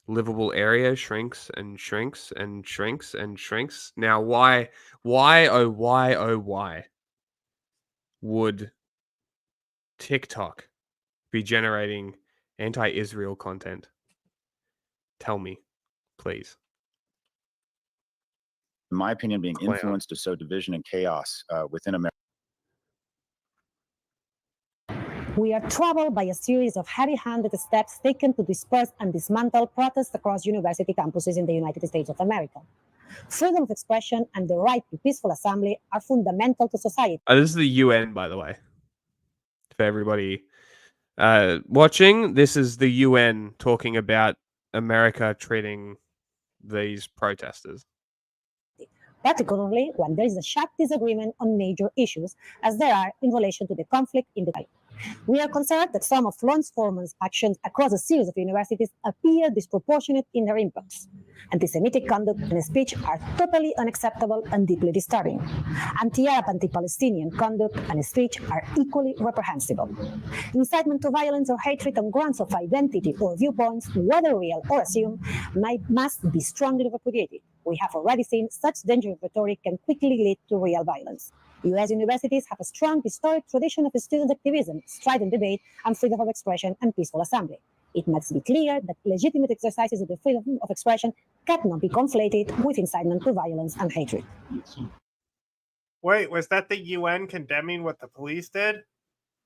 livable area shrinks and shrinks and shrinks and shrinks. Now, why, why would TikTok be generating anti-Israel content? Tell me, please. In my opinion, being Clown. influenced to sow division and chaos within America. We are troubled by a series of heavy-handed steps taken to disperse and dismantle protests across university campuses in the United States of America. Freedom of expression and the right to peaceful assembly are fundamental to society. This is the UN, by the way. For everybody watching, this is the UN talking about America treating these protesters. Particularly when there is a sharp disagreement on major issues, as there are in relation to the conflict in the country. We are concerned that some of law enforcement's actions across a series of universities appear disproportionate in their impacts. Anti-Semitic conduct and speech are totally unacceptable and deeply disturbing. Anti-Arab, anti-Palestinian conduct and speech are equally reprehensible. Incitement to violence or hatred on grounds of identity or viewpoints, whether real or assumed, must be strongly repudiated. We have already seen such dangerous rhetoric can quickly lead to real violence. U.S. universities have a strong historic tradition of student activism, strident debate, and freedom of expression and peaceful assembly. It must be clear that legitimate exercises of the freedom of expression cannot be conflated with incitement to violence and hatred. Wait, was that the UN condemning what the police did?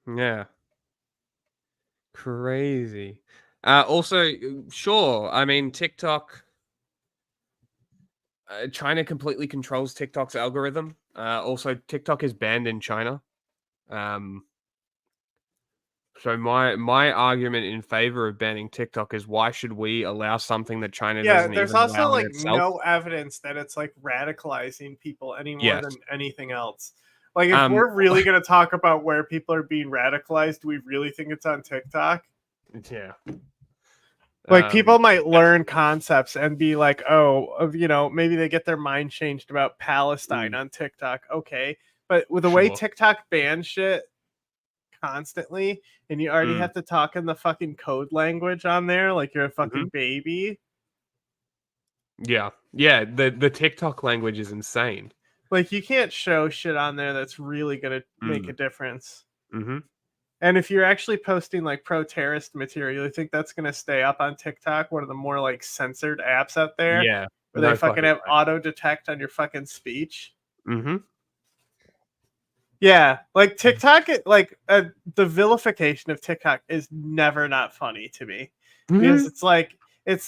Yeah. Crazy. Also, sure, I mean, TikTok... China completely controls TikTok's algorithm. Also, TikTok is banned in China. So my argument in favor of banning TikTok is why should we allow something that China doesn't there's even also allow in like itself? no evidence that it's like radicalizing people any more Yes. than anything else. Like if we're really going to talk about where people are being radicalized, do we really think it's on TikTok? Yeah. Like people might learn concepts and be like, oh, you know, maybe they get their mind changed about Palestine on TikTok. Okay. But with the way Sure. TikTok bans shit constantly, and you already have to talk in the fucking code language on there, like you're a fucking baby. Yeah. Yeah, the TikTok language is insane. Like you can't show shit on there that's really gonna make a difference. Mm-hmm. And if you're actually posting like pro-terrorist material, you think that's gonna stay up on TikTok, one of the more like censored apps out there? Yeah. Where No they fucking fucking have way. auto detect on your fucking speech. Mm-hmm. Yeah, like TikTok, the vilification of TikTok is never not funny to me because it's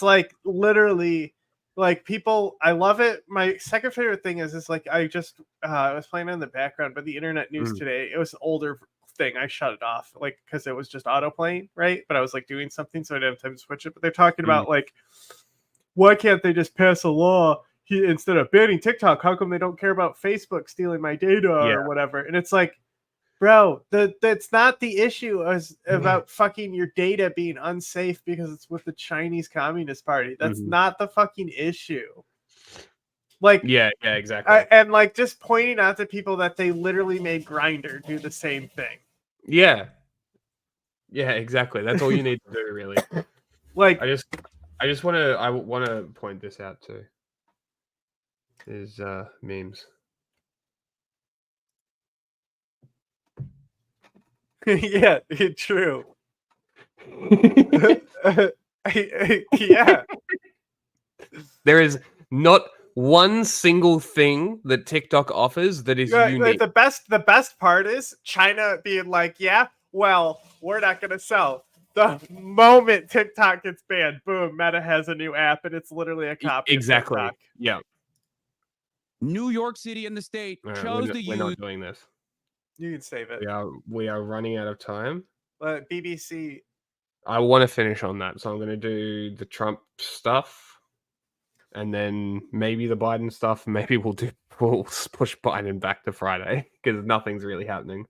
like literally like people. I love it. My second favorite thing is like I was playing in the background, but the internet news today, it was an older thing. I shut it off like because it was just auto playing, right? But I was like doing something, so I didn't have time to switch it. But they're talking about like why can't they just pass a law? Instead of banning TikTok, how come they don't care about Facebook stealing my data or whatever? And it's like, bro, that's not the issue about fucking your data being unsafe because it's with the Chinese Communist Party. That's not the fucking issue. Like, yeah, exactly. And like just pointing out to people that they literally made Grindr do the same thing. Yeah. Yeah, exactly. That's all you need to do, really. Like, I just want to point this out too. Is memes. Yeah, true. Yeah. There is not one single thing that TikTok offers that is unique. The best part is China being like, yeah, well, we're not going to sell. The moment TikTok gets banned, boom, Meta has a new app, and it's literally a copy Exactly. of TikTok. Yeah. New York City and the state chose to use. We're not doing this. You can save it. We are running out of time. But BBC. I want to finish on that, so I'm going to do the Trump stuff, and then maybe the Biden stuff. Maybe we'll push Biden back to Friday because nothing's really happening.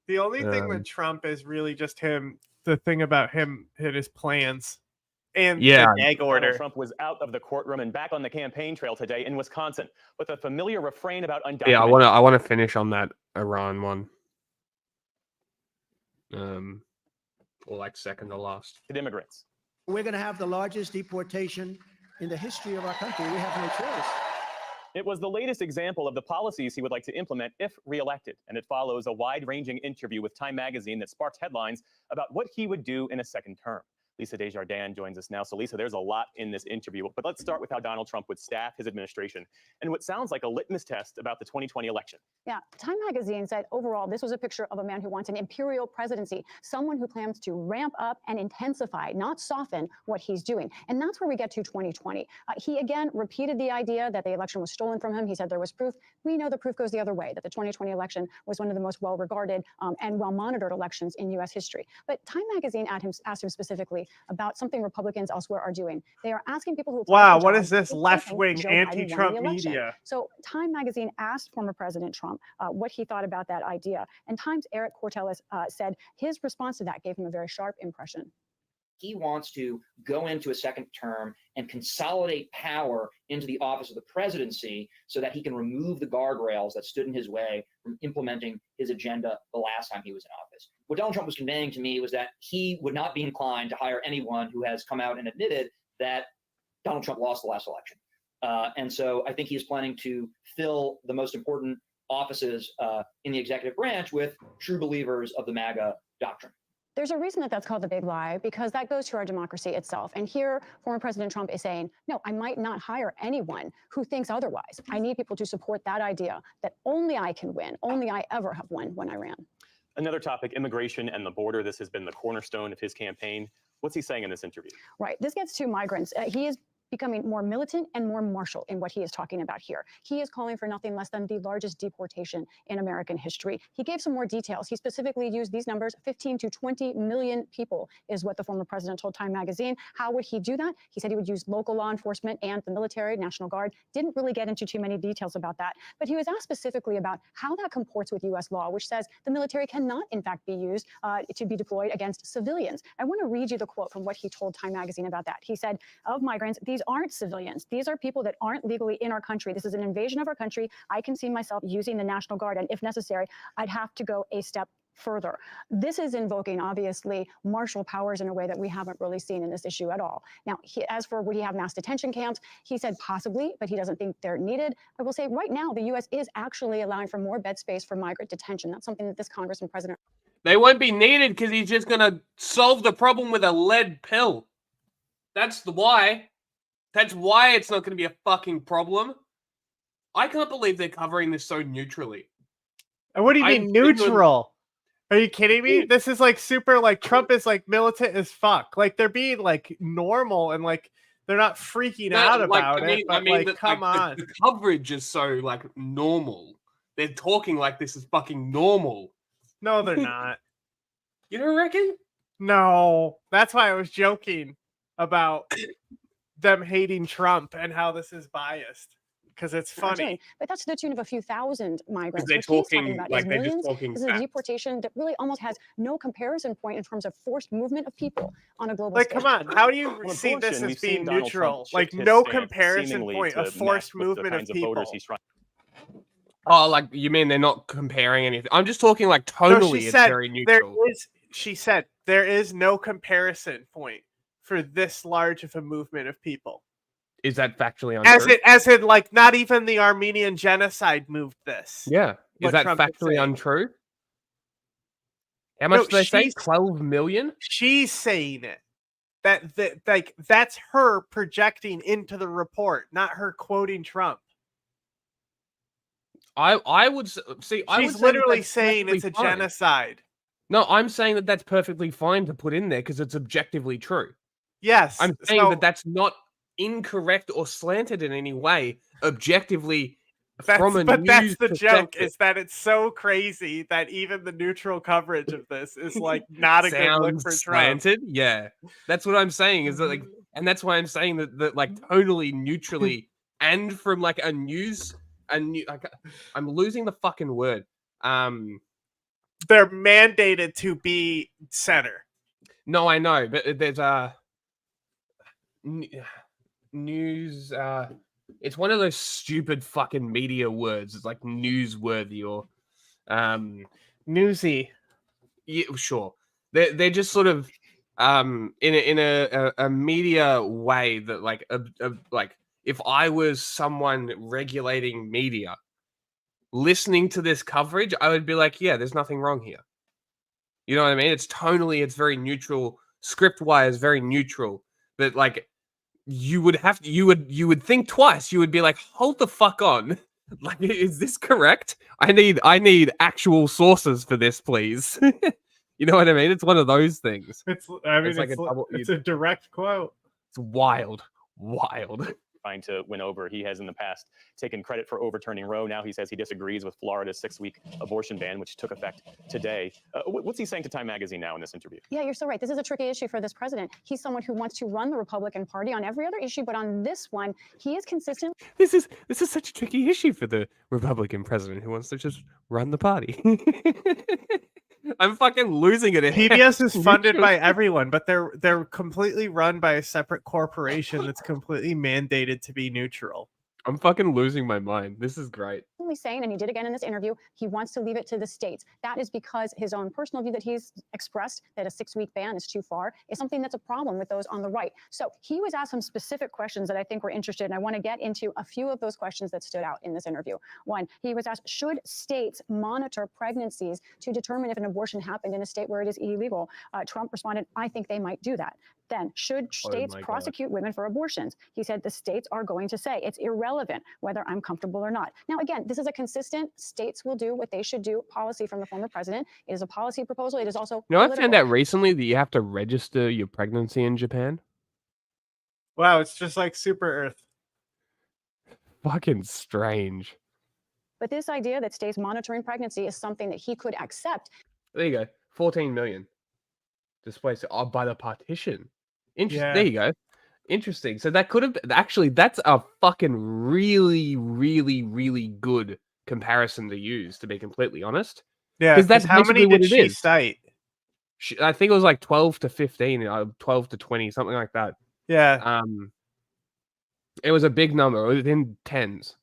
The only thing with Trump is really just him. The thing about him hit his plans. And the gag order. Donald Trump was out of the courtroom and back on the campaign trail today in Wisconsin with a familiar refrain about undocumented. Yeah, I want to finish on that Iran one. Or like second to last. Immigrants. We're going to have the largest deportation in the history of our country. We have no choice. It was the latest example of the policies he would like to implement if reelected, and it follows a wide-ranging interview with Time magazine that sparked headlines about what he would do in a second term. Lisa Desjardins joins us now. So Lisa, there's a lot in this interview, but let's start with how Donald Trump would staff his administration and what sounds like a litmus test about the 2020 election. Yeah, Time magazine said overall, this was a picture of a man who wants an imperial presidency, someone who plans to ramp up and intensify, not soften what he's doing. And that's where we get to 2020. He again repeated the idea that the election was stolen from him. He said there was proof. We know the proof goes the other way, that the 2020 election was one of the most well-regarded and well-monitored elections in U.S. history. But Time magazine asked him specifically about something Republicans elsewhere are doing. They are asking people who wow, what is this left-wing anti-Trump media? So Time magazine asked former President Trump what he thought about that idea. And Time's Eric Cortelis said his response to that gave him a very sharp impression. He wants to go into a second term and consolidate power into the office of the presidency so that he can remove the guardrails that stood in his way from implementing his agenda the last time he was in office. What Donald Trump was conveying to me was that he would not be inclined to hire anyone who has come out and admitted that Donald Trump lost the last election. And so I think he is planning to fill the most important offices in the executive branch with true believers of the MAGA doctrine. There's a reason that that's called the big lie, because that goes to our democracy itself. And here, former President Trump is saying, no, I might not hire anyone who thinks otherwise. I need people to support that idea that only I can win, only I ever have won when I ran. Another topic, immigration and the border. This has been the cornerstone of his campaign. What's he saying in this interview? Right. This gets to migrants. He is becoming more militant and more martial in what he is talking about here. He is calling for nothing less than the largest deportation in American history. He gave some more details. He specifically used these numbers, 15 to 20 million people is what the former president told Time magazine. How would he do that? He said he would use local law enforcement and the military, National Guard. Didn't really get into too many details about that, but he was asked specifically about how that comports with U.S. law, which says the military cannot, in fact, be used to be deployed against civilians. I want to read you the quote from what he told Time magazine about that. He said, of migrants, these aren't civilians. These are people that aren't legally in our country. This is an invasion of our country. I can see myself using the National Guard, and if necessary, I'd have to go a step further. This is invoking, obviously, martial powers in a way that we haven't really seen in this issue at all. Now, as for would he have mass detention camps, he said possibly, but he doesn't think they're needed. I will say right now, the U.S. is actually allowing for more bed space for migrant detention. That's something that this Congress and President... They won't be needed because he's just going to solve the problem with a lead pill. That's the why. That's why it's not going to be a fucking problem. I can't believe they're covering this so neutrally. What do you mean neutral? Are you kidding me? This is like super, like Trump is like militant as fuck. Like they're being like normal and like they're not freaking out about it. But like, come on. The coverage is so like normal. They're talking like this is fucking normal. No, they're not. You don't reckon? No. That's why I was joking about them hating Trump and how this is biased. Because it's funny. But that's to the tune of a few thousand migrants. They're talking about like they're millions. just talking This is a deportation that really almost has no comparison point in terms of forced movement of people on a global like, scale. come on. How do you see this as being neutral? Like, no comparison point of forced movement of people. Oh, like, you mean they're not comparing anything? I'm just talking like tonally, it's very neutral. She said there is no comparison point for this large of a movement of people. Is that factually untrue? As in, like, not even the Armenian genocide moved this. Yeah. Is that factually untrue? How much did they say? 12 million? She's saying it. Like, that's her projecting into the report, not her quoting Trump. I would see. She's literally saying it's a genocide. No, I'm saying that that's perfectly fine to put in there because it's objectively true. Yes. I'm saying that that's not incorrect or slanted in any way. Objectively, but that's the joke, is that it's so crazy that even the neutral coverage of this is like not a good look for Trump. Slanted? Yeah, that's what I'm saying. Is that like, and that's why I'm saying that like totally neutrally and from like a news. Like, I'm losing the fucking word. They're mandated to be center. No, I know, but there's a news. It's one of those stupid fucking media words. It's like newsworthy or newsy. Yeah, sure. They're just sort of in a media way that like like if I was someone regulating media, listening to this coverage, I would be like, yeah, there's nothing wrong here. You know what I mean? It's tonally, it's very neutral, script wise, very neutral. But like, you would have to, you would think twice. You would be like, hold the fuck on. Like, is this correct? I need actual sources for this, please. You know what I mean? It's one of those things. I mean, It's like a double. it's a direct quote. It's wild, wild. Trying to win over. He has in the past taken credit for overturning Roe. Now he says he disagrees with Florida's 6-week abortion ban, which took effect today. What's he saying to Time Magazine now in this interview? Yeah, you're so right. This is a tricky issue for this president. He's someone who wants to run the Republican Party on every other issue, but on this one, he is consistent. This is such a tricky issue for the Republican president who wants to just run the party. I'm fucking losing it. PBS is funded by everyone, but they're completely run by a separate corporation that's completely mandated to be neutral. I'm fucking losing my mind. This is great. Saying, and he did again in this interview, he wants to leave it to the states. That is because his own personal view that he's expressed that a 6-week ban is too far is something that's a problem with those on the right. So he was asked some specific questions that I think were interested, and I want to get into a few of those questions that stood out in this interview. One, he was asked, should states monitor pregnancies to determine if an abortion happened in a state where it is illegal? Trump responded, I think they might do that. Then, should states prosecute women for abortions? He said the states are going to say it's irrelevant whether I'm comfortable or not. Now, again, this is a consistent states will do what they should do policy from the former president. It is a policy proposal. It is also You know, I found out recently that you have to register your pregnancy in Japan. Wow, it's just like Super Earth. Fucking strange. But this idea that states monitoring pregnancy is something that he could accept. There you go. 14 million displaced by the partition. Interesting. Yeah. There you go. Interesting. So that could have actually, that's a fucking really, really, really good comparison to use, to be completely honest. Yeah, because that's how many basically did what it she is. cite? I think it was like 12 to 15, 12 to 20, something like that. Yeah. It was a big number. It was in tens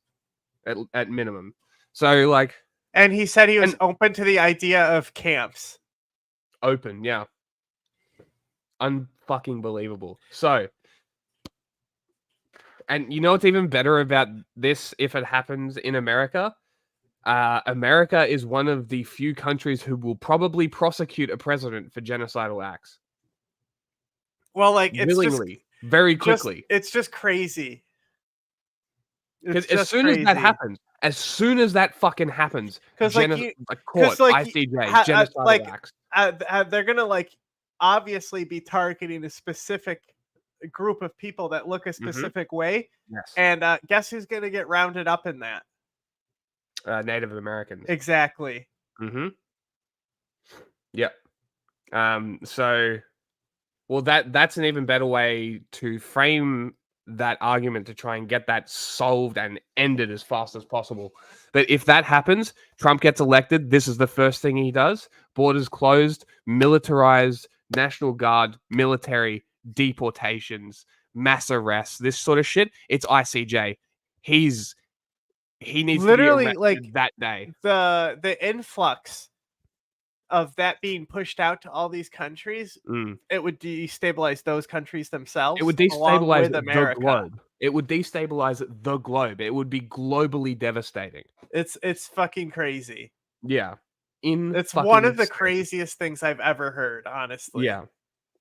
at minimum. So like, and he said he was open to the idea of camps. Open, yeah. Unfucking believable. So, and you know what's even better about this if it happens in America? America is one of the few countries who will probably prosecute a president for genocidal acts. Well, like, it's willingly, very quickly. It's just crazy. Because as soon as that happens, as soon as that fucking happens, court, ICJ, genocidal acts. They're gonna like obviously be targeting a specific group of people that look a specific way. Yes. And guess who's gonna get rounded up in that? Native Americans. Exactly. Mm-hmm. Yep. So, well, that's an even better way to frame that argument, to try and get that solved and ended as fast as possible. But if that happens, Trump gets elected, this is the first thing he does. Borders closed, militarized, National Guard, military, deportations, mass arrests, this sort of shit. It's ICJ. He needs literally to be like that day. The influx of that being pushed out to all these countries, it would destabilize those countries themselves. It would destabilize with America. the globe. It would destabilize the globe. It would be globally devastating. It's fucking crazy. Yeah. It's one of the craziest things I've ever heard, honestly. Yeah.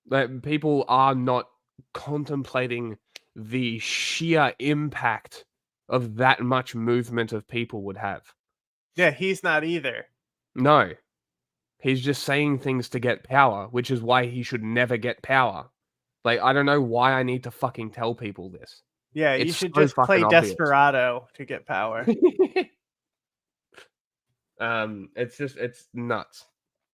Like, people are not contemplating the sheer impact of that much movement of people would have. Yeah, he's not either. No. He's just saying things to get power, which is why he should never get power. Like, I don't know why I need to fucking tell people this. Yeah, you It's should so just play fucking obvious. Desperado to get power. It's nuts.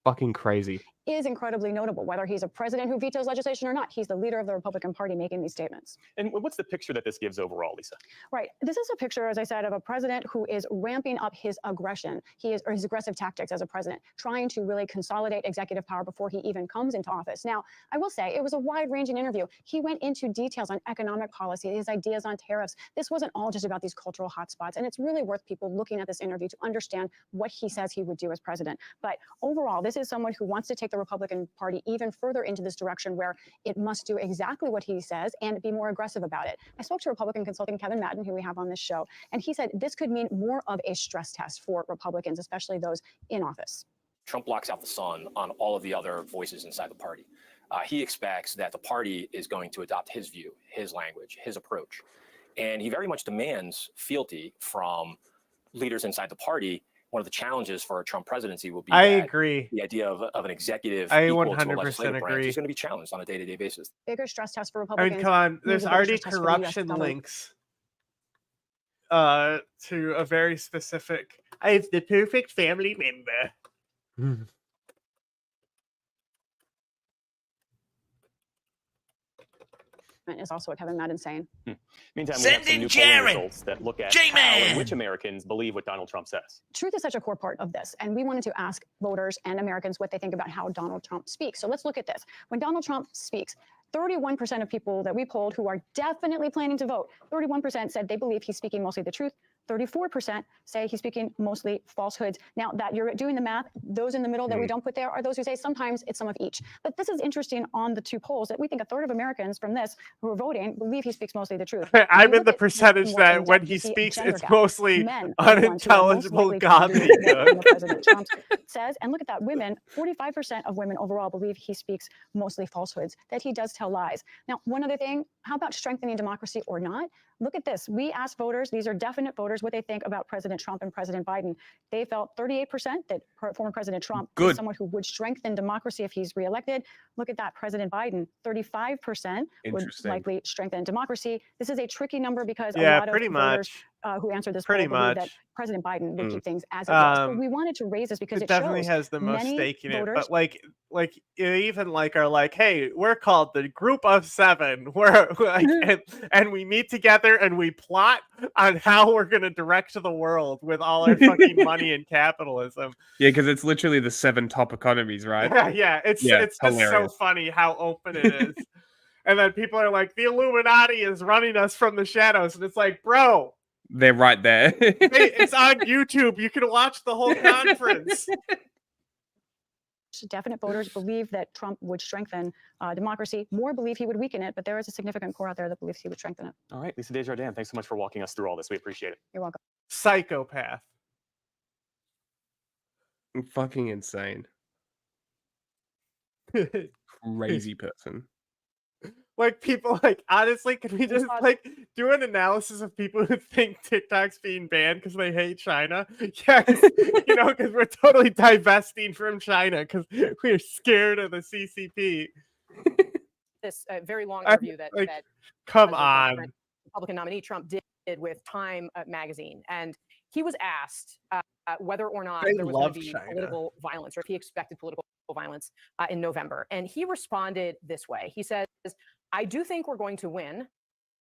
Fucking crazy. Is incredibly notable, whether he's a president who vetoes legislation or not. He's the leader of the Republican Party making these statements. And what's the picture that this gives overall, Lisa? Right. This is a picture, as I said, of a president who is ramping up his aggression. Or his aggressive tactics as a president, trying to really consolidate executive power before he even comes into office. Now, I will say it was a wide-ranging interview. He went into details on economic policy, his ideas on tariffs. This wasn't all just about these cultural hotspots. And it's really worth people looking at this interview to understand what he says he would do as president. But overall, this is someone who wants to take take the Republican Party even further into this direction where it must do exactly what he says and be more aggressive about it. I spoke to Republican consultant Kevin Madden, who we have on this show, and he said this could mean more of a stress test for Republicans, especially those in office. Trump blocks out the sun on all of the other voices inside the party. He expects that the party is going to adopt his view, his language, his approach. And he very much demands fealty from leaders inside the party. One of the challenges for a Trump presidency will be agree. The idea of an executive I equal to a 100% legislative branch agree. is going to be challenged on a day-to-day basis. Bigger stress test for I Republicans. mean, come on. There's means a bigger already stress test for the US corruption government. links to a very specific. I have the perfect family member. Is also what Kevin Madden's saying. Meantime, we Send have some in new polling Jared! results that look at J-Man! how and which Americans believe what Donald Trump says. Truth is such a core part of this, and we wanted to ask voters and Americans what they think about how Donald Trump speaks. So let's look at this. When Donald Trump speaks, 31% of people that we polled who are definitely planning to vote, 31% said they believe he's speaking mostly the truth. 34% say he's speaking mostly falsehoods. Now that you're doing the math, those in the middle that we don't put there are those who say sometimes it's some of each. But this is interesting on the two polls that we think a third of Americans from this who are voting believe he speaks mostly the truth. I'm in the percentage that when he speaks, it's mostly unintelligible gobbledygook. President Trump says, and look at that, women, 45% of women overall believe he speaks mostly falsehoods, that he does tell lies. Now, one other thing, how about strengthening democracy or not? Look at this. We asked voters, these are definite voters, what they think about President Trump and President Biden. They felt 38% that former President Trump is someone who would strengthen democracy if he's reelected. Look at that, President Biden, 35% would likely strengthen democracy. This is a tricky number because a lot of voters who answered this poll believe that President Biden would keep things as it was. But we wanted to raise this because It it definitely shows has the most many stake in it. voters But like you even like are like, hey, we're called the Group of Seven. We're like, and we meet together and we plot on how we're gonna direct the world with all our fucking money and capitalism. Yeah, because it's literally the 7 top economies, right? Yeah, it's just so hilarious. funny how open it is. And then people are like, the Illuminati is running us from the shadows, and it's like, bro, They're right there. it's on YouTube. You can watch the whole conference. definite voters believe that Trump would strengthen democracy. More believe he would weaken it, but there is a significant core out there that believes he would strengthen it. All right, Lisa Desjardins, thanks so much for walking us through all this. We appreciate it. You're welcome. Psychopath. Fucking insane. Crazy person. Like people like honestly, can we just like do an analysis of people who think TikTok's being banned because they hate China? Yeah, you know, because we're totally divesting from China because we're scared of the CCP. This very long interview that come President on, Republican nominee Trump did with Time magazine, and he was asked whether or not They there was going love to be China. political violence, or if he expected political violence in November. And he responded this way. He says, "I do think we're going to win.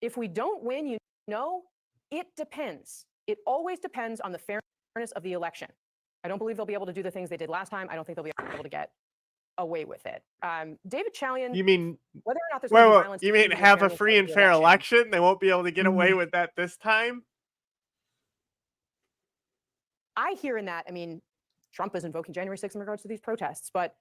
If we don't win, you know, it depends. It always depends on the fairness of the election. I don't believe they'll be able to do the things they did last time. I don't think they'll be able to get away with it." David Chalian, you mean whether or not there's going to be violence, you mean depends on the have a fairness free of and the fair election? They won't be able to get away Mhm. with that this time. I hear in that, I mean, Trump is invoking January 6th in regards to these protests, but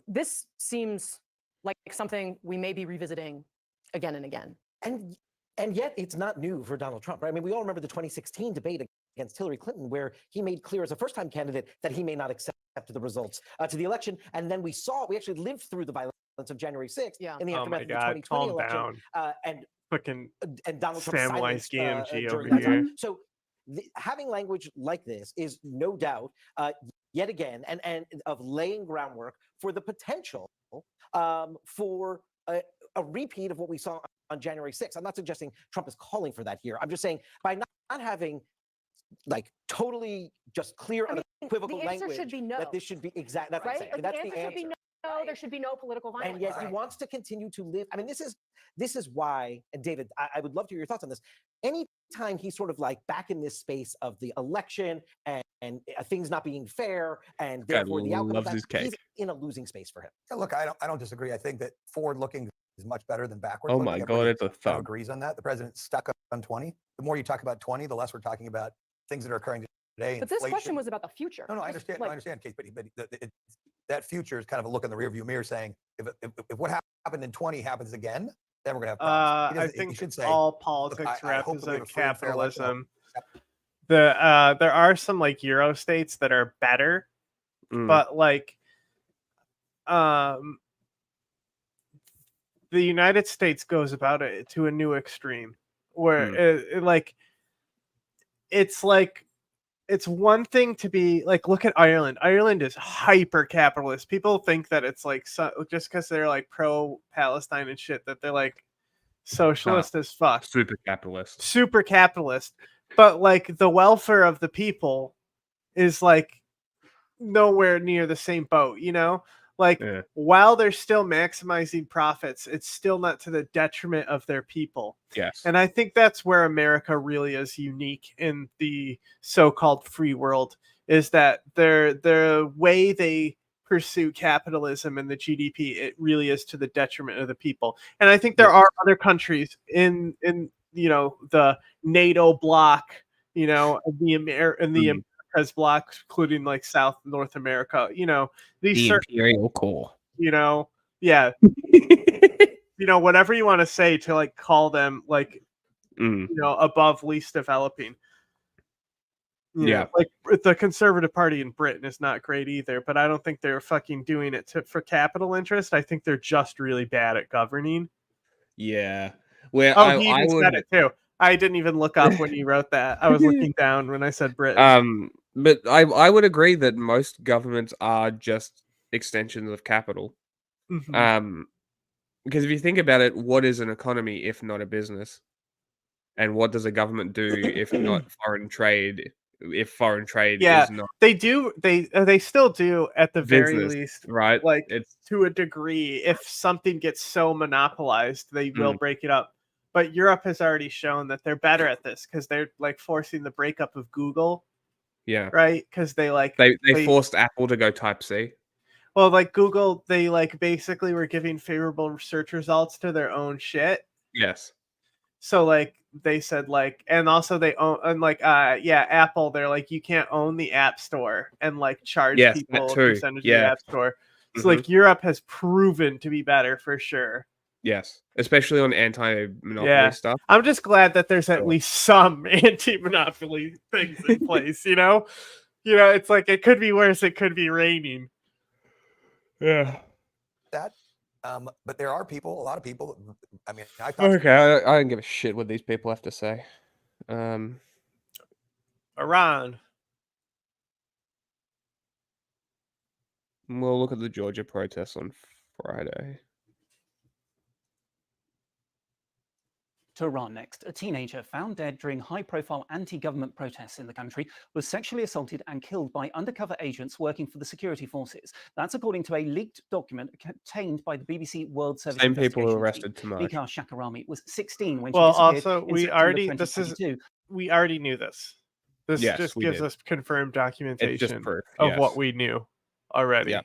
this seems like something we may be revisiting again and again. And yet it's not new for Donald Trump, right? I mean, we all remember the 2016 debate against Hillary Clinton, where he made clear as a first-time candidate that he may not accept the results to the election. And then we actually lived through the violence of January 6th in the Oh aftermath my of the God, 2020 calm election. down. Fucking And Donald Trump Samwise silenced Gamgee during over that time. here. So having language like this is no doubt yet again and of laying groundwork for the potential for a repeat of what we saw on January 6th. I'm not suggesting Trump is calling for that here. I'm just saying by not having like totally just clear, unequivocal the answer language should be no. that this should be exact. That's what I'm Right? saying. Like, That's the answer should be no. There should be no political violence. And yet he wants to continue to live. I mean, this is why, and David, I would love to hear your thoughts on this. Anytime he's sort of like back in this space of the election and things not being fair, and Guy therefore the outcome of loves that, his cake. he's in a losing space for him. Yeah, look, I don't disagree. I think that forward-looking is much better than backward. Oh looking. my Everybody God, it's a kind of thumb. agrees on that. The president's stuck on 20. The more you talk about 20, the less we're talking about things that are occurring today. But this inflation. question was about the future. No, I Just, understand. like- I understand, Kate, but that future is kind of a look in the rearview mirror, saying if what happened in 20 happens again, then we're gonna have problems. I He think should say, all "Look, politics I hope that we have represent a free and fair election." capitalism. There are some like Euro states that are better, but like the United States goes about it to a new extreme where it's one thing to be like, look at Ireland. Ireland is hyper capitalist. People think that it's like just because they're like pro Palestine and shit that they're like socialist as fuck, super capitalist. But like the welfare of the people is like nowhere near the same boat, you know? Like while they're still maximizing profits, it's still not to the detriment of their people. Yes. And I think that's where America really is unique in the so-called free world, is that the way they pursue capitalism and the GDP, it really is to the detriment of the people. And I think there are other countries in you know, the NATO bloc, you know, the Americas bloc, including like South North America, you know, these The imperial core. you know, yeah. You know, whatever you want to say to like call them like you know, above least developing. You know, like the Conservative Party in Britain is not great either, but I don't think they're fucking doing it for capital interest. I think they're just really bad at governing. Yeah. Where he even said it too. I didn't even look up when he wrote that. I was looking down when I said Britain. But I would agree that most governments are just extensions of capital. Because if you think about it, what is an economy if not a business? And what does a government do if not foreign trade? If foreign trade is not they still do at the very business, least, right? Like to a degree. If something gets so monopolized, they will break it up. But Europe has already shown that they're better at this because they're like forcing the breakup of Google. Yeah. Right? Because they forced Apple to go Type C. Well, like Google, they like basically were giving favorable search results to their own shit. Yes. So like they said like, and also they own, and like Apple, they're like, you can't own the App Store and like charge people a percentage of the App Store. So like Europe has proven to be better for sure. Yes, especially on anti-monopoly stuff. I'm just glad that there's at least some anti-monopoly things in place. You know, it's like it could be worse. It could be raining. Yeah. That, but there are people, a lot of people. I mean, I don't give a shit what these people have to say. Iran. We'll look at the Georgia protests on Friday. To Iran next. A teenager found dead during high-profile anti-government protests in the country was sexually assaulted and killed by undercover agents working for the security forces. That's according to a leaked document contained by the BBC World Service. Same people who arrested tonight. Nika Shakarami was 16 when she Well, disappeared also in we September already 2022. we already knew this. This just gives us confirmed documentation of what we knew already. Yeah.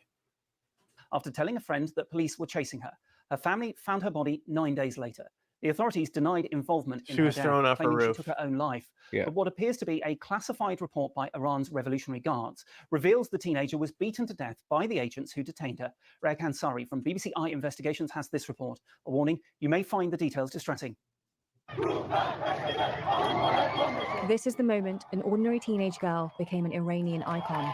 After telling a friend that police were chasing her, her family found her body 9 days later. The authorities denied involvement in She her was death, thrown off a claiming roof. she took her own life. Yeah. But what appears to be a classified report by Iran's Revolutionary Guards reveals the teenager was beaten to death by the agents who detained her. Raghan Sari from BBC I Investigations has this report. A warning, you may find the details distressing. This is the moment an ordinary teenage girl became an Iranian icon.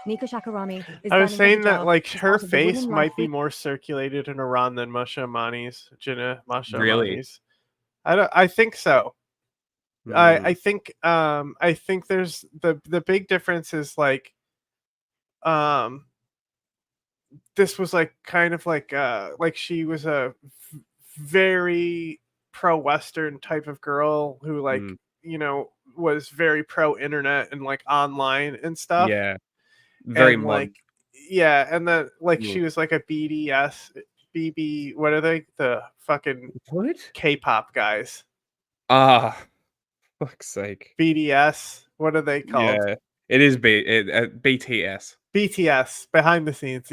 Nika Shakarami is I was saying that like as her part of the face Women might Life be more circulated in Iran than Masha Amani's. Jinnah Masha Really? Amani's. I think so. I think there's the big difference is like this was like kind of like she was a very pro-Western type of girl who like you know was very pro-internet and like online and stuff. Yeah. Very and modern. like and then like she was like a BB what are they, the fucking K-pop guys, fuck's sake. BDS, what are they called? Yeah, it is BTS. BTS, behind the scenes.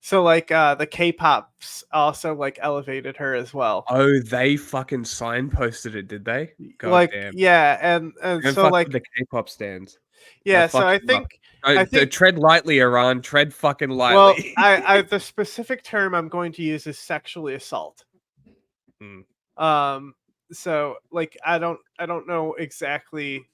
So like the K-pops also like elevated her as well. Oh, they fucking signposted it, did they? God like damn. and Don't so fuck like with the K-pop stands. Yeah, so I think tread lightly, Iran. Tread fucking lightly. well, I the specific term I'm going to use is sexually assault. So like I don't know exactly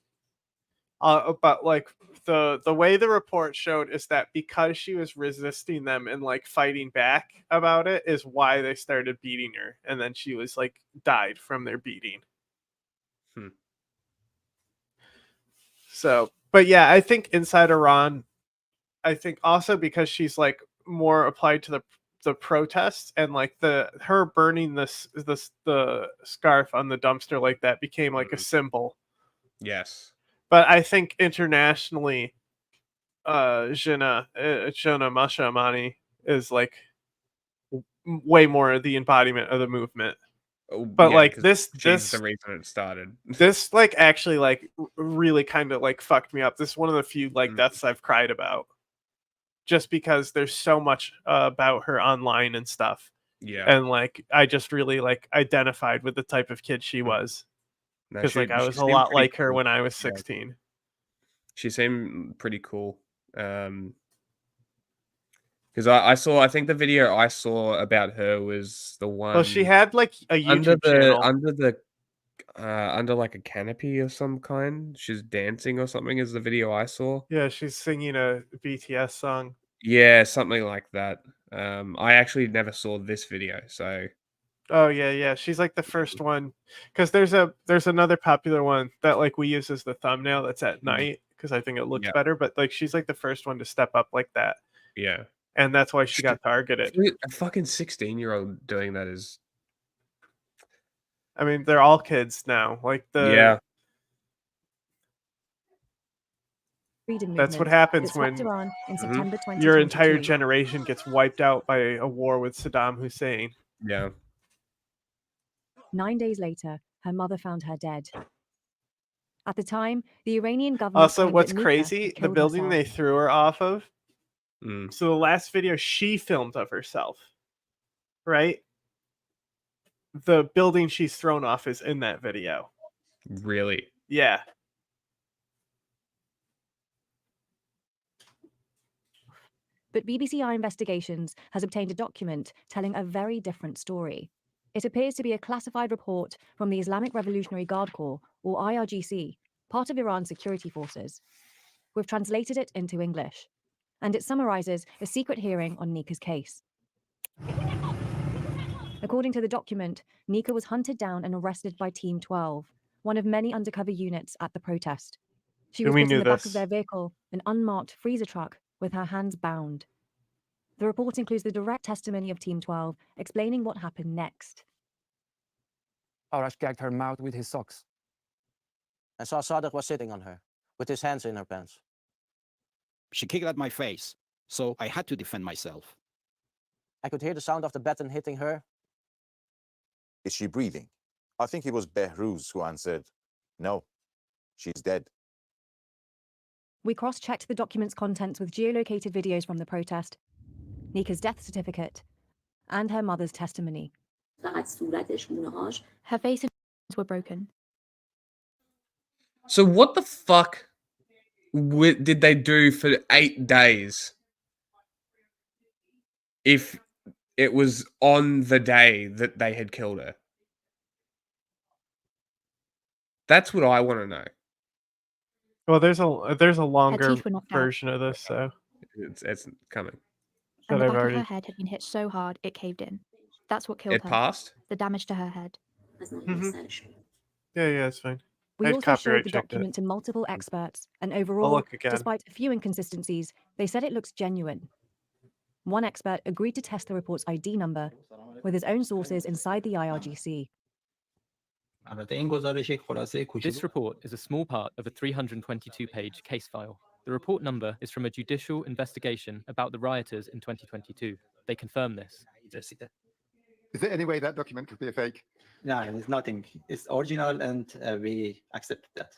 but like the way the report showed is that because she was resisting them and like fighting back about it is why they started beating her, and then she was like died from their beating. So, but yeah, I think inside Iran, I think also because she's like more applied to the protests, and like her burning the scarf on the dumpster like that became like a symbol. Yes. But I think internationally, Jina Masha Amani is like way more the embodiment of the movement. But Yeah, like 'cause she's the reason it started. this like actually like really kind of like fucked me up. This is one of the few like deaths I've cried about, just because there's so much about her online and stuff. Yeah. And like I just really like identified with the type of kid she was, No, because like I she was a seemed lot pretty like her cool. when I was Yeah. 16. She seemed pretty cool. Because I think the video I saw about her was the one. Well, she had like a under YouTube channel. under like a canopy of some kind. She's dancing or something. Is the video I saw? Yeah, she's singing a BTS song. Yeah, something like that. I actually never saw this video, so Oh yeah, she's like the first one, because there's another popular one that like we use as the thumbnail that's at night because I think it looks Yeah. better. But like she's like the first one to step up like that. Yeah. And that's why she got targeted. A fucking 16-year-old doing that is. I mean, they're all kids now. Like Yeah. That's what happens that swept when Iran in September your entire 2022. generation gets wiped out by a war with Saddam Hussein. Yeah. 9 days later, her mother found her dead. At the time, the Iranian government Also, claimed what's that Nika crazy, had the killed building herself. they threw her off of. Mm. So the last video she filmed of herself, right? The building she's thrown off is in that video. Really? Yeah. But BBC iInvestigations has obtained a document telling a very different story. It appears to be a classified report from the Islamic Revolutionary Guard Corps, or IRGC, part of Iran's security forces. We've translated it into English, and it summarizes a secret hearing on Nika's case. According to the document, Nika was hunted down and arrested by Team 12, one of many undercover units at the protest. She was we put in knew the back this. of their vehicle, an unmarked freezer truck, with her hands bound. The report includes the direct testimony of Team 12, explaining what happened next. Arash gagged her mouth with his socks. I saw Sadiq was sitting on her, with his hands in her pants. She kicked at my face, so I had to defend myself. I could hear the sound of the baton hitting her. Is she breathing? I think it was Behruz who answered, no, she's dead. We cross-checked the document's contents with geolocated videos from the protest, Nika's death certificate, and her mother's testimony. Her face and were broken. So what the fuck did they do for 8 days? If it was on the day that they had killed her. That's what I want to know. Well, there's a longer teeth were knocked out. version of this, so It's coming. And that the I've back of already. her head had been hit so hard it caved in. That's what killed It her. passed? The damage to her head. Yeah, it's fine. We I also copyright showed the checked it. document to multiple experts, and overall, look again. despite a few inconsistencies, they said it looks genuine. One expert agreed to test the report's ID number with his own sources inside the IRGC. This report is a small part of a 322-page case file. The report number is from a judicial investigation about the rioters in 2022. They confirm this. Is there any way that document could be a fake? No, it's nothing. It's original, and we accept that.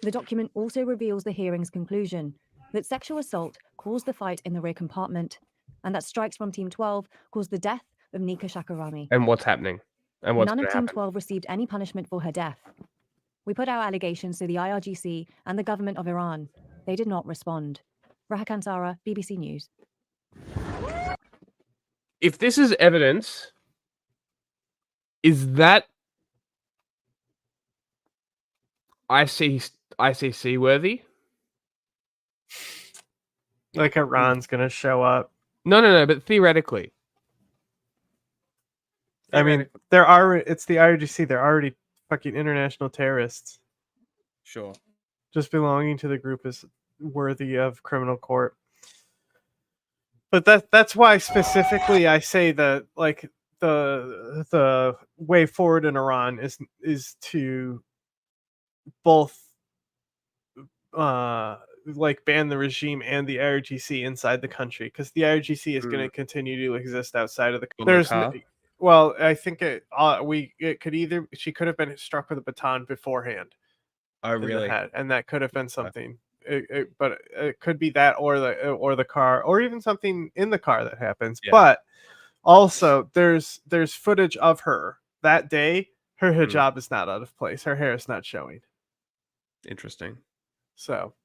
The document also reveals the hearing's conclusion that sexual assault caused the fight in the rear compartment, and that strikes from Team 12 caused the death of Nika Shakarami. And what's happening? And what's None going of to Team happen? 12 received any punishment for her death. We put our allegations to the IRGC and the government of Iran. They did not respond. Raha Kansara, BBC News. If this is evidence, is that ICC worthy? Like Iran's gonna show up. No, but theoretically. I mean, there are. It's the IRGC. They're already fucking international terrorists. Sure. Just belonging to the group is worthy of criminal court. But that's why specifically I say that like the way forward in Iran is to both like ban the regime and the IRGC inside the country, because the IRGC is going to continue to exist outside of the. There's well, I think it could either she could have been struck with a baton beforehand. Oh, in the really? head, and that could have been something. But it could be that or the car, or even something in the car that happens. Yeah. But also, there's footage of her that day. Her hijab is not out of place. Her hair is not showing. Interesting. So,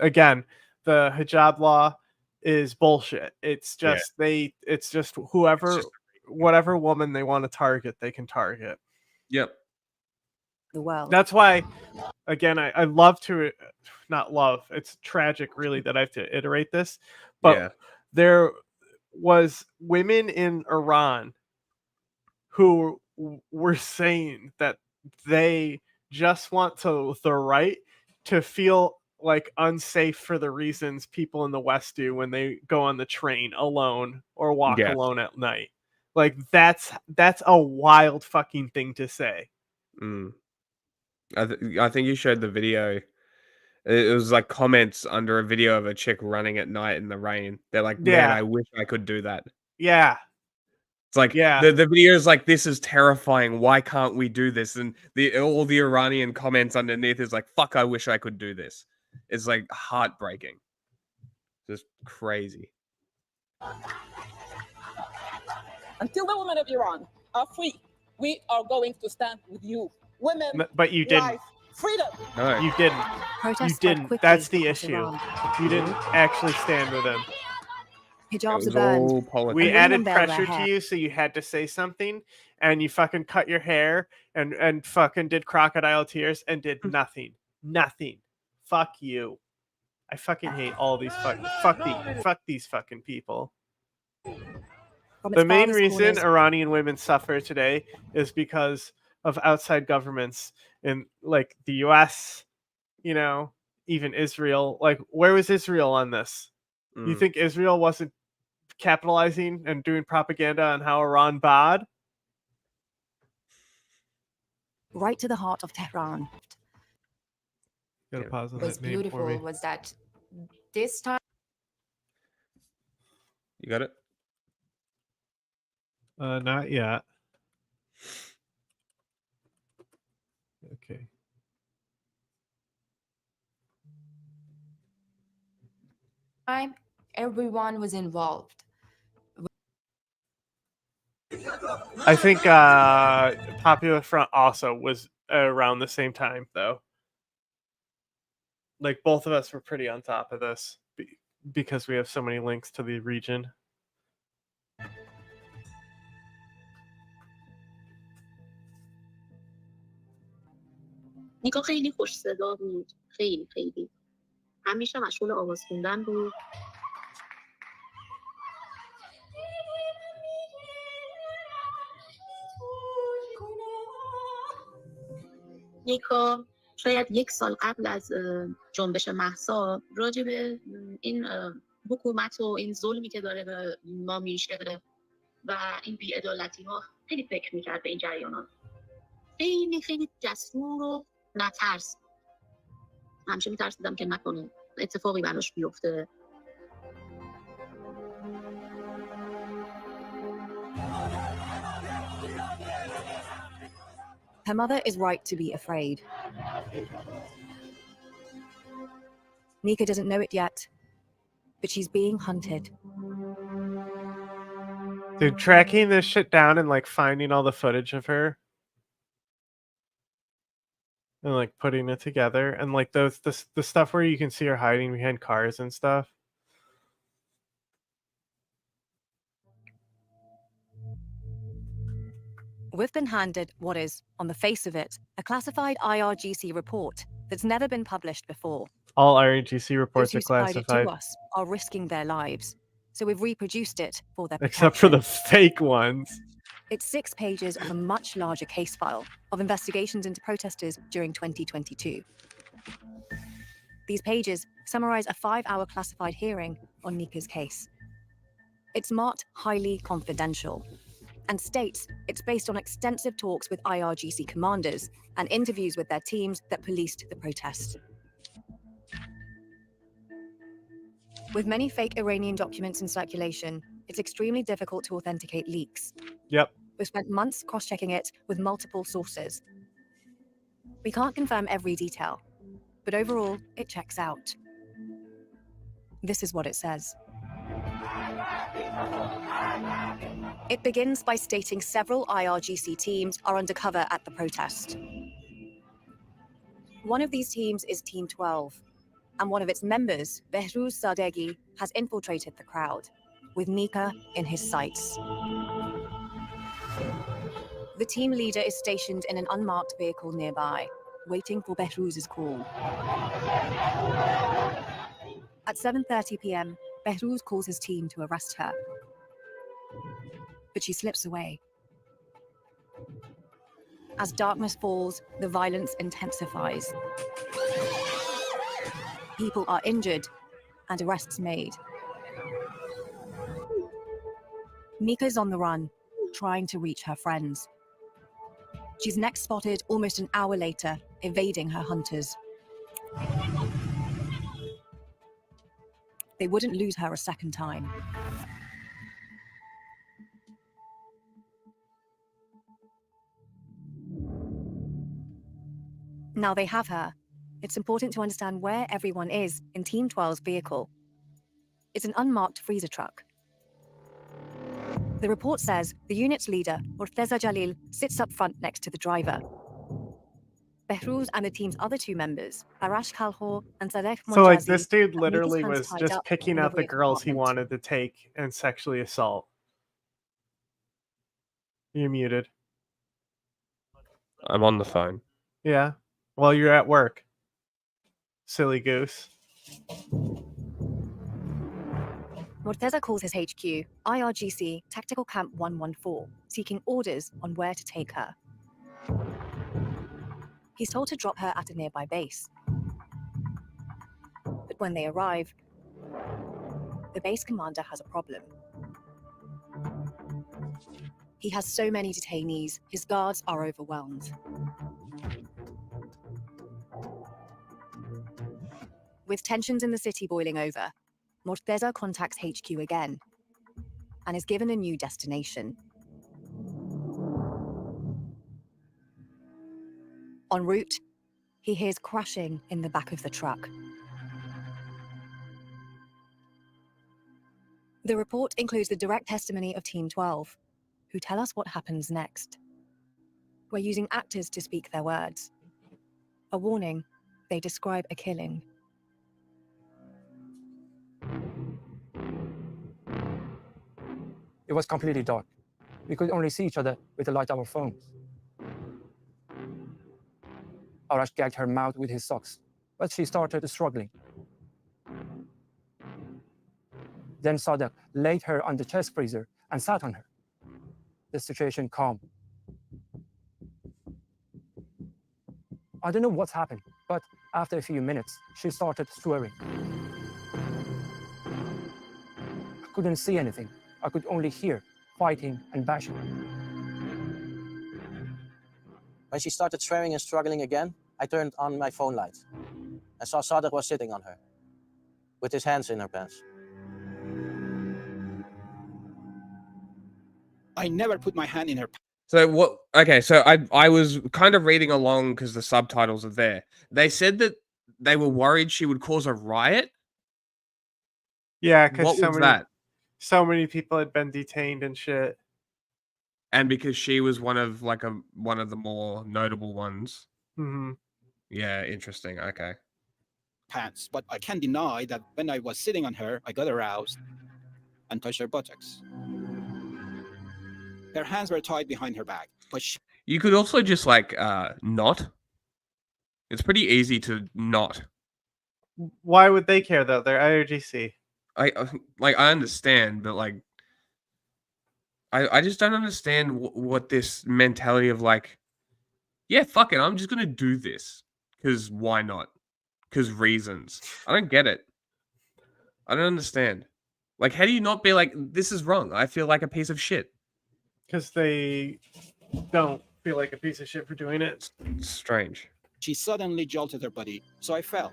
again, the hijab law is bullshit. It's just it's just whoever, whatever woman they want to target, they can target. Yep. The world. That's why, again, I love to, not love. It's tragic, really, that I have to iterate this. But there was women in Iran who were saying that they just want the right to feel like unsafe for the reasons people in the West do when they go on the train alone or walk alone at night. Like that's a wild fucking thing to say. I think you showed the video. It was like comments under a video of a chick running at night in the rain. They're like, man, I wish I could do that. Yeah. It's like the video is like, this is terrifying. Why can't we do this? And all the Iranian comments underneath is like, fuck, I wish I could do this. It's like heartbreaking. Just crazy. Until the women of Iran are free, we are going to stand with you. Women, but you didn't. life, freedom. No. You didn't. You didn't. That's the issue. You didn't actually stand with them. Hijabs are banned. We added pressure to you, so you had to say something, and you fucking cut your hair and fucking did crocodile tears and did nothing. Nothing. Fuck you. I fucking hate all these fuck these fucking people. The main reason Iranian women suffer today is because of outside governments in like the US, you know, even Israel. Like, where was Israel on this? You think Israel wasn't capitalizing and doing propaganda on how Iran bad? Right to the heart of Tehran. Gotta pause on What's that name for me. beautiful was that this time. You got it? Not yet. Okay. Time, everyone was involved. I think Popular Front also was around the same time, though. Like, both of us were pretty on top of this because we have so many links to the region. نیکا خیلی خوش صدا بود. خیلی همیشه مشغول آواز خوندن بود. نیکا شاید 1 سال قبل از جنبش مهسا راجع به این حکومت و این ظلمی که داره به ما میشه و این بی‌عدالتی ها خیلی فکر میکرد به این جریانات. خیلی جسور و نترس. همیشه میترسیدم که نکنه اتفاقی براش بیفته. Her mother is right to be afraid. Nika doesn't know it yet, but she's being hunted. Dude, tracking this shit down and like finding all the footage of her. and like putting it together, and like the stuff where you can see her hiding behind cars and stuff. We've been handed what is, on the face of it, a classified IRGC report that's never been published before. All IRGC Those reports who are supplied it classified, to us are risking their lives, so we've reproduced it for their except for the protection. fake ones. It's 6 pages of a much larger case file of investigations into protesters during 2022. These pages summarize a 5-hour classified hearing on Nika's case. It's marked highly confidential and states it's based on extensive talks with IRGC commanders and interviews with their teams that policed the protest. With many fake Iranian documents in circulation, it's extremely difficult to authenticate leaks. Yep. We've spent months cross-checking it with multiple sources. We can't confirm every detail, but overall, it checks out. This is what it says. It begins by stating several IRGC teams are undercover at the protest. One of these teams is Team 12, and one of its members, Behruz Sadeghi, has infiltrated the crowd, with Nika in his sights. The team leader is stationed in an unmarked vehicle nearby, waiting for Behruz's call. At 7:30 p.m., Behruz calls his team to arrest her. But she slips away. As darkness falls, the violence intensifies. People are injured and arrests made. Nika's on the run, trying to reach her friends. She's next spotted almost an hour later, evading her hunters. They wouldn't lose her a second time. Now they have her. It's important to understand where everyone is in Team 12's vehicle. It's an unmarked freezer truck. The report says the unit's leader, Murteza Jalil, sits up front next to the driver. Behruz and the team's other 2 members, Arash Kalho and Sadek Monjazi, So like this dude have Nika's literally hands was tied just up picking in the out the rear girls he compartment. wanted to take and sexually assault. You're muted. I'm on the phone. Yeah. Well, you're at work. Silly goose. Murteza calls his HQ, IRGC Tactical Camp 114, seeking orders on where to take her. He's told to drop her at a nearby base. But when they arrive, the base commander has a problem. He has so many detainees, his guards are overwhelmed. With tensions in the city boiling over, Murteza contacts HQ again and is given a new destination. En route, he hears crashing in the back of the truck. The report includes the direct testimony of Team 12, who tell us what happens next. We're using actors to speak their words. A warning, they describe a killing. It was completely dark. We could only see each other with the light of our phones. Arash gagged her mouth with his socks, but she started struggling. Then Sadek laid her on the chest freezer and sat on her. The situation calmed. I don't know what's happened, but after a few minutes, she started swearing. I couldn't see anything. I could only hear fighting and bashing. When she started swearing and struggling again, I turned on my phone light. I saw Sadek was sitting on her, with his hands in her pants. I never put my hand in her. So what? Okay, so I was kind of reading along because the subtitles are there. They said that they were worried she would cause a riot. Yeah, because What was that? so many people had been detained and shit. And because she was one of the more notable ones. Mm-hmm. Yeah, interesting. Okay. Pants, but I can't deny that when I was sitting on her, I got aroused and touched her buttocks. Her hands were tied behind her back, but she You could also just like not. It's pretty easy to not. Why would they care though? They're IRGC. I understand, but like I just don't understand what this mentality of like, yeah, fuck it, I'm just gonna do this because why not? Because reasons. I don't get it. I don't understand. Like, how do you not be like, this is wrong? I feel like a piece of shit. Because they don't feel like a piece of shit for doing it. It's strange. She suddenly jolted her body, so I fell.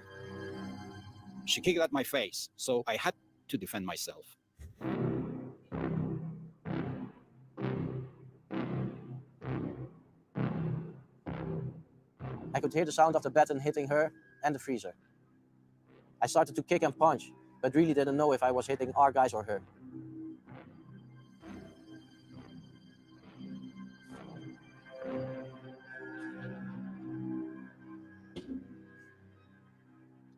She kicked at my face, so I had to defend myself. I could hear the sound of the baton hitting her and the freezer. I started to kick and punch, but really didn't know if I was hitting our guys or her.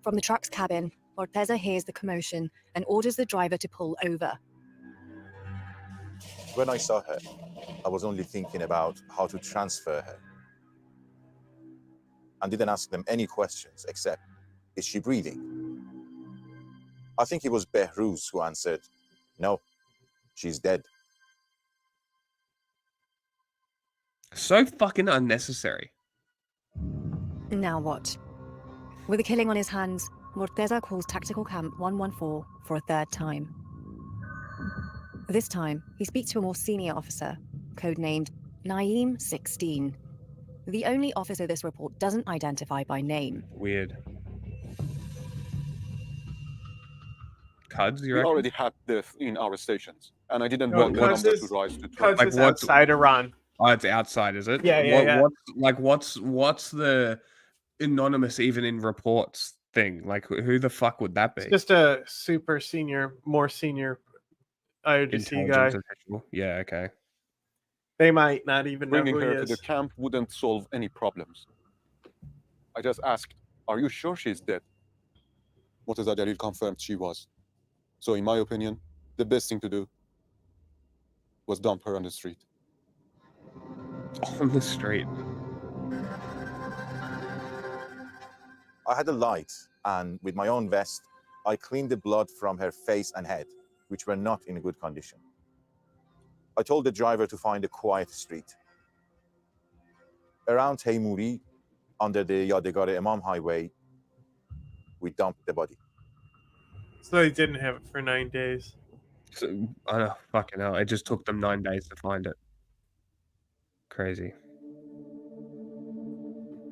From the truck's cabin, Orteza hears the commotion and orders the driver to pull over. When I saw her, I was only thinking about how to transfer her. And didn't ask them any questions except, is she breathing? I think it was Behruz who answered, no, she's dead. So fucking unnecessary. Now what? With a killing on his hands, Morteza calls Tactical Camp 114 for a third time. This time, he speaks to a more senior officer, codenamed Naeem 16. The only officer this report doesn't identify by name. Weird. Cuds, you We reckon? already had death in our stations, and I didn't No, want the Cuds number is- to rise to 20. Cuds is outside Iran. Oh, it's outside, is it? Yeah, yeah, yeah. What's the anonymous even in reports thing? Like, who the fuck would that be? It's just a super senior, more senior IRGC guy. Intelligence official. Yeah, okay. They might not even know Bringing who he her to is. the camp wouldn't solve any problems. I just asked, are you sure she's dead? Murtaza Jalil confirmed she was. So in my opinion, the best thing to do was dump her on the street. On the street. I had a light, and with my own vest, I cleaned the blood from her face and head, which were not in good condition. I told the driver to find a quiet street. Around Taimuri, under the Yadegar Imam Highway, we dumped the body. So they didn't have it for 9 days. So, I don't fucking hell. It just took them 9 days to find it. Crazy.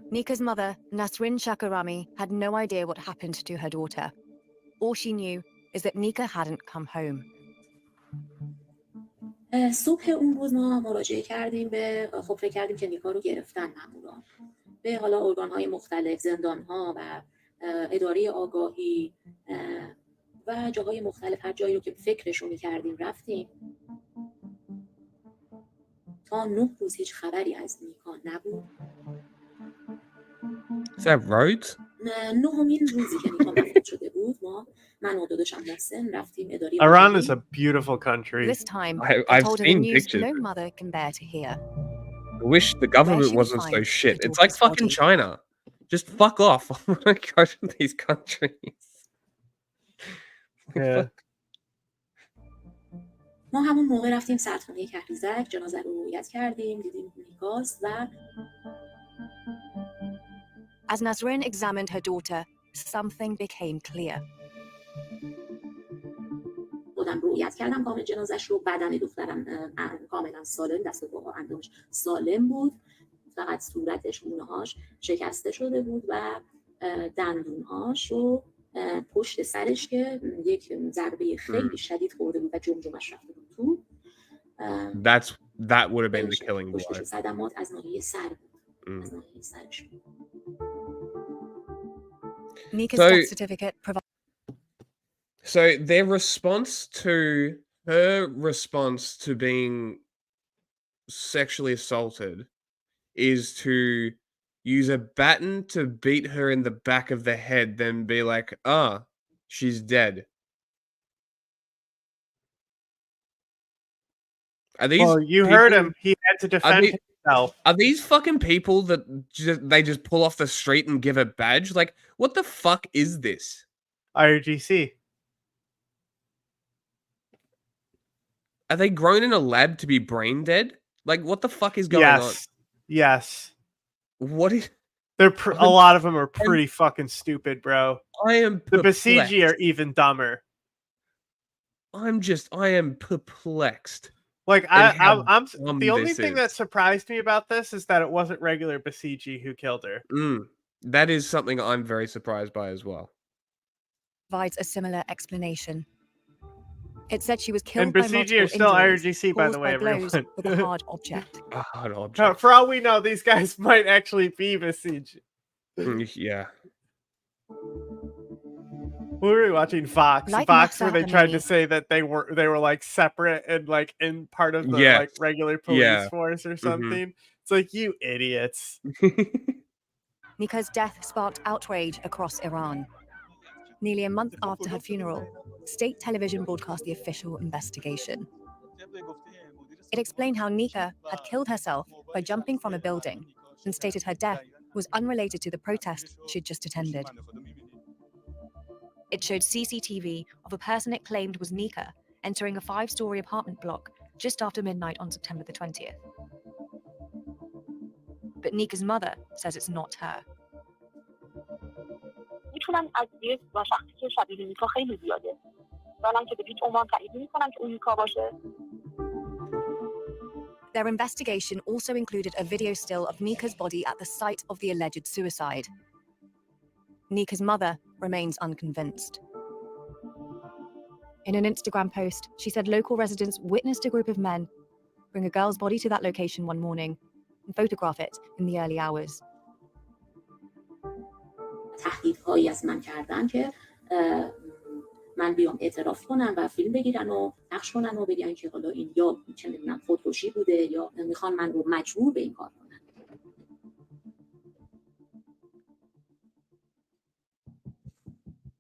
Nika's mother, Nasrin Shakarami, had no idea what happened to her daughter. All she knew is that Nika hadn't come home. صبح اون روز ما مراجعه کردیم به خب فکر کردیم که نیکا رو گرفتن مامورا به حالا ارگان‌های مختلف زندان‌ها و اداره آگاهی و جاهای مختلف هر جایی رو که فکرش رو می‌کردیم رفتیم تا 9 روز هیچ خبری از نیکا نبود. Is that roads? نهمین روزی که نیکا مفقود شده بود ما من و داداشم محسن رفتیم اداره Iran آگاهی. is a beautiful country. This time, I've told her the seen news pictures. no mother can bear to hear. I wish the government she would wasn't so find shit. her It's like daughter's fucking body. China. Just fuck off. I want to go to these countries. Yeah. ما همون موقع رفتیم سردخونه کهریزک جنازه رو رویت کردیم دیدیم نیکاست و As Nasrin examined her daughter, something became clear. خودم رویت کردم کامل جنازش رو بدن دخترم کاملا سالم دست و پاها اندامش سالم بود فقط صورتش مونه‌هاش شکسته شده بود و دندونهاش و پشت سرش که یک ضربه خیلی شدید خورده بود و جمجمش رفته بود تو That would have been the killing blow. پشتش صدمات از ناحیه سر بود از ناحیه سرش بود Nika's So- death certificate provides. So their response to her response to being sexually assaulted is to use a baton to beat her in the back of the head, then be like, she's dead. Are these Well, you heard him. He had to defend himself. Are these fucking people that they just pull off the street and give a badge? Like, what the fuck is this? IRGC. Are they grown in a lab to be brain dead? Like, what the fuck is going on? Yes. What is? A lot of them are pretty fucking stupid, bro. I am The perplexed. Besiege are even dumber. I am perplexed. Like I'm the only this thing is. that surprised me about this is that it wasn't regular Besiege who killed her. That is something I'm very surprised by as well. Provides a similar explanation. It said she was killed And by Besiege multiple are still injuries IRGC, by the caused way, blows everyone. with a hard object. A hard object. For all we know, these guys might actually be Besiege. Yeah. We were watching Vox, Like Vox, where they Max tried to Anthony. say that they were like separate and like in part of the Yes. like regular police Yeah. force or something. It's like, you idiots. Nika's death sparked outrage across Iran. Nearly a month after her funeral, state television broadcast the official investigation. It explained how Nika had killed herself by jumping from a building and stated her death was unrelated to the protest she'd just attended. It showed CCTV of a person it claimed was Nika entering a 5-story apartment block just after midnight on September the 20th. But Nika's mother says it's not her. میتونم از یه شخصی که شبیه نیکا خیلی زیاده. حالا که به هیچ عنوان تایید نمی‌کنم که اون نیکا باشه. Their investigation also included a video still of Nika's body at the site of the alleged suicide. Nika's mother remains unconvinced. In an Instagram post, she said local residents witnessed a group of men bring a girl's body to that location one morning and photograph it in the early hours. تهدیدهایی از من کردن که من بیام اعتراف کنم و فیلم بگیرن و پخش کنن و بگن که حالا این یا چه میدونم خودکشی بوده یا میخوان من رو مجبور به این کار کنن.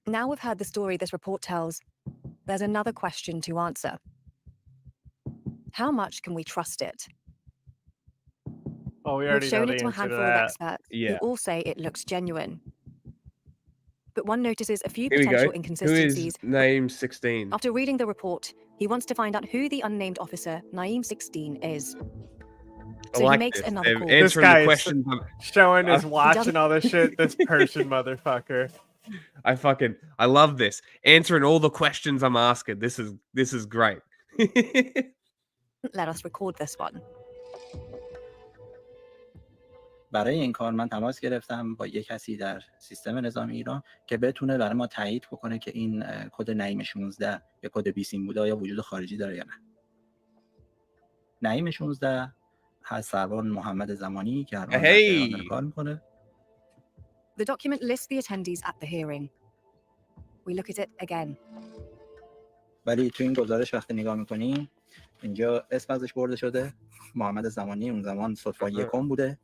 Now we've heard the story this report tells, there's another question to answer. How much can we trust it? Oh, we We've already know shown the it to a answer to handful of that. experts Yeah. who all say it looks genuine. But one notices a few Here we go. potential Who inconsistencies. is name 16? After reading the report, he wants to find out who the unnamed officer, Naeem 16, is. I So like he makes this. another They're call. This answering guy the is questions. showing his I- watch and all this shit. This Persian motherfucker. I love this. Answering all the questions I'm asking. This is great. Let us record this one. برای این کار من تماس گرفتم با یک کسی در سیستم نظامی ایران که بتونه برای ما تایید بکنه که این کد نعیم 16 یا کد 20 بوده یا وجود خارجی داره یا نه. نعیم 16 هست سربان محمد زمانی که الان در تهران داره کار میکنه. The document lists the attendees at the hearing. We look at it again. ولی تو این گزارش وقتی نگاه میکنیم اینجا اسم ازش برده شده محمد زمانی اون زمان صدفا یکم بوده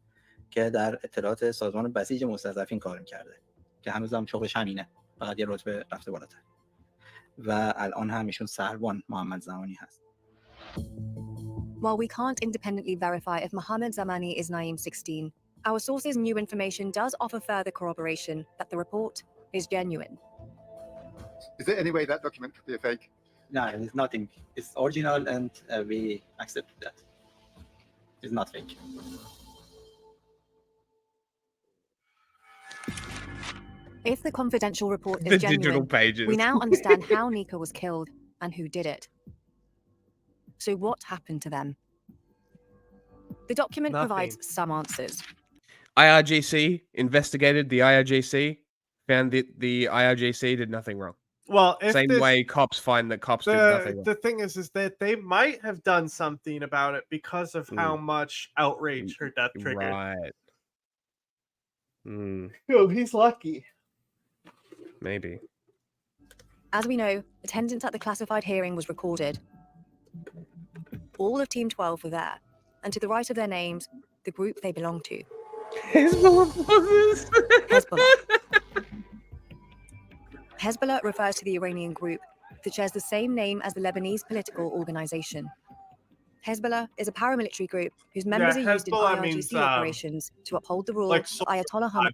که در اطلاعات سازمان بسیج مستضعفین کار میکرده که هنوزم شغلش همینه فقط یه رتبه رفته بالاتر و الان هم ایشون سربان محمد زمانی هست. While we can't independently verify if Mohammed Zamani is Naeem 16, our source's new information does offer further corroboration that the report is genuine. Is there any way that document could be a fake? No, it's nothing. It's original and we accept that. It's not fake. If the confidential report is The genuine, digital pages. we now understand how Nika was killed and who did it. So what happened to them? The document provides some answers. IRGC investigated the IRGC, found that the IRGC did nothing wrong. Well, if Same this- way cops find that cops did nothing wrong. The thing is that they might have done something about it because of how much outrage her death triggered. Right. Oh, he's lucky. Maybe. As we know, attendance at the classified hearing was recorded. All of Team 12 were there, and to the right of their names, the group they belong to. Hezbollah. Hezbollah refers to the Iranian group that shares the same name as the Lebanese political organization. Hezbollah is a paramilitary group whose members are used in Hezbollah IRGC means, operations to uphold the rule like of Ayatollah Khamenei.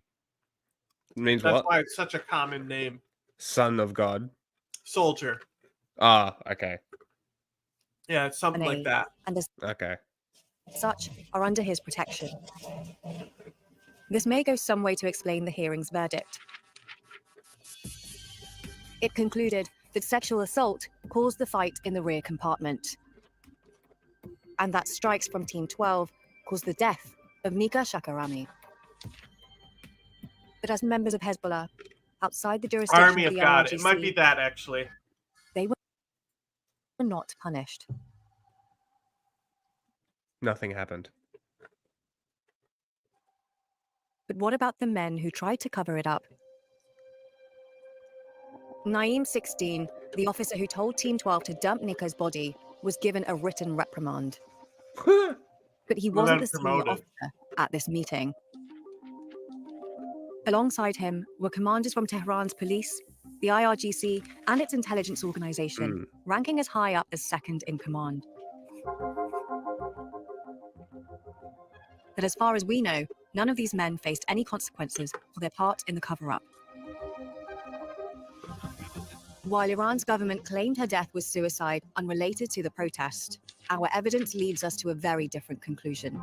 Means That's what? why it's such a common name. Son of God. Soldier. Ah, okay. Yeah, it's something like that. And as Okay. such are under his protection. This may go some way to explain the hearing's verdict. It concluded that sexual assault caused the fight in the rear compartment, and that strikes from Team 12 caused the death of Nika Shakarami. But as members of Hezbollah, outside the jurisdiction Army of of the God. IRGC, It might be that, actually. they were not punished. Nothing happened. But what about the men who tried to cover it up? Naeem 16, the officer who told Team 12 to dump Nika's body, was given a written reprimand. But he wasn't the senior officer at this meeting. Alongside him were commanders from Tehran's police, the IRGC, and its intelligence organization, ranking as high up as second in command. But as far as we know, none of these men faced any consequences for their part in the cover-up. While Iran's government claimed her death was suicide unrelated to the protest, our evidence leads us to a very different conclusion.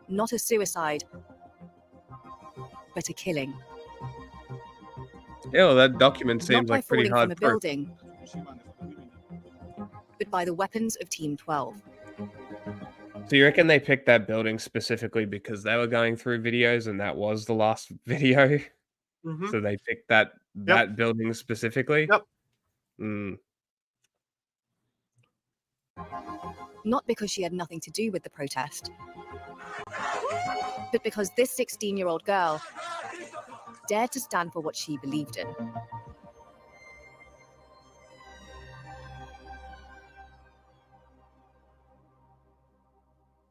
Not a suicide, but a killing. Yeah, well, that document Not seems by like pretty falling hard from a proof. building, but by the weapons of Team 12. So you reckon they picked that building specifically because they were going through videos and that was the last video? Mhm. So they picked that building specifically? Yep. Not because she had nothing to do with the protest, but because this 16-year-old girl dared to stand for what she believed in.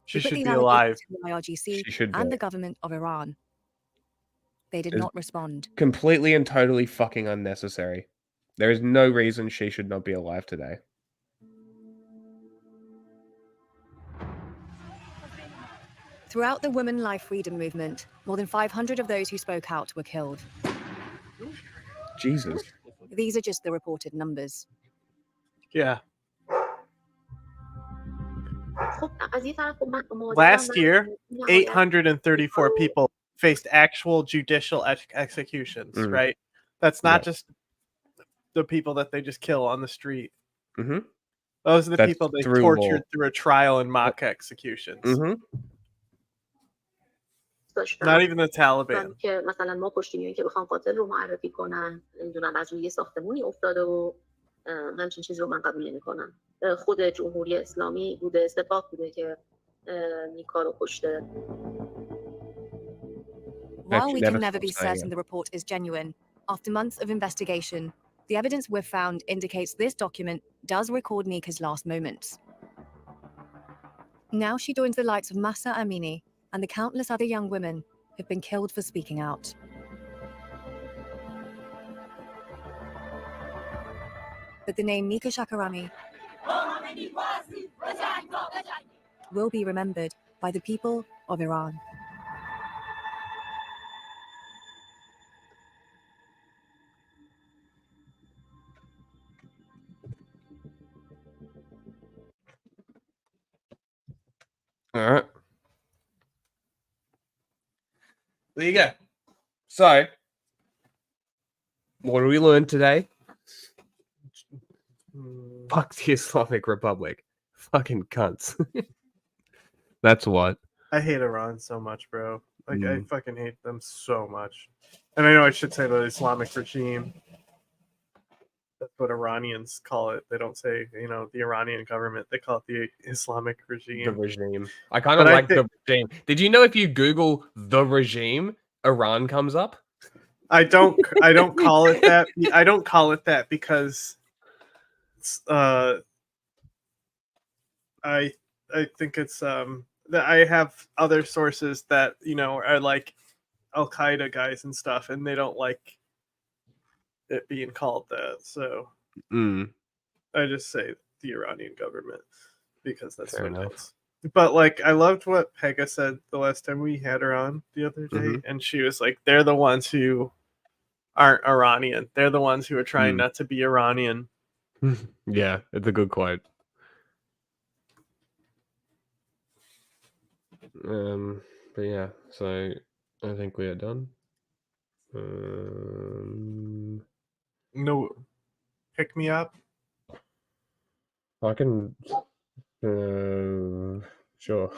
She We put should these be allegations alive. to the IRGC She should and be. the government of Iran. They did It's not respond. completely and totally fucking unnecessary. There is no reason she should not be alive today. Throughout the Women Life Freedom movement, more than 500 of those who spoke out were killed. Jesus. These are just the reported numbers. Yeah. خب از یه طرف خب من Last year, نهایت 834 people faced actual judicial executions, right? That's not just the people that they just kill on the street. Mm-hmm. Those are the That's people they through tortured law. through a trial and mock executions. Mm-hmm. داشتن. Not even the Taliban. که مثلا ما پشتیبانی که بخوام قاتل رو معرفی کنن نمیدونم از روی یه ساختمونی افتاده و همچین چیزی رو من قبول نمی‌کنم. خود جمهوری اسلامی بوده سپاه بوده که نیکا رو کشته. While we can never be certain the report is genuine, after months of investigation, the evidence we've found indicates this document does record Nika's last moments. Now she joins the likes of Mahsa Amini and the countless other young women who've been killed for speaking out. But the name Nika Shakarami will be remembered by the people of Iran. All right. There you go. So, what did we learn today? Fuck the Islamic Republic. Fucking cunts. That's what. I hate Iran so much, bro. Like, I fucking hate them so much. And I know I should say the Islamic regime. That's what Iranians call it. They don't say, the Iranian government. They call it the Islamic regime. The regime. I kind of like the regime. Did you know if you Google the regime, Iran comes up? I don't call it that. I don't call it that because I think it's I have other sources that are like Al Qaeda guys and stuff, and they don't like it being called that. So I just say the Iranian government because that's Fair what enough. it is. But like, I loved what Pega said the last time we had her on the other day, and she was like, "They're the ones who aren't Iranian. They're the ones who are trying not to be Iranian." Yeah, it's a good quote. But yeah, so I think we are done. No, pick me up. I can. Sure.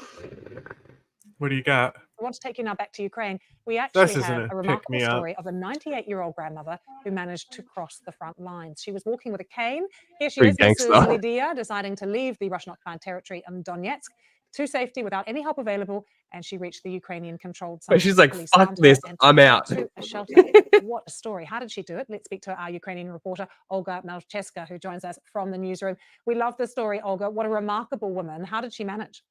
What do you got? I want to take you now back to Ukraine. We actually isn't have a a pick remarkable me up. story of a 98-year-old grandmother who managed to cross the front lines. She was walking with a cane. Here she Pretty is, gangster. Mrs. Lydia, deciding to leave the Russian-occupied territory of Donetsk to safety without any help available, and she reached the Ukrainian-controlled zone. But she's like, Police "Fuck found this, her and I'm took her out." to a shelter. What a story. How did she do it? Let's speak to our Ukrainian reporter, Olga Malcheska, who joins us from the newsroom. We love the story, Olga. What a remarkable woman. How did she manage?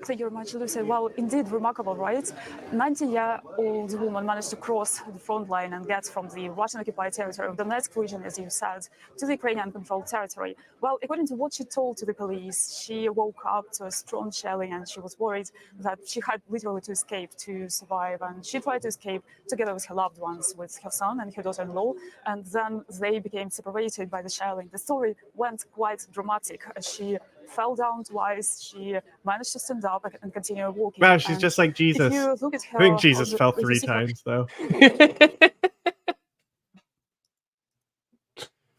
Thank you very much, Lucy. Well, indeed, remarkable, right? 90-year-old woman managed to cross the front line and get from the Russian-occupied territory of the Donetsk region, as you said, to the Ukrainian-controlled territory. Well, according to what she told to the police, she woke up to a strong shelling and she was worried that she had literally to escape to survive. And she tried to escape together with her loved ones, with her son and her daughter-in-law, and then they became separated by the shelling. The story went quite dramatic. She fell down twice. She managed to stand up and continue walking. Wow, she's And just like Jesus. If you look at her, I think Jesus fell if you 3 see her- times though.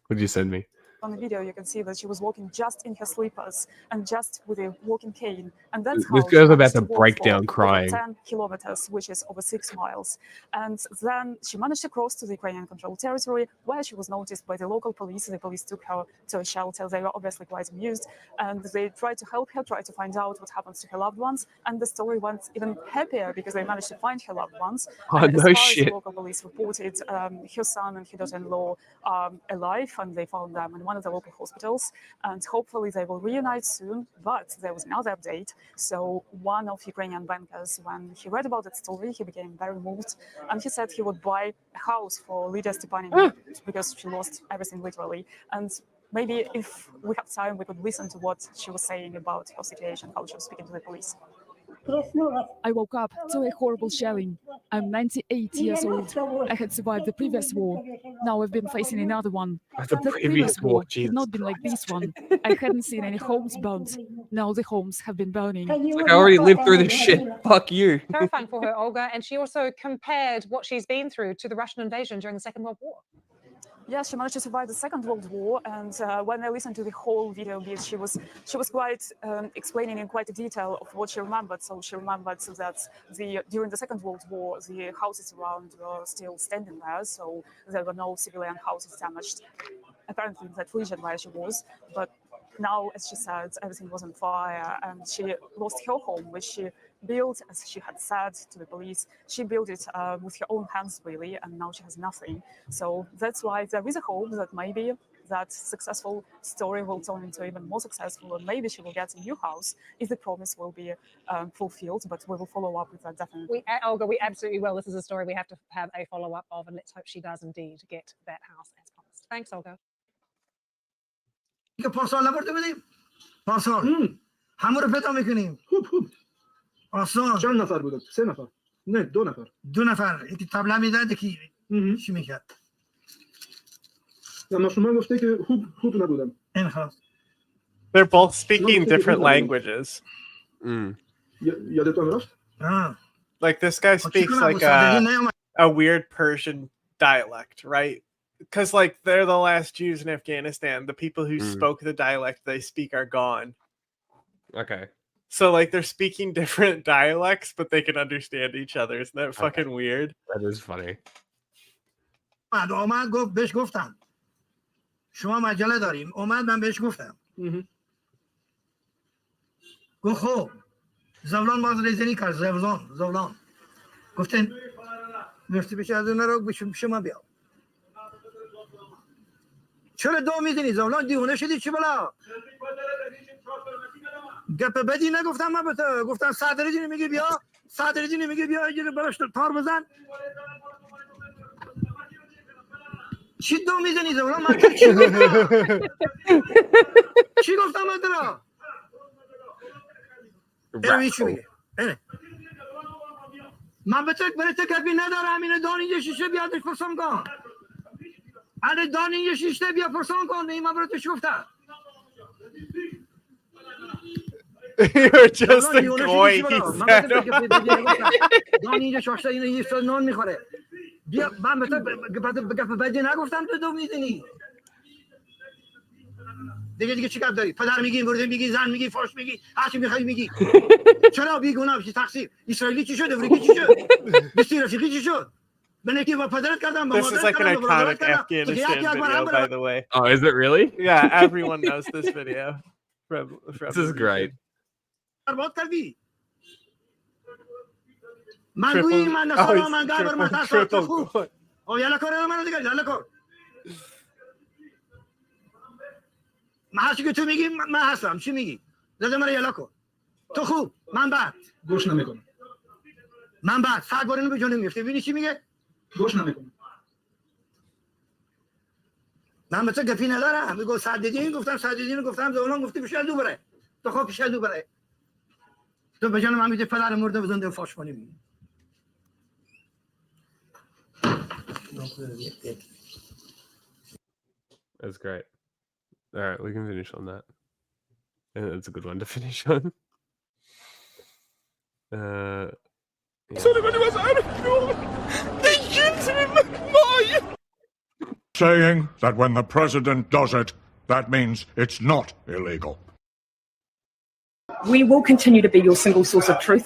Would you send me? on the video, you can see that she was walking just in her slippers and just with a walking cane. And that's how This she girl's about managed to to walk break for down over crying. 10 kilometers, which is over 6 miles. And then she managed to cross to the Ukrainian-controlled territory, where she was noticed by the local police. The police took her to a shelter. They were obviously quite amused, and they tried to help her, tried to find out what happens to her loved ones. And the story went even happier because they managed to find her loved ones. Oh, And as no far as shit. the local police reported, her son and her daughter-in-law are alive, and they found them in one of the local hospitals. And hopefully they will reunite soon. But there was another update. So one of Ukrainian bankers, when he read about that story, he became very moved, and he said he would buy a house for Lydia Stepanina because she lost everything literally. And maybe if we have time, we could listen to what she was saying about her situation, how she was speaking to the police. I woke up to a horrible shelling. I'm 98 years old. I had survived the previous war. Now I've been facing another one. The previous war, had Jesus not been like this one. I hadn't seen any homes burnt. Now the homes have been burning. It's like, I already lived through this shit. Fuck you. Terrifying for her, Olga, and she also compared what she's been through to the Russian invasion during the Second World War. Yes, she managed to survive the Second World War, and when I listened to the whole video bit, she was quite explaining in quite detail of what she remembered. So she remembered that during the Second World War, the houses around were still standing there, so there were no civilian houses damaged, apparently in that region where she was. But now, as she said, everything was on fire, and she lost her home, which she built, as she had said to the police. She built it with her own hands, really, and now she has nothing. So that's why there is a hope that maybe that successful story will turn into even more successful, and maybe she will get a new house if the promise will be fulfilled. But we will follow up with that definitely. Olga, we absolutely will. This is a story we have to have a follow-up of, and let's hope she does indeed get that house as promised. Thanks, Olga. که پاسال نبرده بدیم پاسال همه رو پیدا میکنیم خوب پاسال چند نفر بودن 3 نفر نه 2 نفر 2 نفر یکی تبله میداد که چی میکرد اما شما گفته که خوب نبودن این خلاص They're both speaking different languages. یادتون رفت Like this guy speaks like a weird Persian dialect, right? Because like they're the last Jews in Afghanistan. The people who spoke the dialect they speak are gone. Okay. So like they're speaking different dialects, but they can understand each other. Isn't that fucking weird? That is funny. اومد گفت بهش گفتم شما مجله داریم اومد من بهش گفتم گفت خب زولان باز ریزنی کرد زولان گفتن گفتی بشه از اون رو شما بیا چرا دو میزنی زولان دیونه شدی چی بلا گپ بدی نگفتم من به تو، گفتم صدر جون میگه بیا، صدر جون میگه بیا اینجوری براش تار بزن. چی دو میزنی زولا؟ من چی گفتم؟ چی گفتم من تو؟ اینو چی میگه؟ من به تو کپی ندارم، اینه دان اینجا شیشه بیادش پرسان کن. اگه دان اینجا شیشه بیا پرسان کن، این من برای تو گفتم. You're just a goy, he said. دان اینجا شاشته اینه یه سال نان میخوره. بیا من به تو گپ بدی نگفتم تو دو میزنی. دیگه چیکار داری؟ پدر میگی، مرده میگی، زن میگی، فاش میگی، هر چی میخوای میگی. چرا بیگناه بشی تقصیر؟ اسرائیلی چی شد؟ افریقی چی شد؟ بستی رفیقی چی شد؟ من که با پدرت کردم، با This is مادرت like an کردم، با برادرت iconic کردم. Afghanistan video, by the way. Oh, is it really? Yeah, everyone knows this video. From This is great. برباد کردی. من گویی من نصارا من گابر من تاسا خوب. او یالا کار من دیگه یالا کار. من هرچی که تو میگی من هستم. چی میگی؟ زده من یالا کن. تو خوب، من بعد گوش نمیکنم. من بعد ساعت بارینو به جون میفته. ببینی چی میگه؟ گوش نمیکنم. من مثلا گپی ندارم. میگم سعددین گفتم سعددین گفتم زولان گفتی پیش دو بره. تو خواب پیش دو بره. تو به جان من میگه پدر مرده بزنده فاش کنیم. That's great. All right, we can finish on that. And that's a good one to finish on. Yeah. Saying that when the president does it, that means it's not illegal. We will continue to be your single source of truth.